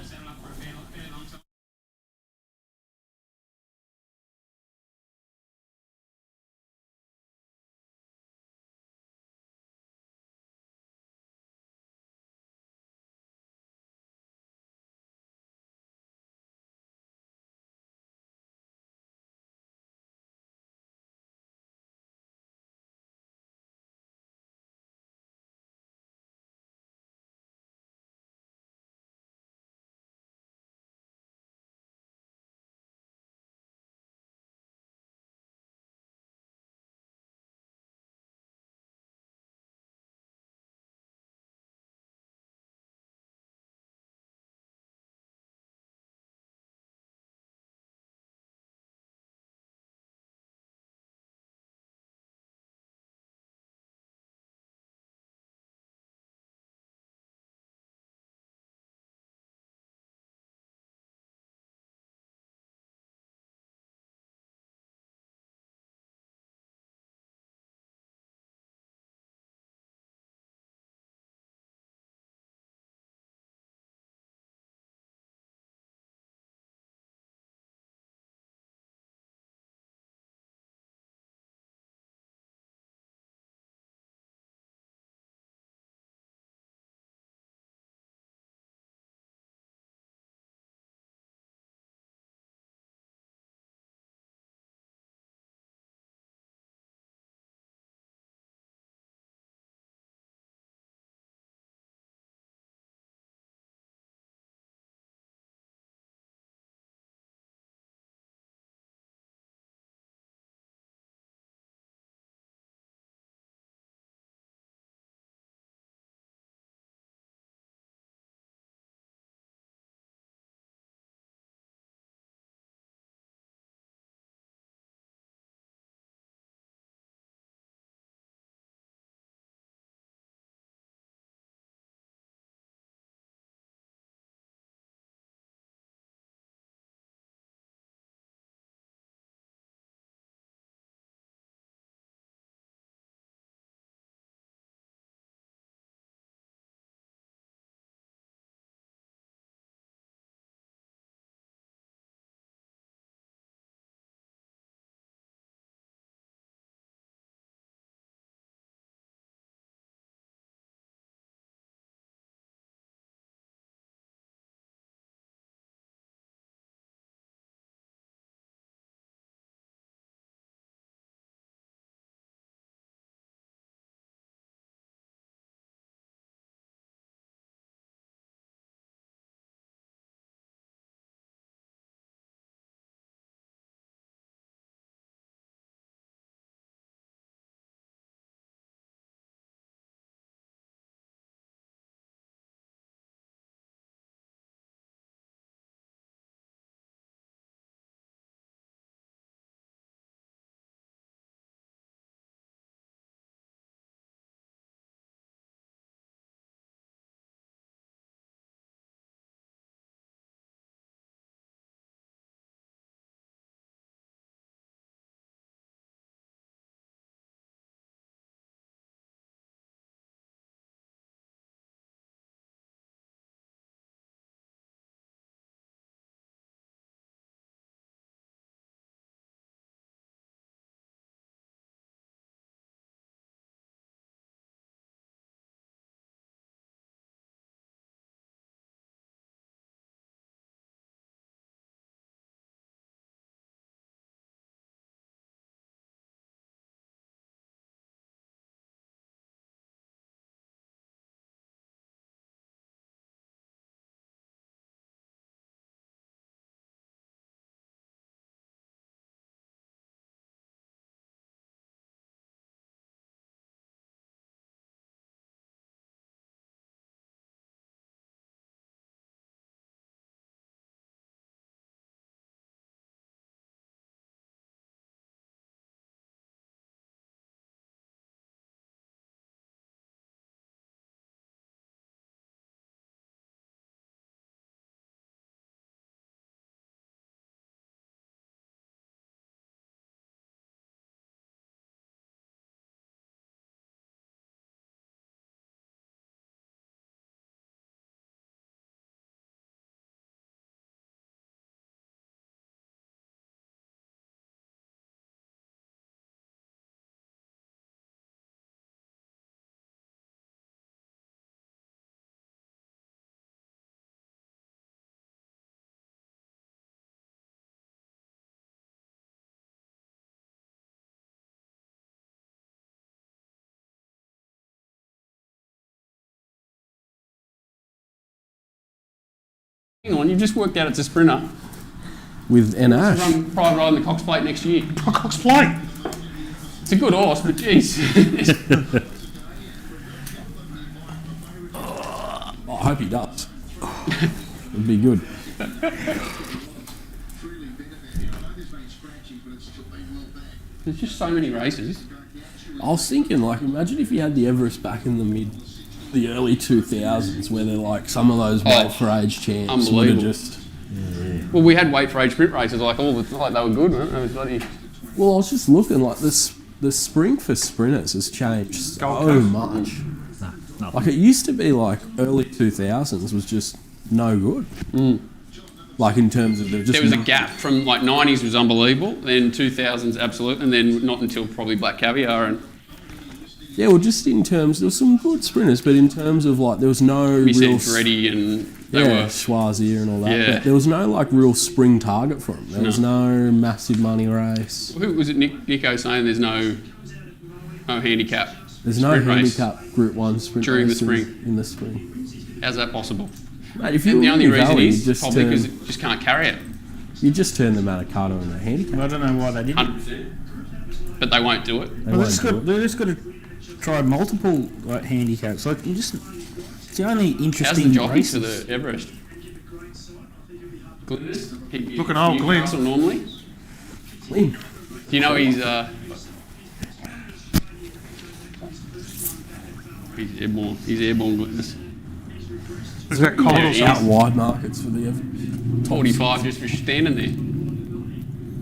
Hang on, you just worked out it's a sprinter. With NH. Run private ride in the Cox Plate next year. Cox Plate. It's a good horse, but geez. I hope he does. It'd be good. There's just so many races. I was thinking, like, imagine if you had the Everest back in the early 2000s, where they're like some of those weight for age champs would have Unbelievable. just. Well, we had weight for age sprint races, like they were good, weren't they? It was bloody. Well, I was just looking, like, the spring for sprinters has changed so much. Like, it used to be like early 2000s was just no good. Like, in terms of There was a gap from like 90s was unbelievable, then 2000s absolute, and then not until probably Black Caviar and Yeah, well, just in terms, there was some good sprinters, but in terms of, like, there was no Miss real. Ready and they Yeah, were. Schwazier and all that. Yeah. But there was no, like, real spring target for him. There was no massive money race. Who was it? Nico saying there's no handicap. There's no sprint race handicap Group 1 sprint during the races spring. in the spring. How's that possible? Mate, if you And the only reason Valley, is you probably because turn, it just can't carry it. you just turn the Manikato into a handicap. I don't know why they didn't. 100%. But they won't do it. Well, they're just got to try multiple like handicaps. Like you just, it's the only How's the interesting jockey races. for the Everest? Glynis? Looking old, Glenn. Newcastle normally. Clean. Do you know he's airborne. He's airborne Glynis. Is that cold or Yeah, something? Out wide markets for the Everest. 45 just for standing there.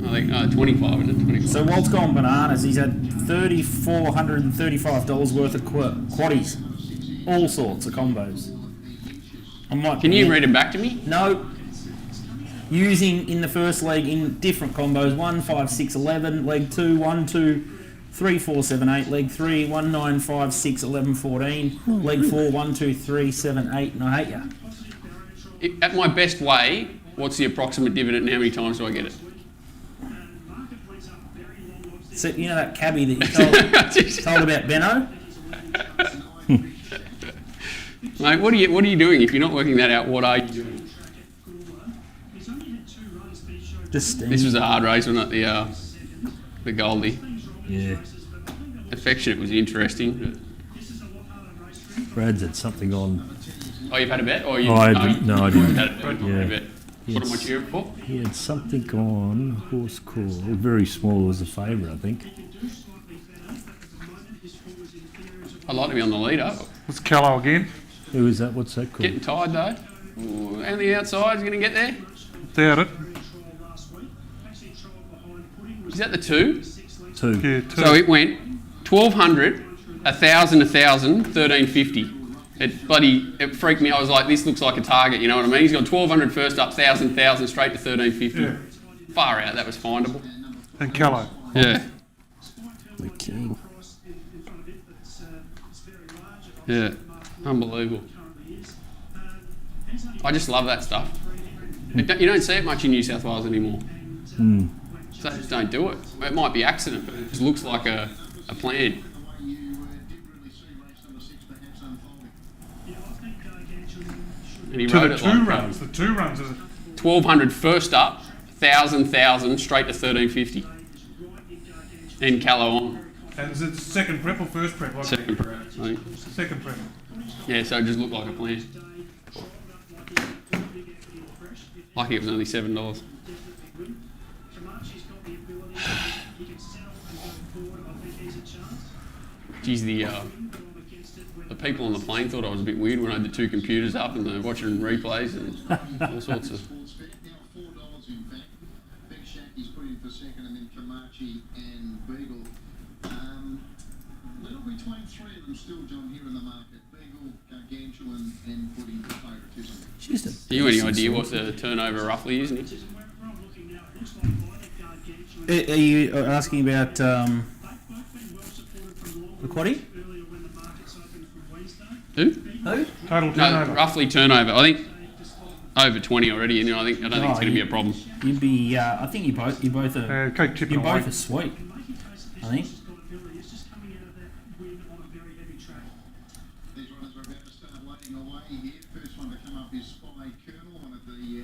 I think 25 and 25. So Walt's gone bananas. He's had $3,435 worth of quaddies, all sorts of combos. I might. Can you read it back to me? No. Using in the first leg in different combos: 1, 5, 6, 11. Leg 2, 1, 2, 3, 4, 7, 8. Leg 3, 1, 9, 5, 6, 11, 14. Leg 4, 1, 2, 3, 7, 8. And I hate ya. At my best way, what's the approximate dividend and how many times do I get it? So, you know that cabbie that you told about Benno? Mate, what are you doing? If you're not working that out, what are you doing? Just This was a hard race, wasn't it? The Goldie. Yeah. Affectionate was interesting. Brad's had something on. Oh, you've had a bet? Or you? Oh, I didn't. No, I didn't. Had a bet. Yeah. A bet. What am I cheering for? He had something on horse called very small as a favourite, I think. I'd like to be on the leader. It's Callow again. Who is that? What's that called? Getting tired though. Ooh, and the outside's going to get there. Doubt it. Is that the 2? 2. Yeah, 2. So it went 1,200, 1,000, 1,000, 1,350. It freaked me. I was like, this looks like a target. You know what I mean? He's got 1,200 first up, 1,000, 1,000 straight to 1,350. Yeah. Far out. That was findable. And Callow. Yeah. The king. Yeah. Unbelievable. I just love that stuff. You don't see it much in New South Wales anymore. So they just don't do it. It might be accident, but it just looks like a plan. And he To rode the it 2 like runs. The 2 runs is 1,200 first up, 1,000, 1,000 straight to 1,350. And Callow on. and is it second prep or first prep? Like Second prep, I think. Second prep. Yeah, so it just looked like a plan. Lucky it was only $7. Geez, the people on the plane thought I was a bit weird when I had the 2 computers up and they're watching replays and all sorts of. Between 3 of them still, John, here in the market. Beagle, Gargantuan and Pudding for favouritism. Do you have any idea what the turnover roughly is, Nick? Are you asking about the quaddie? Who? Who? Total No, turnover. roughly turnover. I think over 20 already, and I don't think it's going to be a problem. You'd be. I think you both are. Keep tipping You away. both are sweet. I think. These runners are about to start wading away here. First one to come up is Spy Colonel, one of the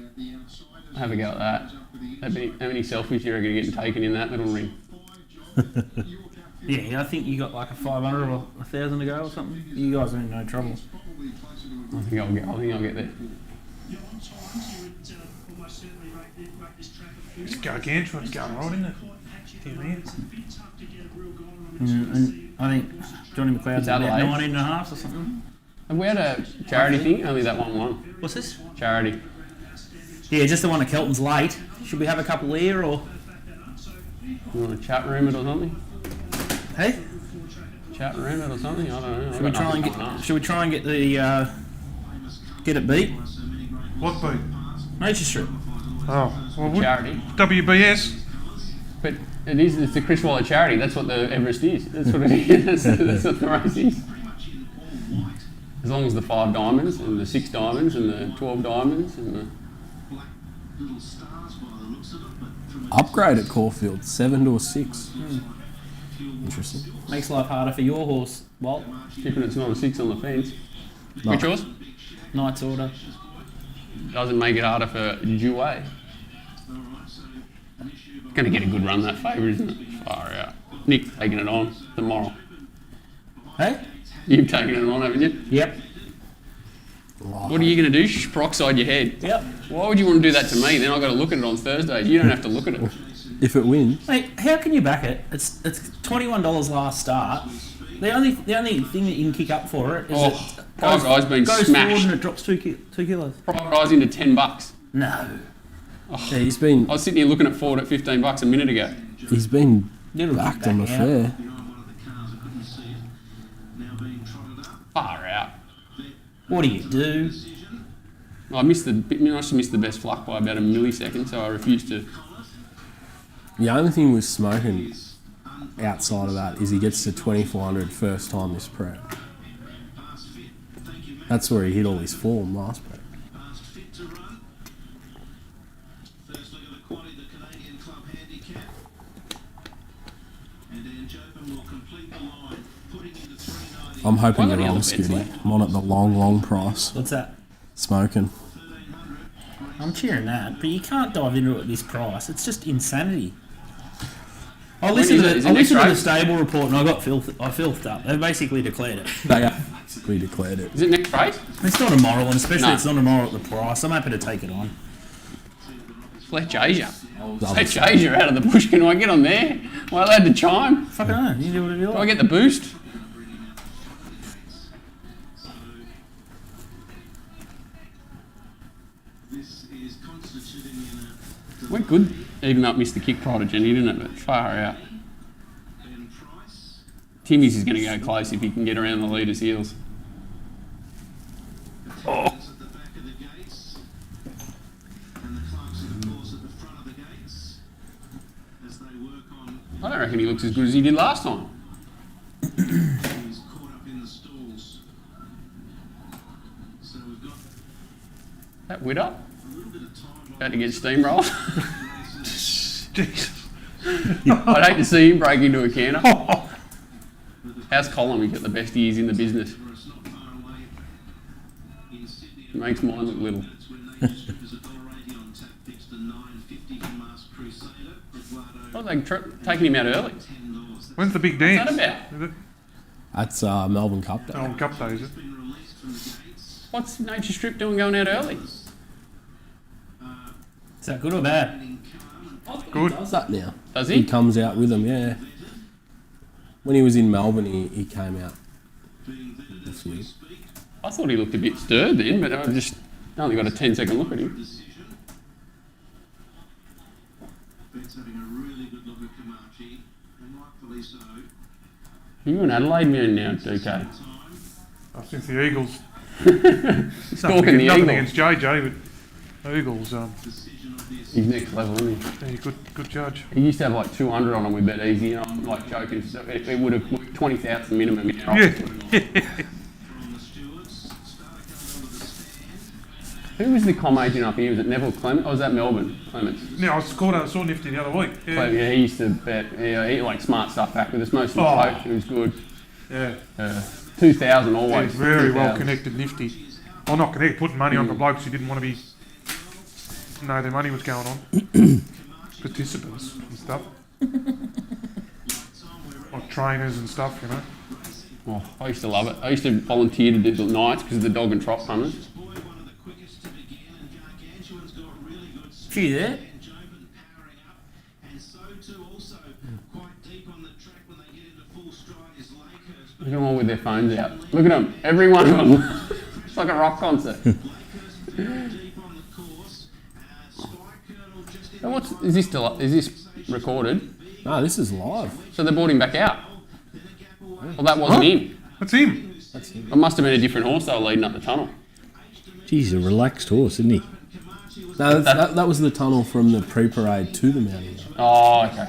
have a go at that. How many selfies do you reckon are getting taken in that little ring? Yeah, I think you got like a 500 or 1,000 to go or something. You guys are in no trouble. I think I'll get there. It's gargantuan. It's going right, isn't it? Damn man. And I think Johnny McLeod's about Adelaide. 19 and a half or something. Have we had a charity thing? Only that one won. What's this? Charity. Yeah, just the one at Kelton's late. Should we have a couple here or? You want to chat room it or something? Hey? Chat room it or something? I don't know. Should we try and get? Should we try and get the get it beat? What beat? Nature Strip. Oh, well, Charity. WBS. But it's the Chris Waller charity. That's what the Everest is. That's what it is. That's what the race is. As long as the 5 diamonds and the 6 diamonds and the 12 diamonds and the... Upgrade at Caulfield, 7 to a 6. Interesting. Makes life harder for your horse, Walt. Tipping it's not a 6 on the fence. No. Which horse? Knight's Order. Doesn't make it harder for Jouet. Going to get a good run, that favourite, isn't it? Far out. Nick taking it on tomorrow. Hey? You've taken it on, haven't you? Yep. What are you going to do? Sprockside your head? Yep. Why would you want to do that to me? Then I've got to look at it on Thursday. You don't have to look at it. If it wins. Mate, how can you back it? It's $21 last start. The only thing that you can kick up for it is it Private Eye's been goes smashed. forward and it drops 2 kilos. Private Eye's into $10. No. Oh, Yeah, he's been I was sitting here looking at Ford at $15 a minute ago. he's been Little backed kick on the back out. fair. Far out. What do you do? I must have missed the best fluck by about a millisecond, so I refused to. The only thing with Smoking outside of that is he gets to 2,400 first time this prep. That's where he hit all his form last prep. I'm hoping you're wrong, Scooty. I'm on at the long price. What's that? Smoking. I'm cheering that, but you can't dive into it at this price. It's just insanity. I listened to the stable report and I filthed up. They basically declared it. They have basically declared it. Is it next race? It's not a moral, and especially No. it's not a moral at the price. I'm happy to take it on. Fletch Asia. Fletch Asia out of the bush. Can I get on there? Am I allowed to chime? Fucking no. You do whatever you Do I like. get the boost? Went good. Even though it missed the kick prodigy, didn't it? But far out. Timmy's is going to go close if he can get around the leader's heels. Oh. I don't reckon he looks as good as he did last time. That Widow? About to get steamrolled. Jesus. I'd hate to see him break into a canter. How's Colin? He's got the best ears in the business. He makes mine look little. What are they taking him out early? When's the big What's dance? that about? Is it? That's Melbourne Cup Day. Oh, Cup Day, is it? What's Nature Strip doing going out early? Is that good or bad? Good. Does that now? Does He he? comes out with them, yeah. When he was in Melbourne, he came out this week. I thought he looked a bit stirred then, but I just only got a 10-second look at him. Are you an Adelaide man now, DK? Since the Eagles. Stalking the nothing Eagle. against JJ, but Eagles, He's next level, isn't he? he's a good judge. He used to have like 200 on him with Bet Easy, and I'm like joking. So it would have 20,000 minimum. Yeah. Who was the comm agent up here? Was it Neville Clement? Or was that Melbourne Clements? Yeah, I saw Nifty the other week. Yeah, Yeah. he used to bet. Yeah, he like smart stuff back with us. Mostly Oh. coach. It was good. Yeah. 2,000 always. He's very well 2,000. connected, Nifty. Well, not connected, putting money on the blokes who didn't want to be No, their money was going on. Participants and stuff. Like trainers and stuff, you know. Oh, I used to love it. I used to volunteer to do the nights because of the dog and trot punters. Gee, there. Look at them all with their phones out. Look at them, every one of them. It's like a rock concert. So is this still? Is this recorded? No, this is live. So they brought him back out. Well, that wasn't him. That's him. It must have been a different horse they were leading up the tunnel. Geez, a relaxed horse, isn't he? No, that was the tunnel from the pre-parade to the mounting. Oh, okay.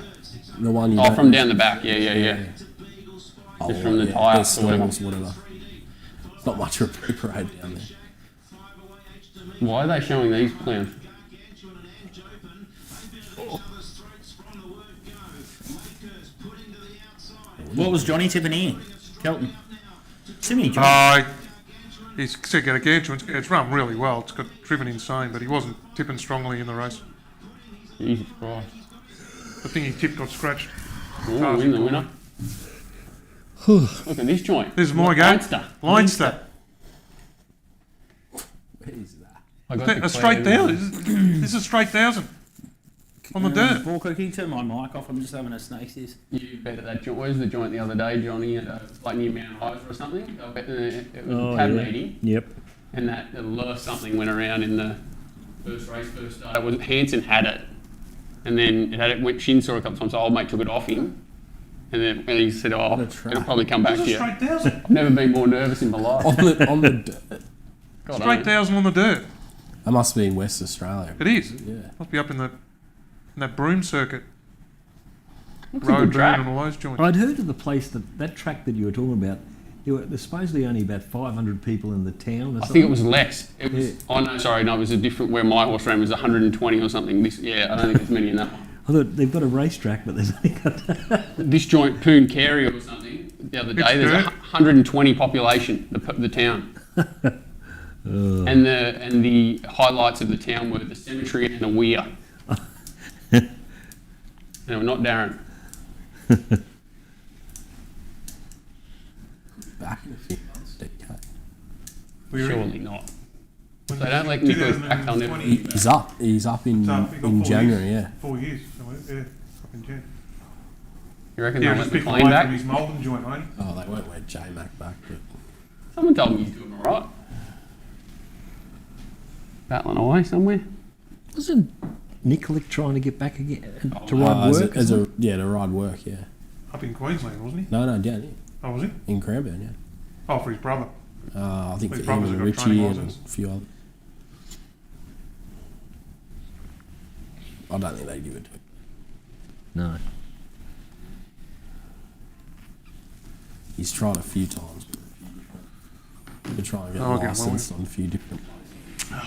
The one you Oh, don't- from down the back. Yeah. Oh, Just from the yeah, tie-ups there's or whatever. stalls, whatever. Not much of a pre-parade down there. Why are they showing these clowns? What was Johnny tipping here? Kelton. Too many Johnny. He's said get a Gargantuan. It's run really well. It's got driven insane, but he wasn't tipping strongly in the race. Jesus Christ. The thing he tipped got scratched. Oh, win the winner. Look at this joint. This is my game. Leinster. Where is that? I got A straight thousand. This is a straight thousand. On the dirt. Paul, can you turn my mic off? I'm just having a snake's ears. You bet at that joint. Where's the joint the other day, Johnny? At, like near Mount Isa or something? I bet it was a tab meeting. Yep. And that something went around in the first day. It was Hanson had it, and then Shin saw it a couple of times. So old mate took it off him, and then he said, "Oh, it'll probably come back to you." Straight thousand. I've never been more nervous in my life. on the dirt. God, Straight thousand on the dirt. That must be in West Australia. It is. Yeah. Must be up in that broom circuit. Looks a Road good track. and all those joints. I'd heard of the place that track that you were talking about. There's supposedly only about 500 people in the town. Or I something. think it was less. It was. Yeah. Oh no, sorry, no, it was a different. Where my horse ran was 120 or something. I don't think there's many in that one. I thought they've got a racetrack, but there's only got. This joint, Poon Carey or something, the other day, there's 120 population, the town. And the highlights of the town were the cemetery and the weir. No, not Darren. Back in a few months, DK. Surely not. They don't let Nicholas back, they'll never. He's up. He's up in January, yeah. 4 years. So, yeah, up in Jan. You reckon Yeah, they'll just let pick McLean away back? from his Malden joint, mate. Oh, they won't let J-Mac back, but Someone told me he's doing alright. Battling away somewhere. Wasn't Nicholas trying to get back again to to ride work? ride work, yeah. Up in Queensland, wasn't he? No, down here Oh, was he? in Cranbourne, yeah. Oh, for his brother. I think His for him brothers and have got Richie training and license. a few others. I don't think they give it to him. No. He's tried a few times. We're trying to get Oh, okay, licensed on a few different places.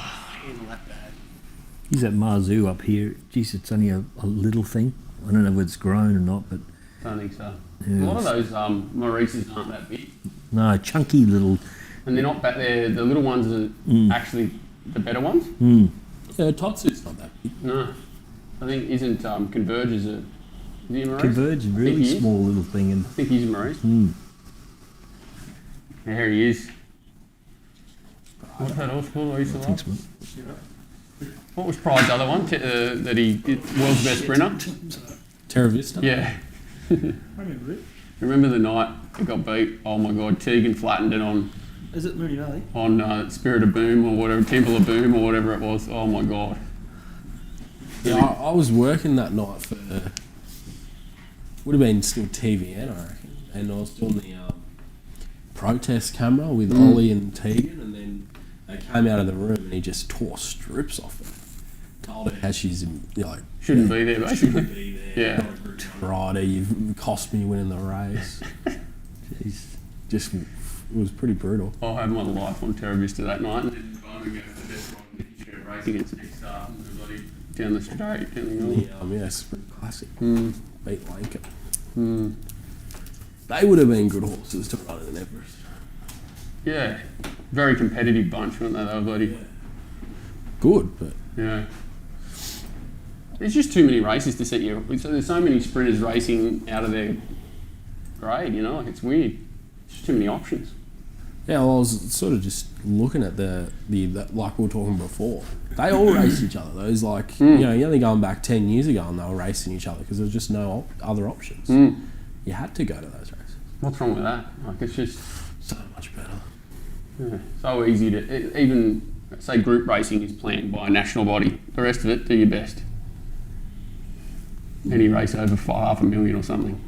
He's at Marzoo up here. Geez, it's only a little thing. I don't know whether it's grown or not, but I don't think so. Yeah, A lot of those Maurices aren't that big. no, chunky little. And they're not the little ones are actually the better ones. Yeah, Totsu's not that big. No. I think isn't Converge is a Maurice? Converge, I think really he is. small little thing, and I think he's a Maurice. Yeah, here he is. What's that horse called? I used to I think love? so. What was Pride's other one? That he did world's best sprinter? Terra Vista? Yeah. Remember the night it got beat? Oh my God, Tegan flattened it on Is it Mooney Valley? Spirit of Boom or whatever, Temple of Boom or whatever it was. Oh my God. Yeah, I was working that night for would have been still TVN, I reckon, and I was doing the protest camera with Ollie and Tegan, and then they came out of the room and he just tore strips off her. Told her how she's Shouldn't be there, basically. Shouldn't be there. Yeah. Rider, you've cost me winning the race. Jeez, just it was pretty brutal. I had my life on Terra Vista that night, and then we go for the best ride in the history of racing. It's next start, and we're bloody down the straight. Yeah, Sprint Classic. Beat Lincoln. They would have been good horses to run in Everest. Yeah, very competitive bunch, weren't they? They were bloody good, but yeah. There's just too many races to set you. So there's so many sprinters racing out of their grade. You know, like it's weird. There's just too many options. Yeah, well, I was sort of just looking at the like we were talking before. They all race each other. Those like you know, you're only going back 10 years ago and they were racing each other because there was just no other options. You had to go to those races. What's wrong with that? Like it's just so much better. Yeah, so easy to even say group racing is planned by a national body. The rest of it, do your best. Any race over $500,000 or something,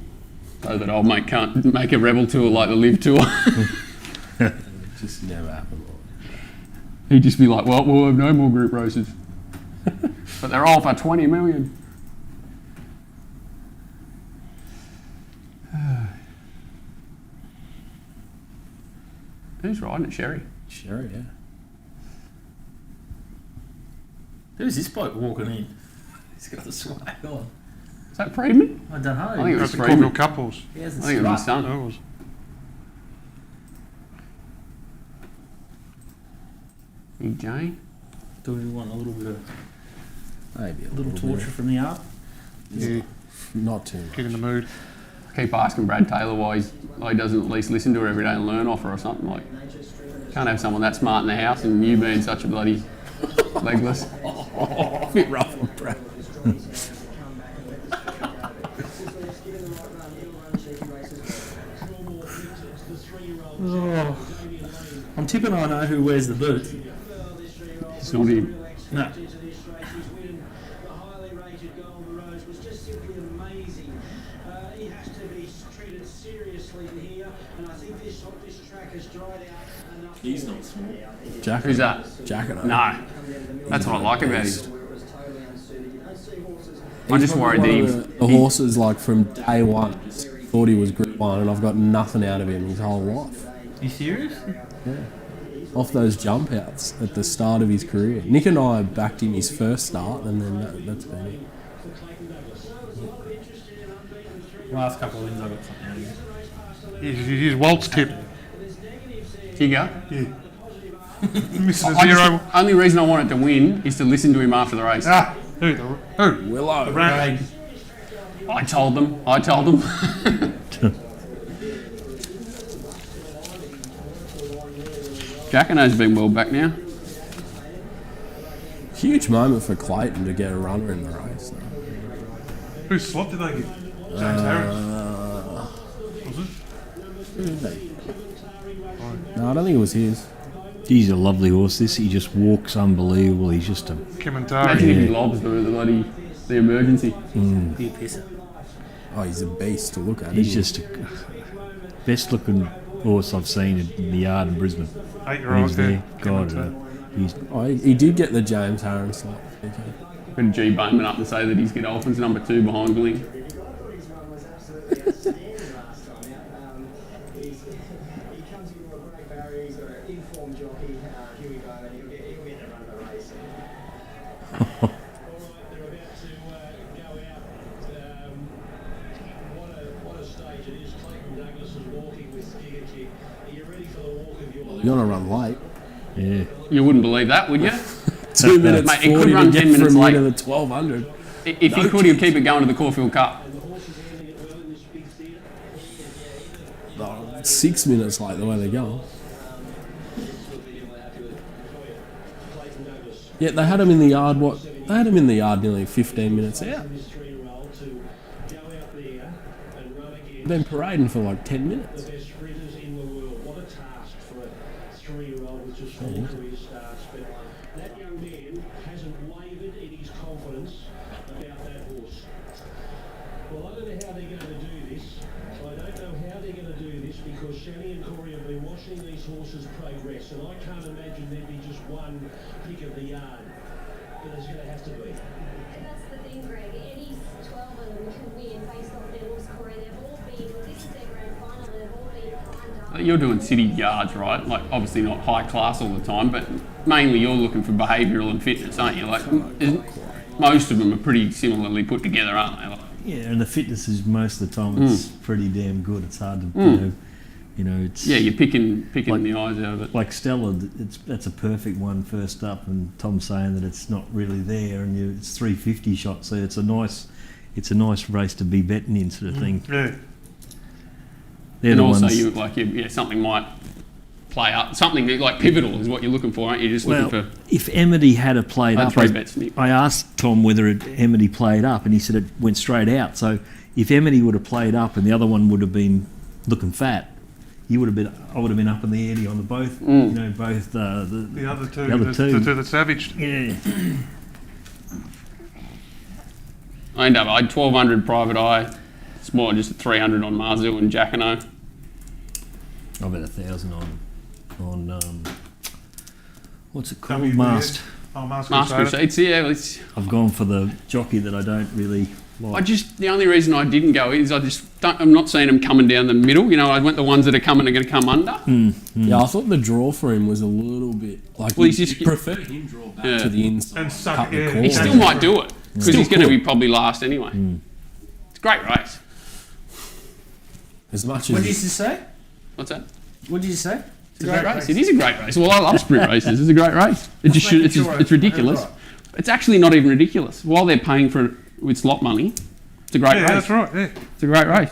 so that old mate can't make a rebel tour like the Live Tour. It just never happened. He'd just be like, well, we'll have no more group races. But they're all for 20 million. Who's riding it? Sherry? Sherry, yeah. Who's this bloke walking in? He's got the swag on. Is that Friedman? I don't know. I think it was That's the Friedman. Caulfield Couples. He I hasn't think it was his struck. son. That was. EJ? Do we want a little bit of Maybe a little torture from the up? Yeah, Not too much. get in the mood. I keep asking Brad Taylor why he doesn't at least listen to her every day and learn off her or something. Like, can't have someone that smart in the house and you being such a bloody legless. A bit rough on Brad. Oh. I'm tipping I know who wears the boot. It's not him. No. He's not small. Jack. Who's that? Jacket. No. That's what I like about him. I'm just worried that the horses, like from day one, thought he was Group 1, and I've got nothing out of him his whole life. You serious? Yeah. Off those jump outs at the start of his career. Nick and I backed him his first start, and then that's been it. Last couple of wins I got something out of him. Here's Walt's tip. Tigger? Yeah. Missing a zero. Only reason I want it to win is to listen to him after the race. Ah, who? Willow. Craig. I told them. Jackano's been well back now. Huge moment for Clayton to get a runner in the race. Though. Whose slot did they get? James Harris. Was it? No, I don't think it was his. He's a lovely horse. This, he just walks unbelievable. He's just a Imagine Kimantari. if he lobs the emergency. Be a pisser. Oh, he's a beast to look at. he's isn't just a best looking horse I've seen in the yard in Brisbane. 8-year-old He's there. there. God, he's he? Oh, he did get the James Harris slot. Put G Bowman up to say that he's Godolphin's number 2 behind Gling. You're gonna run late. yeah. You wouldn't believe that, would you? 2 minutes Mate, it 40 could to run get 10 minutes from late. you to the 1200. If he could, he'd keep it going to the Caulfield Cup. 6 minutes late the way they go. Yeah, they had him in the yard. They had him in the yard nearly 15 minutes out. Been parading for like 10 minutes. That young man hasn't wavered in his confidence about that horse. Well, I don't know how they're going to do this. I don't know how they're going to do this because Shani and Corey have been watching these horses progress, and I can't imagine there'd be just one pick of the yard. But there's going to have to be. And that's the thing, Greg. Any 12 of them can win based off their horse, Corey. They've all been, this is their grand final, they've all been primed up. You're doing city yards, right? Like, obviously not high class all the time, but mainly you're looking for behavioural and fitness, aren't you? Like, most of them are pretty similarly put together, aren't they? Like, Yeah, and the fitness is most of the time it's pretty damn good. It's hard to you know, You know, it's you're picking like- the eyes out of it. like Stella. That's a perfect one first up, and Tom's saying that it's not really there, and it's 350 shots. So it's a nice race to be betting in, sort of thing. Yeah. They're And the also, ones. something might play up. Something like pivotal is what you're looking for, aren't you? Just looking for. If Amity had a played I had up, 3 bets, Nick. I asked Tom whether Amity played up, and he said it went straight out. So if Amity would have played up and the other one would have been looking fat, I would have been up in the ante on the both. You know, both The other two. The other The two. two that savaged. Yeah. I had 1,200 private eye. It's more just a 300 on Marzil and Jacquino. I bet 1,000 on what's it called? WBS. Mast. Oh, Mast Master Crusader. Crusades, I've gone for the jockey that I don't really like. the only reason I didn't go is I'm not seeing them coming down the middle. You know, I went the ones that are going to come under. Yeah, I thought the draw for him was a little bit like Well, you he's just- prefer him draw back Yeah. to the inside And suck cut the it, yeah. corner. He still might do it because Still he's going to could. be probably last anyway. It's a great race. as much What did you as just say? What's that? What did you say? It's a great race. It is a great race. Well, I love sprint races. It's a great race. It's ridiculous. Right. It's actually not even ridiculous. While they're paying for it with slot money, it's a great race. That's right. Yeah. It's a great race.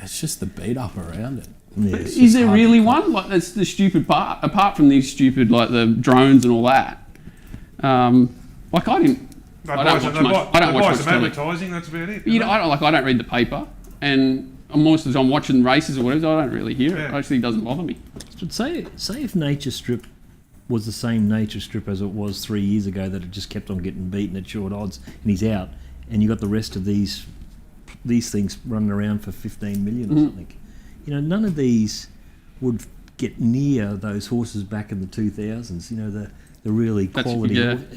it's just the beat up around it. Yeah, it's Is there hard to really call. one? Like that's the stupid part. Apart from these stupid like the drones and all that. Like I didn't. I don't watch much. I don't watch much some telly. advertising. That's about it. You know, I don't read the paper, and most of the time watching races or whatever, I don't really hear it. Yeah. It actually doesn't bother me. But say if Nature Strip was the same Nature Strip as it was 3 years ago, that it just kept on getting beaten at short odds, and he's out, and you got the rest of these things running around for 15 million or something. You know, none of these would get near those horses back in the 2000s. You know, the really quality.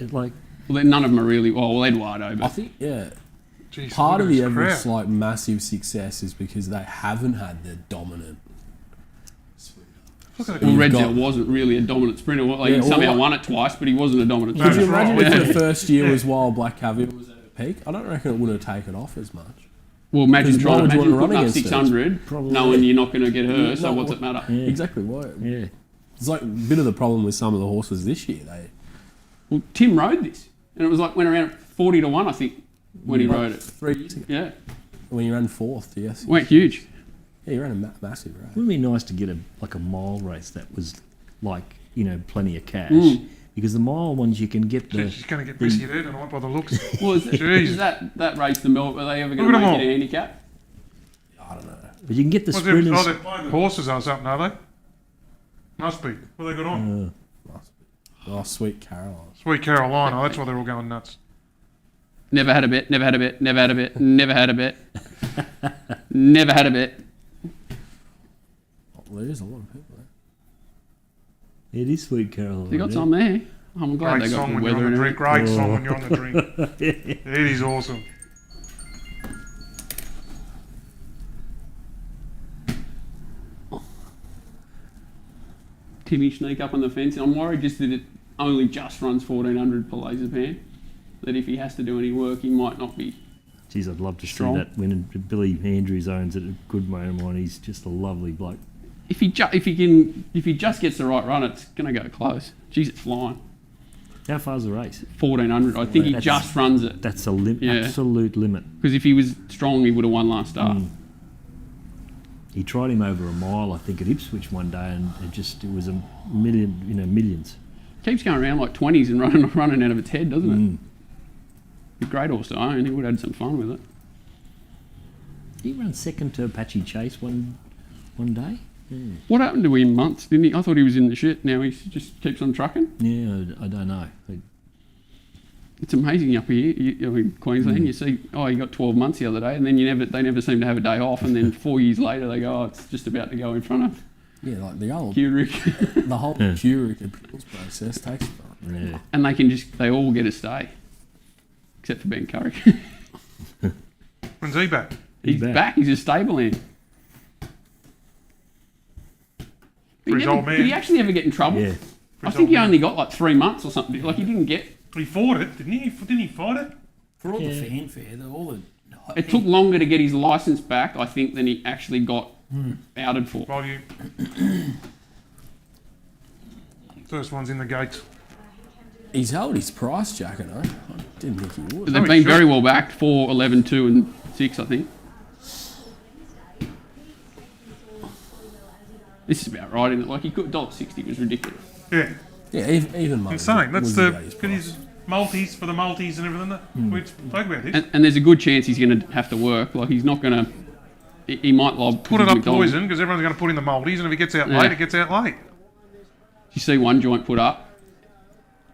Like, Well, then none of them are really. Well, Eduardo, but I think Jeez, part look of at the this crowd. Everest like massive success is because they haven't had the dominant. Look at well, you've Red got- Gel wasn't really a dominant sprinter. Like, Yeah, he somehow well, won it twice, but he wasn't a dominant Could you sprinter. imagine right. if the first year was while Black Caviar was at her peak? I don't reckon it would have taken off as much. Well, imagine Because why trying would to you imagine want to putting run up against it? 600, Probably. knowing you're not going to get her. So No, what's it matter? yeah. Exactly why. Yeah. It's like a bit of the problem with some of the horses this year. Well, Tim rode this, and it was like went around 40 to 1, I think, when he rode it. 3 years ago Yeah, when you ran fourth, yes. went huge. Yeah, you ran a massive race. Wouldn't it be nice to get a mile race that was like, you know, plenty of cash? Because the mile ones you can get the. She's going to get messy there tonight by the looks. Well, is Jeez. that race the Mel? Are they ever going Look to at make them it a handicap? I don't know. But you can get the What's them? sprinters. Oh, they're horses or something, are they? Must be. What have they got on? Oh, Sweet Caroline. Sweet Carolina. That's why they're all going nuts. Never had a bet. Never had a bet. Never had a bet. Never had a bet. Never had a bet. Oh, there's a lot of people there. It is Sweet Caroline. You got yeah. some there. I'm glad Great they got song good when you're weather on and the everything. drink. Great song when you're on the drink. It is awesome. Timmy sneak up on the fence. I'm worried just that it only just runs 1400 per laser pan. That if he has to do any work, he might not be. Geez, I'd love to Strong. see that when Billy Andrews owns it. A good mate of mine. He's just a lovely bloke. If he just gets the right run, it's going to go close. Jeez, it's flying. How far's the race? 1400. I think he That's- just runs it. That's a Yeah. absolute limit. Because if he was strong, he would have won last start. He tried him over a mile, I think, at Ipswich one day, and it was a million, millions. Keeps going around like 20s and running out of its head, doesn't it? A great horse to own. He would have had some fun with it. He ran second to Apache Chase one day. What happened to him months, didn't he? I thought he was in the shit. Now he just keeps on trucking. Yeah, I don't know. It's amazing up here in Queensland. You see, he got 12 months the other day, and then they never seem to have a day off, and then 4 years later they go, it's just about to go in front of Yeah, like the old Keurig. the whole Keurig appeals process takes forever. Yeah. And they all get a stay, except for Ben Curry. When's he back? He's back. He's a stable hand. For his old man. Did he actually ever get in trouble? Yeah. I think he only got like 3 months or something. Like he didn't get. He fought it, didn't he? Didn't he fight it? For all the fanfare, all the It took longer to get his license back, I think, than he actually got outed for. Volume. First one's in the gates. He's held his price, Jack, I didn't think he would. But they've been very well backed, 4, 11, 2 and 6, I think. This is about right, isn't it? Like, he could $1.60 was ridiculous. Yeah. Yeah, even money. Insane. That's the his multis for the multis and everything. We spoke about this. And there's a good chance he's going to have to work. Like, he's not going to. He might lob. Put it up poison because everyone's going to put in the multis, and if he gets out late, it gets out late. You see one joint put up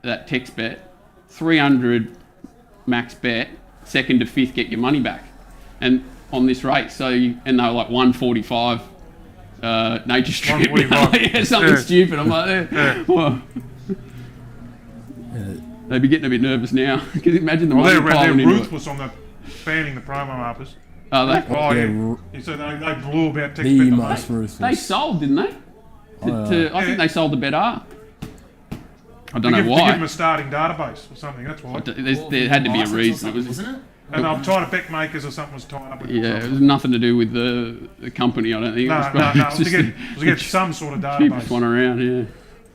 that text bet, 300 max bet, second to fifth get your money back, and on this race. So and they were like 145. Nature strip, something stupid. I'm like, well, they'd be getting a bit nervous now because imagine the money piling into it. They're ruthless on the banning the promo markers. Are they? Oh yeah. So they blew about text the bet. most ruthless. They sold, didn't they? I think they sold the bet R. I don't know why. To give them a starting database or something. That's why. There had to be a reason, wasn't it? And I'm trying to bet makers or something was tied up with it. Yeah, it was nothing to do with the company, I don't think. No, to get some sort of database. Cheapest one around, yeah.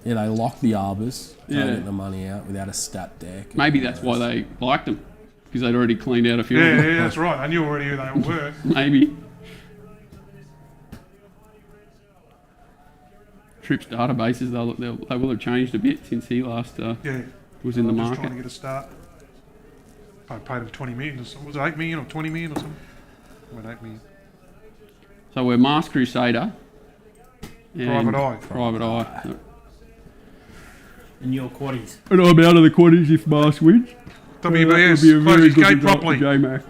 Yeah, they locked the arbors, get the money out without a stat deck. Maybe that's why they liked them, because they'd already cleaned out a few. Yeah, that's right. I knew already who they were. Maybe. Trips databases, they will have changed a bit since he last was in the market. Just trying to get a start. I paid him 20 million or something. Was it 8 million or 20 million or something? I went 8 million. So we're Masked Crusader. Private Eye. Private Eye. And your quaddies. And I'm out of the quaddies if Mask wins. WBS, close his gate properly. J-Mac.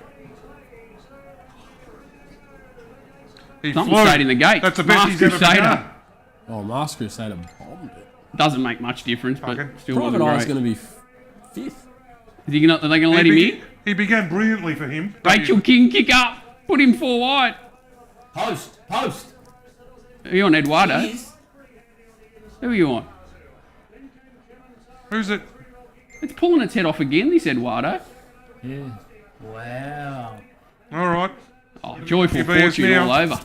Something flew. stayed in the gate. That's the best Masked he's ever Crusader. done. Oh, Masked Crusader bombed it. Doesn't make much difference, but still Private wasn't Eye's great. going to be fifth. Are they going to let him in? He began brilliantly for him. Rachel King, kick up. Put him 4 wide. Post. Are you on Eduardo? Who are you on? Who's it? It's pulling its head off again, this Eduardo. Yeah. Wow. All right. Oh, Joyful UBS Fortune now. all over.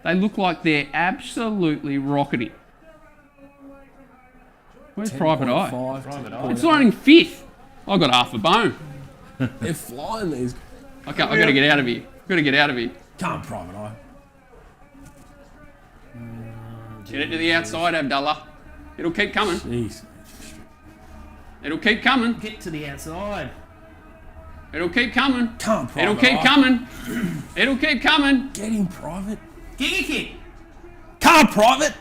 They look like they're absolutely rocketing. Where's Private Eye? It's running 5th. I got half a bone. They're flying these. I got to get out of here. Come on, Private Eye. Get it to the outside, Abdullah. It'll keep coming. Jeez. It'll keep coming. Get to the outside. It'll keep coming. Come on, Private It'll keep Eye. coming. It'll keep coming. Get him, Private. Giga kick. Come on, Private.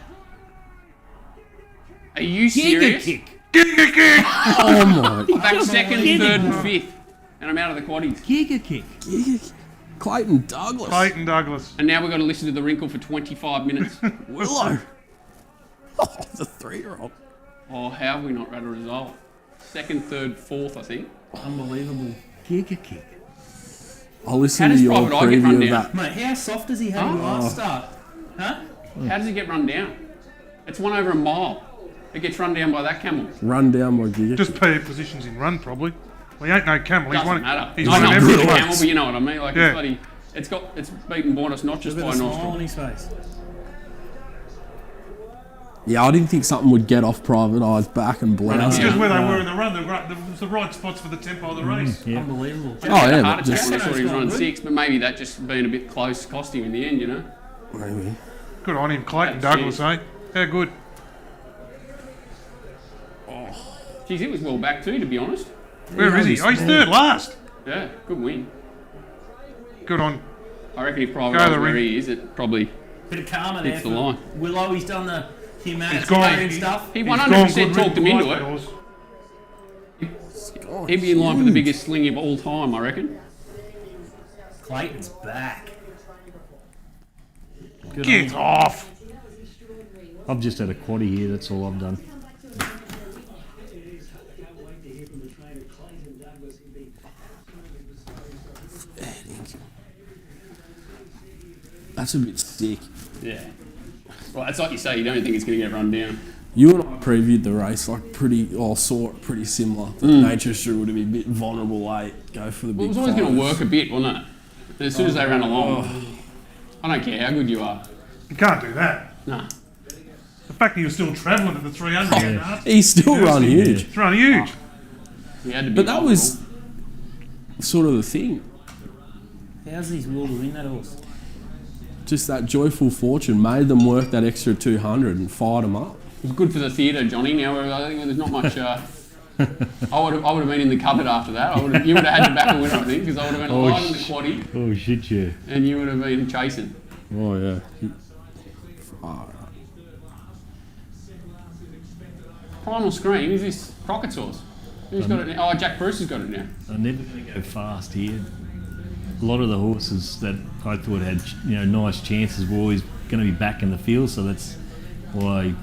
Are you serious? Giga kick. Giga kick! Oh my. Back second, third, and 5th. And I'm out of the quaddies. Giga kick. Clayton Douglas. Clayton Douglas. And now we've got to listen to the wrinkle for 25 minutes. Willow. Oh, the 3-year-old. Oh, how have we not read a result? Second, third, 4th, I think. Unbelievable. Giga kick. I'll listen How to does your Private Eye get run preview of down? that. Mate, how soft does he have in the last start? Huh? How does he get run down? It's 1 over a mile. It gets run down by that camel. Run down by Giga. Just pay positions in run, probably. Well, he ain't no camel. Doesn't matter. He's I won know every it's a race. camel, but you know what I mean. Like Yeah. it's beaten Bornos not just Look by at the smile nostril. on his face. Yeah, I didn't think something would get off Private Eye's back and blouse. It's him. just where they were in the run. It was the right spots for the tempo of the race. Unbelievable. Oh, yeah, Heart but attack just when they thought he was running 6, but maybe that just being a bit close cost him in the end, you know. maybe. Good on him, Clayton That's Douglas, eh? How good. Geez, it was well back too, to be honest. Where is he? Oh, he's third last. Yeah, good win. Good on. I reckon if Private Go Eye the was where ring. he is, it probably Bit of karma there hits the for line. Willow. He's done the He's humanity gone. and stuff. He He's 100% gone talked him into it. Doors. He'd be in line for the biggest sling of all time, I reckon. Clayton's back. Good Get on off. I've just had a quaddie here, that's all I've done. That's a bit sick. Yeah. Well, it's like you say, you don't think it's going to get run down. You and I previewed the race like saw it pretty similar. Nature Street would be a bit vulnerable late. Go for the Well, it big was always going to fives. work a bit, wasn't it? As soon as they ran along, I don't care how good you are. You can't do that. No. The fact that he was still travelling at the 300. He's still run huge. It's run huge. He had to be But that was vulnerable. sort of the thing. How's his will to win that horse? Just that joyful fortune made them work that extra 200 and fired them up. It was good for the theatre, Johnny. Now I think there's not much. I would have been in the cupboard after that. You would have had to back a winner, I think, because I would have been alive in the quaddie. Oh shit, yeah. And you would have been chasing. Oh yeah. Primal Scream, is this Crockett's horse? Who's got it now? Oh, Jack Bruce has got it now. I'm never going to go fast here. A lot of the horses that I thought had nice chances were always going to be back in the field, so that's why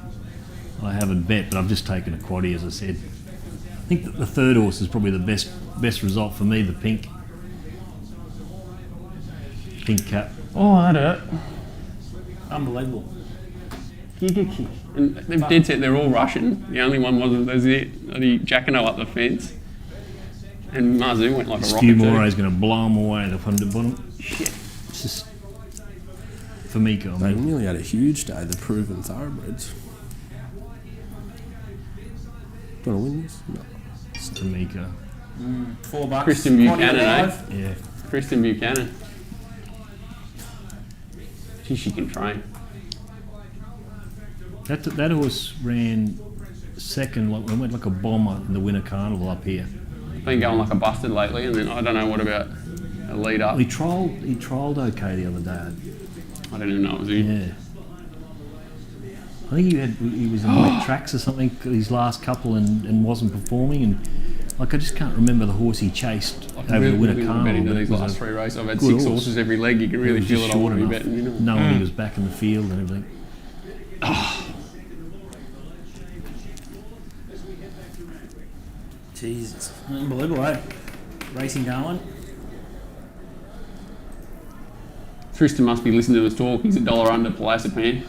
I haven't bet. But I've just taken a quaddie, as I said. I think that the third horse is probably the best result for me. The pink cap. Oh, that hurt. Unbelievable. And they're dead set, they're all Russian. The only one wasn't, there's the Jacquino up the fence. And Marzu went like a rocket. Skew More's going to blow them away at the bottom. Shit. It's just Famiko. They nearly had a huge day, the proven thoroughbreds. Do you want to win this? No. It's Famiko. $4. Kristen Buchanan, $45. Yeah. Kristen Buchanan. She can train. That horse ran second, went like a bomber in the Winter Carnival up here. Been going like a busted lately, and then I don't know what about a lead up. He trialled okay the other day. I don't even know it was him. Yeah. I think he was in wet tracks or something these last couple and wasn't performing, and like I just can't remember the horse he chased over the Winter Carnival. Into these It was last a three races, I've had good 6 horse. horses every leg. You can really was feel just it. I want to short be enough. betting. Knowing he was back in the field and everything. Jesus. Unbelievable, eh? Racing Darwin. Tristan must be listening to us talk. He's $1 under Palacipan.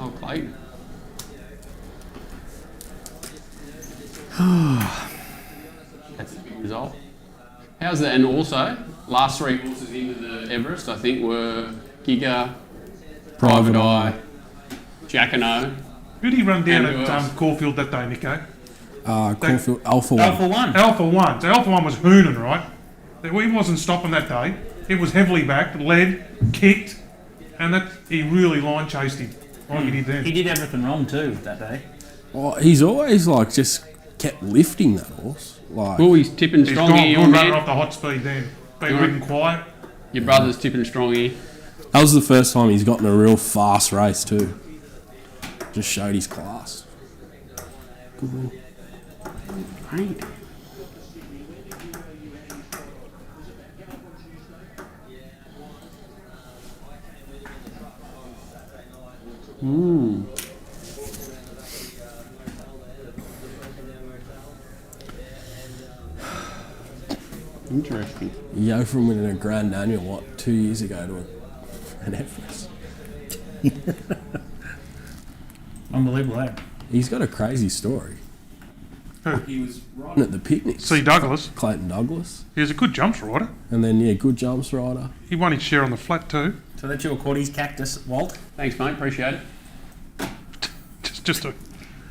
Oh, Clayton. That's the big result. How's that? And also, last 3 horses into the Everest, I think, were Giga, Private Eye, Jacquino. Who did he run down And who at else? Caulfield that day, Nico? Caulfield, Alpha 1. Alpha 1. Alpha 1. So Alpha 1 was hooning, right? He wasn't stopping that day. It was heavily backed, led, kicked, and that he really line chased him. Like he did then. He did everything wrong too that day. Oh, he's always like just kept lifting that horse. Like, Oh, he's tipping He's strong gone here, good your running man. off the hot speed then. Been Right. ridden quiet. Your brother's tipping strong here. that was the first time he's gotten a real fast race too. Just showed his class. Good win. Great. Interesting. You go from winning a Grand Annual, 2 years ago to an Everest. Unbelievable, eh? He's got a crazy story. He was riding at the picnics. See Douglas. Clayton Douglas. He was a good jumps rider. And then, yeah, good jumps rider. He won his share on the flat too. So that's your quaddies cactus, Walt. Thanks, mate. Appreciate it. Just a...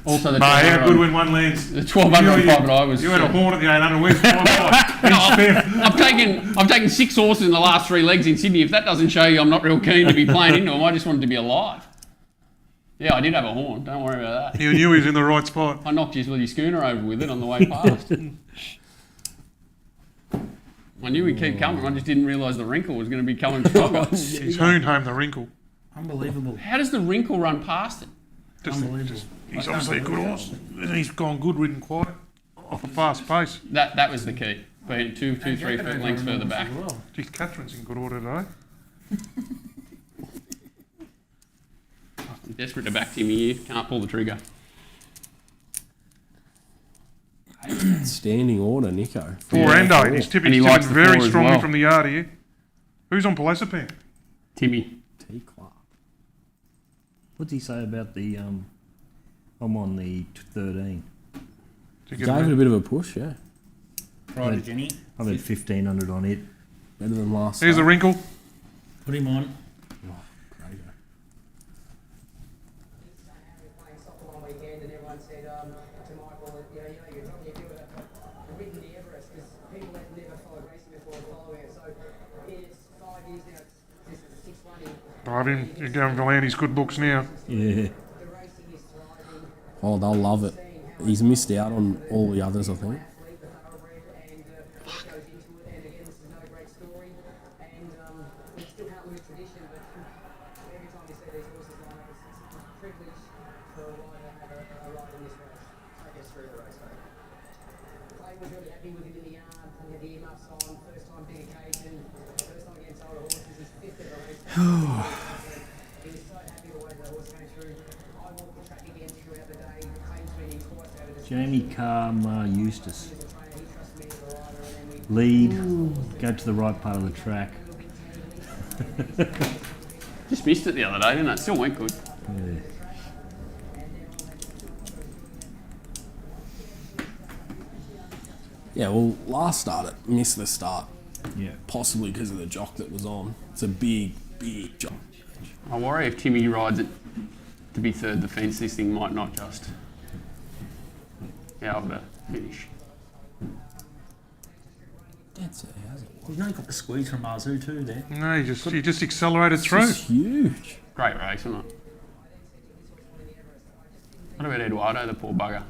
Also, the Mate, how 1200 good when one lands. The 1200 on Private Eye was. You had a horn at the 800. Where's the 500? I've taken 6 horses in the last 3 legs in Sydney. If that doesn't show you I'm not real keen to be playing into them, I just wanted to be alive. Yeah, I did have a horn. Don't worry about that. You knew he was in the right spot. I knocked his bloody schooner over with it on the way past. I knew he'd keep coming. I just didn't realise the wrinkle was going to be coming stronger. He's hooned home the wrinkle. Unbelievable. How does the wrinkle run past it? He's obviously a good horse. And he's gone good ridden quiet off a fast pace. That was the key. Being 2, 3 foot lengths further back. Geez, Catherine's in good order today. I'm desperate to back Timmy here. Can't pull the trigger. Standing order, Nico. 4 and 8. He's And he tipping likes the very 4 as strongly well. from the yard here. Who's on Palacipan? Timmy. T Clark. What's he say about the? I'm on the 13. Gave it a bit of a push, yeah. Right, Jenny. I've had 1,500 on it. Better than last. Here's a wrinkle. Put him on. You're going to land his good books now. Yeah. Oh, they'll love it. He's missed out on all the others, I think. Jamie Carr, Eustace. Lead. Go to the right part of the track. Just missed it the other day, didn't it? Still went good. Yeah. Yeah, well, last start it missed the start. Yeah. Possibly because of the jock that was on. It's a big, big jock. I worry if Timmy rides it to be third defence, this thing might not just be able to finish. That's it, how's it? He's not got the squeeze from Marzu too there. No, he just accelerated through. It's huge. Great race, isn't it? What about Eduardo, the poor bugger?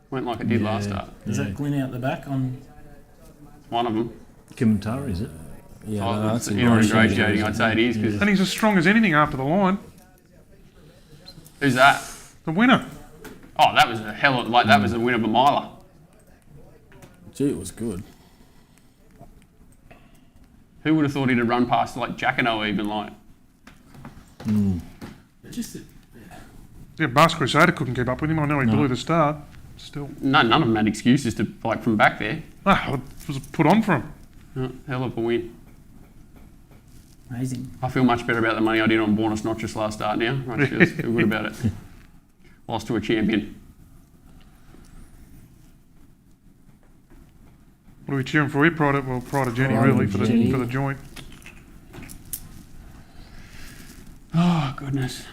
Went like it did last start. Is that Glyn out the back on? One of them. Kimantar, is it? Yeah, Oh, no, that's a you're nice ingratiating, I'd say it is. Cause And he's as strong as anything after the line. who's that? The winner. Oh, that was a hell of, that was a win of a miler. Gee, it was good. Who would have thought he'd have run past like Jacano even like? Just Yeah, Bass Crusader couldn't keep up with him. I know he blew the start. Still. No, none of them had excuses to like from back there. Ah, it was put on for him. Hell of a win. amazing. I feel much better about the money I did on Bornus Notchus last start now. I feel good about it. Lost to a champion. What are we cheering for here? Pride of Jenny, Pride really, of for Jenny. the joint. Oh, goodness.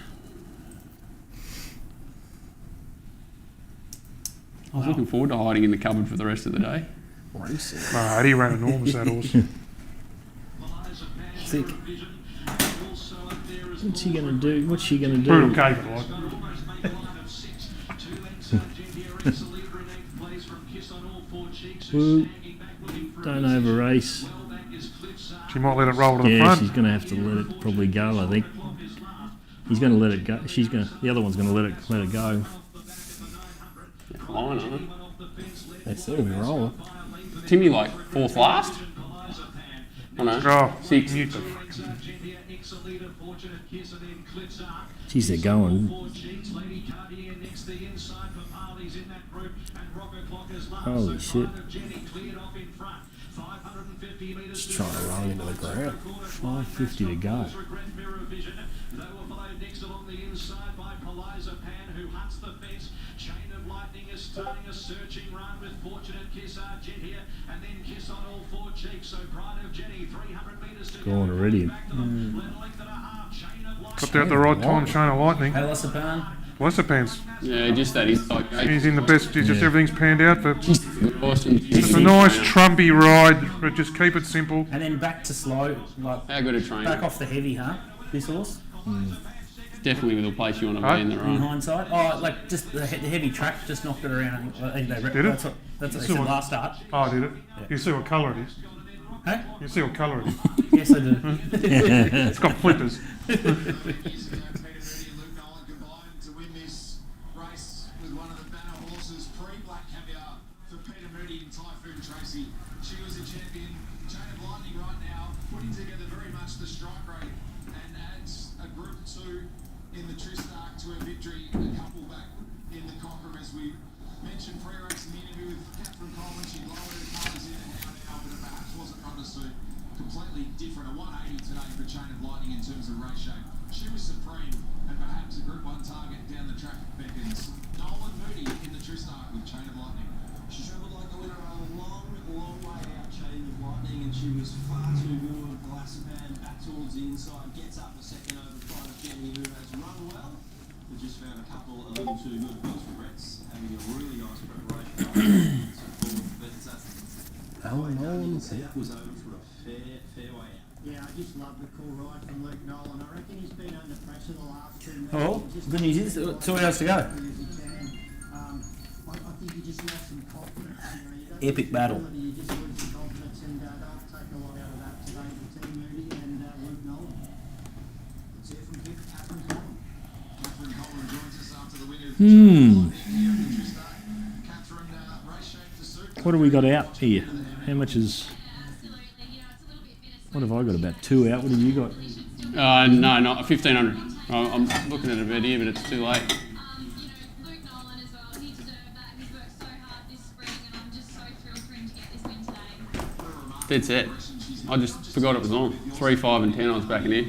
I was looking forward to hiding in the cupboard for the rest of the day. Racing. Ah, Eddie ran enormous, that horse. Sick. What's she gonna do? What's she gonna do? Brutal cave it, like. Woo. Don't over race. She might let it roll to the Yeah, front. she's going to have to let it probably go, I think. He's going to let it go. The other one's going to let it go. Flying, aren't they? They seem to be rolling. Timmy, like, fourth last? Oh, no. Oh, Sixth. mute the fucking Jeez, they're going. Holy shit. Just trying to run into the ground. 5:50 to go. Starting a searching run with Fortunate Kiss Argentia and then Kiss on all four cheeks. So Pride of Jenny, 300 metres to Going already. Got there at the right time, Shana Lightning. Velocipan. Yeah, just that inside gate. He's in the best, just everything's panned out. But Awesome. it's a nice trumpy ride, but just keep it simple. And then back to slow. Like, how good a trainer. Back off the heavy, huh? This horse? Definitely the place you want to be in the In run. hindsight? Oh, like just the heavy track just knocked it around. I think they Did it? That's what they said last start. Oh, did it? Yeah. You see what colour it is? Huh? You see what colour it is? Yes, I do. It's got flippers. Completely different, a 180 today for Chain of Lightning in terms of race shape. She was supreme and perhaps laps. A Group 1 target down the track beckons. Nolan Moody in the true start with Chain of Lightning. She travelled like a winner a long, long way out Chain of Lightning, and she was far too good. Velocipan back towards the inside, gets up a second over Pride of Jenny, who has run well, but just found a couple a little too good. Those regrets having a really nice preparation. But that was over for a fair way out. Yeah, I just love the cool ride from Luke Nolan. I reckon he's been under pressure the last 2 minutes. Oh, good news is 2 hours to go. I think he just lost some confidence. You know, Epic battle. You just lose some confidence, and they'll take a lot out of that today for Team Moody and Luke Nolan. Let's hear from Catherine Collin. Catherine Collin joins us after the win of Catherine, race shape to suit. What have we got out here? How much is... What have I got? About 2 out. What have you got? No, not 1,500. I'm looking at a bit here, but it's too late. Luke Nolan as well, he deserved that. He's worked so hard this spring, and I'm just so thrilled for him to get this win today. That's it. I just forgot it was on. 3, 5 and 10 I was backing in.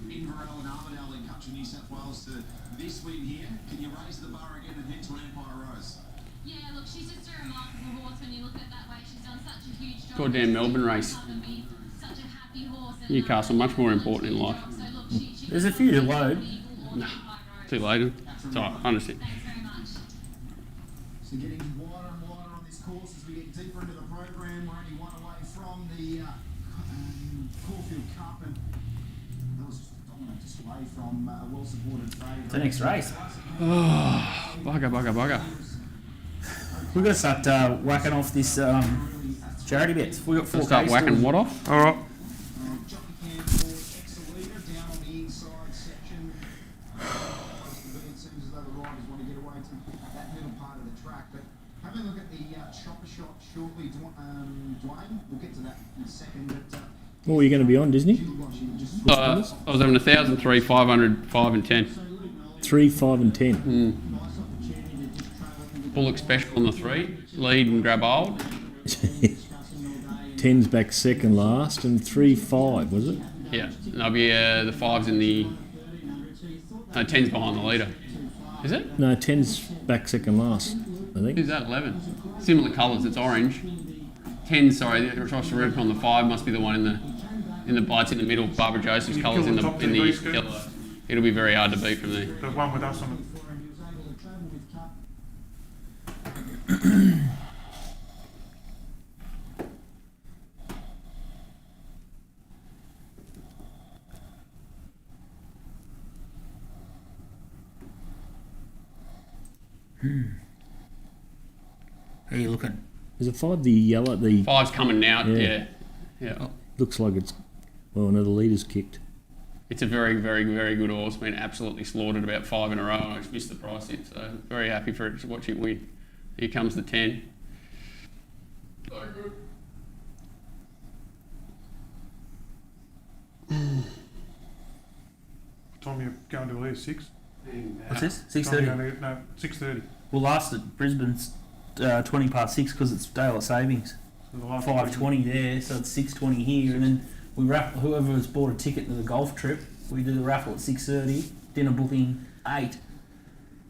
Inverell and Armadale in Country New South Wales to this win here. Can you raise the bar again and head to Empire Rose? Yeah, look, she's just a remarkable horse when you look at it that way. She's done such a huge job. Goddamn Melbourne race. Such a happy horse. And, Newcastle, much more important in life. So look, she There's a few to load. No, too late. It's all right, I understand. Thanks very much. So getting wider and wider on this course as we get deeper into the program. We're only one away from the Caulfield Cup, and that was just a dominant display from a well-supported favourite. The next race. Oh, bugger. We've got to start whacking off this charity bets. We've got 4 Start whacking what off? All right. Jockey Cam for Exalita down on the inside section. It seems as though the riders want to get away to that middle part of the track. But having a look at the chopper shot shortly, Dwayne, we'll get to that in a second. But What were you going to be on, Disney? I was having 1,000, 3, 500, 5 and 10. 3, 5 and 10. Bullock special on the 3. Lead and grab hold. 10's back second last and 3, 5, was it? Yeah, and there'll be the 5's in the... No, 10's behind the leader. Is it? No, 10's back second last, I think. Who's that? 11. Similar colours. It's orange. 10. Sorry, across the red on the 5 must be the one in the bites in the middle. Barbara Joseph's colours in the yellow. It'll be very hard to beat from there. The one with us on it. How are you looking? Is it 5 the yellow? The 5's coming now. Yeah. looks like it's... Well, another leader's kicked. It's a very, very, very good horse. Been absolutely slaughtered about 5 in a row. I just missed the price hit, so very happy for it to watch it win. Here comes the 10. What time are you going to leave? 6? What's this? Time 6:30. you going to- No, 6:30. Well, last at Brisbane's 20 past 6 because it's daylight savings. So the last 5:20 there, so it's 6:20 here, and then we raffle. Whoever has bought a ticket to the golf trip, we do the raffle at 6:30. Dinner booking 8.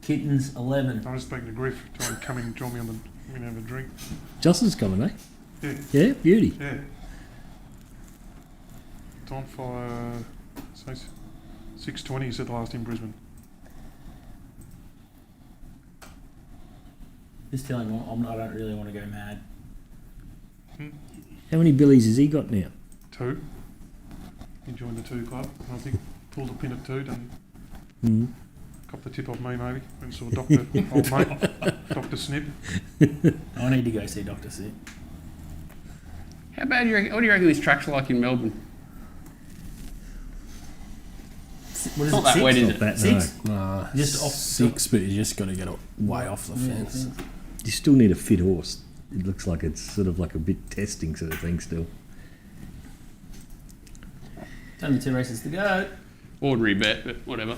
Kittens 11. I was speaking to Griff, trying to come in and join me on the, we can have a drink. Justin's coming, eh? Yeah. Yeah, beauty. Yeah. Time for 6:20. Said the last in Brisbane. Just telling him I don't really want to go mad. How many billies has he got now? 2. He joined the 2 club. And I think pulled a pin at 2. Done. Mm. Got the tip off me maybe. Went and saw Dr. old mate, Dr. Snip. I need to go see Dr. Snip. How bad do you reckon, what do you reckon this track's like in Melbourne? What is Not it, that 6? wet, is Not it? that, 6? Nah, Just off 6, but you just got to get way off the fence. You still need a fit horse. It looks like it's sort of like a bit testing sort of thing still. It's only 2 races to go. Ordinary bet, but whatever.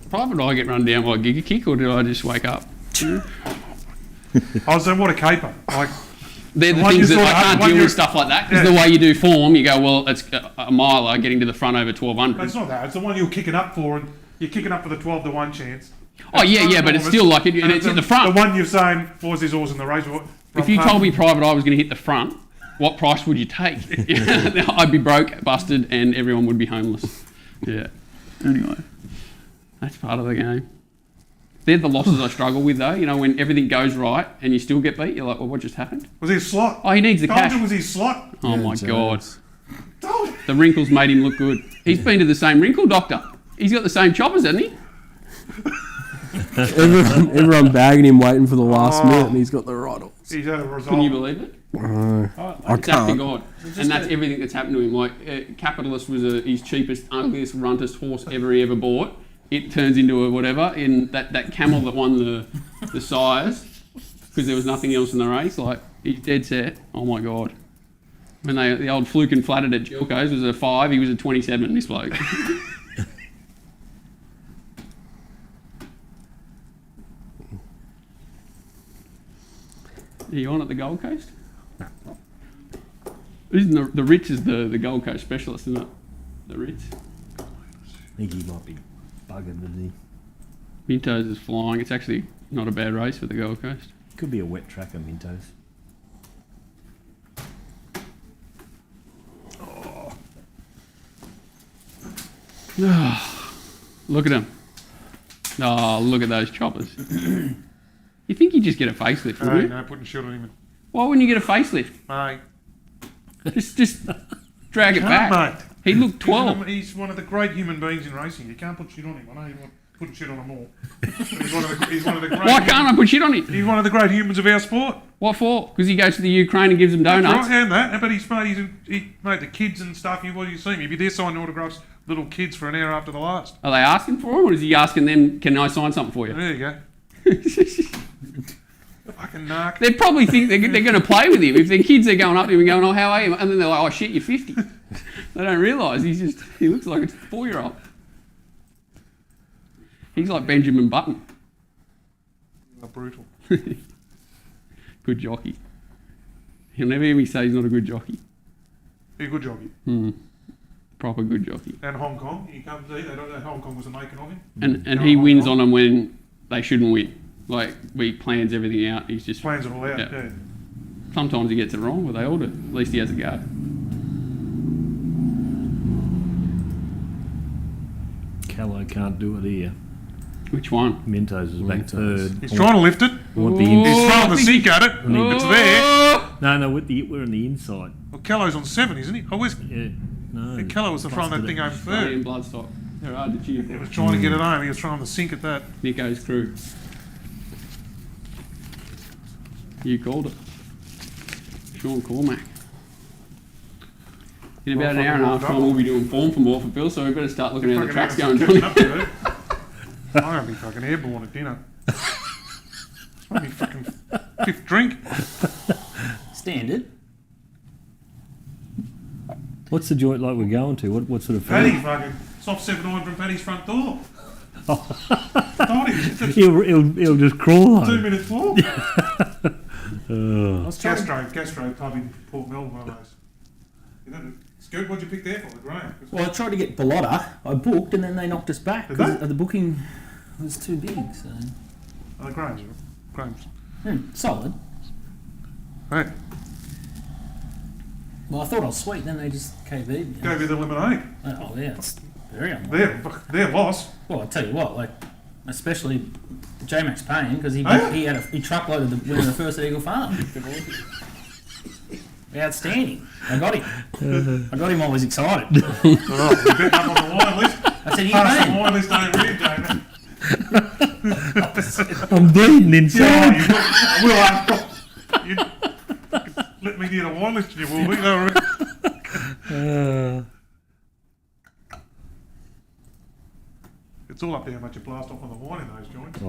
Private, I get run down by a Giga Kick, or did I just wake up? I was saying, what a caper. Like, they're the one things you that sort I of- can't one deal you- with stuff like that. Because yeah. the way you do form, you go, well, it's a miler getting to the front over 1200. But it's not that. It's the one you're kicking up for, and you're kicking up for the 12 to 1 chance. Oh, yeah, but it's still like it, and it's in the front. The one you're saying was his horse in the race. If you told me private I was going to hit the front, what price would you take? I'd be broke, busted, and everyone would be homeless. Yeah. Anyway, that's part of the game. They're the losses I struggle with, though. You know, when everything goes right and you still get beat, you're like, well, what just happened? Was he a slot? Oh, he needs the cash. Was he a slot? Oh, my God. The wrinkles made him look good. He's been to the same wrinkle doctor. He's got the same choppers, hasn't he? Everyone bagging him, waiting for the last minute, and he's got the right horse. He's had a result. Can you believe it? I It's act to can't. God. And that's everything that's happened to him. Like, Capitalist was his cheapest, ugliest, runtest horse he ever bought. It turns into a whatever. In that camel that won the sires, because there was nothing else in the race. Like, he's dead set. Oh my God. When the old fluke and flattered at Jilko's was a 5, he was a 27, this bloke. Are you on at the Gold Coast? Isn't the Ritz is the Gold Coast specialist, isn't it? The Ritz. I think he might be buggered, isn't he? Mintos is flying. It's actually not a bad race for the Gold Coast. Could be a wet tracker, Mintos. Look at him. Oh, look at those choppers. You think you just get a facelift, wouldn't you? No, putting shit on him. Why wouldn't you get a facelift? Mate. Just drag it back. Mate. He looked 12. He's one of the great human beings in racing. You can't put shit on him. I know you want putting shit on them all. He's one of the great. Why can't I put shit on him? He's one of the great humans of our sport. What for? Because he goes to the Ukraine and gives them donuts. Right, and that. But he's mate, the kids and stuff. You see him. He'd be there signing autographs, little kids for an hour after the last. Are they asking for him, or is he asking them, can I sign something for you? There you go. Fucking narc. They probably think they're going to play with him. If their kids are going up to him and going, oh, how are you? And then they're like, oh, shit, you're 50. They don't realise he looks like a 4-year-old. He's like Benjamin Button. Brutal. Good jockey. He'll never hear me say he's not a good jockey. He's a good jockey. Proper good jockey. And Hong Kong, he comes there. Hong Kong was the making of him. And he wins on them when they shouldn't win. Like, he plans everything out. He's just... Plans it all out, yeah. Sometimes he gets it wrong, but they all do. At least he has a go. Callow can't do it here. Which one? Mintos is back third. He's trying to lift it. Want the He's inside. throwing the sink at it. It's there. No, we're on the inside. Well, Callow's on 7, isn't he? Oh, where's... Yeah, no. And Callow was throwing that thing home Australian third. bloodstock. They're hard to cheer He for. was trying to get it home. He was throwing the sink at that. Nico's crew. You called it. Sean Cormack. In about an hour and a half time, we'll be doing form for Morphettville, so we better start looking at how the track's going, Johnny. I'm going to be fucking airborne at dinner. It's my fucking 5th drink. Standard. What's the joint like we're going to? What sort of Paddy food? fucking soft 7-9 from Paddy's front door. Told him. He'll just crawl home. 2 minutes walk. Oh. Gastro pub in Port Melbourne, one of those. It's good. What'd you pick there for? The Graham? Well, I tried to get Bellotta. I booked and then they knocked us back Did because they? the booking was too big. So Oh, the Graham's. solid. Right. Well, I thought I was sweet. Then they just KV'd me. Gave you the lemonade. Oh yeah, it's very unlucky. Their loss. Well, I tell you what, like especially J-Max Payne because he truckloaded the winner of the first at Eagle Farm. Outstanding. I got him. I got him. I was excited. Oh, you bet up on the wine list. I said, Pass "You the wine list over here, Damon. I'm bleeding inside. Yeah, you will ask. You let me get a wine list and you will be. It's all up to how much you blast off on the wine in those joints.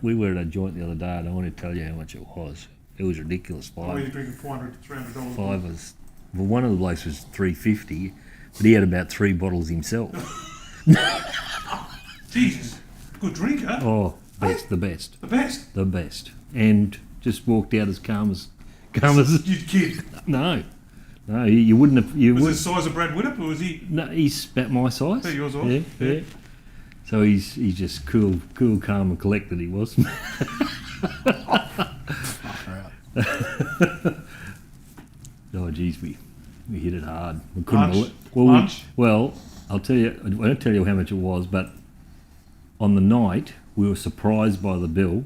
We were at a joint the other day and I want to tell you how much it was. It was ridiculous. Oh, you're drinking $400 to $300. Five was, well, one of the blokes was $350, but he had about 3 bottles himself. Jesus, good drinker. Oh, the best. The best. The best. And just walked out as calm as come as You kid. no, you wouldn't have. You Was he would. the size of Brad Whittup, or was he? No, he's about my size. Yeah, yours was. Yeah. So he's just cool, calm, and collected. He was. Oh, geez, we hit it hard. We couldn't. Lunch? Well, I'll tell you. I won't tell you how much it was, but on the night we were surprised by the bill.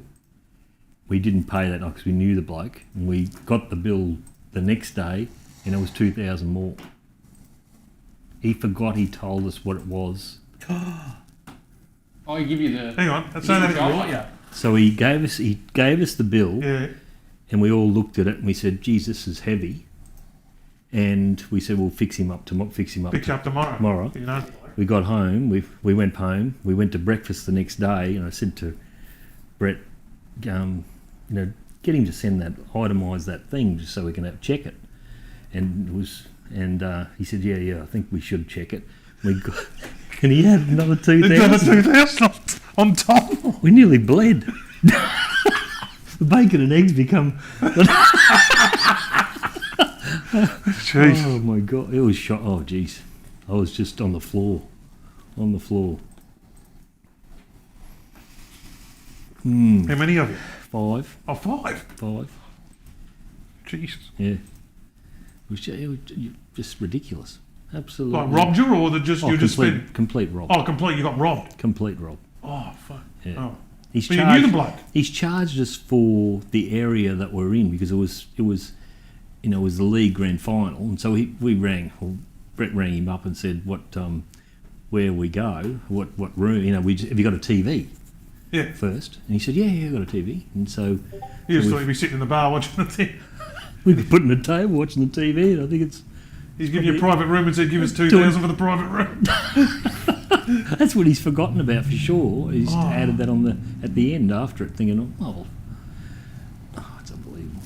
We didn't pay that night because we knew the bloke, and we got the bill the next day, and it was 2,000 more. He forgot. He told us what it was. I give you the. Hang on, that's saying that Yeah. So he gave us the bill, Yeah. and we all looked at it and we said, "Geez, this is heavy." And we said, "We'll fix him up tomorrow." Pick you up tomorrow. Tomorrow. You know. We got home. We went home. We went to breakfast the next day, and I said to Brett, get him to send that, itemise that thing, just so we can check it. And it was, he said, "Yeah, I think we should check it." We got, and he had another 2,000. Another 2,000 on top. We nearly bled. The bacon and eggs become. Jeez. Oh my God! It was shot. Oh jeez, I was just on the floor. On the floor. How many of you? 5. Oh, 5. 5. Jesus. Yeah. It was just ridiculous. Absolutely. Like robbed you, or you just spent? Complete rob. Oh, complete. You got robbed. Complete rob. Oh, fuck. Yeah. Oh. He's But you knew the bloke. He's charged us for the area that we're in because it was the league grand final, and so Brett rang him up and said where we go, what room, have you got a TV? Yeah. First, and he said, yeah, I got a TV, and so You just thought you'd be sitting in the bar watching the TV. we'd be putting a table watching the TV, and I think it's. He's giving you a private room and said, "Give us 2,000 for the private room." That's what he's forgotten about for sure. He's added that at the end after it, thinking, oh, it's unbelievable.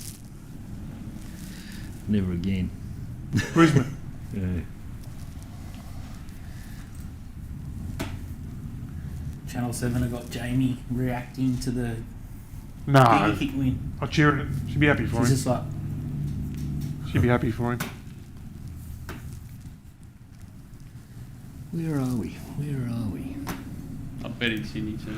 Never again. Brisbane. Yeah. Channel 7 have got Jamie reacting to the No. kick win. I'll cheer it. She'd be happy for She's him. just like, She'd be happy for him. Where are we? I bet in Sydney too.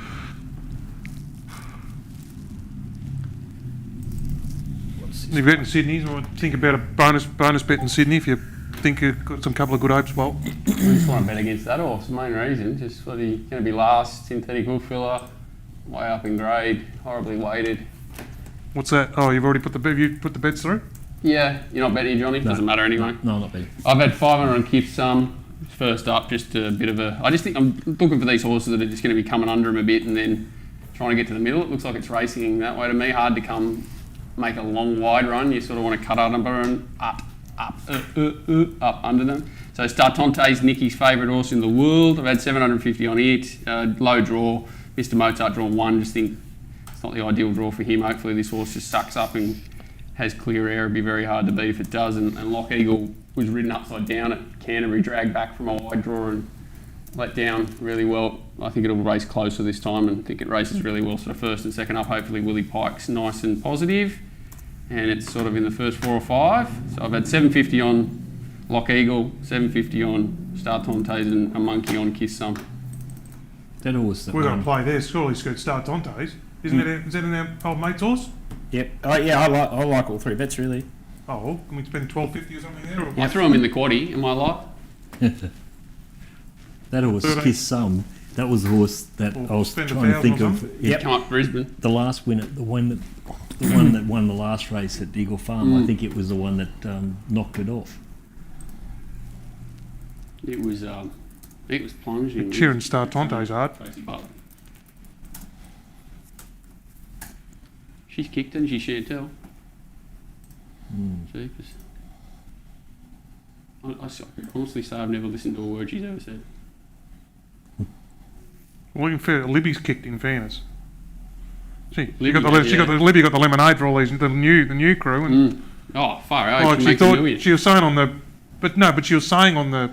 If you bet in Sydney, or think about a bonus bet in Sydney if you think you've got some couple of good hopes. Well, I just want to bet against that horse. The main reason, just what he's going to be last, synthetic hoof filler, way up in grade, horribly weighted. what's that? Oh, you've already put the bets through? Yeah, you're not betting, Johnny? No. Doesn't matter anyway. No, not betting. I've had 500 on Kith Sum. First up, just a bit of a. I just think I'm looking for these horses that are just going to be coming under him a bit and then trying to get to the middle. It looks like it's racing that way to me. Hard to make a long wide run. You sort of want to cut under and up under them. So Startonte's Nicky's favourite horse in the world. I've had 750 on it. Low draw. Mr. Mozart drawn 1. Just think it's not the ideal draw for him. Hopefully this horse just sucks up and has clear air. It'd be very hard to beat if it does. And Lock Eagle was ridden upside down at Canterbury, dragged back from a wide draw and let down really well. I think it'll race closer this time and I think it races really well. So first and second up, hopefully Willie Pike's nice and positive. And it's sort of in the first 4 or 5. So I've had 750 on Lock Eagle, 750 on Startontes and a monkey on Kiss Some. That horse. We're going to play there. Surely it's good. Startontes. Isn't it? Is that in our old mate's horse? yep. Oh, yeah, I like all 3 bets, really. Oh, well, can we spend $12.50 or something there? Or I threw him in the quaddie. Am I like? That horse, 13. Kiss Some. That was the horse that I was spend trying to think 1,000 or of. something? Yep. Come up Brisbane. The last winner, the one that won the last race at Eagle Farm. I think it was the one that knocked it off. It was plunging. Cheering Startontes hard. She's kicked and she Chantel. Jeepers. I could honestly say I've never listened to a word she's ever said. Well, in fair, Libby's kicked in fairness. Libby got the lemonade for all these the new crew. And Oh, far out. like She she makes a thought million. she was saying on the, but she was saying on the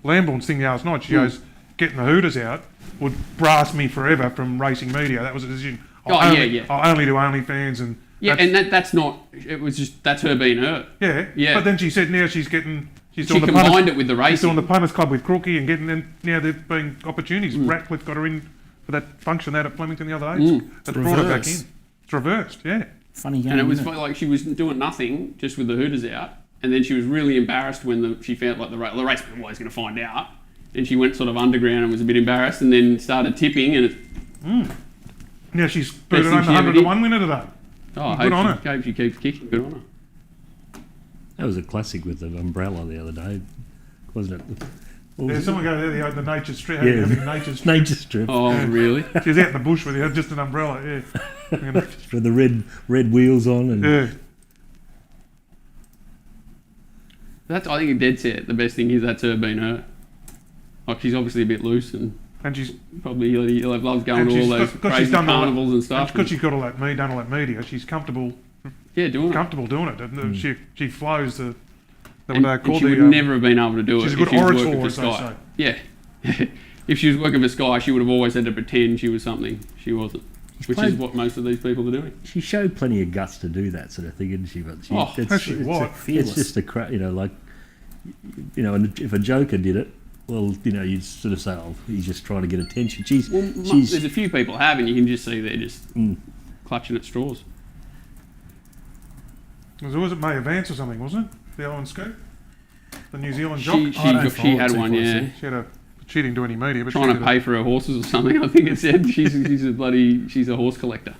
Lambourne's thing last night. She goes, getting the Hooters out would brass me forever from racing media. That was a decision. I only do OnlyFans and Yeah, and that's not. It was just that's her being hurt. Yeah. Yeah. But then she said now she's getting. She combined it with the racing. She's doing the Punters Club with Crookie and getting. And now there've been opportunities. Ratcliffe got her in for that function out at Flemington the other day. That's brought her back in. It's reversed. Yeah. Funny game. And it was like she was doing nothing just with the hooters out, and then she was really embarrassed when she found like the race was always going to find out, and she went sort of underground and was a bit embarrassed, and then started tipping and. Now she's booted home the 100-1 winner today. Oh, good on her. Hope she keeps kicking. Good on her. That was a classic with the umbrella the other day, wasn't it? Yeah, someone go there, the nature strip. Yeah, Nature strip. Oh, really? She was out in the bush with just an umbrella, yeah. With the red wheels on. And yeah. That's, I think, a dead set. The best thing is that's her being hurt. Like, she's obviously a bit loose and she's probably loves going to all those crazy carnivals and stuff. Because she's got all that done all that media, she's comfortable. Yeah, doing it. And she flows the. She would never have been able to do it she's if a good she was orator, working for as they Sky. say. Yeah. If she was working for Sky, she would have always had to pretend she was something she wasn't. Which is what most of these people are doing. She showed plenty of guts to do that sort of thing, didn't she? But it's just a crap, and if a joker did it, well, you'd sort of say, oh, he's just trying to get attention. There's a few people have, and you can just see they're just clutching at straws. Was it May Vance or something, wasn't it? The Owen Scoop? The New Zealand jock? She had one, yeah. She didn't do any media, but trying to pay for her horses or something. I think it said she's a horse collector.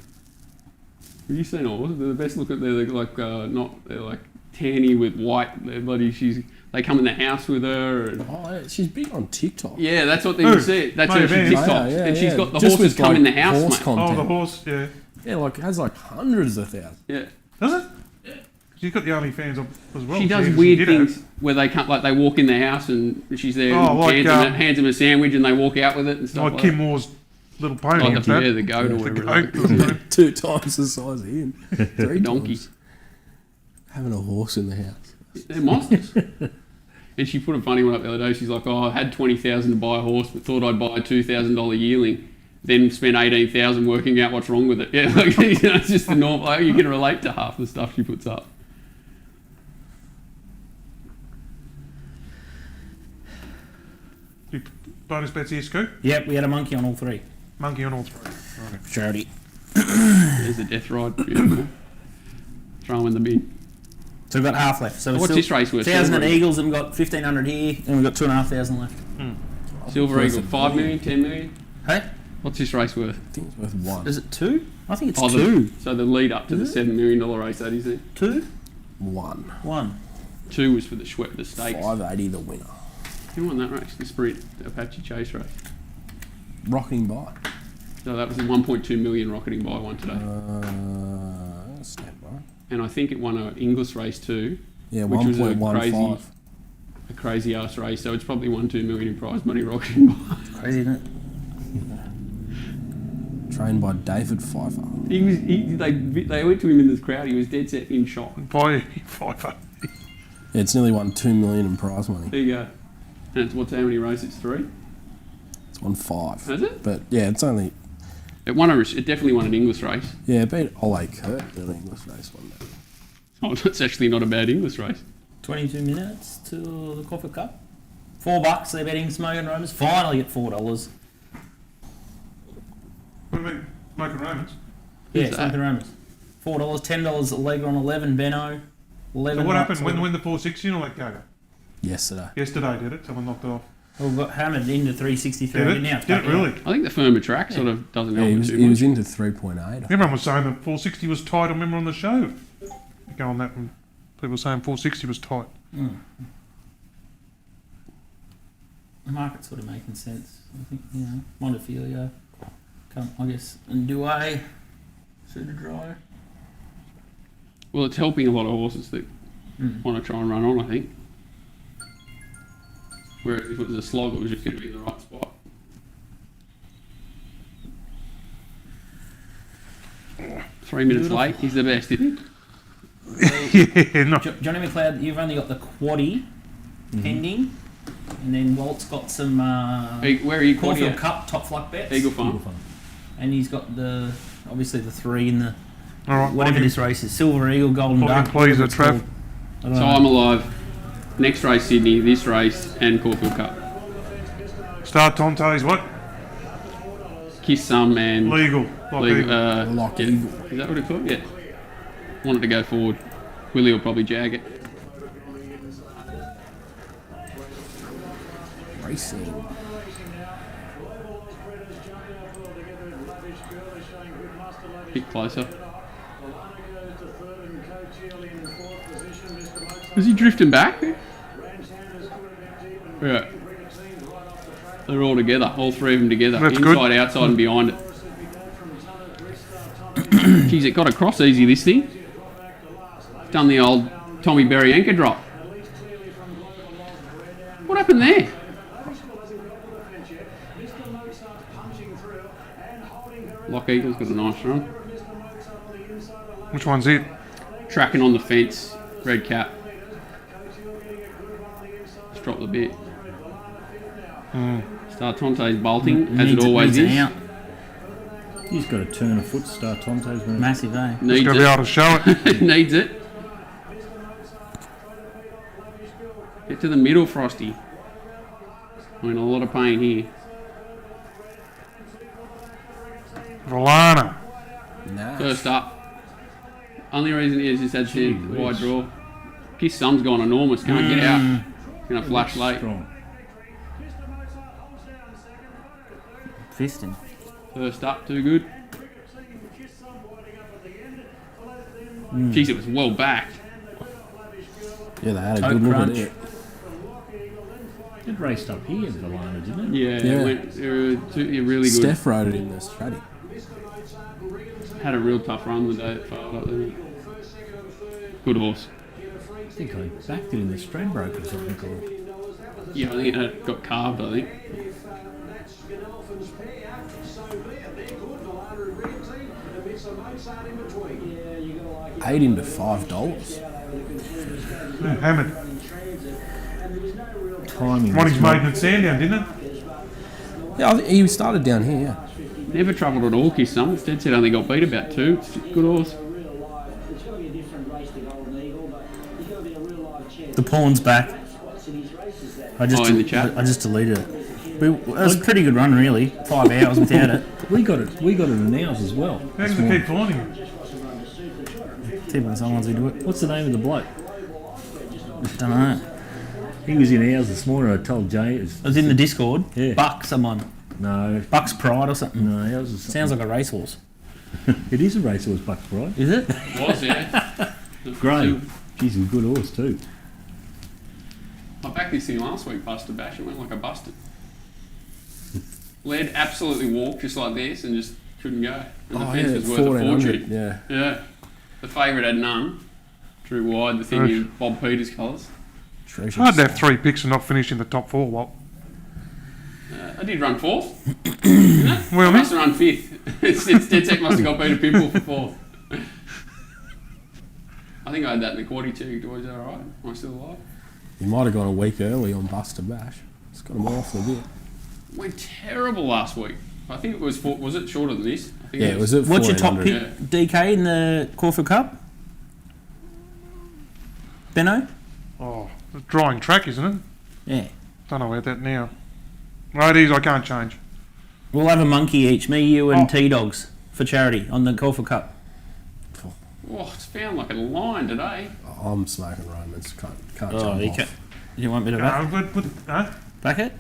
Have you seen horses? They're the best look at. They're like they're like tanny with white. They come in the house with her. And she's big on TikTok. Yeah, that's what they said. That's her TikTok, and she's got the horses come in the house, mate. Oh, the horse, yeah. Yeah, it has hundreds of thousands. Yeah. Does it? She's got the OnlyFans as well. She does weird things where they come, like they walk in the house and she's there, hands them a sandwich and they walk out with it and stuff. Like Kim Moore's little pony. The goat or whatever. 2 times the size of him. 3 donkey. Having a horse in the house. They're monsters. And she put a funny one up the other day. She's like, I had $20,000 to buy a horse, but thought I'd buy a $2,000 yearling. Then spend $18,000 working out what's wrong with it. Yeah, it's just the normal. You can relate to half the stuff she puts up. Bonus bets here, Scoop? Yep, we had a monkey on all 3. Monkey on all 3. Okay. Charity. There's a death ride. Beautiful. Throw in the bin. So we've got half left. So what's this race worth? 1,000 at Eagles, and we've got 1,500 here, and we've got 2,500 left. Silver Eagle, 5 million, 10 million. Hey? What's this race worth? I think it's worth 1. Is it 2? I think it's 2. So the lead up to the $7 million race, that is it? 2? 1. 2 was for the stakes. 580 the winner. Who won that race? The Sprint Apache Chase race. Rocking by. So that was the 1.2 million rocketing by one today. Stand by. And I think it won an English race too. Yeah, which was a crazy ass race. So it's probably 1-2 million in prize money rocketing by. It's crazy, isn't it? Trained by David Pfeiffer. They went to him in this crowd. He was dead set in shock. By Pfeiffer. Yeah, it's nearly won 2 million in prize money. There you go. And it's how many races? 3? It's won 5. Has it? But yeah, it's only. It definitely won an English race. Yeah, it beat Ole Kurt in an English race one day. Oh, that's actually not a bad English race. 22 minutes to the Coffer Cup. $4. They're betting Smoke and Romans. Finally at $4. What do you mean? Smoke and Romans? Yeah, Smoke and Romans. $4, $10 a leg on 11 Benno. 11. So what happened when the 460 and all that go? Yesterday. Yesterday did it? Someone knocked it off. Well, we got hammered into 363 now. Did it really? I think the firmer track sort of doesn't help too much. He was into 3.8. Everyone was saying that 460 was tight. I remember on the show. You go on that and people were saying 460 was tight. The market's sort of making sense. I think, Montefilia, I guess, and Douay, Suitor Dry. Well, it's helping a lot of horses that want to try and run on, I think. Where if it was a slog, it was just going to be in the right spot. Three minutes late, he's the best, isn't he? Johnny McLeod, you've only got the quaddie pending, and then Walt's got some where are you Caulfield Cup top flight bets. Eagle Farm. And he's got obviously the 3 in the All right, whatever log this race is, Silver Eagle, Golden Log in, Duck. please, whatever it's Trav. called. I don't So know. I'm alive. Next race Sydney, this race, and Caulfield Cup. Start Tontes, what? Kiss some and Legal. Lock Eagle. Lock yeah. Eagle. Is that what it called? Yeah. Wanted to go forward. Willie will probably jag it. Racing. Bit closer. Is he drifting back? Yeah. They're all together, all three of them together. That's inside, good. outside and behind it. Jeez, it got across easy, this thing. Done the old Tommy Berry anchor drop. What happened there? Lock Eagle's got a nice run. Which one's it? Tracking on the fence, red cap. Just dropped the bit. Star Tonte's bolting, as it always is. Out. He's got to turn a foot to start Tonte's. Massive, eh? Just Needs got to be it. able to show it. It needs it. Get to the middle, Frosty. I'm in a lot of pain here. Volana. Nah. First up. Only reason is just had to wide draw. His thumb's gone enormous. Can't get out. Gonna flash late. Strong. Fisting. First up, too good. Jeez, it was well back. Yeah, they had a Toe good look at crunch. it. It raced up here, Volana, didn't it? Yeah, Yeah. It went really good. Steph rode it in the Stratty. Had a real tough run the day it failed up there. Good horse. I think I backed it in the Stradbroke or something. Or Yeah, I think it got carved, I think. Paid him to $5. Yeah, hammered. timing. Won was his not- maiden at Sandown, didn't it? Yeah, I think he started down here, yeah. Never travelled at all, Kiss Some. Instead said only got beat about 2. It's a good horse. The pawn's back. I just in the chat. I just deleted it. It was a pretty good run, really. 5 hours without it. We got it in ours as well. How this did they morning. keep finding him? Tip on someone's who do it. What's the name of the bloke? Don't know. He was in ours this morning. I told Jay. It was in the Discord. Yeah. Buck someone. No, Buck's Pride or something. no, ours was Sounds like a racehorse. It is a racehorse, Buck Pride. Is it? Was, yeah. Great. He's a good horse too. I backed this thing last week, Buster Bash. It went like a busted. Led absolutely walked just like this and just couldn't go. And the fence was worth a 1400, fortune. yeah. Yeah. The favourite had none. Drew wide, the thing in Bob Peters colours. It's hard to have 3 picks and not finish in the top 4, Walt. I did run 4th. Didn't I? Well, I must have run 5th. it's Dead Tech must have got Peter Pimple for 4th. I think I had that in the quaddy too. Is that alright? Am I still alive? You might have gone a week early on Buster Bash. It's got him off a bit. Went terrible last week. I think it was it shorter than this? I think Yeah, it was at What's your top 1400. pick, DK, in the Caulfield Cup? Benno? Oh, it's a drying track, isn't it? Yeah. Don't know about that now. Ladies, I can't change. We'll have a monkey each, me, you, and Oh. T-Dogs, for charity on the Caulfield Cup. Oh, it's found like a line today. I'm smoking Romans. Can't Oh, jump you, off. can't, you want me to back, back it?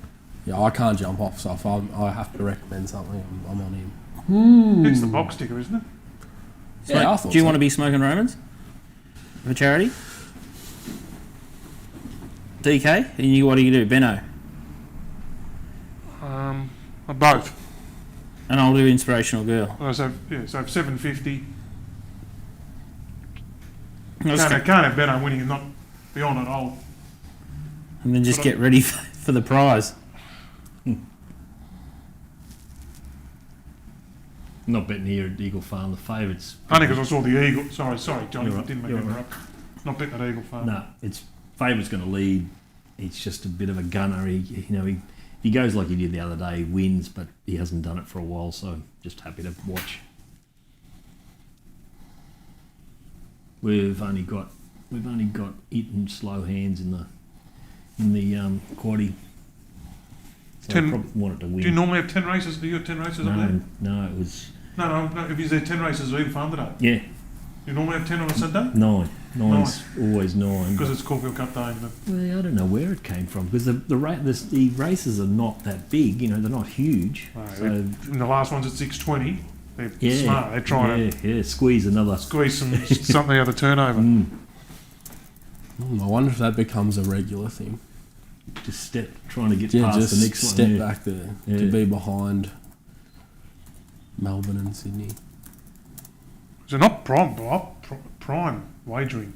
Yeah, I can't jump off, so if I have to recommend something, I'm on him. It's the box sticker, isn't it? Yeah, I thought Do you so. want to be smoking Romans for charity? DK, and you, what do you do, Benno? Both. And I'll do inspirational girl. So 750. Let's Can't have Benno winning and not be on it all. And then just get ready for the prize. Not betting here at Eagle Farm. The favourites. Only because I saw the Eagle. Sorry, Johnny, You're right, didn't make you're it right. up. Not betting at Eagle Farm. No, it's favourite's going to lead. He's just a bit of a gunner. He goes like he did the other day. He wins, but he hasn't done it for a while. So just happy to watch. we've only got it and slow hands in the quaddie. So I 10 probably wanted to win. Do you normally have 10 races? Do you have 10 races up there? No, it was No. If you said 10 races, even farm today. yeah. You normally have 10 on a Saturday? Nine's always 9. Because it's Caulfield Cup day, isn't it? Well, I don't know where it came from because the races are not that big. You know, they're not huge. No, So and the last one's at 6:20. They're smart. They're trying to squeeze something out of turnover. I wonder if that becomes a regular thing. Just trying to get past the next step one. back to be behind Melbourne and Sydney. So not prime wagering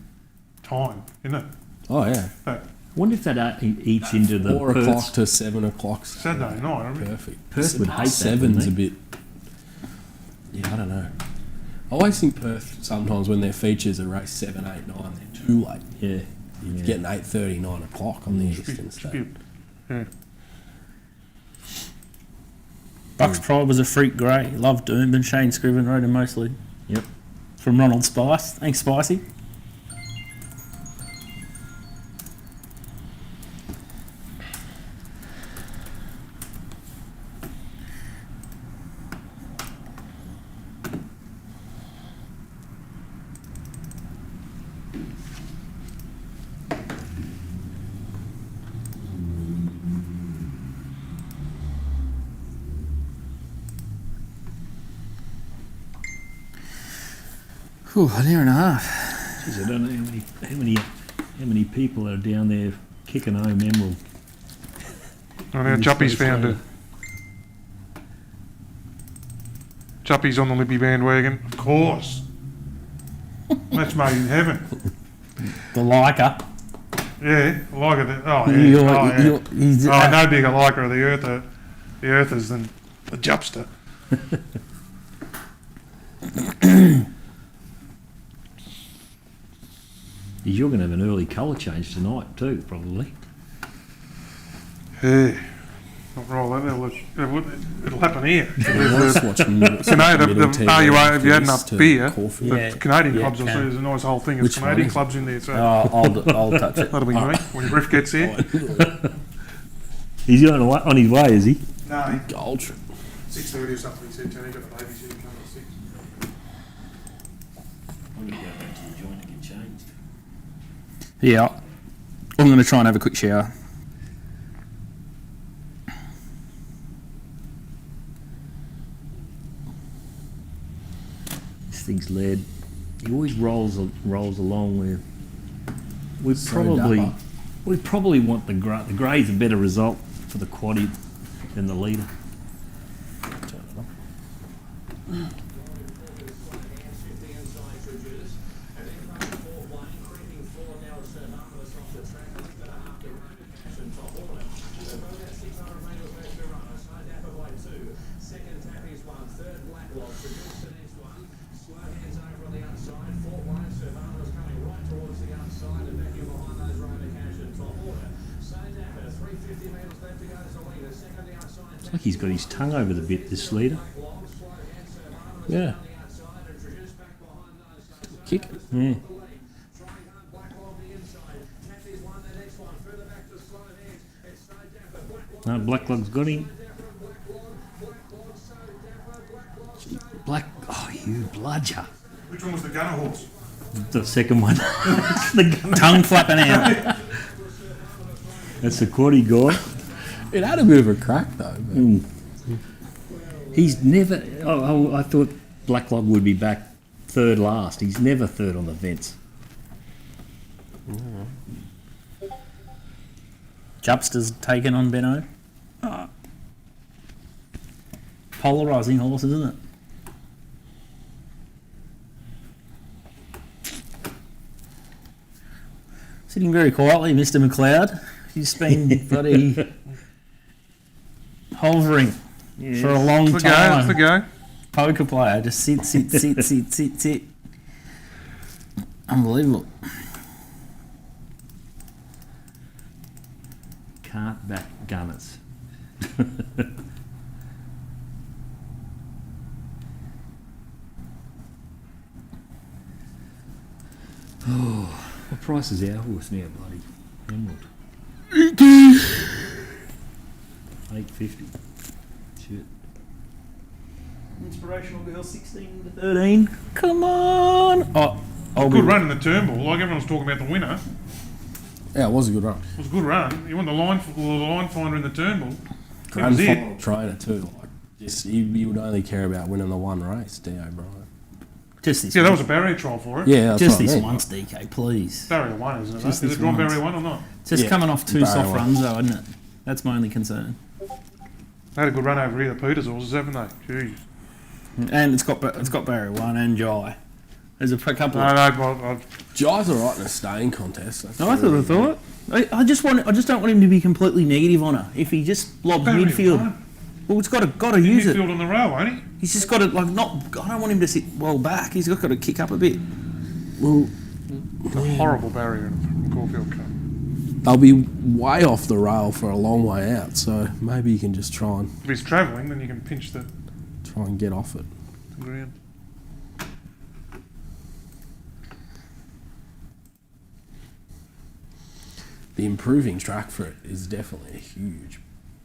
time, isn't it? Oh yeah. I wonder if that eats into the 4 o'clock to 7 o'clock Saturday night. I mean. Perfect. Perth would hate that. Seven's a bit. Yeah, I don't know. I always think Perth sometimes when their features are race 7, 8, 9, they're too late. Yeah. You're getting 8:30, 9 o'clock on the eastern state. Yeah. Bucks Pride was a freak grey. Loved Doomben. Shane Scriven rode him mostly. Yep. From Ronald Spice. Thanks, Spicey. Whew, an hour and a half. Jeez, I don't know how many people are down there kicking home emerald. Oh, now Juppy's found it. Juppy's on the Libby bandwagon, of course. That's made in heaven. The liker. Yeah, like it. Oh yeah. He's, no bigger liker of the earthers than the Jupster. You're going to have an early colour change tonight too, probably. Yeah. Not roll that. It'll happen here. Nice watching If you had enough beer, Caulfield. the Canadian clubs will see there's a nice whole thing of Which Canadian one? clubs in there. So I'll touch it. that'll be great when Griff gets there. He's on his way, is he? No, Gold trip. 6:30 or something. He said, "Tony, got the babysitting coming at 6." I'm going to go back to the joint to get changed. Yeah. I'm going to try and have a quick shower. This thing's lead. He always rolls along with. We probably want the grey. The grey's a better result for the quaddie than the leader. It's like he's got his tongue over the bit, this leader. Yeah. Kick it. Yeah. No, Blacklog's got him. Oh, you bludger. Which one was the gunner horse? The second one. Tongue flapping out. That's the quaddie guy. It had a bit of a crack though. He's never. I thought Blacklog would be back third last. He's never third on the vents. Jupster's taken on Benno. Polarising horse, isn't it? Sitting very quietly, Mr. McLeod. He's been bloody hovering for a long time. It's the go. Poker player, just sit. Unbelievable. Can't back gunners. price is our horse now, bloody Emerald? 850. Shit. Inspirational girl, 16 to 13. Come on. Oh, Good run in the Turnbull. Like everyone's talking about the winner. Yeah, it was a good run. It was a good run. You won the line finder in the Turnbull. Grand final trainer too. Like, just you would only care about winning the one race, D. O'Brien. Just this. Yeah, that was a barrier trial for it. Yeah, that's just what this I mean. once, DK, please. Barrier 1, isn't it? Just Is this it drawn once. barrier 1 or not? Just coming off two barrier soft one. runs, though, isn't it? That's my only concern. They had a good run over here, the Peters horses, haven't they? Jeez. And it's got barrier 1 and Jai. There's a couple. No, Jai's alright in a staying contest. That's I thought. I just don't want him to be completely negative on her. If he just lobs Barrier midfield, one. well, it's got to use it. Midfield on the rail, ain't he? He's just got to I don't want him to sit well back. He's got to kick up a bit. Well, It's a horrible barrier in the Caulfield Cup. they'll be way off the rail for a long way out, so maybe you can just try If he's travelling, then you can pinch the and get off it. ground. The improving track for it is definitely a huge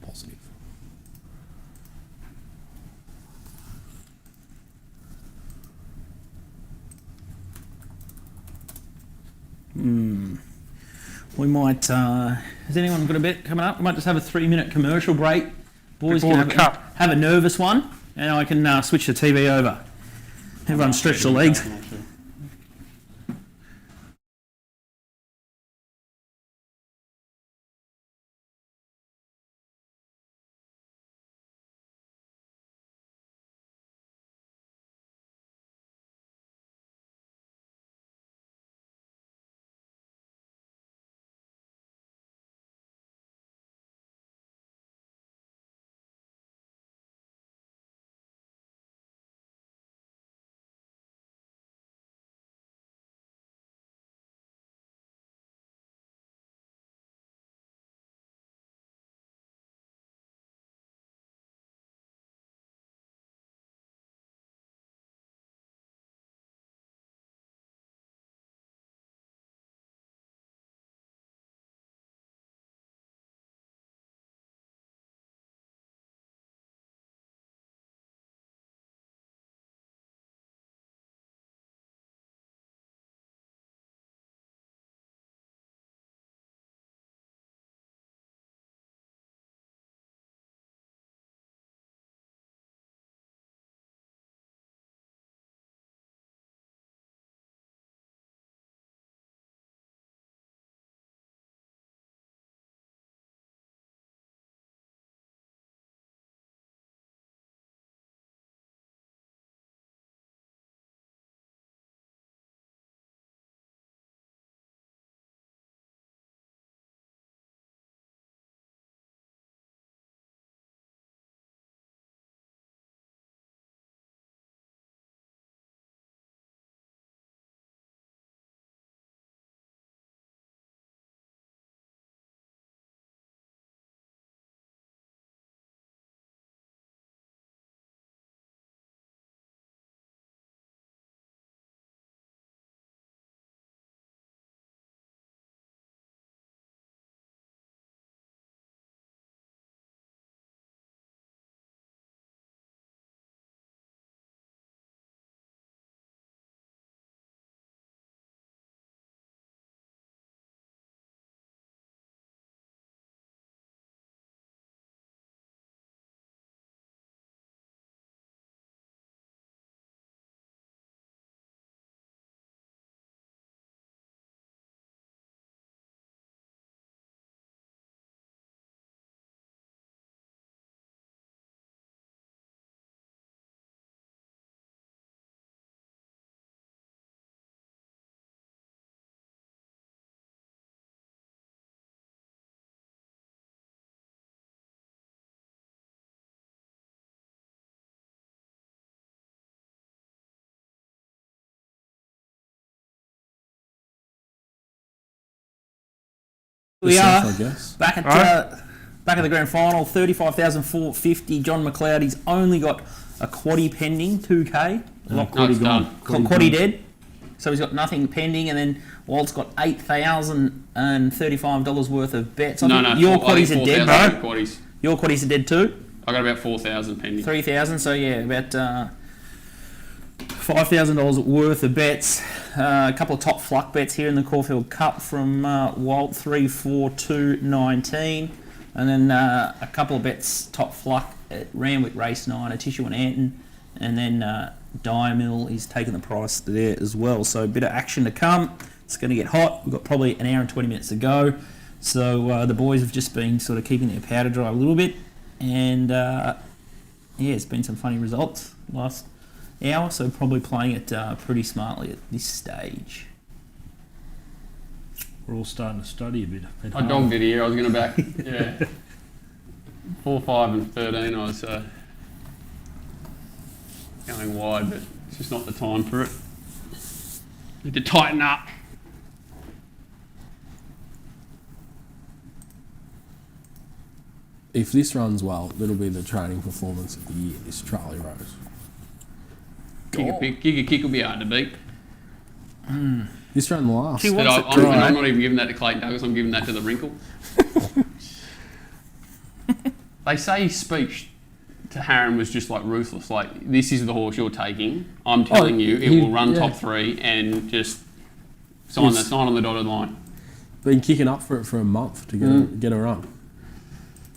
positive. We might. Has anyone got a bet coming up? We might just have a 3-minute commercial break. Boys Before can the cup. have a nervous one, and I can switch the TV over. Everyone stretch the legs. We are I guess. back at the grand final. 35,450. John McLeod. He's only got a quaddie pending, 2K. No, it's done. Quaddie dead. So he's got nothing pending, and then Walt's got $8,035 worth of bets. I No, think no, your I quaddies think are dead, 4,000 bro. quaddies. Your quaddies are dead too. I got about 4,000 pending. 3,000. So yeah, about $5,000 worth of bets. A couple of top fluck bets here in the Caulfield Cup from Walt 3, 4, 2, 19, and then a couple of bets top fluck at Randwick Race 9, a Tissue and Anton, and then Diamill is taking the price there as well. So a bit of action to come. It's going to get hot. We've got probably an hour and 20 minutes to go. So the boys have just been sort of keeping their powder dry a little bit, and yeah, it's been some funny results last hour, so probably playing it pretty smartly at this stage. We're all starting to study a bit. I dogged it here. I was going to back, yeah, 4, 5 and 13. I was going wide, but it's just not the time for it. Need to tighten up. If this runs well, it'll be the training performance of the year, this Charlie Rose. Kick a kick will be hard to beat. This ran last. But I'm not even giving that to Clayton Douglas, I'm giving that to the wrinkle. They say his speech to Harron was just like ruthless, like, this is the horse you're taking. I'm telling you, it will run top 3 and just sign on the dotted line. Been kicking up for it for a month to get a run.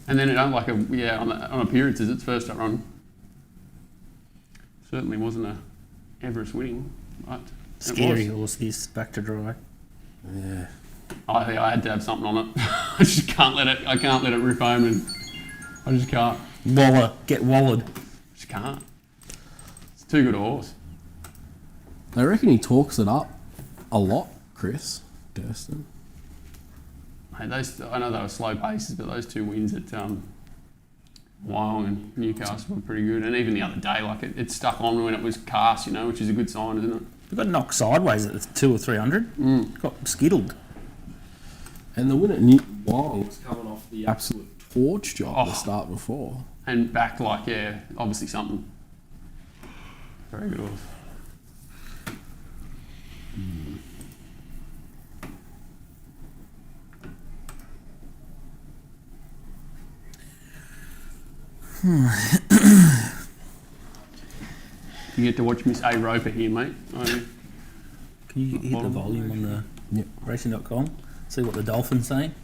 And then it on appearances, its first up run certainly wasn't a Everest winning, but Scary horse, this back to dry. Yeah. I had to have something on it. I just can't let it. I can't let it rip home, and I just can't. Get wallered. Just can't. It's too good a horse. I reckon he talks it up a lot, Chris Durston. Hey, I know they were slow paces, but those 2 wins at Wyong and Newcastle were pretty good. And even the other day, like it stuck on when it was cast, which is a good sign, isn't it? We got knocked sideways at the 200 or 300. Got skittled. And the win at Wyong was coming off the absolute torch job the start before. And back obviously something. Very good horse. You get to watch Miss A. Roper here, mate. Can you hit the volume on the racing.com? See what the Dolphin's saying?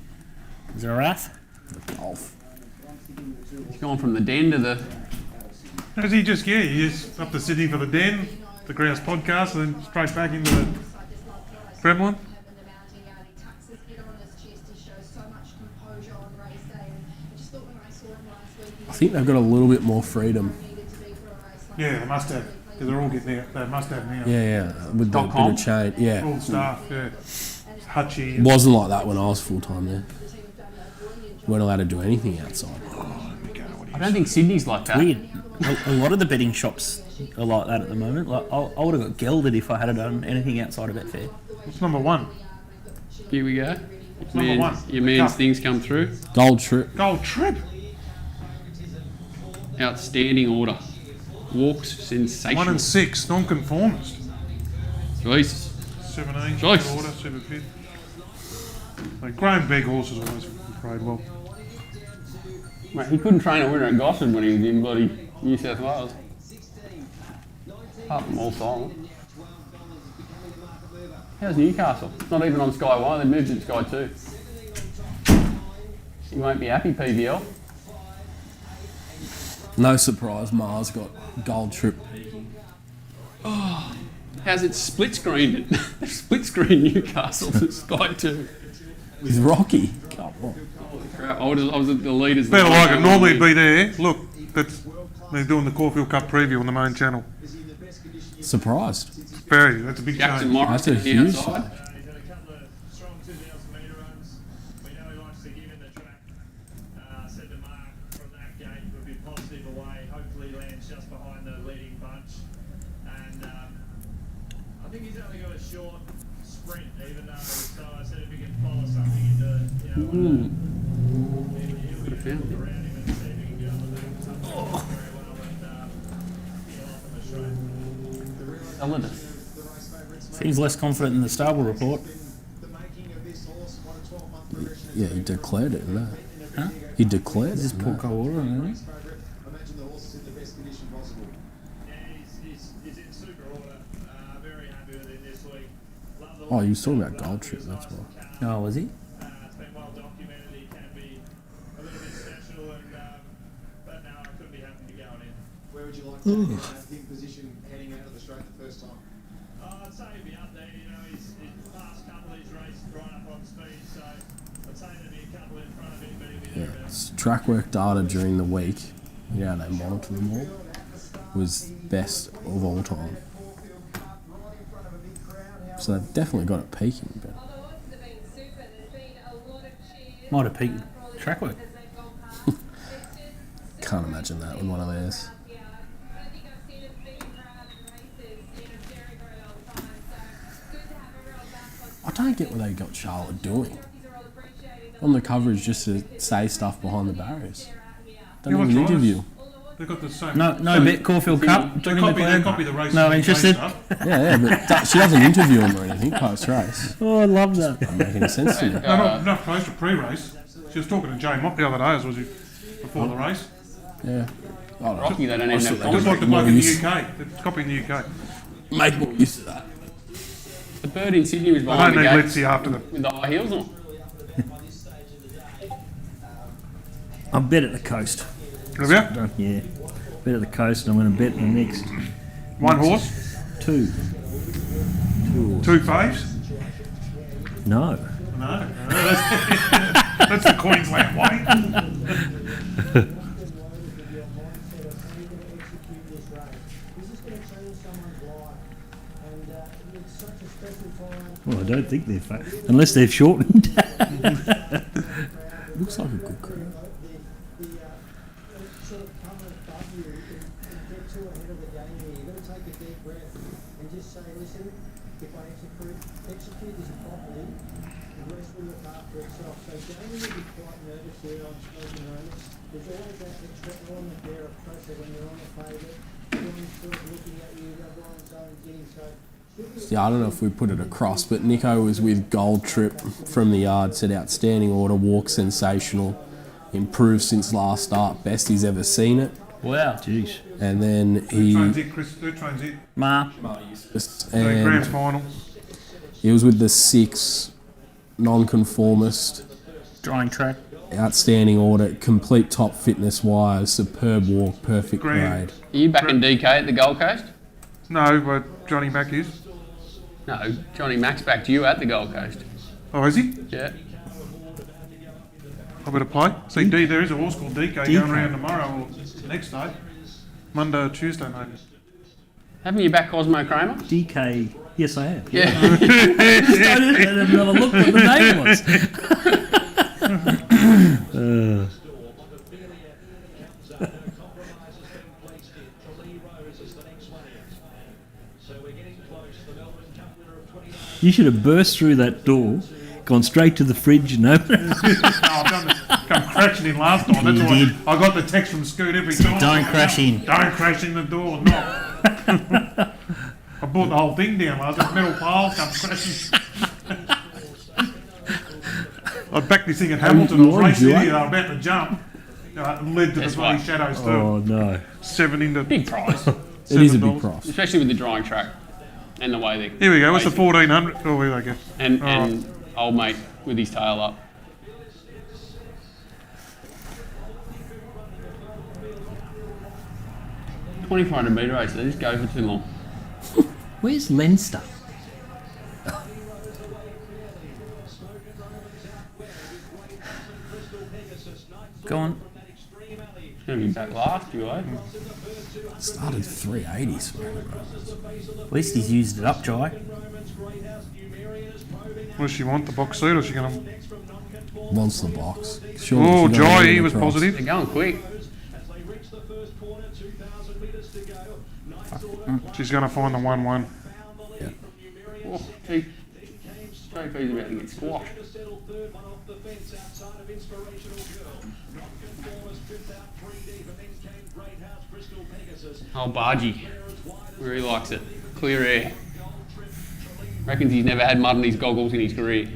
Is there a wrath? The Dolph. He's gone from the den to the... Has he just, he's up to Sydney for the Den, the Grouse podcast, and then straight back into the Kremlin. I think they've got a little bit more freedom. Yeah, they must have. Because they're all getting out. They must have now. Yeah, with the bit of change. Yeah. All staff, yeah. Hutchie. It wasn't like that when I was full-time there. Weren't allowed to do anything outside. I don't think Sydney's like that. Weird. A lot of the betting shops are like that at the moment. Like I would have got gelded if I had done anything outside of Betfair. What's number 1? Here we go. Number 1. Your man's things come through. Gold Trip. Gold Trip. Outstanding order. Walks sensational. 1 and 6, non-conformist. Jesus. 17. Choice. Order, super fit. Like Graham Begg horses always played well. Mate, he couldn't train a winner at Gosford when he was in bloody New South Wales. Apart from all silent. How's Newcastle? It's not even on Sky 1, they moved it to Sky 2. You won't be happy, PVL. No surprise, Mars got Gold Trip. Oh, how's it split screened? They split screen Newcastle to Sky 2. With Rocky. Come on. Crap, I was at the leaders. Better like it. Normally be there. Look, they're doing the Caulfield Cup preview on the main channel. Surprised. That's a big Jackson change. Morris That's a huge outside. Seems less confident in the stable report. Yeah, he declared it, no. Huh? He declared Is this it. poor No. cold water? Really? I imagine the horse is in the best condition possible. Yeah, he's in super order. Very happy with him this week. Love the Oh, you was talking about Gold Trip, that's why. Oh, was he? It's been well documented. He can be a little bit special, but no, I couldn't be happy to go in. Where would you like to have him position heading out of the straight the first time? I'd say he'd be up there. You know, his last couple of these races right up on speed, so I'd say there'd be a couple in front of him, but he'd be Yeah, there. it's track work data during the week. You know how they monitor them all. Was best of all time. So they've definitely got it peaking. But Might have peaked track work. can't imagine that with one of theirs. I don't get what they got Charlotte doing on the coverage just to say stuff behind the barriers. Don't Yeah, even what's interview. They've got the same. No bet Caulfield Cup. They copy the race. No interested. Yeah, but she doesn't interview him or anything post race. Oh, I love that. Doesn't make any sense to me. No, not post or pre-race. She was talking to Jay Mott the other day, as was he, before the race. Yeah. I don't know. Rocky, they don't even have Just like the bloke in the UK. They're copying the UK. Make more use of that. The bird in Sydney was I behind don't the need gates Letzi after the. with the high heels on. I'm bet at the coast. Have you? Yeah. Bet at the coast, and I'm going to bet the next. One horse? Two. Two faves? No. No. That's the Queensland way. Well, I don't think they're unless they've shortened. Looks like a good crew. Execute this properly, the rest will look after itself. So Jamie will be quite nervous here on smoking moments. There's always that extra element there of pressure when you're on the favourite. Everyone's sort of looking at you, everyone's own getting so. Yeah, I don't know if we put it across, but Nico was with Gold Trip from the yard, said outstanding order, walk sensational, improved since last start, best he's ever seen it. Wow. Jeez. And then Who trains he it, Chris? Who trains it? Ma. The grand and final. he was with the 6 non-conformist, Drying track. outstanding order, complete top fitness wise, superb walk, perfect Grand. grade. Are you back in DK at the Gold Coast? No, but Johnny Mack is. No, Johnny Mack's back to you at the Gold Coast. Oh, is he? Yeah. I better play. See, there is a horse called DK going around tomorrow or next day. Monday or Tuesday, maybe. Haven't you back Cosmo Kramer? DK. Yes, I have. Yeah. I didn't have a look what the name was. You should have burst through that door, gone straight to the fridge and opened it. Come crashing in last time. That's You why did. I got the text from Scoot every time. Don't crash in. Don't crash in the door. Knock. I brought the whole thing down last night. Metal piles come crashing. I backed this thing at Hamilton. I was racing in here. I was about to jump. It led to That's the bloody right. shadows too. Oh, no. 7 into. Big prize. It is a big $7. price. Especially with the drying track and the way they. Here we go. What's the 1400? Oh, here they go. And old mate with his tail up. $2,400 race. They just go for too long. Where's Leinster? Go on. He's going to be back last, you eh? Started 380s. At least he's used it up, Jai. What does she want? The box seat or is she going to. Wants the box. Surely Oh, she don't want Jai, it he was across. positive. They're going quick. She's going to find the 1-1. Oh, gee. Trophy's about to get squashed. Oh, Bargy. Really likes it. Clear air. Reckons he's never had mud in his goggles in his career.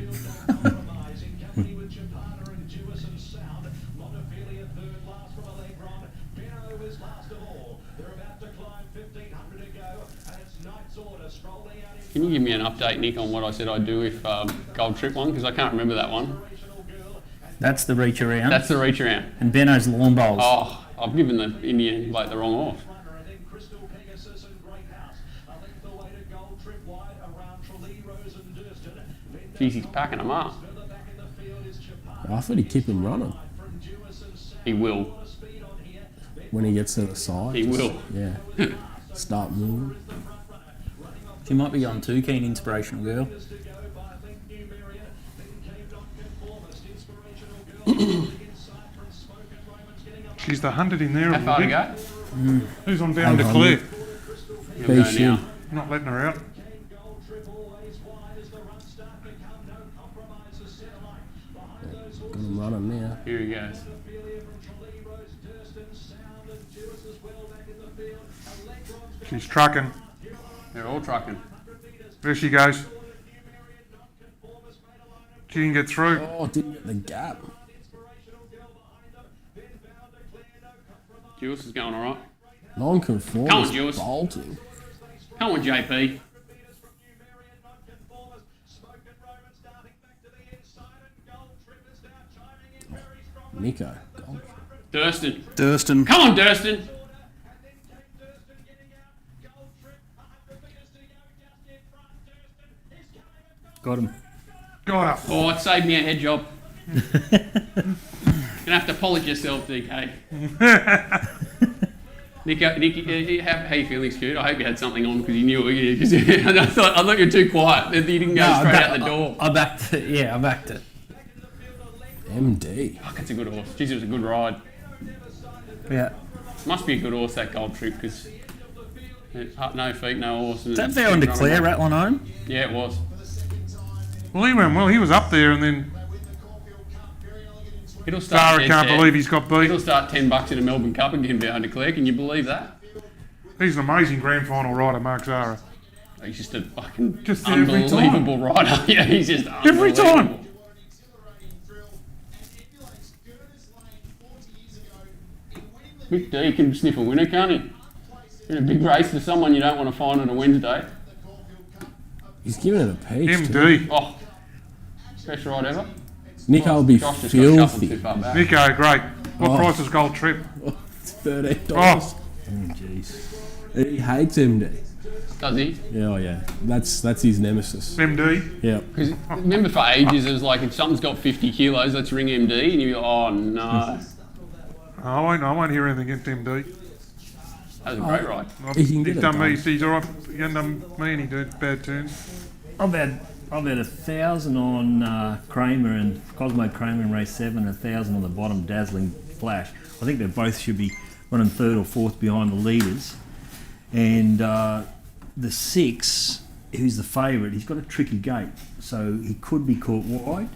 you give me an update, Nick, on what I said I'd do if Gold Trip won? Because I can't remember that one. That's the reach around. That's the reach around. And Benno's lawn bowls. Oh, I've given the Indian bloke the wrong horse. Jeez, he's packing them up. I thought he'd keep him running He will. when he gets to the side. He will. Yeah. Start moving. She might be going too keen, inspirational girl. She's the 100 in there. How far to go? Who's on down to Claire? You'll Be go shit. now. Not letting her out. Got him running now. Here he goes. She's trucking. They're all trucking. There she goes. She didn't get through. Oh, didn't get the gap. Jules is going all right. Non-conformist. Come on, Jules. Bolting. Come on, JP. Nico. Gold. Durston. Come on, Durston. Got him. Got her. Oh, it saved me a head job. Gonna have to polish yourself, DK. Nick, how you feeling, Scoot? I hope you had something on because you knew it. Cause I thought you were too quiet. You didn't go straight out the door. I backed it. Yeah, I backed it. MD. Fuck, it's a good horse. Jeez, it was a good ride. Yeah. Must be a good horse, that Gold Trip, because no feet, no horse. Is that fair on Declare rattling home? Yeah, it was. Well, he went well. He was up there, and then It'll start Zara can't believe he's got beat. It'll start $10 in a Melbourne Cup again behind Declare. Can you believe that? He's an amazing grand final rider, Mark Zara. He's just a fucking Just every unbelievable time. rider. Yeah, he's just Every time. unbelievable. Mick D can sniff a winner, can't he? In a big race to someone you don't want to find on a Wednesday. He's giving it a peach. MD. Oh, best ride ever. Nico will be Josh just got shuffled filthy. too far back. Nico, great. What Oh. price is Gold Trip? It's $13. Oh, Jeez. He hates MD. Does he? Yeah, oh yeah. That's his nemesis. MD. Yeah. Because remember for ages it was like if something's got 50 kilos, let's ring MD, and you're like, oh no. I won't hear anything against MD. That was a great ride. He can get He's it done me. done. He's all right. He hasn't done me any bad turns. I've had 1,000 on Kramer and Cosmo Kramer in race 7, 1,000 on the bottom, Dazzling Flash. I think they both should be running third or fourth behind the leaders. And the 6, who's the favourite, he's got a tricky gate, so he could be caught wide.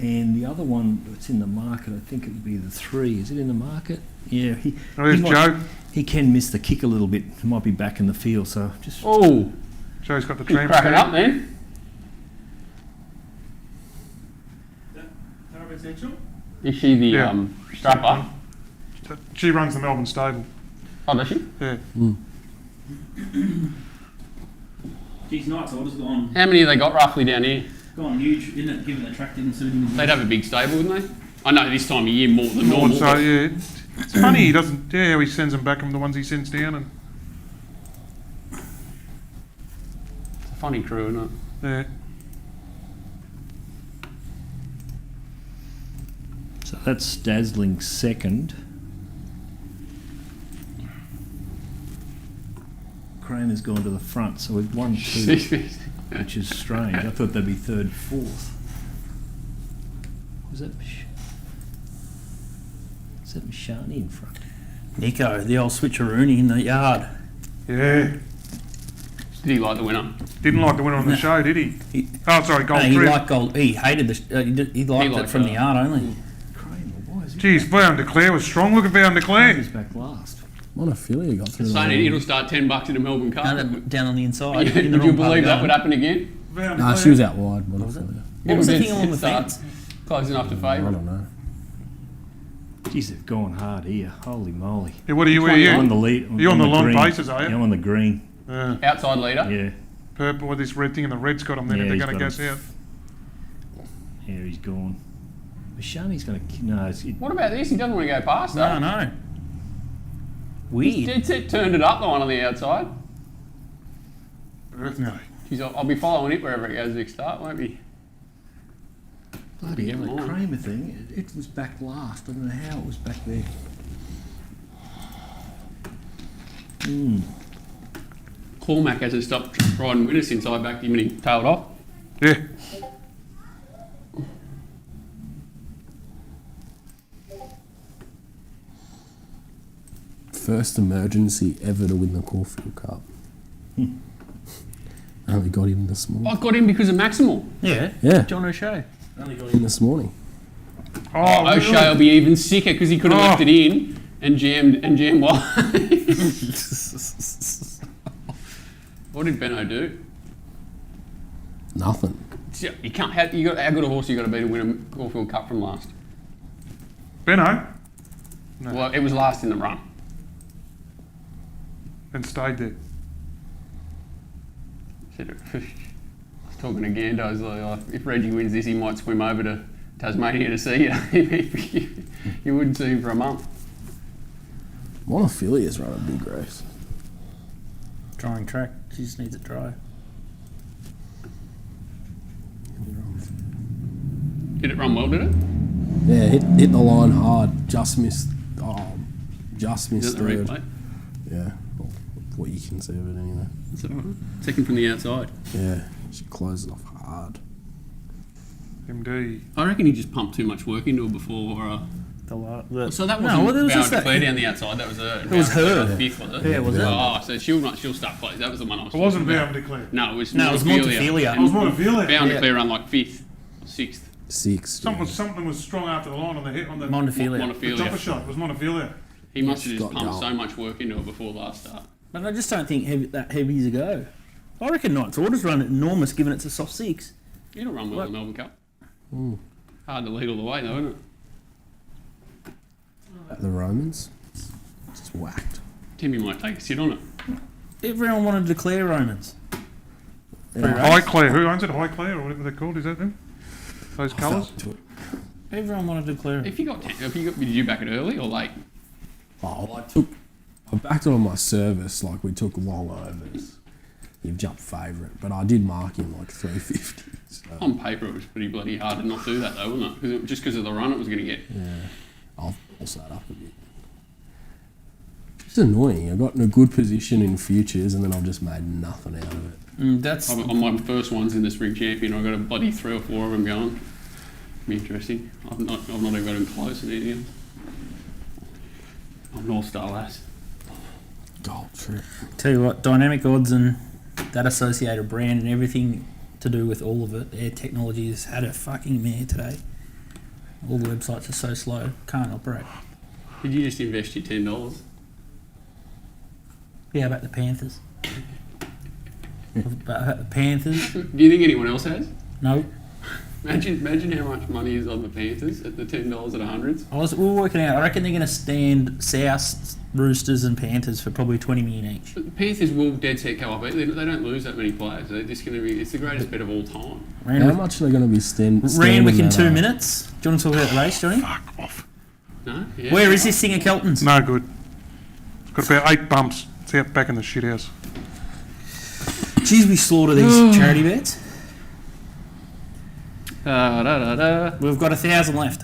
And the other one that's in the market, I think it would be the 3. Is it in the market? Yeah. There's Joe. He can miss the kick a little bit. He might be back in the field, so just... Oh, Joe's got the he's tramp cracking stand. up then. Is she the Yeah. strapper? She runs the Melbourne stable. Oh, does she? Yeah. Geez, Knight's Order's gone How many have they got roughly down here? huge, isn't it? Given the track didn't suit him. They'd have a big stable, wouldn't they? I know this time of year more than More normal. so, but yeah. It's funny he doesn't. Yeah, how he sends them back from the ones he sends down, and It's a funny crew, isn't it? yeah. So that's Dazzling second. Kramer's gone to the front, so we've won 2, which is strange. I thought they'd be third, fourth. Was that is that Mashani in front? Nico, the old switcheroony in the yard. Yeah. Did he like the winner? Didn't like the winner on the show, did he? Oh, sorry, Gold No, he Trip. liked gold. He hated the. He liked it liked from it. the yard only. Kramer, why is he Geez, Bound Declare was strong. Look at Bound Declare. Kramer's back last? What a filly he got through the Saying line. it'll start $10 in a Melbourne Cup. Down on the inside. Would in the you wrong part believe of that the would garden. happen again? Nah, she was out wide. What was it? What was the thing along the Start fence? close enough to I favour. don't know. Geez, they've gone hard here. Holy moly. Yeah, what are you? Where one are you I'm you? on the lead. You're on the long green. bases, are you? Yeah, I'm on the green. Yeah. Outside leader. Yeah. purple with this red thing, and the red's got him. Then Yeah, if they're he's going to got go him. south. Yeah, he's gone. Shani's going to... No, What about this? He doesn't want to go past that. No. He's Weird. dead set turned it up, the one on the outside. Earth Nelly. Geez, I'll be following it wherever it goes next start, won't be? Bloody hell, Mine. that Kramer thing, it was back last. I don't know how it was back there. Cormac hasn't stopped riding winners since I backed him and he tailed off. Yeah. First emergency ever to win the Caulfield Cup. Only got him this morning. I got him because of Maximal. Yeah. Yeah. John O'Shea. Only got him this morning. Oh, O'Shea will be even sicker because he could have left it in and jammed wide. What did Benno do? Nothing. You can't. How good a horse you got to be to win a Caulfield Cup from last? Benno. No. Well, it was last in the run. And stayed there. I was talking to Gando, I was like, if Reggie wins this, he might swim over to Tasmania to see you. You wouldn't see him for a month. Monophilia's run a big race. Drying track. She just needs it dry. Did it run well, did it? Yeah, hit the line hard. Just missed. Just Is missed it the third. replay? Yeah, well, what you can see of it anyway. Is that right? Second from the outside. Yeah, she closes off hard. MD. I reckon he just pumped too much work into it before. So that wasn't it was just Bound to Clear that. down the outside. That was her. It was her. Fifth, was it? Yeah, it was her. Oh, so she'll start close. That was the one I was. It wasn't talking about. Bound to Clear. No, it was Montefilia. And It was Montefilia. Bound to Yeah. Clear run like fifth, sixth. Six. Something was strong after the line on the hit on the Montefilia. Montefilia. chopper shot. It was Montefilia. He must have She's just got pumped goal. so much work into it before last start. But I just don't think that heavy's a go. I reckon Knight's Order's run enormous given it's a soft six. It'll run well What? in the Melbourne Cup. Mm. Hard to lead all the way though, isn't it? The Romans. Just whacked. Timmy might take a sit on it. Everyone wanted to declare Romans. High Clare. Who owns it? High Clare or whatever they're called. Is that them? Those colours? Everyone wanted to declare it. Did you back it early or late? Oh, I backed it on my service. Like we took long overs. You've jumped favourite, but I did mark him like 350. So. On paper, it was pretty bloody hard to not do that though, wasn't it? Just because of the run it was going to get. Yeah, I'll force that up a bit. It's annoying. I got in a good position in futures, and then I've just made nothing out of it. That's On my first ones in the Spring Champion, I got a bloody 3 or 4 of them going. Be interesting. I've not even got them close in any of them. I'm North Star lass. Gold trip. Tell you what, dynamic odds and that associated brand and everything to do with all of it. Their technology has had a fucking mare today. All the websites are so slow, can't operate. Did you just invest your $10? Yeah, about the Panthers. about the Panthers. Do you think anyone else has? No. Imagine how much money is on the Panthers at the $10 at hundreds. We were working out. I reckon they're going to stand South, Roosters, and Panthers for probably 20 million each. But the Panthers will dead set go up. They don't lose that many players. They're just going to be. It's the greatest bet of all time. How much are they going to be standing? Randwick in 2 minutes. Do you want to talk about the race, Johnny? Fuck off. No. Yeah. Where is this thing at Kelton's? No good. It's got about 8 bumps. It's out back in the shit house. Geez, we slaughter these charity bets. We've got 1,000 left.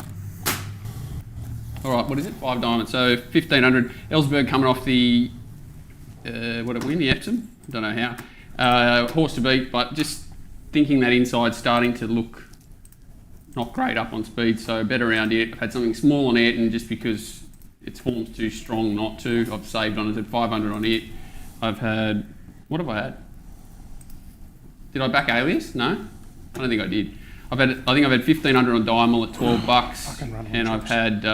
All right, what is it? 5 diamonds. So 1,500. Ellsberg coming off the what did we win? The Epsom? Don't know how. Horse to beat, but just thinking that inside's starting to look not great up on speed. So bet around it. I've had something small on Ayrton just because its form's too strong not to. I've saved on it at 500 on it. I've had what have I had? Did I back Alias? No, I don't think I did. I think I've had 1,500 on Diamond at $12, and I've had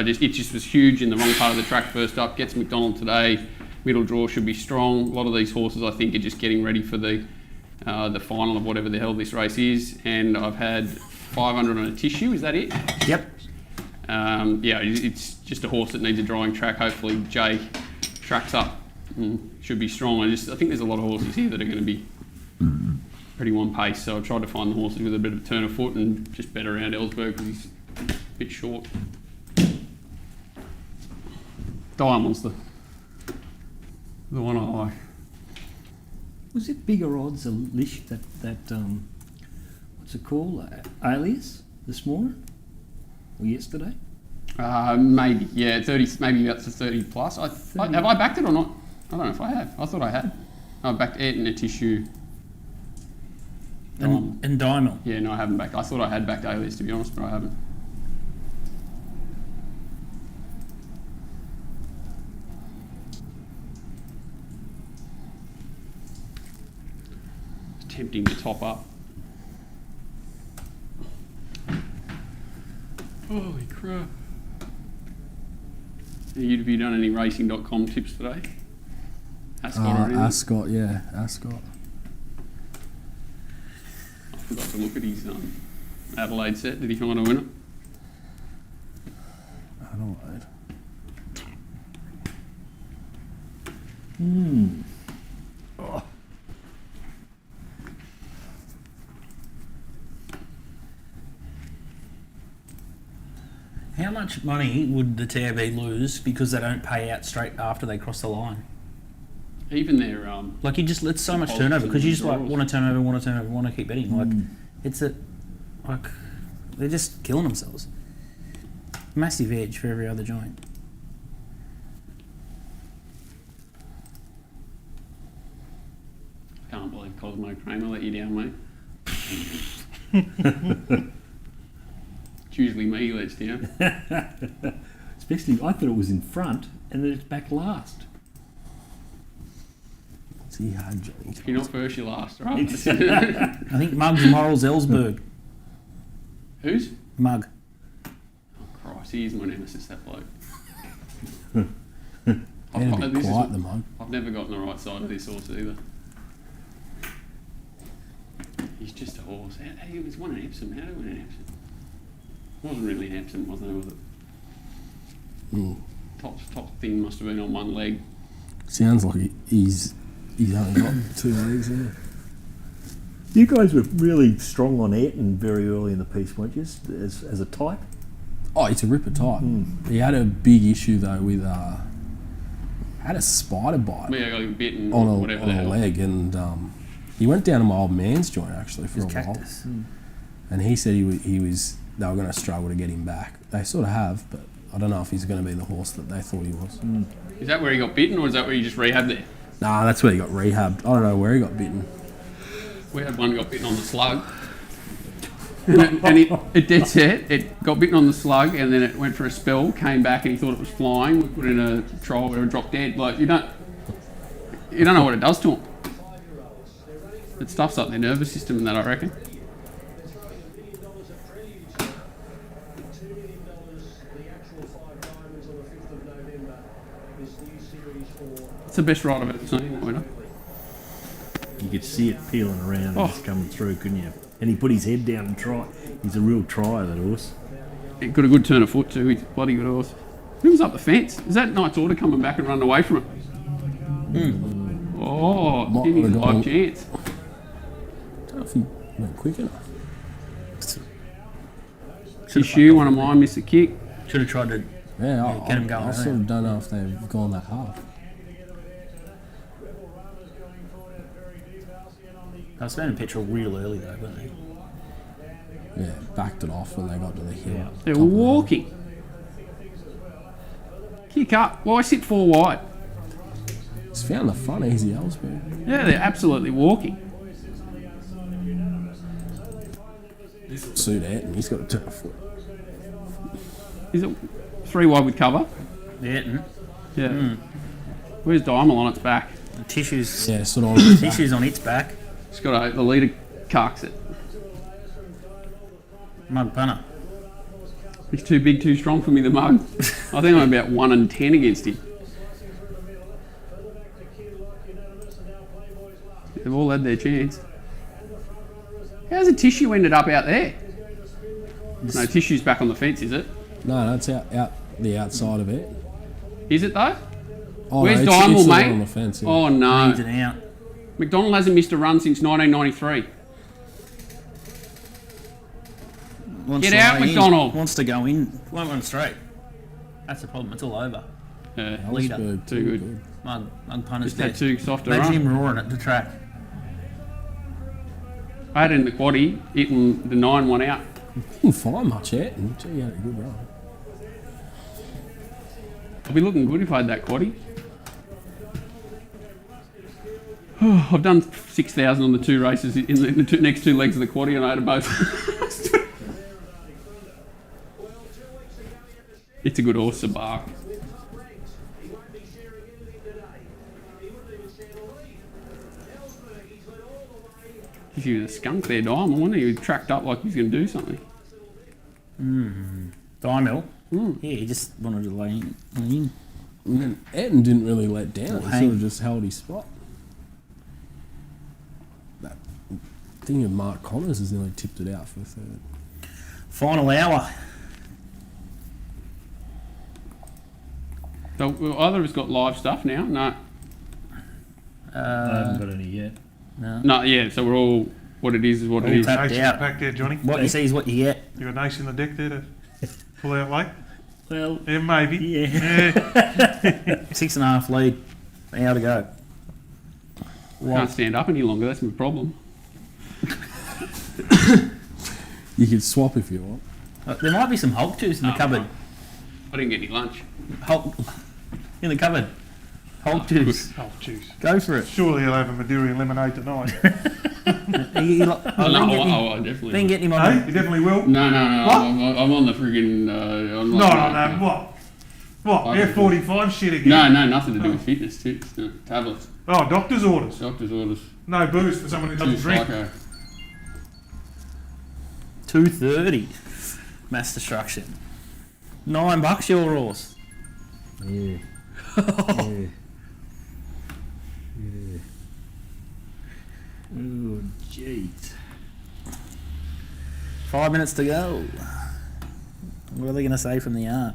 it just was huge in the wrong part of the track first up. Gets McDonald today, middle draw should be strong. A lot of these horses I think are just getting ready for the final of whatever the hell this race is. And I've had 500 on a Tissue. Is that it? Yep. It's just a horse that needs a drying track. Hopefully Jay tracks up. Should be strong. I think there's a lot of horses here that are going to be pretty one pace. So I tried to find the horses with a bit of a turn of foot and just bet around Ellsberg because he's a bit short. Diamond's the one I like. Was it bigger odds a Lish that what's it called, Alias this morning or yesterday? Maybe, yeah, 30, maybe about to 30 plus. Have I backed it or not? I don't know if I have. I thought I had. I backed it in a tissue. And Diamond. Yeah, no, I haven't backed. I thought I had backed Alias to be honest, but I haven't. It's tempting to top up. Holy crap. Have you done any racing.com tips today? Ascot or anything? Ascot, yeah, Ascot. I forgot to look at his Adelaide set. Did he find a winner? Adelaide. Oh. How much money would the TAB lose because they don't pay out straight after they cross the line? Even their Like you just, it's so much deposits turnover because you and just like withdrawals. want to turn over, want to keep betting. Like it's a, like they're just killing themselves. Massive edge for every other joint. Can't believe Cosmo Kramer let you down, mate. It's usually me who lets down. Especially, I thought it was in front and then it's back last. See how Johnny. If you're not first, you're last, right? I think Mug's Morals Ellsberg. Who's? Mug. Oh, Christ, he is my nemesis, that bloke. Better be this is- quiet, the mug. I've never gotten the right side of this horse either. He's just a horse. He was won an Epsom. How did he win an Epsom? Wasn't really an Epsom, was it? Top thing must have been on one leg. Sounds like he's only got 2 legs there. You guys were really strong on Ayrton very early in the piece, weren't you, as a type? Oh, he's a ripper type. He had a big issue though with had a spider bite Yeah, I got bitten on whatever a the hell. leg, and he went down to my old man's joint actually for a Cactus. while. And he said he was they were going to struggle to get him back. They sort of have, but I don't know if he's going to be the horse that they thought he was. Is that where he got bitten, or is that where you just rehabbed there? Nah, that's where he got rehabbed. I don't know where he got bitten. We had one got bitten on the slug. and it dead set. It got bitten on the slug, and then it went for a spell, came back, and he thought it was flying. We put in a trial where it dropped dead. Like you don't know what it does to them. It stuffs up their nervous system and that, I reckon. It's the best ride I've ever seen, that winner. You could see it peeling around Oh. and it's coming through, couldn't you? And he put his head down and tried. He's a real tryer, that horse. He got a good turn of foot too. He's a bloody good horse. Who was up the fence? Is that Knight's Order coming back and running away from it? Oh, Might give me have a gone- live chance. I don't know if he went quick enough. Tissue, one of mine, missed a kick. Should have tried to Yeah, get him going I sort earlier. of don't know if they've gone that hard. They were spending petrol real early though, weren't they? Yeah, backed it off when they got to the hill. They're Top of the hill. walking. Kick up. Why sit 4 wide? He's found the fun easy, Ellsberg. Yeah, they're absolutely walking. Suit Ayrton, he's got to turn a foot. Is it 3 wide with cover? Yeah. Yeah. Where's Diamond on its back? The tissues. Yeah, sort of on his back. Tissues on its back. It's got the leader carks it. Mug punter. He's too big, too strong for me, the mug. I think I'm about 1 and 10 against him. They've all had their chance. How's the Tissue ended up out there? No, Tissue's back on the fence, is it? No, it's out the outside of it. Is it though? Oh, Where's no, Diamond, it's mate? on the fence, yeah. Oh no. Needs it out. McDonald hasn't missed a run since 1993. wants Get to out, lay in, McDonald. wants to go in. Won't run straight. That's the problem. It's all over. Leader. Ellisberg, Too good. Mug punters Just had too soft a Imagine run. him roaring at the track. I had it in the quaddie, hitting the 9-1 out. Didn't find much out, and gee, he had a good run. I'll be looking good if I had that quaddie. I've done 6,000 on the 2 races in the next 2 legs of the quaddie, and I had them both. It's a good horse, Sabark. If he was a skunk there, Diamond, wasn't he? He was tracked up like he was going to do something. Diamond. Yeah, he just wanted to lay in. And then Etten didn't really let down. He Hang. sort of just held his spot. That thing of Mark Connors has nearly tipped it out for third. Final hour. So either of us got live stuff now? No. I haven't got any yet. No, yeah, so we're all, what it is what it is. tapped Ace in the out. pack there, Johnny. What you see is what you get. You got an ace in the deck there to pull out late? Well, Yeah, maybe. yeah. 6.5 lead. Hour to go. Can't stand up any longer, that's my problem. You can swap if you want. There might be some Hulk juice in the cupboard. I didn't get any lunch. Hulk in the cupboard. Hulk juice. Oh, jeez. Go for it. Surely he'll have a Madeira and lemonade tonight. I definitely Then will. get him on. Hey, you definitely will? No, What? I'm on the friggin'... No, what? What, F45 shit again? No, nothing to do with fitness tips. No, tablets. Oh, doctor's orders. Doctor's orders. No booze for someone who Too doesn't drink. psycho. 2.30. Mass destruction. $9 your horse. Yeah. Yeah. Oh, jeez. 5 minutes to go. What are they going to say from the yard?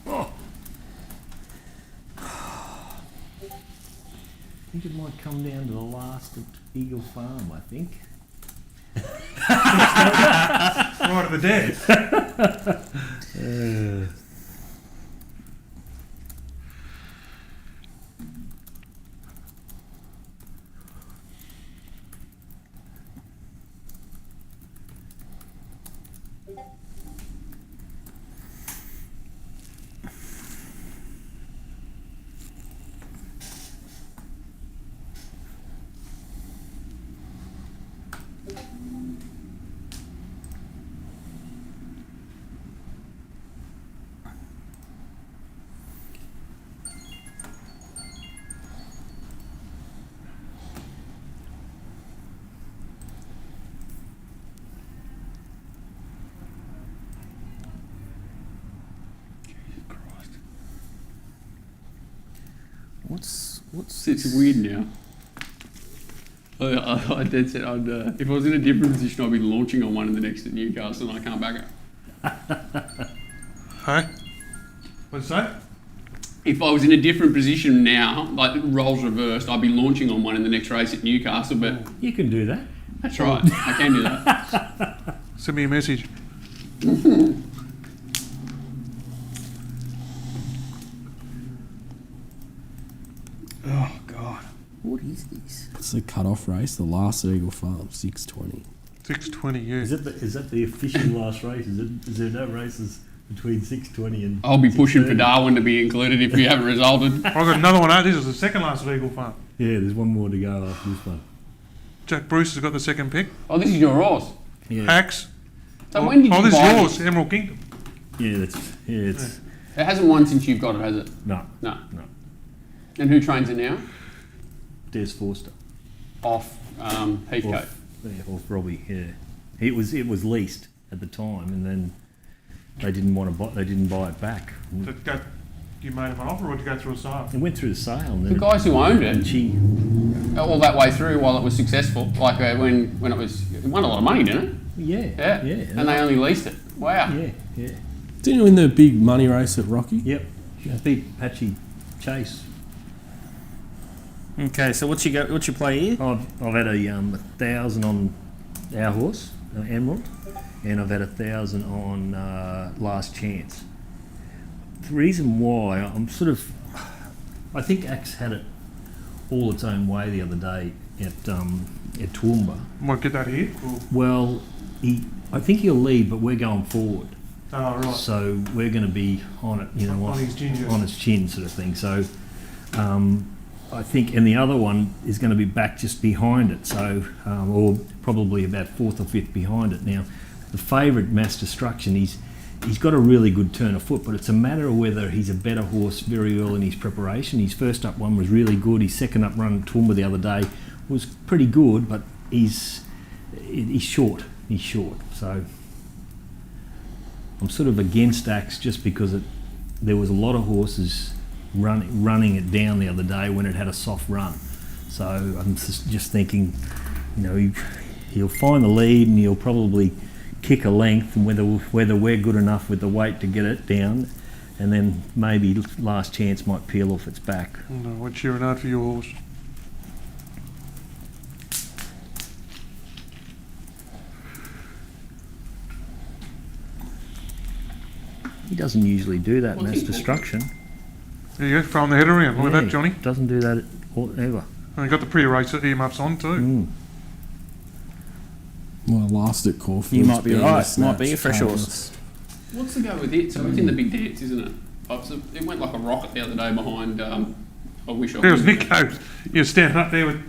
Oh. I think it might come down to the last at Eagle Farm, I think. Right at the death. What's It's weird now. I dead set I'd, if I was in a different position, I'd be launching on one in the next at Newcastle and I can't back it. Hey? What's that? If I was in a different position now, like roles reversed, I'd be launching on one in the next race at Newcastle, but You can do that. that's right, I can do that. Send me a message. Oh God. What is this? It's the cut-off race, the last at Eagle Farm, 6:20. 6:20, yeah. Is that the official last race? Is there no races between 6:20 and? I'll be pushing for 6:30? Darwin to be included if you haven't resulted. I've got another one out. This is the second last at Eagle Farm. Yeah, there's one more to go after this one. Jack Bruce has got the second pick. Oh, this is your horse. Yeah. Axe. So when did you this is buy yours, this? Emerald Kingdom. Yeah, it's It hasn't won since you've got it, has it? No, No. no. And who trains it now? Des Forster. Off Heathcote. Or probably, yeah. It was leased at the time, and then they didn't buy it back. You made him an offer, or did you go through a sale? It went through the sale. And The then guys who owned it, all that way through while it was successful, like when it won a lot of money, didn't it? Yeah. And they only leased it. Wow. Yeah. Didn't you win the big money race at Rocky? Yep. Beat Patchy Chase. Okay, so what's your play here? I've had 1,000 on our horse, Emerald, and I've had 1,000 on Last Chance. The reason why I think Axe had it all its own way the other day at Toowoomba. Might get that here. Or? Well, I think he'll lead, but we're going forward. Oh, right. So we're going to be on it, you know, on his chin, on his chin, sort of thing. So I think, and the other one is going to be back just behind it, so or probably about fourth or fifth behind it. Now, the favourite, Mass Destruction, he's got a really good turn of foot, but it's a matter of whether he's a better horse very early in his preparation. His first up one was really good. His second up run at Toowoomba the other day was pretty good, but he's short. He's short, so I'm sort of against Axe just because there was a lot of horses running it down the other day when it had a soft run. So I'm just thinking, you know, he'll find the lead and he'll probably kick a length, and whether we're good enough with the weight to get it down, and then maybe Last Chance might peel off its back. No, we're cheering hard for your horse. He doesn't usually do that, Mass Destruction. There you go, throwing the head around. Look at that, Johnny. Doesn't do that ever. And he got the pre-race earmuffs on too. Well, last at Caulfield. You might be right. Might be a fresh horse. What's the go with it? So it's in the big dance, isn't it? It went like a rocket the other day behind. I wish I. There was Nico. You're standing up there in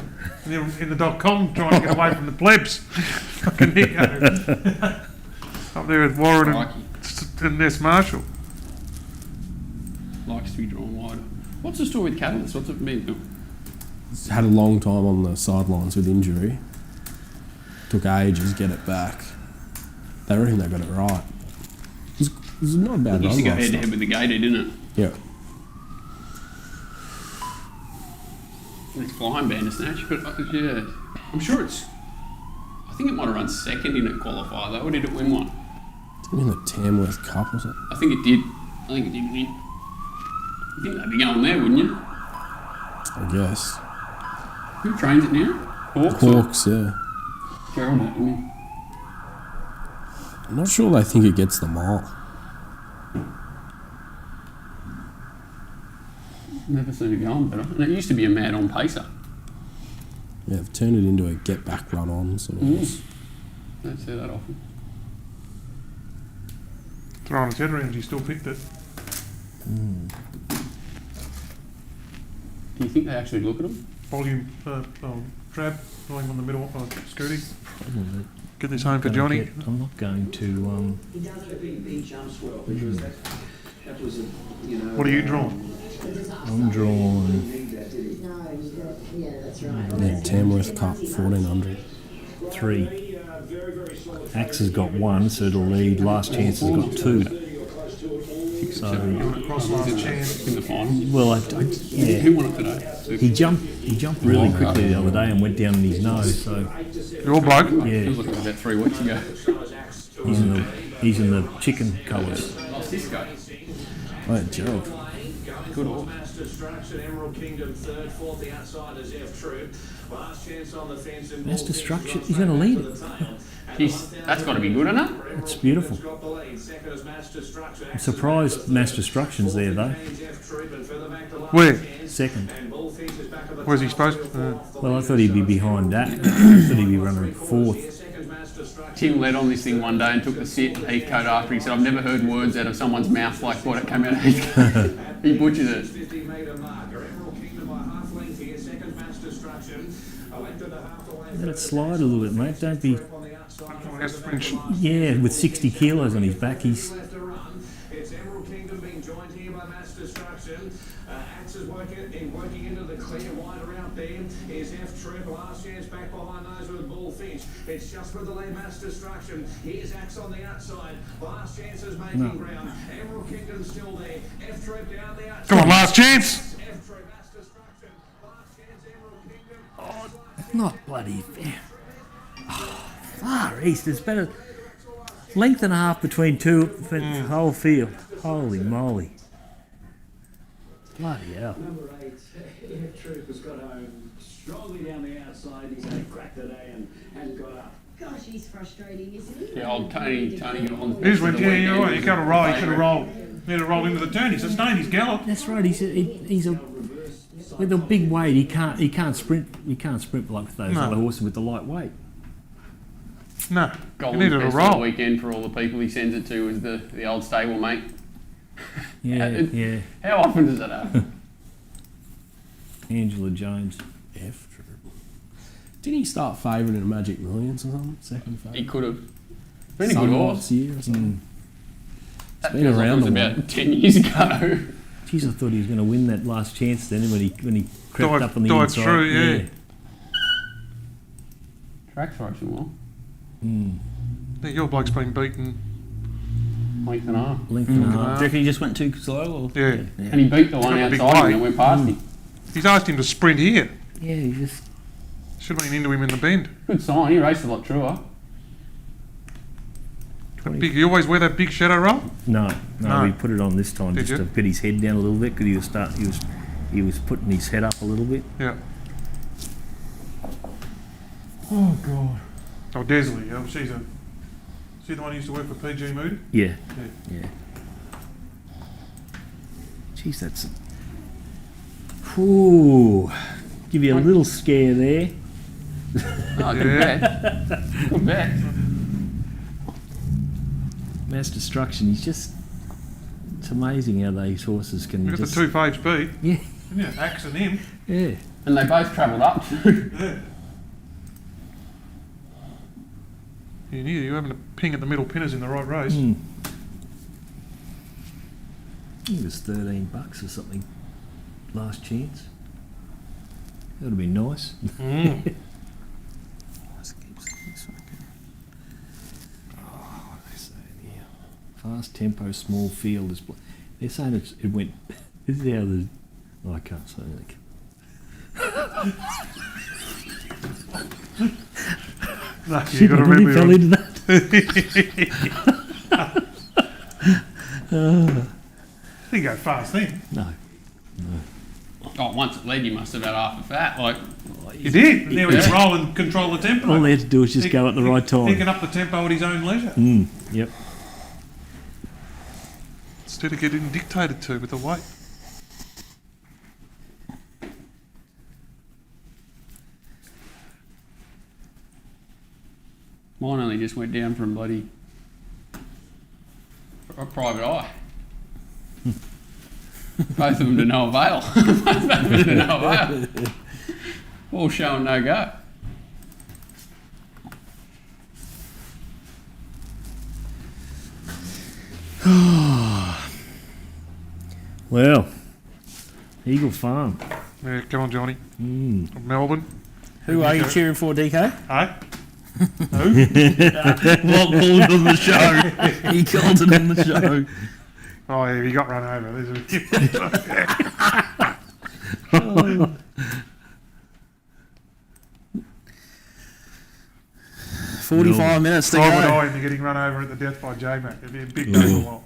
the .com trying to get away from the plebs. Fucking Nico. Up there with Warren and Ness Marshall. Likes to be drawn wider. What's the story with Catalyst? What's it been? He's had a long time on the sidelines with injury. Took ages to get it back. They reckon they got it right. It was not a bad run. It used to go head to head with the Gator, didn't it? Yeah. And it's flying Bandersnatch, but yeah, I'm sure it's. I think it might have run second in a qualifier though, or did it win one? Didn't it win the Tamworth Cup or something? I think it did. I think it did win. You think they'd be going there, wouldn't you? I guess. Who trains it now? Hawks, yeah. Gerald, didn't he? I'm not sure they think it gets the mile. Never seen it going better. And it used to be a mad on pacer. Yeah, they've turned it into a get back run on sort of horse. Don't see that often. Throwing his head around, he still picked it. Do you think they actually look at them? Volume, Trab, volume on the middle, Scooty. Probably. Get this home for Johnny. I'm not going to. He does it big jumps well because that was a, you know. What are you drawn? I'm drawn. Yeah, that's right. Yeah, Tamworth Cup, 1400. 3. Axe has got 1, so it'll lead. Last Chance has got 2. So, Cross Last Chance in the final. Well, yeah. Who won it today? He jumped really quickly the other day and went down on his nose. So your bloke. Yeah. Feels like it was about 3 weeks ago. He's in the chicken colours. What's this guy? Oh, Gerald. Good horse. Mass Destruction, Emerald Kingdom third, fourth the outsiders F Troop. Last chance on the fence in Mass Destruction. He's going to lead it. That's got to be good, isn't it? It's beautiful. I'm surprised Mass Destruction's there though. Where? Second. Where's he supposed to? Well, I thought he'd be behind that. I thought he'd be running 4th. Tim led on this thing one day and took the sit at Heathcote after. He said, I've never heard words out of someone's mouth like what it came out of Heathcote. He butchered it. Let it slide a little bit, mate. Don't be... Yeah, with 60 kilos on his back, he's... Destruction. Axe is working into the clear wide around there is F Trip. Last chance back behind those with Bullfinch. It's just for the lead. Mass Destruction. Here's Axe on the outside. Last chance is making ground. Emerald Kingdom still there. F Trip down the outside. Come on, last chance. F Trip, Mass Destruction. Last chance, Emerald Kingdom. Oh, not bloody fair. Oh, far east. There's better length and a half between two for the whole field. Holy moly. Bloody hell. Number 8, F Troop has got home strongly down the outside. He's had a crack today and got up. Gosh, he's frustrating, isn't he? Yeah, old Tony got on. Here's when, yeah, you're right. You got to roll. You should have rolled. You need to roll into the turn. He sustained his gallop. That's right. He's a with a big weight. He can't sprint. You can't sprint like with those No. other horses with the light weight. No, you Golden needed a best of the roll. weekend for all the people he sends it to is the old stable mate. Yeah, yeah. How often does that happen? Angela Jones. F Trip. Didn't he start favourite in a Magic Millions or something? Second favourite? He could have. Been a good horse. Year or something. That been feels like it around was the about 10 years ago. Jeez, I thought he was going to win that last chance then when he crept up on the Dive inside. through, yeah. Track's racing well. I think your bloke's been beaten. Length and a half. Length and a Do half. you reckon he just went too slow? Or? Yeah. And he beat the one got a big outside him weight. and it went past him. He's asked him to sprint here. Yeah, he just. Should have been into him in the bend. Good sign. He raced a lot truer. That big, you always wear that big shadow roll? No, No. we put it on this time Did just you? to put his head down a little bit because he was putting his head up a little bit. Yeah. Oh God. Oh, Desley, yeah, she's the one who used to work for PG Moody? Yeah. Yeah. Yeah. Jeez, that's. Ooh, give you a little scare there. Oh, good bet. Good bet. Mass Destruction. He's just. It's amazing how these horses can. You got just, the 2 fave speed. Yeah. Yeah, Axe and him. Yeah. And they both travelled up too. Yeah. You having a ping at the middle pinners in the right race. I think it was $13 or something. Last chance. That would have been nice. Oh, what are they saying here? Fast tempo, small field is. They're saying it went. This is how the. Oh, I can't say anything. No, Shit, you got to I really really fell into that. Didn't go fast then. No. Oh, once it led, you must have had half a fat. Like, He did. Now he can roll and control the tempo. All they had to do was just go at the right time. He can up the tempo at his own leisure. Yep. Instead of getting dictated to with the weight. mine only just went down from bloody a private eye. Both of them to no avail. Both of them to no avail. All showing no go. Well, Eagle Farm. Yeah, come on, Johnny. From Melbourne. Who are you cheering for, DK? Hey? Walt called it on the show. He called it on the show. Oh, yeah, he got run over. There's a 45 minutes to I would go. die into getting run over at the death by J-Mac. It'd be a big day for Walt.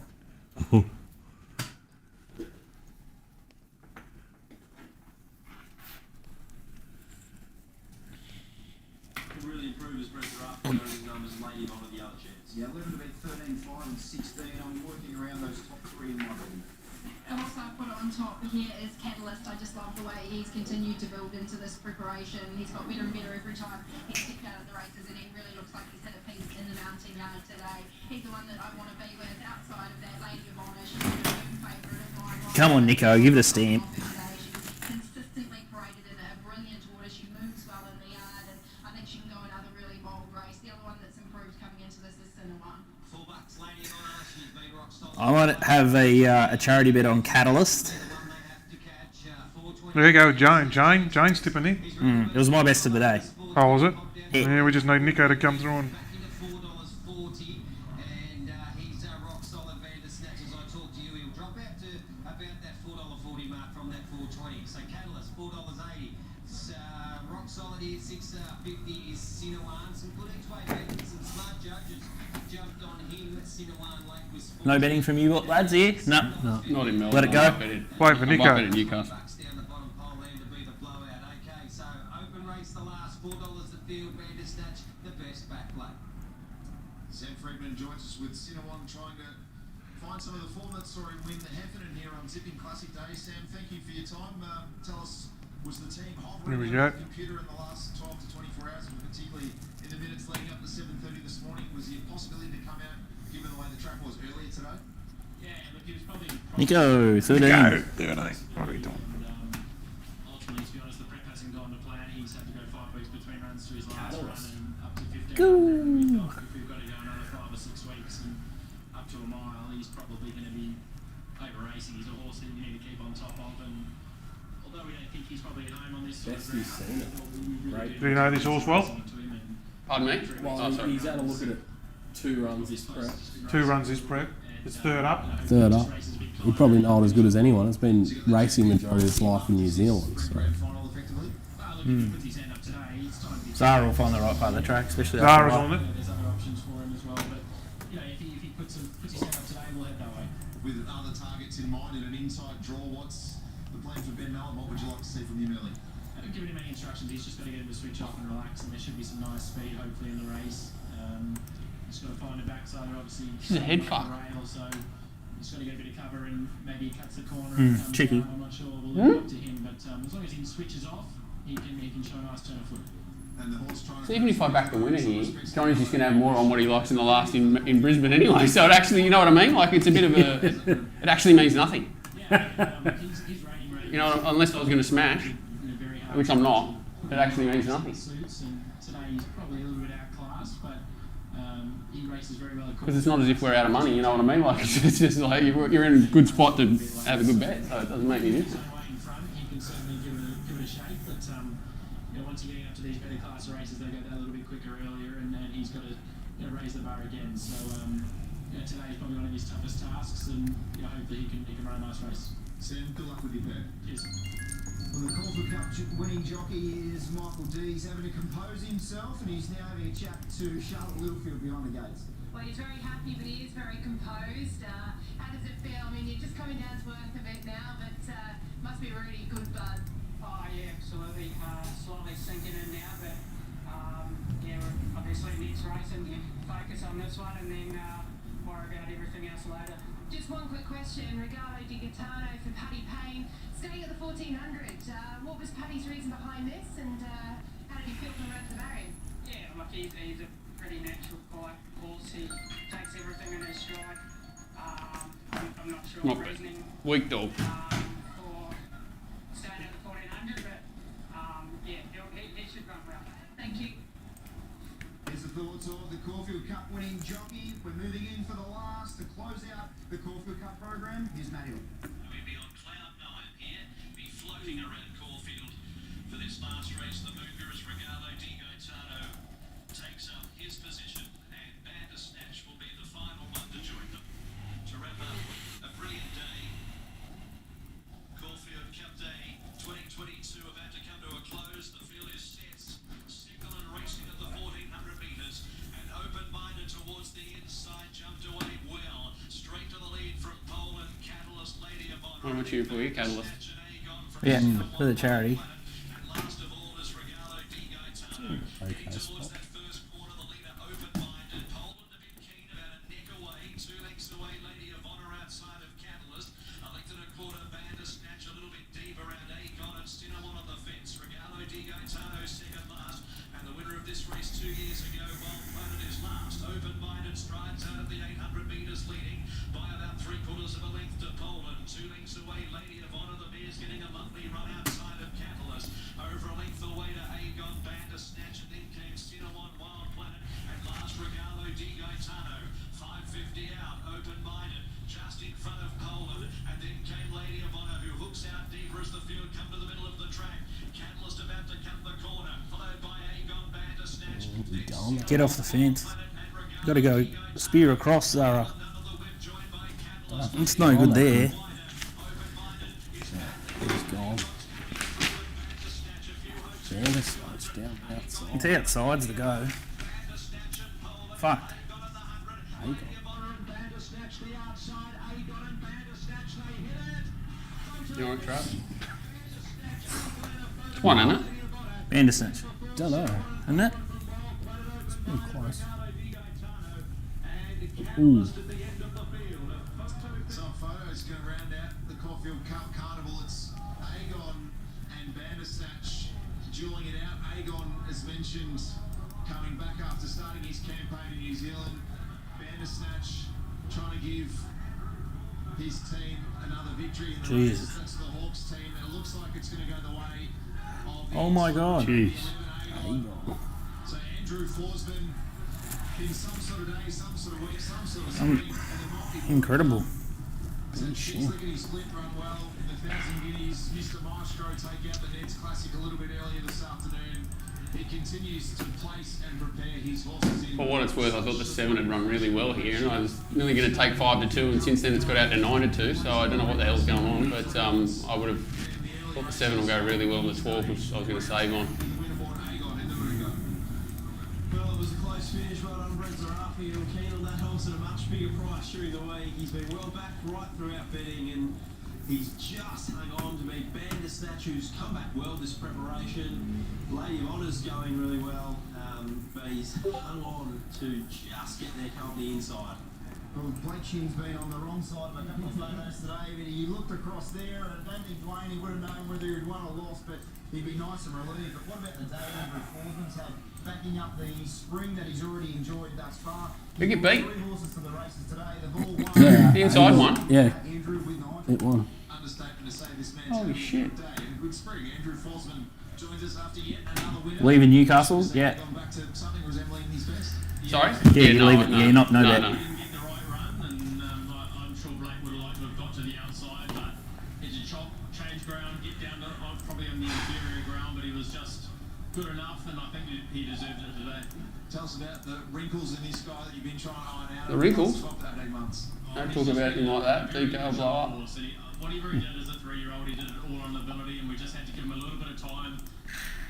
Could really improve his pressure up and his numbers late him on at the other chance. Yeah, 11 to beat 13, 5 and 16. I'm working around those top three in my body. And also I put it on top here is Catalyst. I just love the way he's continued to build into this preparation. He's got better and better every time he's kicked out of the races, and he really looks like he's hit a piece in the mountain yard today. He's the one that I want to be with outside of that Lady of Honour. She's a new favourite of mine. Come on, Nico, give it a stamp. She's consistently paraded in a brilliant order. She moves well in the yard, and I think she can go another really bold race. The other one that's improved coming into this is Cinna One. Fullbacks, Lady of Honour, she's been rock solid. I might have a charity bet on Catalyst. There you go, Jane. Jane's tipping in. It was my best of the day. Oh, was it? Yeah. Yeah, we just need Nico to come through and. $4.40, and he's rock solid Vander Snatch. As I talk to you, he'll drop out to about that $4.40 mark from that $4.20. So Catalyst $4.80. Rock solid here $6.50 is Sinawan. Some good each way betting, some smart judges jumped on him. Sinawan Lake was No betting from you lads here? No. Not in Melbourne. Let it go. Wait for Nico. I bet in Newcastle. down the bottom pole there to be the blowout. Okay, so open race the last $4 the field. Vander Snatch the best back play. Sam Friedman joins us with Sinawan trying to find some of the form that saw him win the Heffernan here on Zipping Classic Day. Sam, thank you for your time. Tell us, was the team hovering Here we over go. the computer in the last 12 to 24 hours, and particularly in the minutes leading up to 7:30 this morning? Was there a possibility to come out, given the way the track was earlier today? Yeah, look, he was probably Nico, 13. Go, 13. What are we doing? ultimately, to be honest, the prep hasn't gone to plan. He's had to go 5 weeks between runs to his last run and up to 15. Go. If we've got to go another 5 or 6 weeks and up to a mile, he's probably going to be over racing. He's a horse that you need to keep on top of. And although we don't think he's probably at home on this sort of Best you've seen it. Right. Do you know this horse well? Pardon me? Well, Oh, sorry. he's had a look at it 2 runs this prep. 2 runs this prep. It's third up. Third up. He probably know it as good as anyone. It's been racing majority of his life in New Zealand. So. Zara will find the right part of the track, especially Zara's after on it. There's other options for him as well. But you know, if he puts his hand up today, we'll head that way. With other targets in mind and an inside draw, what's the plan for Ben Mallon? What would you like to see from him early? I don't give him any instructions. He's just got to get him to switch off and relax, and there should be some nice speed, hopefully, in the race. Just got to find a backside, obviously. He's a head fuck. Rail, so he's got to get a bit of cover, and maybe he cuts the corner. And comes cheeky. down. I'm not sure. We'll leave it up to him, but as long as he switches off, he can show a nice turn of foot. And the horse trying So even if I back the winner here, Johnny's just going to have more on what he likes in the last in Brisbane anyway. So it actually, you know what I mean? Like it's a bit of a, it actually means nothing. He's rating. You know, unless I was going to smash, which I'm not, it actually means nothing. Suits, and today he's probably a little bit outclassed, but he races very well. Because it's not as if we're out of money, you know what I mean? Like it's just like you're in a good spot to have a good bet, so it doesn't make any difference. In front, he can certainly give it a shake, but you know, once you're getting up to these better class races, they go that little bit quicker earlier, and then he's got to raise the bar again. So you know, today is probably one of his toughest tasks, and you know, hopefully he can run a nice race. Sam, good luck with your bet. Cheers. Well, the Caulfield Cup winning jockey is Michael D. He's having to compose himself, and he's now having a chat to Charlotte Littlefield behind the gates. Well, he's very happy, but he is very composed. How does it feel? I mean, you're just coming down to earth a bit now, but must be really good bud. Oh, yeah, absolutely. Slightly sinking in now, but yeah, we're obviously next race and focus on this one and then worry about everything else later. Just one quick question. Regalo di Gaetano for Paddy Payne, staying at the 1400. What was Paddy's reason behind this, and how did he feel from around the barrier? Yeah, look, he's a pretty natural, quiet horse. He takes everything in his stride. I'm not sure Not the bad. reasoning Weak dog. for staying at the 1400, but yeah, he should run well. Thank you. Here's the thoughts of the Caulfield Cup winning jockey. We're moving in for the last to close out the Caulfield Cup program. Here's Matt Hill. We'll be on cloud 9 here, be floating around Caulfield for this last race. The mover is Regalo di Gaetano takes up his position, and Vander Snatch will be the final one to join them to wrap up a brilliant day. Caulfield Cup Day 2022 about to come to a close. The field is set, single and racing at the 1400 metres, and open-minded towards the inside, jumped away well, straight to the lead from Poland. Catalyst, Lady of Honor. What about you for your catalyst? Yeah, for the charity. And last of all is Regalo di Gaetano. Heading towards that first corner, the leader open-minded. Poland a bit keen, about a neck away. 2 lengths away, Lady of Honor outside of Catalyst. A length and a quarter, Vander Snatch a little bit deep around Aegon and Cinnamon on the fence. Regalo di Gaetano second last. And the winner of this race 2 years ago, Wild Planet is last. Open-minded strides out of the 800 metres leading by about 3/4 of a length to Poland. 2 lengths away, Lady of Honor. The mare's getting a lovely run outside of Catalyst. Over a length away to Aegon, Vander Snatch, and then came Cinnamon. Get off the fence. Got to go spear across, Zara. It's no good there. He's gone. It's down outside. It's outside's the go. Fucked. You want to try? It's one, isn't it? Bandersnatch. Don't know. Isn't it? It's pretty close. Ooh. Some photos going to round out the Caulfield Cup Carnival. It's Aegon and Bandersnatch dueling it out. Aegon, as mentioned, coming back after starting his campaign in New Zealand. Bandersnatch trying to give his team another victory in the Jesus. race. That's the Hawks team, and it looks like it's going to go the way of the Oh my God. Jeez. So Andrew Forsman in some sort of day, some sort of week, some sort of spring, and there might be Incredible. so he's looking at his split run well. The 1,000 guineas, Mr. Maestro take out the Neds Classic a little bit earlier this afternoon. He continues to place and prepare his horses in. For what it's worth, I thought the 7 had run really well here, and I was nearly going to take 5 to 2, and since then it's got out to 9 to 2. So I don't know what the hell's going on, but I would have thought the 7 will go really well, and the 12 which I was going to save on. Well, it was a close finish. Well done, Brett Zarafi. You're keen on that horse at a much bigger price during the week. He's been well back right throughout betting, and he's just hung on to beat Bandersnatch, who's come back well this preparation. Lady of Honour's going really well, but he's hung on to just get there come the inside. Well, Blake Shin's been on the wrong side of a couple of photos today, but he looked across there, and I don't think Dwayne, he would have known whether he'd won or lost, but he'd be nice and relieved. But what about the day Andrew Forsman's had, backing up the spring that he's already enjoyed thus far? Who get beat? 3 horses to the races today, they've all won. Yeah. The inside one? Yeah. Andrew with 9. It won. Understatement to say this man's Holy having a shit. good day and a good spring. Andrew Forsman joins us after yet another winner. Leaving Newcastle? Yeah. Gone back to something resembling his best. Sorry? Yeah, you leave it. Yeah, not no bet. Didn't get the right run, and I'm sure Blake would have liked to have got to the outside, but it's a chop, change ground, get down to probably on the inferior ground, but he was just good enough, and I think he deserved it today. Tell us about the wrinkles in this guy that you've been trying to iron out. The wrinkles? 12 to 18 months. Don't talk about him like that. Detail blow up. Whatever he did as a 3-year-old, he did it all on ability, and we just had to give him a little bit of time,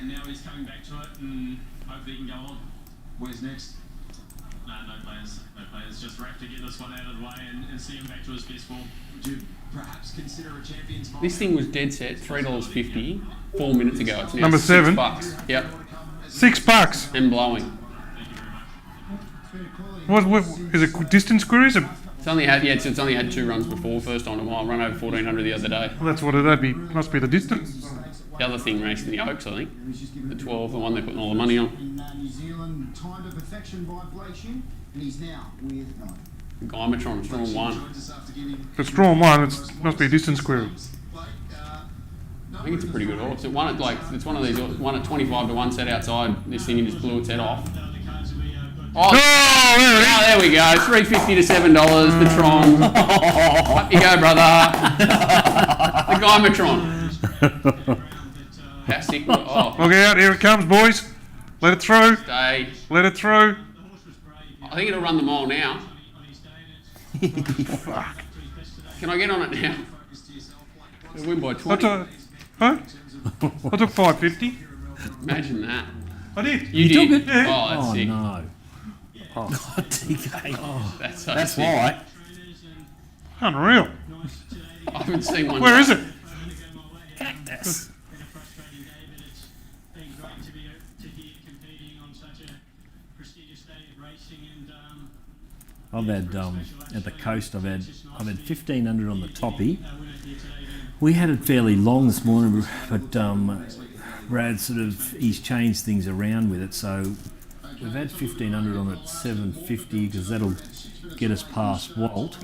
and now he's coming back to it, and hopefully he can go on. Where's next? No plans. No plans. Just wrap to get this one out of the way and see him back to his best form. Would you perhaps consider a champion's This thing was dead set, $3.50 4 minutes ago. It's now Number 7. $6. Yep. $6. And blowing. What is it? Distance queries? It's only had 2 runs before. First on a mile, run over 1400 the other day. Well, that's what it'd be. Must be the distance. The other thing raced in the Oaks, I think. The 12, the one they're putting all the money on. In New Zealand, timed to perfection by Blake Shin, and he's now with 9. Guymatron, strong 1. If it's drawn 1, it must be a distance query. I think it's a pretty good horse. It won at it's one of these, one at 25 to 1 set outside this thing and just blew its head off. Oh, there we go. $3.50 to $7. The Tron. Up you go, brother. The Guymatron. How sick? Oh. Look out! Here it comes, boys. Let it through. Stay. Let it through. I think it'll run the mile now. Fuck. Can I get on it now? It'll win by 20. Huh? I took $5.50. Imagine that. I did. You did? Took it? Yeah. Oh, that's sick. No. Oh, DK. Oh, That's so that's sick. why. Unreal. I haven't seen one. Where is it? Cactus. I've had at the coast. I've had 1,500 on the toppy. We had it fairly long this morning, but Brad he's changed things around with it. So we've had 1,500 on at 750 because that'll get us past Walt.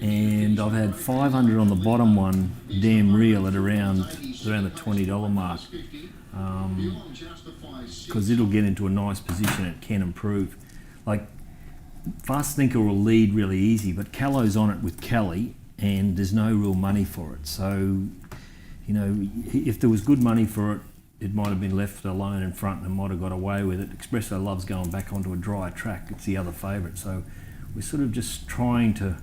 And I've had 500 on the bottom one, damn real, at around the $20 mark. Because it'll get into a nice position. It can improve. Like Fast Thinker will lead really easy, but Callo's on it with Kelly, and there's no real money for it. So, if there was good money for it, it might have been left alone in front and might have got away with it. Espresso loves going back onto a dry track. It's the other favourite. So we're sort of just trying to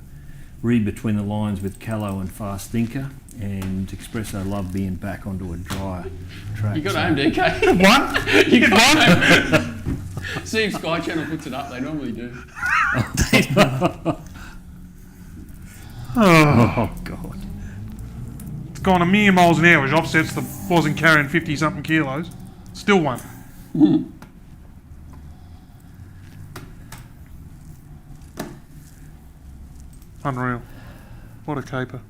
read between the lines with Callow and Fast Thinker, and Espresso love being back onto a dry track. You got home, DK. What? You got home. See if Sky Channel puts it up. They normally do. Oh, God. It's gone a million miles an hour, which offsets the wasn't carrying 50-something kilos. Still won. Unreal. What a caper.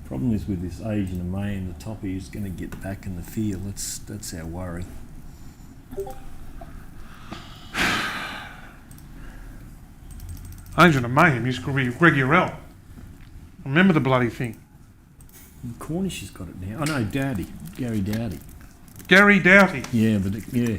Problem is with this age in the main, the toppy is going to get back in the field. That's our worry. Agent of Mayhem used to be Greg Urell. Remember the bloody thing. Cornish has got it now. Oh no, Dowdy. Gary Dowdy. Gary Doughty. Yeah, but yeah.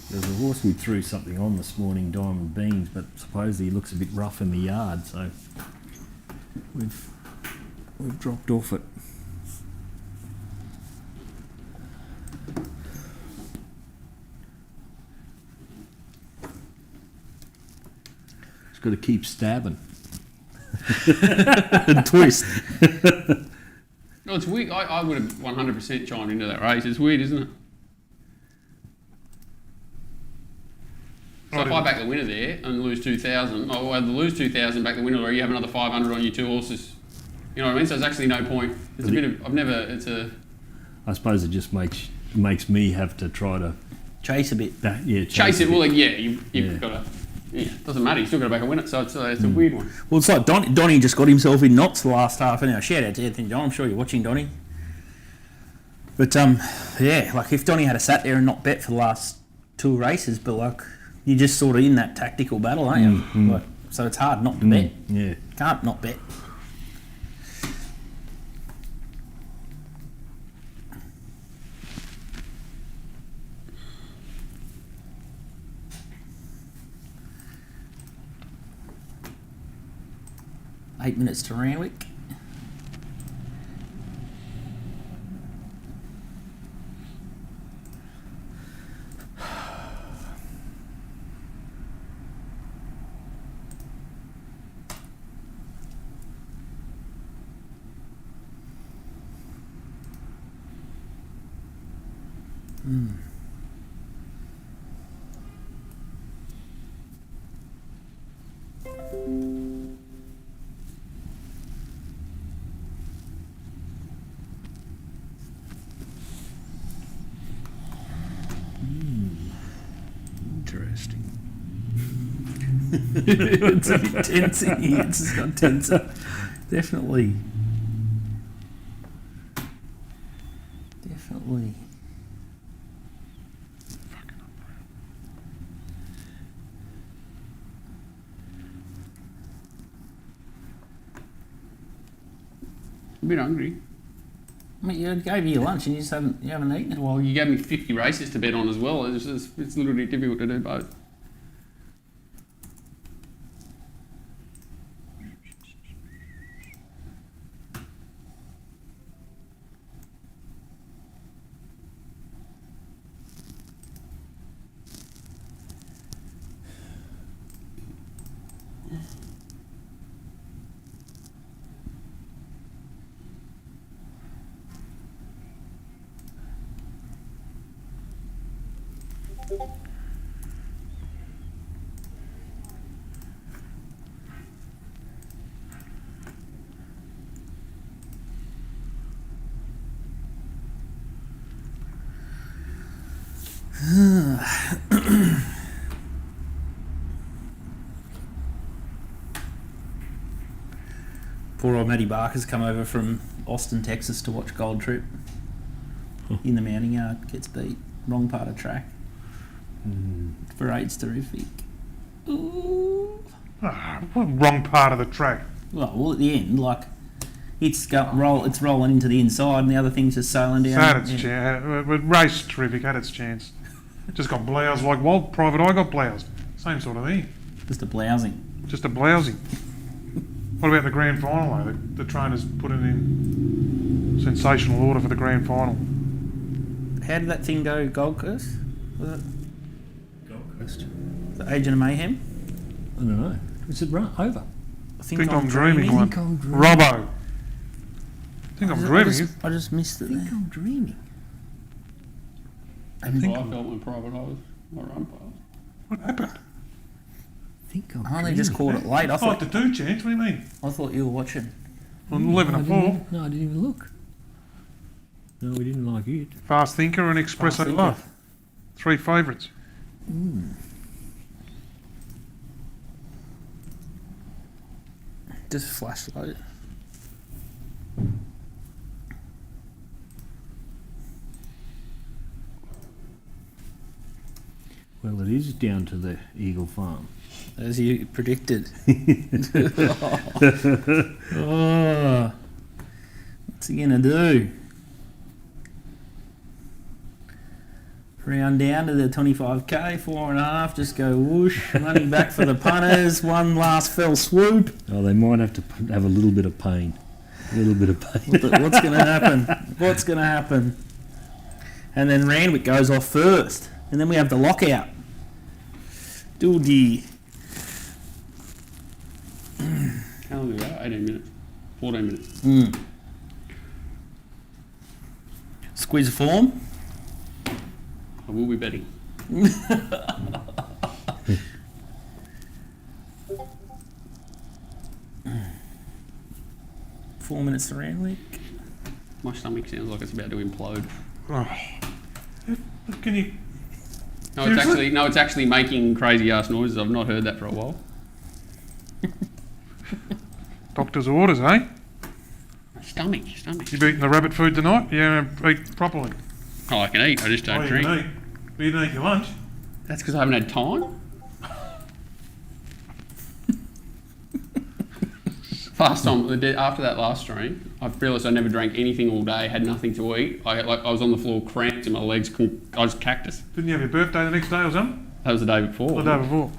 There's a horse we threw something on this morning, Diamond Beans, but supposedly he looks a bit rough in the yard, so we've dropped off it. Just got to keep stabbing. And twist. No, it's weird. I would have 100% chimed into that race. It's weird, isn't it? So if I back the winner there and lose 2,000, I'll either lose 2,000, back the winner, or you have another 500 on your two horses. You know what I mean? So there's actually no point. It's a bit of, I suppose it just makes me have to try to chase a bit. Chase it. Well, like, you've got to. Yeah, doesn't matter. You still got to back a winner. So it's a weird one. Well, it's like Donnie just got himself in knots the last half an hour. Shout out to Anthony John. I'm sure you're watching, Donnie. But yeah, like if Donnie had sat there and not bet for the last two races, but like you're just sort of in that tactical battle, aren't you? Like, so it's hard not to bet. Yeah, can't not bet. Eight minutes to Randwick. Interesting. It's a bit tense in here. It's just got tenser. Definitely. A bit hungry. Mate, you gave you your lunch and you just haven't eaten it. Well, you gave me 50 races to bet on as well. It's a little bit difficult to do both. Poor old Matty Barker's come over from Austin, Texas to watch Gold Trip in the mounting yard. Gets beat. Wrong part of track. Parade's terrific. Ooh. Wrong part of the track. Well, at the end, like it's rolling into the inside, and the other thing's just sailing down. Had its chance. Race terrific. Had its chance. Just got bloused like Walt Private Eye got bloused. Same sort of thing. Just a blousing. Just a blousing. What about the grand final though? The trainers put it in sensational order for the grand final. How did that thing go? Gold Coast? Was it Gold Coast. the Agent of Mayhem? I don't know. Was it run over? I Think I'm dreaming one. Think I'm dreaming. Robbo. Think I'm dreaming. I just missed it. I think There. I'm dreaming. I think I felt when private I was my run past. What happened? I think I'm I only dreaming. just caught it late. I 5 thought, to 2 chance, what do you mean? I thought you were watching. On 11 I to didn't 4. even- No, I didn't even look. No, we didn't like it. Fast Thinker and Espresso Thinker. Love. 3 favourites. Just flash load. Well, it is down to the Eagle Farm. As you predicted. Oh, what's he gonna do? Round down to the 25k, 4.5. Just go whoosh. Money back for the punters. One last fell swoop. Oh, they might have to have a little bit of pain. A little bit of pain. What's gonna happen? What's gonna happen? And then Randwick goes off first, and then we have the lockout. Doody. How long ago? 18 minutes. 14 minutes. Squeeze of form. I will be betting. 4 minutes to Randwick. My stomach sounds like it's about to implode. Oh. Can you... No, it's actually making crazy ass noises. I've not heard that for a while. Doctor's orders, eh? Stomach. You eating the rabbit food tonight? Yeah, eat properly. Oh, I can eat. I just don't You drink. can eat. But you didn't eat your lunch. That's because I haven't had time. After that last stream, I realised I never drank anything all day. Had nothing to eat. I was on the floor, cramped in my legs. I was cactus. Didn't you have your birthday the next day or something? That was the day before. The day before.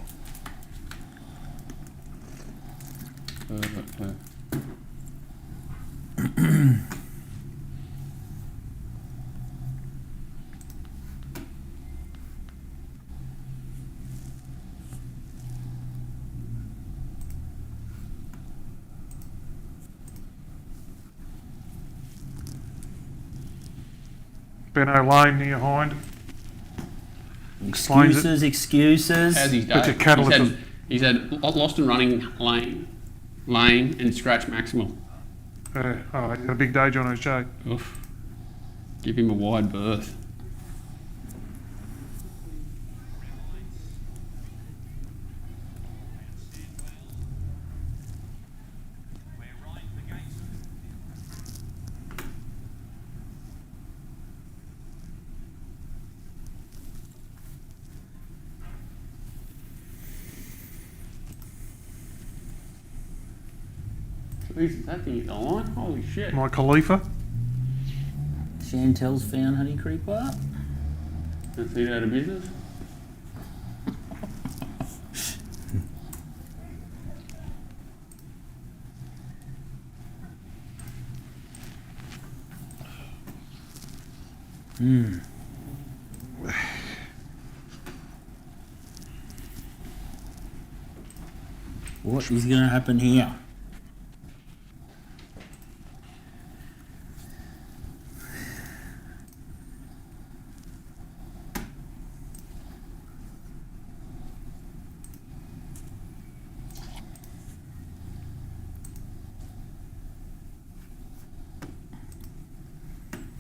Benno Lane near Hind. Excuses. How's his But day? your catalyst He's had lost and running lane and scratch maximal. he had a big day, John O'Shea. Oof. Give him a wide berth. Jesus, that thing is on. Holy shit. My Khalifa. Chantel's found Honey Creeper. That's it out of business. What is going to happen here?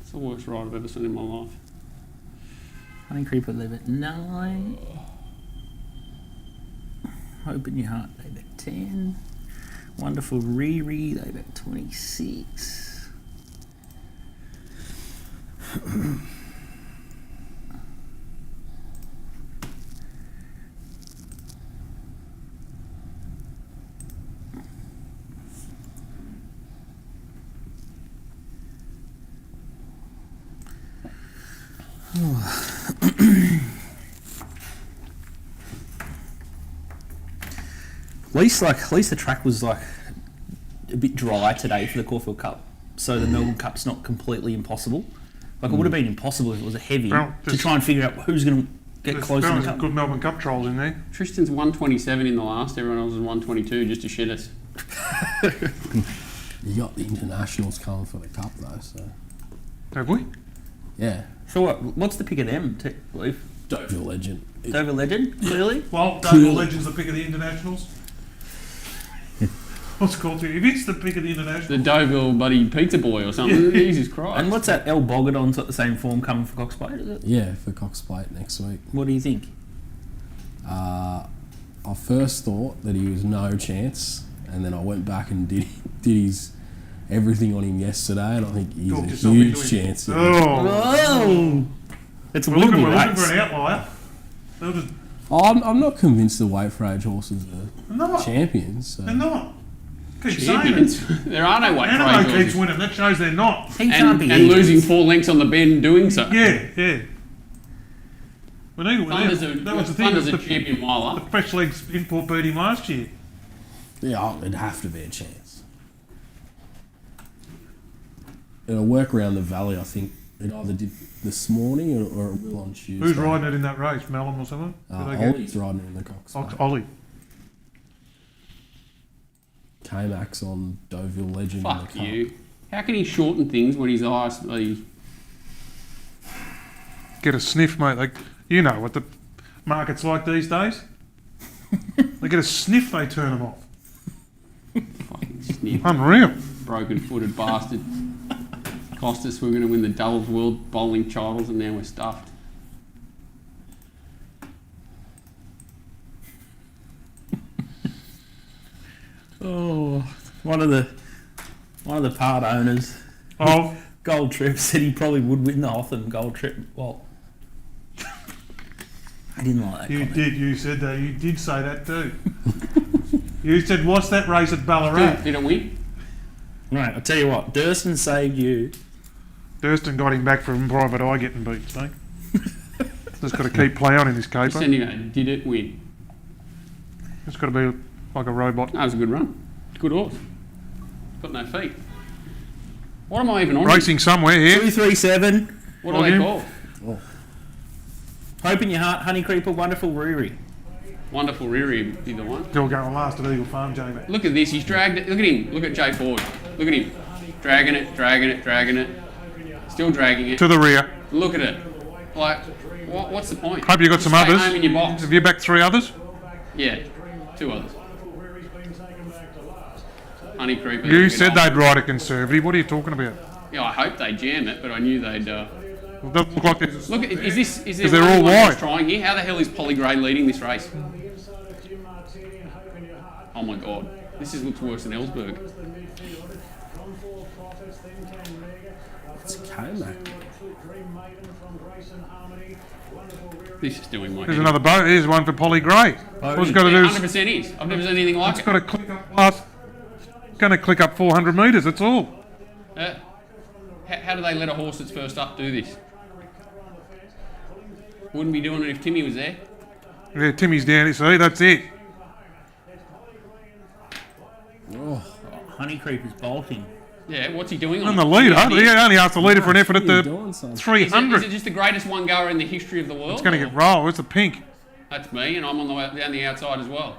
It's the worst ride I've ever seen in my life. Honey Creeper live at 9. Open Your Heart, they've at 10. Wonderful Riri, they've at 26. At least the track was like a bit dry today for the Caulfield Cup, so the Melbourne Cup's not completely impossible. Like it would have been impossible if it was a heavy Well, to try and figure out who's going to get close to the cup. Good Melbourne Cup trials in there. Tristan's 127 in the last. Everyone else is 122 just to shit us. You got the internationals coming for the cup though, so Have we? yeah. So what's the pick of them, Leaf? Dover Legend. Dover Legend, clearly? Well, Dover Legend's the pick of the internationals. What's it called? If it's the pick of the internationals. The Deauville buddy pizza boy or something. Jesus Christ. And what's that El Bogadon's got the same form coming for Cox Plate, is it? Yeah, for Cox Plate next week. What do you think? I first thought that he was no chance, and then I went back and did his everything on him yesterday, and I think he's Talked a yourself huge into it. chance. Yeah. Oh! It's a We're looking winnable for an race. outlier. They'll just, I'm not convinced the weight for age horses are not. champions. So. They're not. Keep saying Champions. it. There are no weight Animo for age keeps horses. winning. That shows they're not. He can't be And easy. losing 4 lengths on the bend doing so. Yeah, yeah. We need to win. Thunder's That was the thing. Thunder's The a champion miler. fresh legs import beat him last year. Yeah, it'd have to be a chance. It'll work around the valley, I think. It either did this morning or it will on Tuesday. Who's riding it in that race? Mellon or someone? Ollie's riding it in the Cox. Ollie. K-Max on Deauville Legend Fuck in the cup. you. How can he shorten things when his eyes... Get a sniff, mate. Like, you know what the market's like these days. They get a sniff, they turn them off. Fucking sniff. Unreal. Broken-footed bastard. Cost us, we're going to win the doubles world bowling titles, and now we're stuffed. Oh, one of the part owners Oh, Gold Trip said he probably would win the Hotham Gold Trip. Well, I didn't like that you comment. did. You said that. You did say that too. You said, "What's that race at Ballarat?" Did it win? Right, I'll tell you what, Durston saved you. Durston got him back from private eye getting beat. So just got to keep play on in this caper. Just anyway, did it win? It's got to be like a robot. That was a good run. Good horse. Got no feet. What am I even on? Racing somewhere here. 237. What do they Volume. call? Hope in your heart, Honey Creeper, Wonderful Riri. Wonderful Riri would be the one. Still going last at Eagle Farm, Jamie. Look at this. He's dragged it. Look at him. Look at Jay Ford. Look at him. Dragging it, dragging it, dragging it. Still dragging it. To the rear. Look at it. Like, what's the point? Hope you got some Stay others. home in your box. Have you backed 3 others? Yeah, 2 others. Honey Creeper. You Look said at they'd ride a conservative. What are you talking about? Yeah, I hope they jam it, but I knew they'd. It doesn't look like there's Look, is there they're all anyone else wide. trying here? How the hell is Polly Gray leading this race? Oh my god, looks worse than Ellsberg. It's K-Max. This is doing my There's head. another boat. Here's one for Polly Gray. All it's got to do is 100% is. I've never seen anything like it's it. got to click up last. It's going to click up 400 metres. That's all. How do they let a horse that's first up do this? Wouldn't be doing it if Timmy was there. Yeah, Timmy's down. See, that's it. Oh, Honey Creeper's bolting. Yeah, what's he doing on And the it? leader. Is He only asked the leader for an effort at what are you the doing, son? 300. it just the greatest one goer in the history of the world? It's going to get rolled. It's the pink. That's me, and I'm on the way down the outside as well.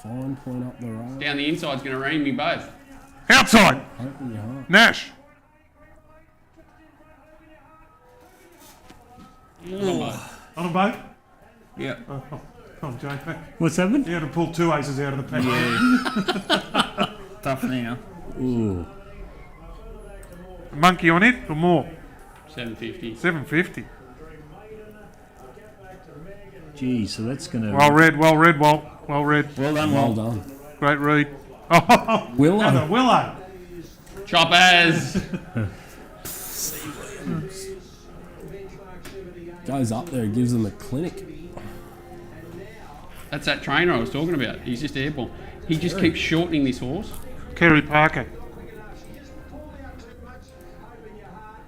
Fine point up the road. Down the inside's going to ream me both. Outside. Hope in your heart. Nash. On a boat? Yeah. Oh, Jay. What's happened? You had to pull 2 aces out of the pack. Tough now. Ooh. A monkey on it or more? 750. 750. Gee, so that's going to... Well read, well read, Walt. Well read. Well done, Well Walt. done. Great read. Oh, Willow. and a Willow. Choppers! Goes up there and gives them a clinic. That's that trainer I was talking about. He's just airborne. He just keeps shortening this horse. Kerry Parker.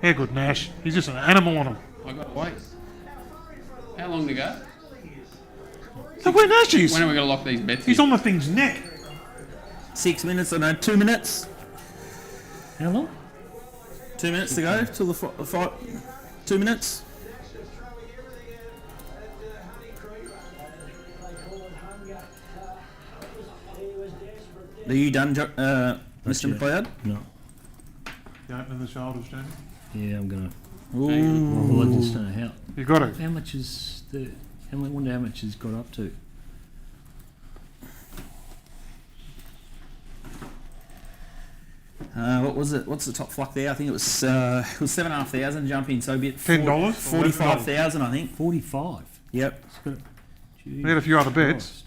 Yeah, good Nash. He's just an animal on him. I got to wait. How long to go? So when Ashes? When are we going to lock these bets He's in? on the thing's neck. 6 minutes, I know, 2 minutes. How long? 2 minutes to go till the fight. 2 minutes. Are you done, Mr. McLeod? No. You opening the shoulders, Jamie? Yeah, I'm gonna. Ooh. Well, I just don't know how. You got it. How much is the? I wonder how much it's got up to. What was it? What's the top flock there? I think it was 7,500 jumping, so a bit $10? 45,000, I think. 45. Yep. It's got. We had a few other bets.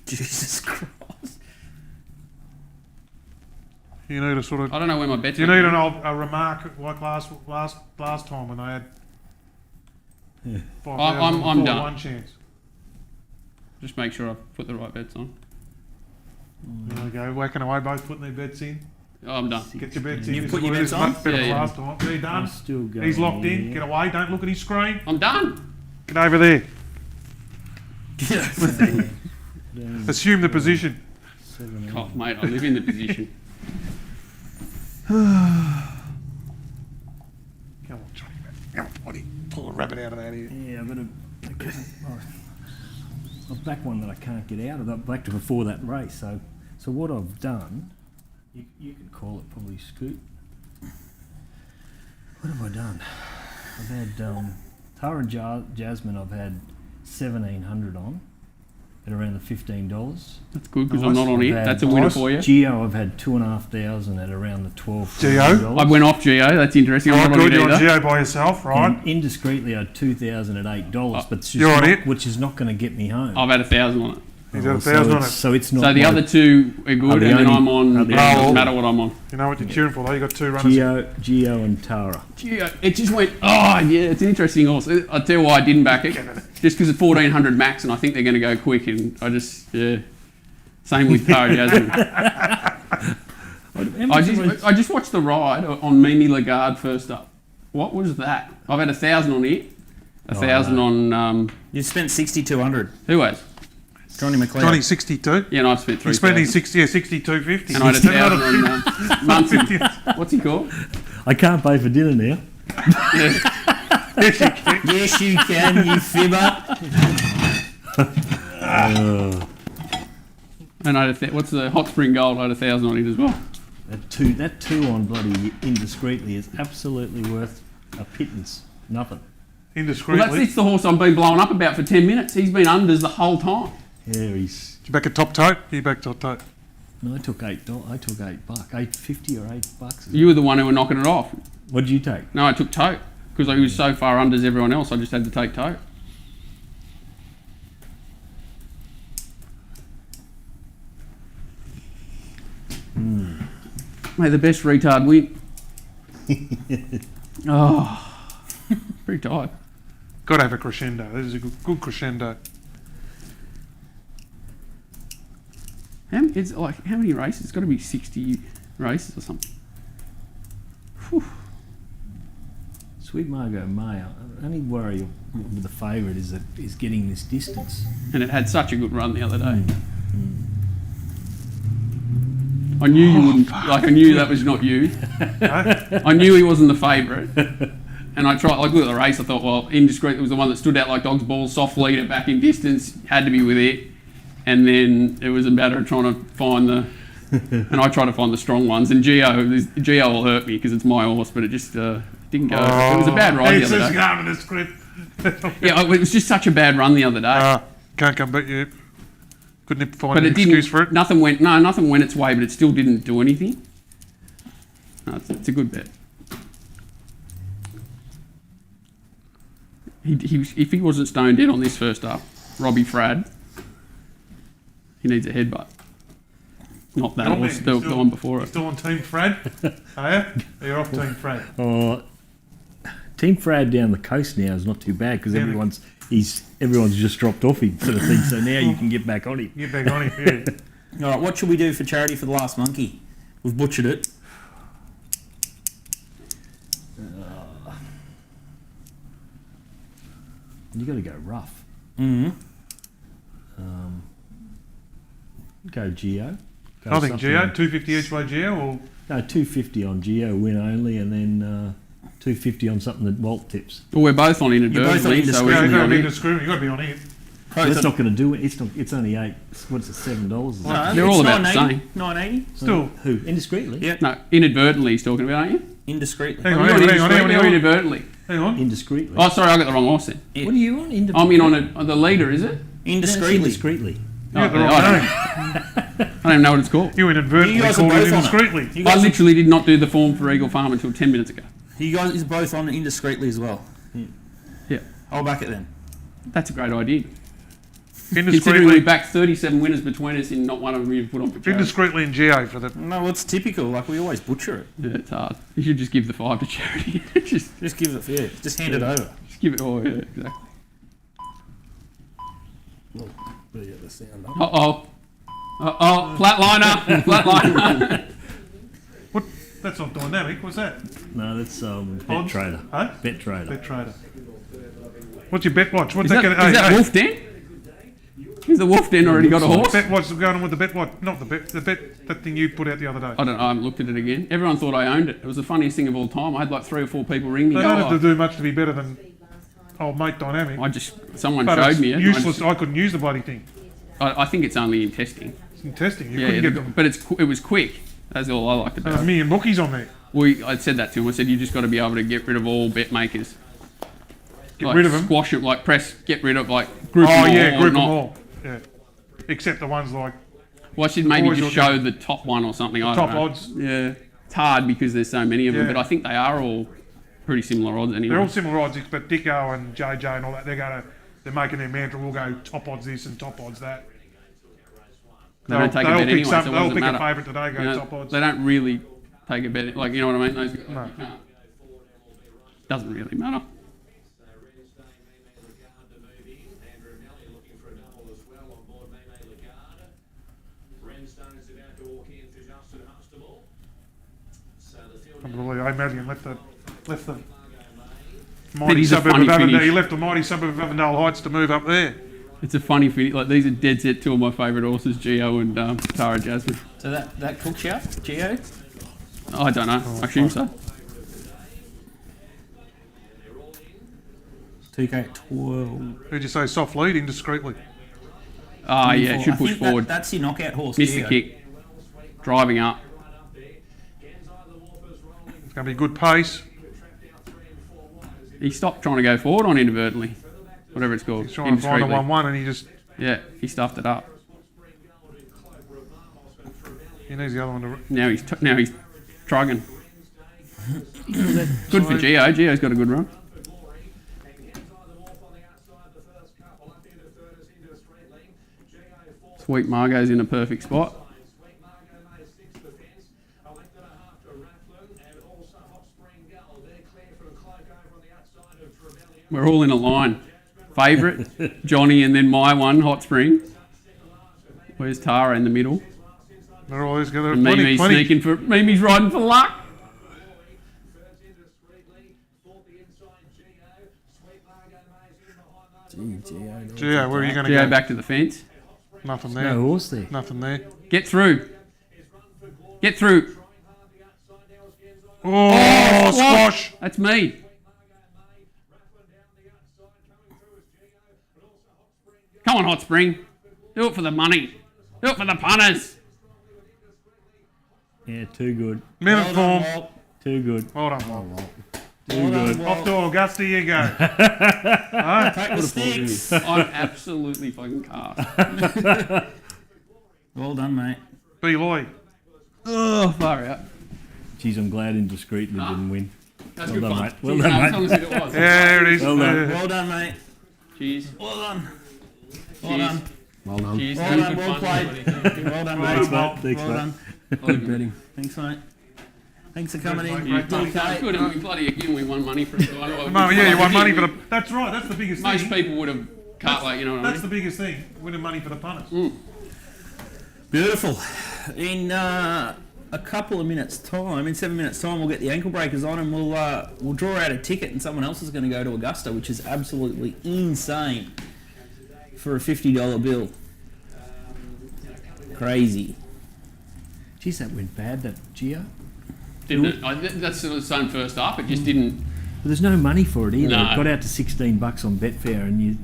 Jesus Christ. You need a sort of. I don't know where my bets You went. need a remark like last time when they had. Yeah. I'm done. One chance. Just make sure I put the right bets on. There we go. Whacking away, both putting their bets in. Oh, I'm done. Get your bets in. You've This put is your what it bets is. on? Much better Yeah, than yeah. last time. Are you done? I'm still going. He's locked in. yeah. Get away. Don't look at his screen. I'm done. Get over there. Down Assume the position. 7, Oh, mate, I live in the position. Come on, Johnny. Come on, buddy. Pull a rabbit out of that here. Yeah, I've got a. I've back one that I can't get out of. That back to before that race. So what I've done, you can call it probably scoop. What have I done? I've had Tara Jasmine. I've had 1,700 on at around the $15. That's good because I'm not on I've it. had That's a winner for you. Geo, I've had 2,500 at around the $12. Geo? I went off Geo. That's interesting. I'm Right, not on good. it You're on either. Geo by yourself, right? And indiscreetly, I had 2,000 at $8, but it's just You're on not, it? which is not going to get me home. I've had 1,000 on it. He's had Oh, 1,000 on it. So it's not. So the my- other two are good, Are and the then only- I'm on. are It the doesn't only- matter what I'm on. You know what you're cheering for, though? You got two runners. Geo and Tara. Geo, it just went. Oh yeah, it's an interesting horse. I tell you why I didn't back it. Just because of 1,400 max, and I think they're going to go quick, and I just Same with Tara Jasmine. I just watched the ride on Mimi Lagarde first up. What was that? I've had 1,000 on it. 1,000 on. You spent 6,200. Who has? Johnny McLeod. Johnny 62. Yeah, and I've spent 3,000. He's spending 62.50. And I had 1,000 on Muncie. What's he called? I can't pay for dinner now. Yes, you can. Yes, you can, you fibber. And I had what's the Hot Spring Gold? I had 1,000 on it as well. That two on bloody indiscreetly is absolutely worth a pittance. Nothing. Well, Indiscreetly. it's the horse I've been blowing up about for 10 minutes. He's been unders the whole time. Yeah, he's. You back at top tote? You back top tote? No, I took $8. I took $8, $8.50 or $8. You were the one who were knocking it off. What did you take? No, I took Tote because I was so far under as everyone else. I just had to take Tote. May the best retard win. Oh, pretty tired. Got to have a crescendo. This is a good crescendo. It's like how many races? It's got to be 60 races or something. Whew. Sweet Margot May. Only worry with the favourite is getting this distance. And it had such a good run the other day. I knew you wouldn't. Like I knew that was not you. I knew he wasn't the favourite. And I tried. Like look at the race. I thought, well, Indiscreet was the one that stood out like dog's balls. Soft leader back in distance. Had to be with it. And then it was a matter of trying to find the. And I tried to find the strong ones. And Geo will hurt me because it's my horse, but it just didn't go. It was a bad ride the other day. Going to the script. Yeah, it was just such a bad run the other day. Can't come back yet. Couldn't find But an it didn't. excuse for it. Nothing went its way, but it still didn't do anything. No, it's a good bet. If he wasn't stone dead on this first up, Robbie Frad, he needs a headbutt. Not that horse, the one before it. Still on Team Frad? Are you? You're off Team Frad. Oh, Team Frad down the coast now is not too bad because everyone's just dropped off him sort of thing. So now you can get back on him. Get back on him, yeah. All right, what should we do for charity for the last monkey? We've butchered it. You got to go rough. Mm-hmm. Go Geo. Go I think something Geo, on- 250 each way Geo, or No, 250 on Geo win only, and then 250 on something that Walt tips. Well, we're both on You're both on inadvertently, so we yeah, can you've be got to on be it. discriminate. You've got to be on it. That's not going to do it. It's only $8. What's it? $7? No, They're all it's about the 980. same. 980. Still, Who? Indiscreetly? Yeah. No, inadvertently he's talking about, aren't you? Indiscreetly. hang Are on, you hang on on, hang on, hang on, indiscreetly or hang on. inadvertently? Hang on. Indiscreetly. Oh, sorry, I got the wrong horse then. What are you on? I'm in on the leader, is it? Indiscreetly. Indiscreetly. You Oh, got the wrong I name. don't even know what it's called. You inadvertently You guys are called it both on it. indiscreetly. You I guys, literally did not do the form for Eagle Farm until 10 minutes ago. you guys are both on indiscreetly as well. Yeah, I'll back it then. that's a great idea. Considering we Indiscreetly, backed 37 winners between us and not one of them you've put on for charity. indiscreetly in Geo for the. No, it's typical. Like we always butcher it. Yeah, it's hard. You should just give the 5 to charity. just Just give it. Yeah. Just hand it over. give it. Oh, yeah, exactly. Better get the sound up. Uh-oh. Uh-oh. Flatliner. Flatliner. What? That's not dynamic. What's that? No, that's Bet Odds? Trader. Huh? Bet Trader. Bet trader. What's your bet watch? What's Is that, that going is that Wolf Den? Has the Wolf Den already got a horse? Bet watch going on with the bet watch? Not the bet. That thing you put out the other day. I don't know. I haven't looked at it again. Everyone thought I owned it. It was the funniest thing of all time. I had like 3 or 4 people ring me. They Go, don't have to "Oh, do much to be better than old mate dynamic. someone But showed it's me it. useless. I couldn't use the bloody thing. I think it's only in testing. It's in testing. You Yeah, couldn't get. but it was quick. That's all I liked There's about a it. million bookies on there. I said that to him. I said, you just got to be able to get rid of all bet makers. Get rid of them. Squash them, like get rid of, like group them Oh all. yeah, or group them not. all. Yeah. Except the ones like Well, I should maybe Boys just will show the top one or something. I top don't know. odds. Yeah. It's hard because there's so many of them, Yeah. but I think they are all pretty similar odds anyway. They're all similar odds, but Dicko and JJ and all that, they're making their mantra. We'll go top odds this and top odds that. They don't take a they'll bet pick anyway, so it they'll doesn't pick matter. a favourite today. Go You know, top odds. They don't really take a bet. Like, you know what I mean? Those guys, No. you can't. Doesn't really matter. Unbelievable. Madigan left the But mighty he's a suburb funny of Avondale. finish. He left the mighty suburb of Avondale Heights to move up there. It's a funny finish. Like, these are dead set 2 of my favourite horses, Geo and Tara Jasmine. So that cooks you up, Geo? I don't know. I assume so. 2K 12. Who'd you say soft lead indiscreetly? Ah, yeah, it should I push think forward. That's your knockout horse. Missed the Geo. kick. Driving up. It's going to be good pace. He stopped trying to go forward on inadvertently. Whatever it's called. He's trying to find a Indiscreetly. 1-1 and he just Yeah, he stuffed it up. he needs the other one to. Now he's trugging. Good for Geo. Geo's got a good run. Sweet Margot's in a perfect spot. We're all in a line. Favourite, Johnny, and then my one, Hot Spring. Where's Tara in the middle? They're all these together. And Mimi's sneaking for Mimi's riding for luck. Geo, where are you going to Geo go? back to the fence. Nothing there. No horse there. Nothing there. Get through. Get through. Oh, squash! That's me. Come on, Hot Spring. Do it for the money. Do it for the punters. Yeah, too good. Minute form. Too good. Well done, Walt. Too good. Off to Augusta you go. Take the sticks. I'm absolutely fucking cast. Well done, mate. B. Lloyd. Oh, far out. Geez, I'm glad Indiscreetly didn't win. That's Well good done, fun. mate. Well Geez, done, no, mate. tell us who it was. Yeah, there it is. Well done. Well done, mate. Cheers. Well done. Well Cheers. done. Well done. Cheers. Well That was done. good Well fun, played. everybody. Well done, Well mate. done, Walt. Thanks, Well mate. done. I like betting. Thanks, mate. Thanks for coming Great, in. great, great. Okay. Good, and we bloody again we won money for a guy. No, yeah, you won money for the. That's right. That's the biggest Most thing. people would have cut, like, you know what I That's mean? the biggest thing. Winning money for the punters. Beautiful. In a couple of minutes' time, in 7 minutes' time, we'll get the ankle breakers on and we'll draw out a ticket and someone else is going to go to Augusta, which is absolutely insane for a $50 bill. Crazy. Geez, that went bad, that Geo. Didn't it? That's the same first up. It just didn't. But there's no money for it either. No. It got out to $16 on Betfair, and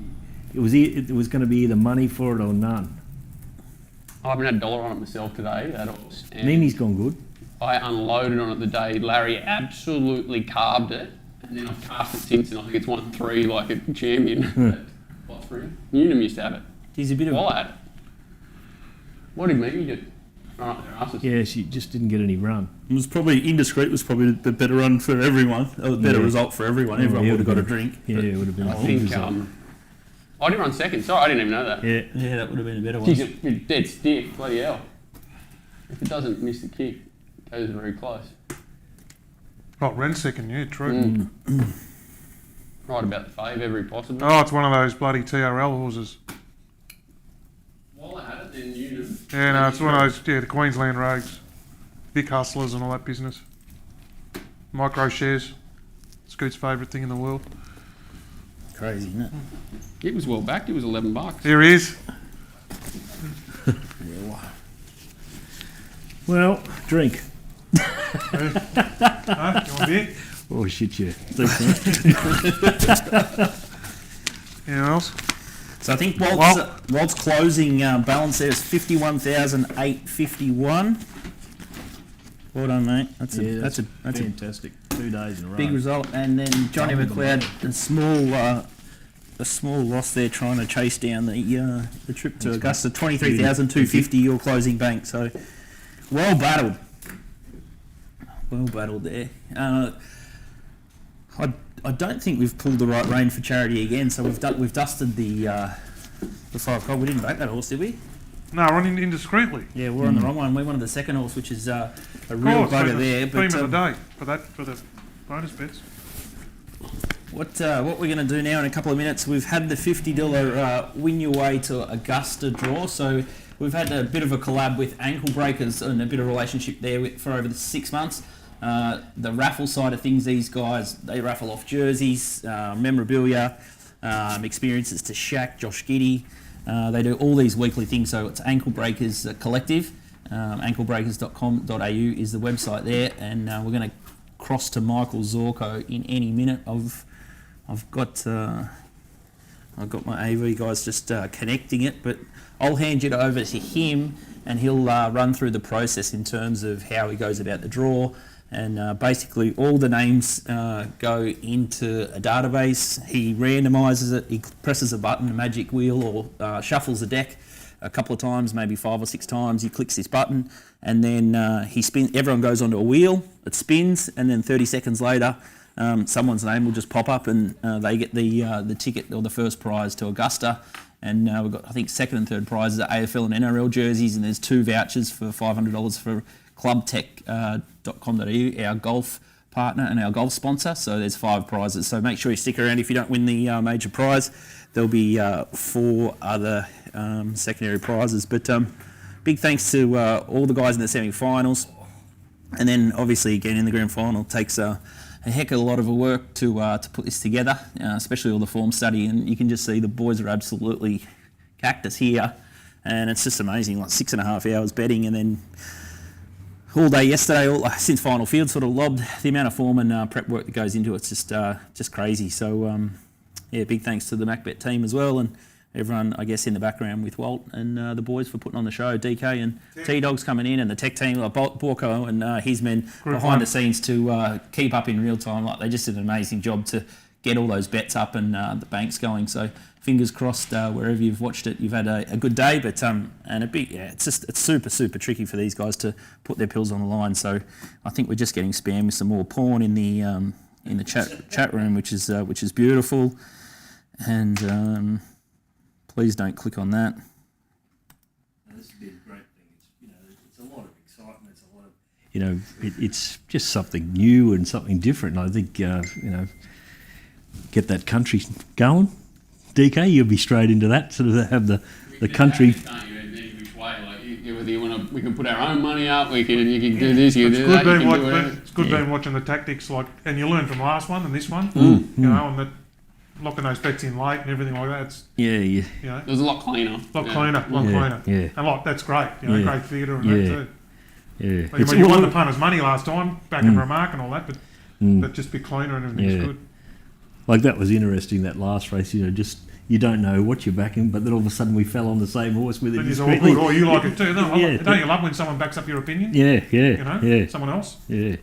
it was going to be either money for it or none. I haven't had $1 on it myself today. Nini's gone good. I unloaded on it the day Larry absolutely carved it, and then I've cast it since, and I think it's won 3 like a champion. What, 3? Newnham used to have it. He's a bit of. Well, I had it. What did Mimi do? Right, Yeah, she just didn't get any run. It was probably Indiscreet was probably the better run for everyone, or the better result for everyone. Everyone would have got a drink. Yeah, it would have been. I think I didn't run second. Sorry, I didn't even know that. Yeah, that would have been a better one. Geez, it's dead stiff. Bloody hell! If it doesn't miss the kick, it goes very close. Oh, Ren second, yeah, true. Right about the fave every possible. Oh, it's one of those bloody TRL horses. While I had it, then Newnham. Yeah, no, it's one of those, the Queensland Rogues. Big hustlers and all that business. Micro shares. Scoot's favourite thing in the world. Crazy, isn't it? It was well backed. It was $11. Here he is. Well, drink. Huh? You want a beer? Oh shit, yeah. Anyone else? So I think Walt's closing balance there is 51,851. Well done, mate. That's a fantastic. 2 days in a row. big result. And then Johnny McLeod, a small loss there, trying to chase down the trip to Augusta. 23,250. Your closing bank. So well battled. Well battled there. I don't think we've pulled the right rein for charity again. So we've dusted the 5 o'clock. We didn't back that horse, did we? No, running indiscreetly. Yeah, we're on the wrong one. We wanted the second horse, which is a real bugger there. Theme of the day for the bonus bets. What we're going to do now in a couple of minutes, we've had the $50 win your way to Augusta draw. So we've had a bit of a collab with Ankle Breakers and a bit of relationship there for over the 6 months. The raffle side of things, these guys, they raffle off jerseys, memorabilia, experiences to Shaq, Josh Giddey. They do all these weekly things, so it's Ankle Breakers Collective. Anklebreakers.com.au is the website there, and we're going to cross to Michael Zorko in any minute. I've got my AV guys just connecting it, but I'll hand it over to him, and he'll run through the process in terms of how he goes about the draw. And basically all the names go into a database. He randomises it, he presses a button, a magic wheel, or shuffles a deck a couple of times, maybe 5 or 6 times. He clicks this button, and then he spins. Everyone goes onto a wheel, it spins, and then 30 seconds later someone's name will just pop up, and they get the ticket or the first prize to Augusta. And we've got, I think, second and third prizes are AFL and NRL jerseys, and there's 2 vouchers for $500 for clubtech.com.au, our golf partner and our golf sponsor. So there's 5 prizes. So make sure you stick around if you don't win the major prize. There'll be 4 other secondary prizes. But big thanks to all the guys in the semi-finals. And then obviously again in the grand final, it takes a heck of a lot of work to put this together, especially all the form study. And you can just see the boys are absolutely cactus here. And it's just amazing, like 6.5 hours betting, and then all day yesterday, since final field, sort of lobbed the amount of form and prep work that goes into it. It's just crazy. So big thanks to the MacBet team as well, and everyone, I guess, in the background with Walt and the boys for putting on the show. DK and T-Dog's coming in, and the tech team, like Borko and his men behind the scenes to keep up in real time. Like, they just did an amazing job to get all those bets up and the banks going. So fingers crossed, wherever you've watched it, you've had a good day. But it's super tricky for these guys to put their pills on the line. So I think we're just getting spammed with some more porn in the chat room, which is beautiful. And please don't click on that. This would be a great thing. It's a lot of excitement. It's a lot of it's just something new and something different. And I think get that country going. DK, you'll be straight into that. Sort of have the country. We can put our own money up. You can do this. You can do that. It's good being watching the tactics, and you learn from last one and this one. And that locking those bets in late and everything like that. It's, Yeah, you know, It was a lot cleaner. lot cleaner. Yeah. And that's great. You know, Yeah. great theatre and Yeah. that too. Yeah. Like, you won the punters' money last time, back in remark and all that, but but just be cleaner and everything's Yeah. good. Like that was interesting, that last race, just you don't know what you're backing, but then all of a sudden we fell on the same horse with it. Then it's all good. Oh, you like it too. No, Yeah. don't you love when someone backs up your opinion? Yeah, You know? yeah. Someone else? Yeah.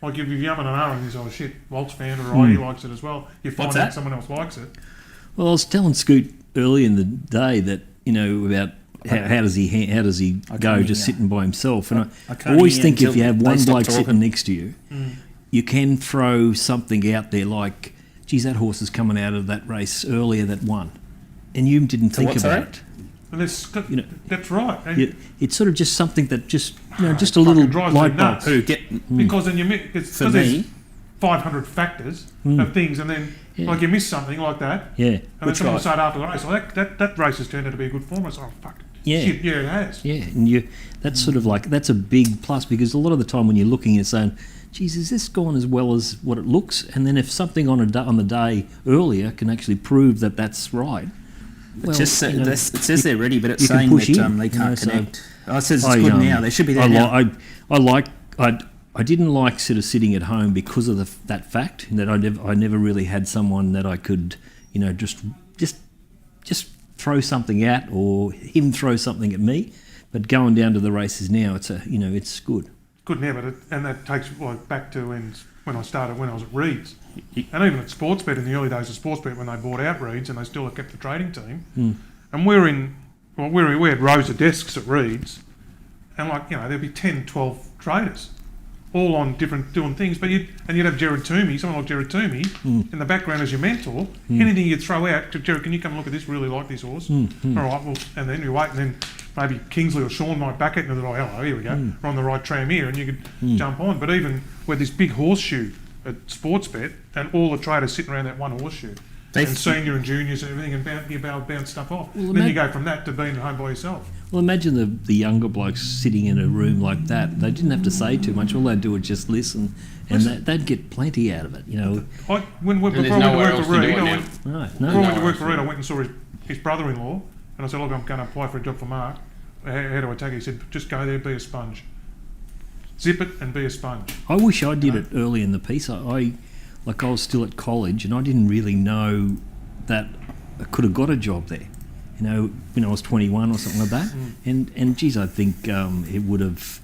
Like if you're yumming an hour and you say, oh shit, Walt's fan or he likes it as well. You find What's out that? someone else likes it. Well, I was telling Scoot early in the day that, about how does he go just sitting by himself, and I can't always hear think if until you have they one stop bloke talking. sitting next to you, you can throw something out there like, geez, that horse is coming out of that race earlier that won, and you didn't think what, about sorry? it. And that's right. And It's sort of just something that just just a fucking little drives me light bulb. nuts. Because then it's For because me- there's 500 factors of things, and then like you miss something like that, Yeah, and then Which someone will right? say it after the race, oh, that race has turned out to be a good form. I say, oh fuck, Yeah. shit, yeah, it has. yeah, and that's sort of like that's a big plus, because a lot of the time when you're looking and saying, geez, is this gone as well as what it looks? And then if something on the day earlier can actually prove that that's right, well, It says they're ready, but it's you can saying push that in, they you know, can't so connect. It says it's good now. They should be there now. I didn't like sort of sitting at home because of that fact that I never really had someone that I could just throw something at, or him throw something at me. But going down to the races now, it's good. Good now, and that takes back to when I started when I was at Reeds, and even at Sportsbet in the early days of Sportsbet when they bought out Reeds and they still kept the trading team, and we had rows of desks at Reeds, and there'd be 10, 12 traders, all on different doing things, but you'd have Jared Toomey, someone like Jared Toomey, in the background as your mentor. Anything you'd throw out to Jared, can you come look at this? Really like this horse. All right, well, and then you wait, and then maybe Kingsley or Sean might back it, and they're like, oh, here we go, we're on the right tram here, and you could jump on. But even with this big horseshoe at Sportsbet, and all the traders sitting around that one horseshoe, and senior and juniors and everything, and you're able to bounce stuff off. Then you go from that to being at home by yourself. Well, imagine the younger blokes sitting in a room like that. They didn't have to say too much. All they'd do was just listen, and they'd get plenty out of it. Before I went to there's work nowhere for else to do Reed, it I now. went, No, before I went to work for Reed, I went and saw his brother-in-law, and I said, look, I'm going to apply for a job for Mark. How do I take it? He said, just go there, be a sponge. Zip it and be a sponge. I wish I did it early in the piece. I was still at college, and I didn't really know that I could have got a job there. When I was 21 or something like that. And geez, I think it would have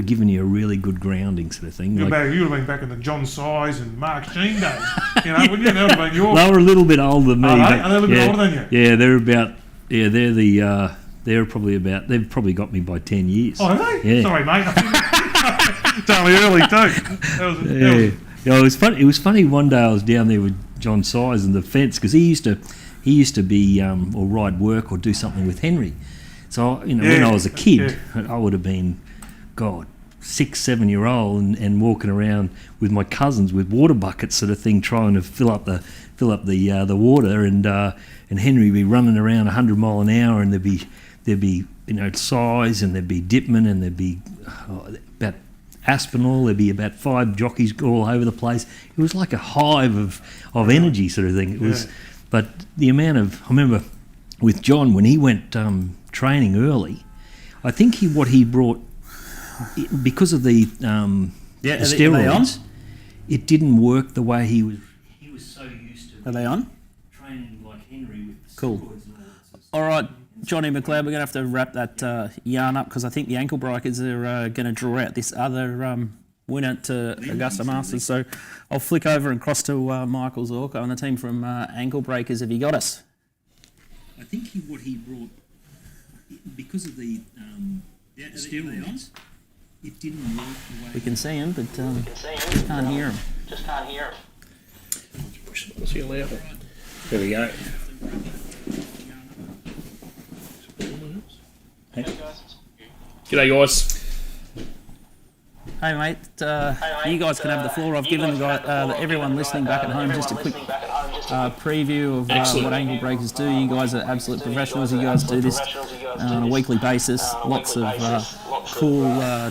given you a really good grounding sort of thing. You would have been back in the John Size and Mark Sheen days, wouldn't you? That would have been your. They were a little bit older than me. Are they a little bit older than you? Yeah, they're about. Yeah, they're probably about. They've probably got me by 10 years. Oh, have they? Yeah. Sorry, mate. It's only early too. It was funny. It was funny. One day I was down there with John Size and the fence, because he used to be or ride work or do something with Henry. So when I was a kid, I would have been, 6, 7 year old and walking around with my cousins with water buckets sort of thing, trying to fill up the water, and Henry would be running around 100 mile an hour, and there'd be Size, and there'd be Dipman, and there'd be about Aspinall, there'd be about 5 jockeys all over the place. It was like a hive of energy sort of thing. It was. But the amount of, I remember with John, when he went training early, I think what he brought, because of the steroids, it didn't work the way he was. He was so used to. Are they on? Training like Henry with the Cool. steroids and all that. All right, Johnny McLeod, we're going to have to wrap that yarn up, because I think the ankle breakers are going to draw out this other winner to Augusta Masters. So I'll flick over and cross to Michael Zorko and the team from Ankle Breakers. Have you got us? I think what he brought, because of the steroids, it didn't work the way. We can see him, but just can't hear him. See you later. There we go. G'day, guys. Hey mate, you guys can have the floor. I've given everyone listening back at home just a quick preview of Excellent. what ankle breakers do. You guys are absolute professionals. You guys do this on a weekly basis. Lots of cool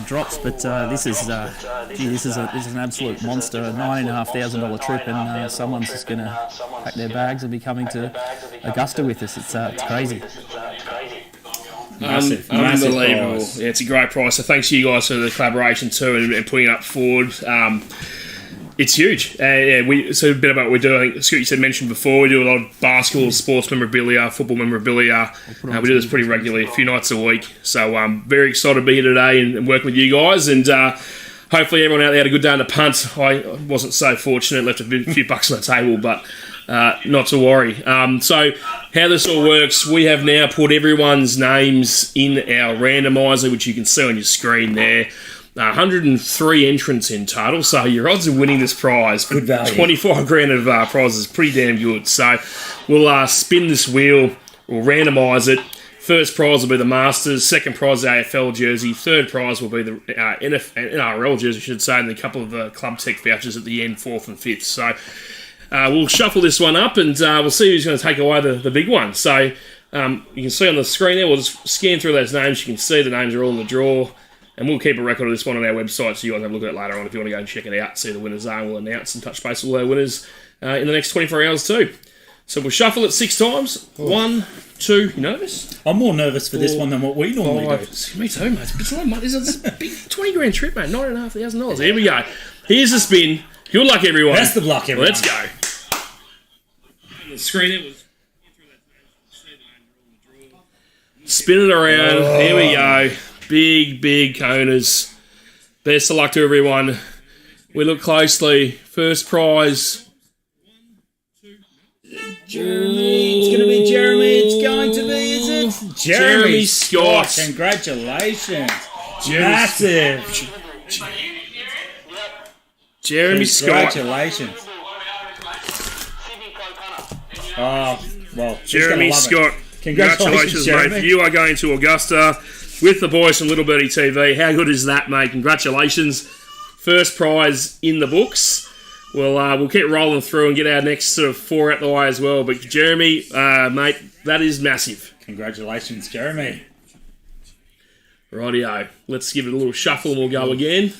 drops, but this is this is an absolute monster. A $9,500 trip, and someone's just going to pack their bags and be coming to Augusta with us. It's crazy. Massive Unbelievable. prize. Yeah, it's a great price. So thanks to you guys for the collaboration too and putting it up forward. It's huge. So a bit about what we do. I think Scoot, you said mentioned before, we do a lot of basketball, sports memorabilia, football memorabilia. We do this pretty regularly, a few nights a week. So I'm very excited to be here today and work with you guys. And hopefully everyone out there had a good day on the punt. I wasn't so fortunate, left a few bucks on the table, but not to worry. So how this all works, we have now put everyone's names in our randomizer, which you can see on your screen there. 103 entrants in total, so your odds of winning this prize for 25 grand of prizes is pretty damn good. So we'll spin this wheel, we'll randomise it. First prize will be the Masters, second prize the AFL jersey, third prize will be the NRL jersey, I should say, and a couple of the Club Tech vouchers at the end, fourth and fifth. So we'll shuffle this one up and we'll see who's going to take away the big one. So you can see on the screen there, we'll just scan through those names. You can see the names are all in the draw. And we'll keep a record of this one on our website so you guys have a look at it later on if you want to go and check it out, see the winners are, and we'll announce and touch base with all our winners in the next 24 hours too. So we'll shuffle it 6 times. 1, 2, you nervous? I'm more nervous for this one than what we normally do. Me too, mate. It's a lot of money. This is a big 20 grand trip, mate. $9,500. Here we go. Here's the spin. Good luck, everyone. Best of luck, everyone. Let's go. The screen it was. Spin it around. Here we go. Big owners. Best of luck to everyone. We look closely. First prize. Jeremy. It's going to be Jeremy. It's going to be, is it? Jeremy Scott. Congratulations. Massive. Jeremy Scott. Congratulations. Oh, well. Jeremy Scott. Congratulations, Jeremy. mate. You are going to Augusta with the boys from Little Birdie TV. How good is that, mate? Congratulations. First prize in the books. We'll keep rolling through and get our next sort of 4 out the way as well. But Jeremy, mate, that is massive. Congratulations, Jeremy. Rightio. Let's give it a little shuffle and we'll go again.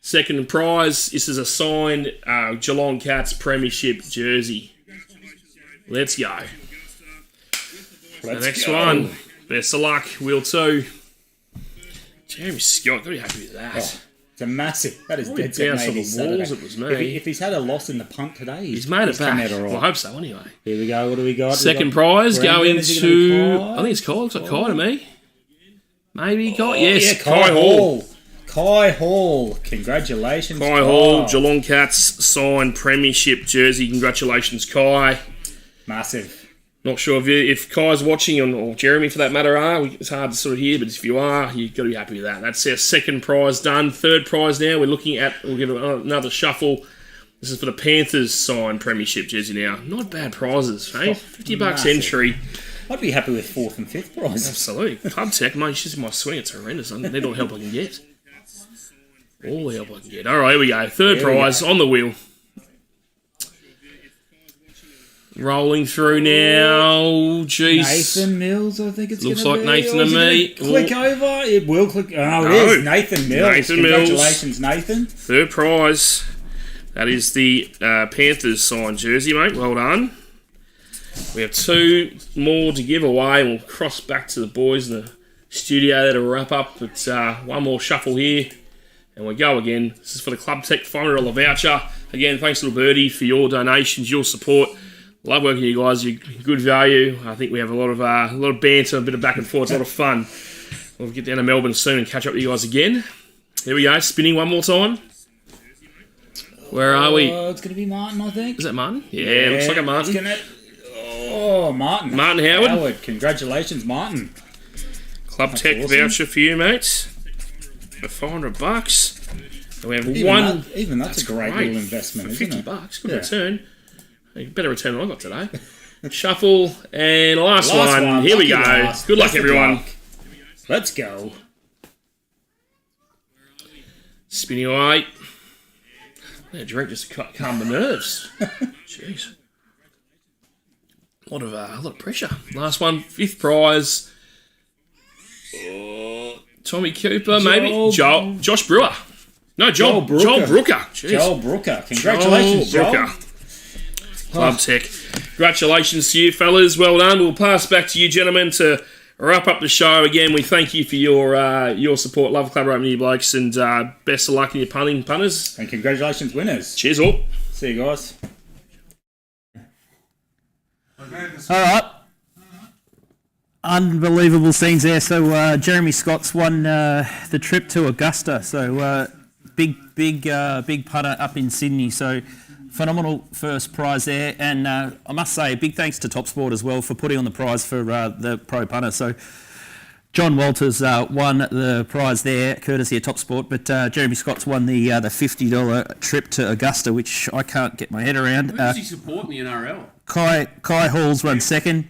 Second prize. This is a signed Geelong Cats Premiership jersey. Let's go. The next one. Best of luck. Wheel 2. Jeremy Scott, gotta be happy with that. Oh, it's a massive. That is Probably dead set bounced maybe off the walls, Saturday. it was me. If he's had a loss in the punt today, He's made it come back. out all right. Well, I hope so anyway. Here we go. What do we got? Second prize Brandon, going is it gonna be to... Kai? I think it's Kai. Looks like Kai to me. Maybe Kai. Oh, Yes, yeah, Kai Hall. Kai Hall. Congratulations, Kai Hall, Geelong Cats signed Premiership jersey. Congratulations, Kai. Massive. Not sure if Kai's watching or Jeremy for that matter are. It's hard to sort of hear, but if you are, you've got to be happy with that. That's our second prize done. Third prize now. We're looking at, we'll give it another shuffle. This is for the Panthers signed Premiership jersey now. Not bad prizes, eh? $50 massive. entry. I'd be happy with 4th and 5th prizes. Absolutely. Club Tech, mate, she's in my swing. It's horrendous. I need all the help I can get. All the help I can get. All right, here we go. Third prize on the wheel. Rolling through now. Jeez. Nathan Mills, I think it's Looks gonna like be. Nathan Or and is it me. gonna Click over. It will click. Oh, No. it is. Nathan Mills. Nathan Mills. Congratulations, Nathan. Third prize. That is the Panthers signed jersey, mate. Well done. We have 2 more to give away. We'll cross back to the boys in the studio there to wrap up. But one more shuffle here. And we go again. This is for the Club Tech $500 voucher. Again, thanks, Little Birdie, for your donations, your support. Love working with you guys. You're good value. I think we have a lot of banter, a bit of back and forth. It's a lot of fun. We'll get down to Melbourne soon and catch up with you guys again. Here we go. Spinning one more time. Where are we? It's going to be Martin, I think. Is that Martin? Yeah, looks like a Martin. Martin. Martin Howard. Congratulations, Martin. Club That's Tech awesome. voucher for you, mates. For $500. And we have Even that's a great little investment, for isn't $50. it? Good Yeah. return. A better return than I got today. Shuffle and last one. Here we go. Last. Good luck, Best of everyone. luck. Let's go. Spinning away. Yeah, drink just to calm the nerves. Jeez. A lot of pressure. Last one, 5th prize. Tommy Cooper, maybe. Josh Brewer. No, Joel Brooker. Jeez. Joel Brooker. Congratulations, Joel. Brooker. Club Tech. Congratulations to you, fellas. Well done. We'll pass back to you, gentlemen, to wrap up the show. Again, we thank you for your support. Love collaborating with you blokes, and best of luck in your punting, punters. And congratulations, winners. Cheers all. See you guys. All right. Unbelievable scenes there. So Jeremy Scott's won the trip to Augusta. So big punter up in Sydney. So phenomenal first prize there. And I must say, big thanks to Top Sport as well for putting on the prize for the pro punter. So John Walters won the prize there, courtesy of Top Sport. But Jeremy Scott's won the $50 trip to Augusta, which I can't get my head around. Who's he supporting the NRL? Kai Hall's run second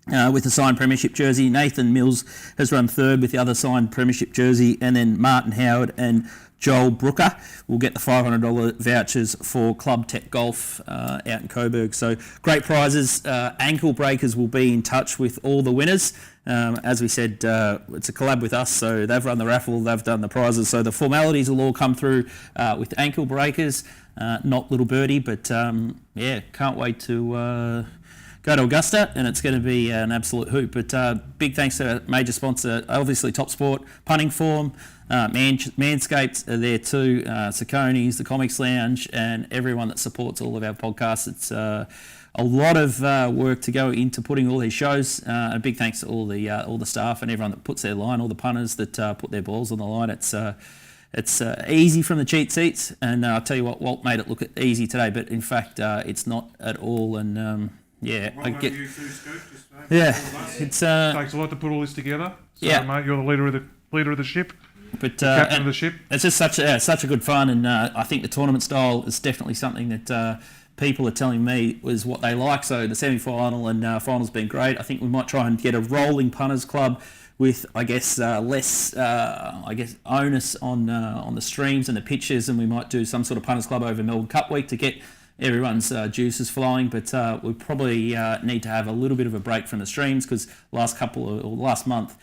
with the signed premiership jersey. Nathan Mills has run third with the other signed premiership jersey. And then Martin Howard and Joel Brooker will get the $500 vouchers for Club Tech Golf out in Coburg. So great prizes. Ankle Breakers will be in touch with all the winners. As we said, it's a collab with us, so they've run the raffle, they've done the prizes. So the formalities will all come through with Ankle Breakers, not Little Birdie, but can't wait to go to Augusta, and it's going to be an absolute hoop. But big thanks to our major sponsor, obviously Top Sport, Punting Form, Manscaped are there too, Saucony's, the Comics Lounge, and everyone that supports all of our podcasts. It's a lot of work to go into putting all these shows. A big thanks to all the staff and everyone that puts their line, all the punters that put their balls on the line. It's easy from the cheat seats, and I'll tell you what, Walt made it look easy today, but in fact it's not at all. And it's takes a lot to put all this together. So, mate, you're the leader of the ship. But captain of the ship. It's just such a good fun, and I think the tournament style is definitely something that people are telling me was what they like. So the semi-final and final's been great. I think we might try and get a rolling punters club with, I guess, less onus on the streams and the pitches, and we might do some sort of punters club over Melbourne Cup week to get everyone's juices flowing. But we probably need to have a little bit of a break from the streams, because last month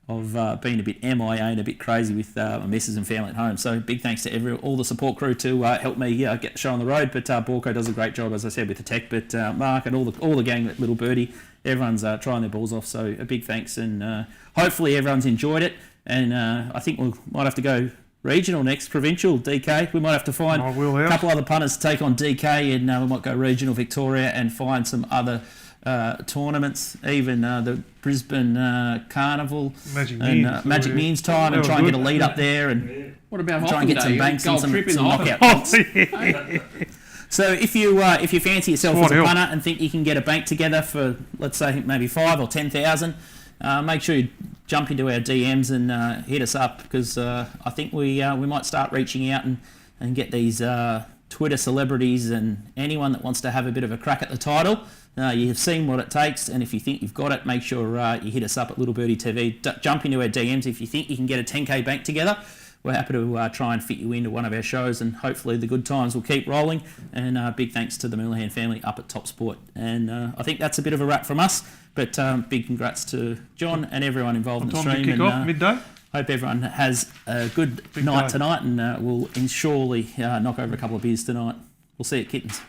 I've been a bit MIA and a bit crazy with my missus and family at home. So big thanks to all the support crew to help me get the show on the road. But Borko does a great job, as I said, with the tech. But Mark and all the gang at Little Birdie, everyone's trying their balls off. So a big thanks, and hopefully everyone's enjoyed it. And I think we might have to go regional next, provincial, DK. We might have to find a couple other punters to take on DK, and we might go regional Victoria and find some other tournaments, even the Brisbane Carnival and Magic Millions time, and try and get a lead up there, and what about try and get some banks and some knockout points. So if you fancy yourself as a punter and think you can get a bank together for, let's say, maybe 5,000 or 10,000, make sure you jump into our DMs and hit us up, because I think we might start reaching out and get these Twitter celebrities and anyone that wants to have a bit of a crack at the title. You've seen what it takes, and if you think you've got it, make sure you hit us up at Little Birdie TV. Jump into our DMs if you think you can get a 10k bank together. We're happy to try and fit you into one of our shows, and hopefully the good times will keep rolling. And big thanks to the Millingham family up at Top Sport. And I think that's a bit of a wrap from us, but big congrats to John and everyone involved in the stream. Time to kick off, midday. Hope everyone has a good night tonight, and we'll surely knock over a couple of beers tonight. We'll see you at Kittens.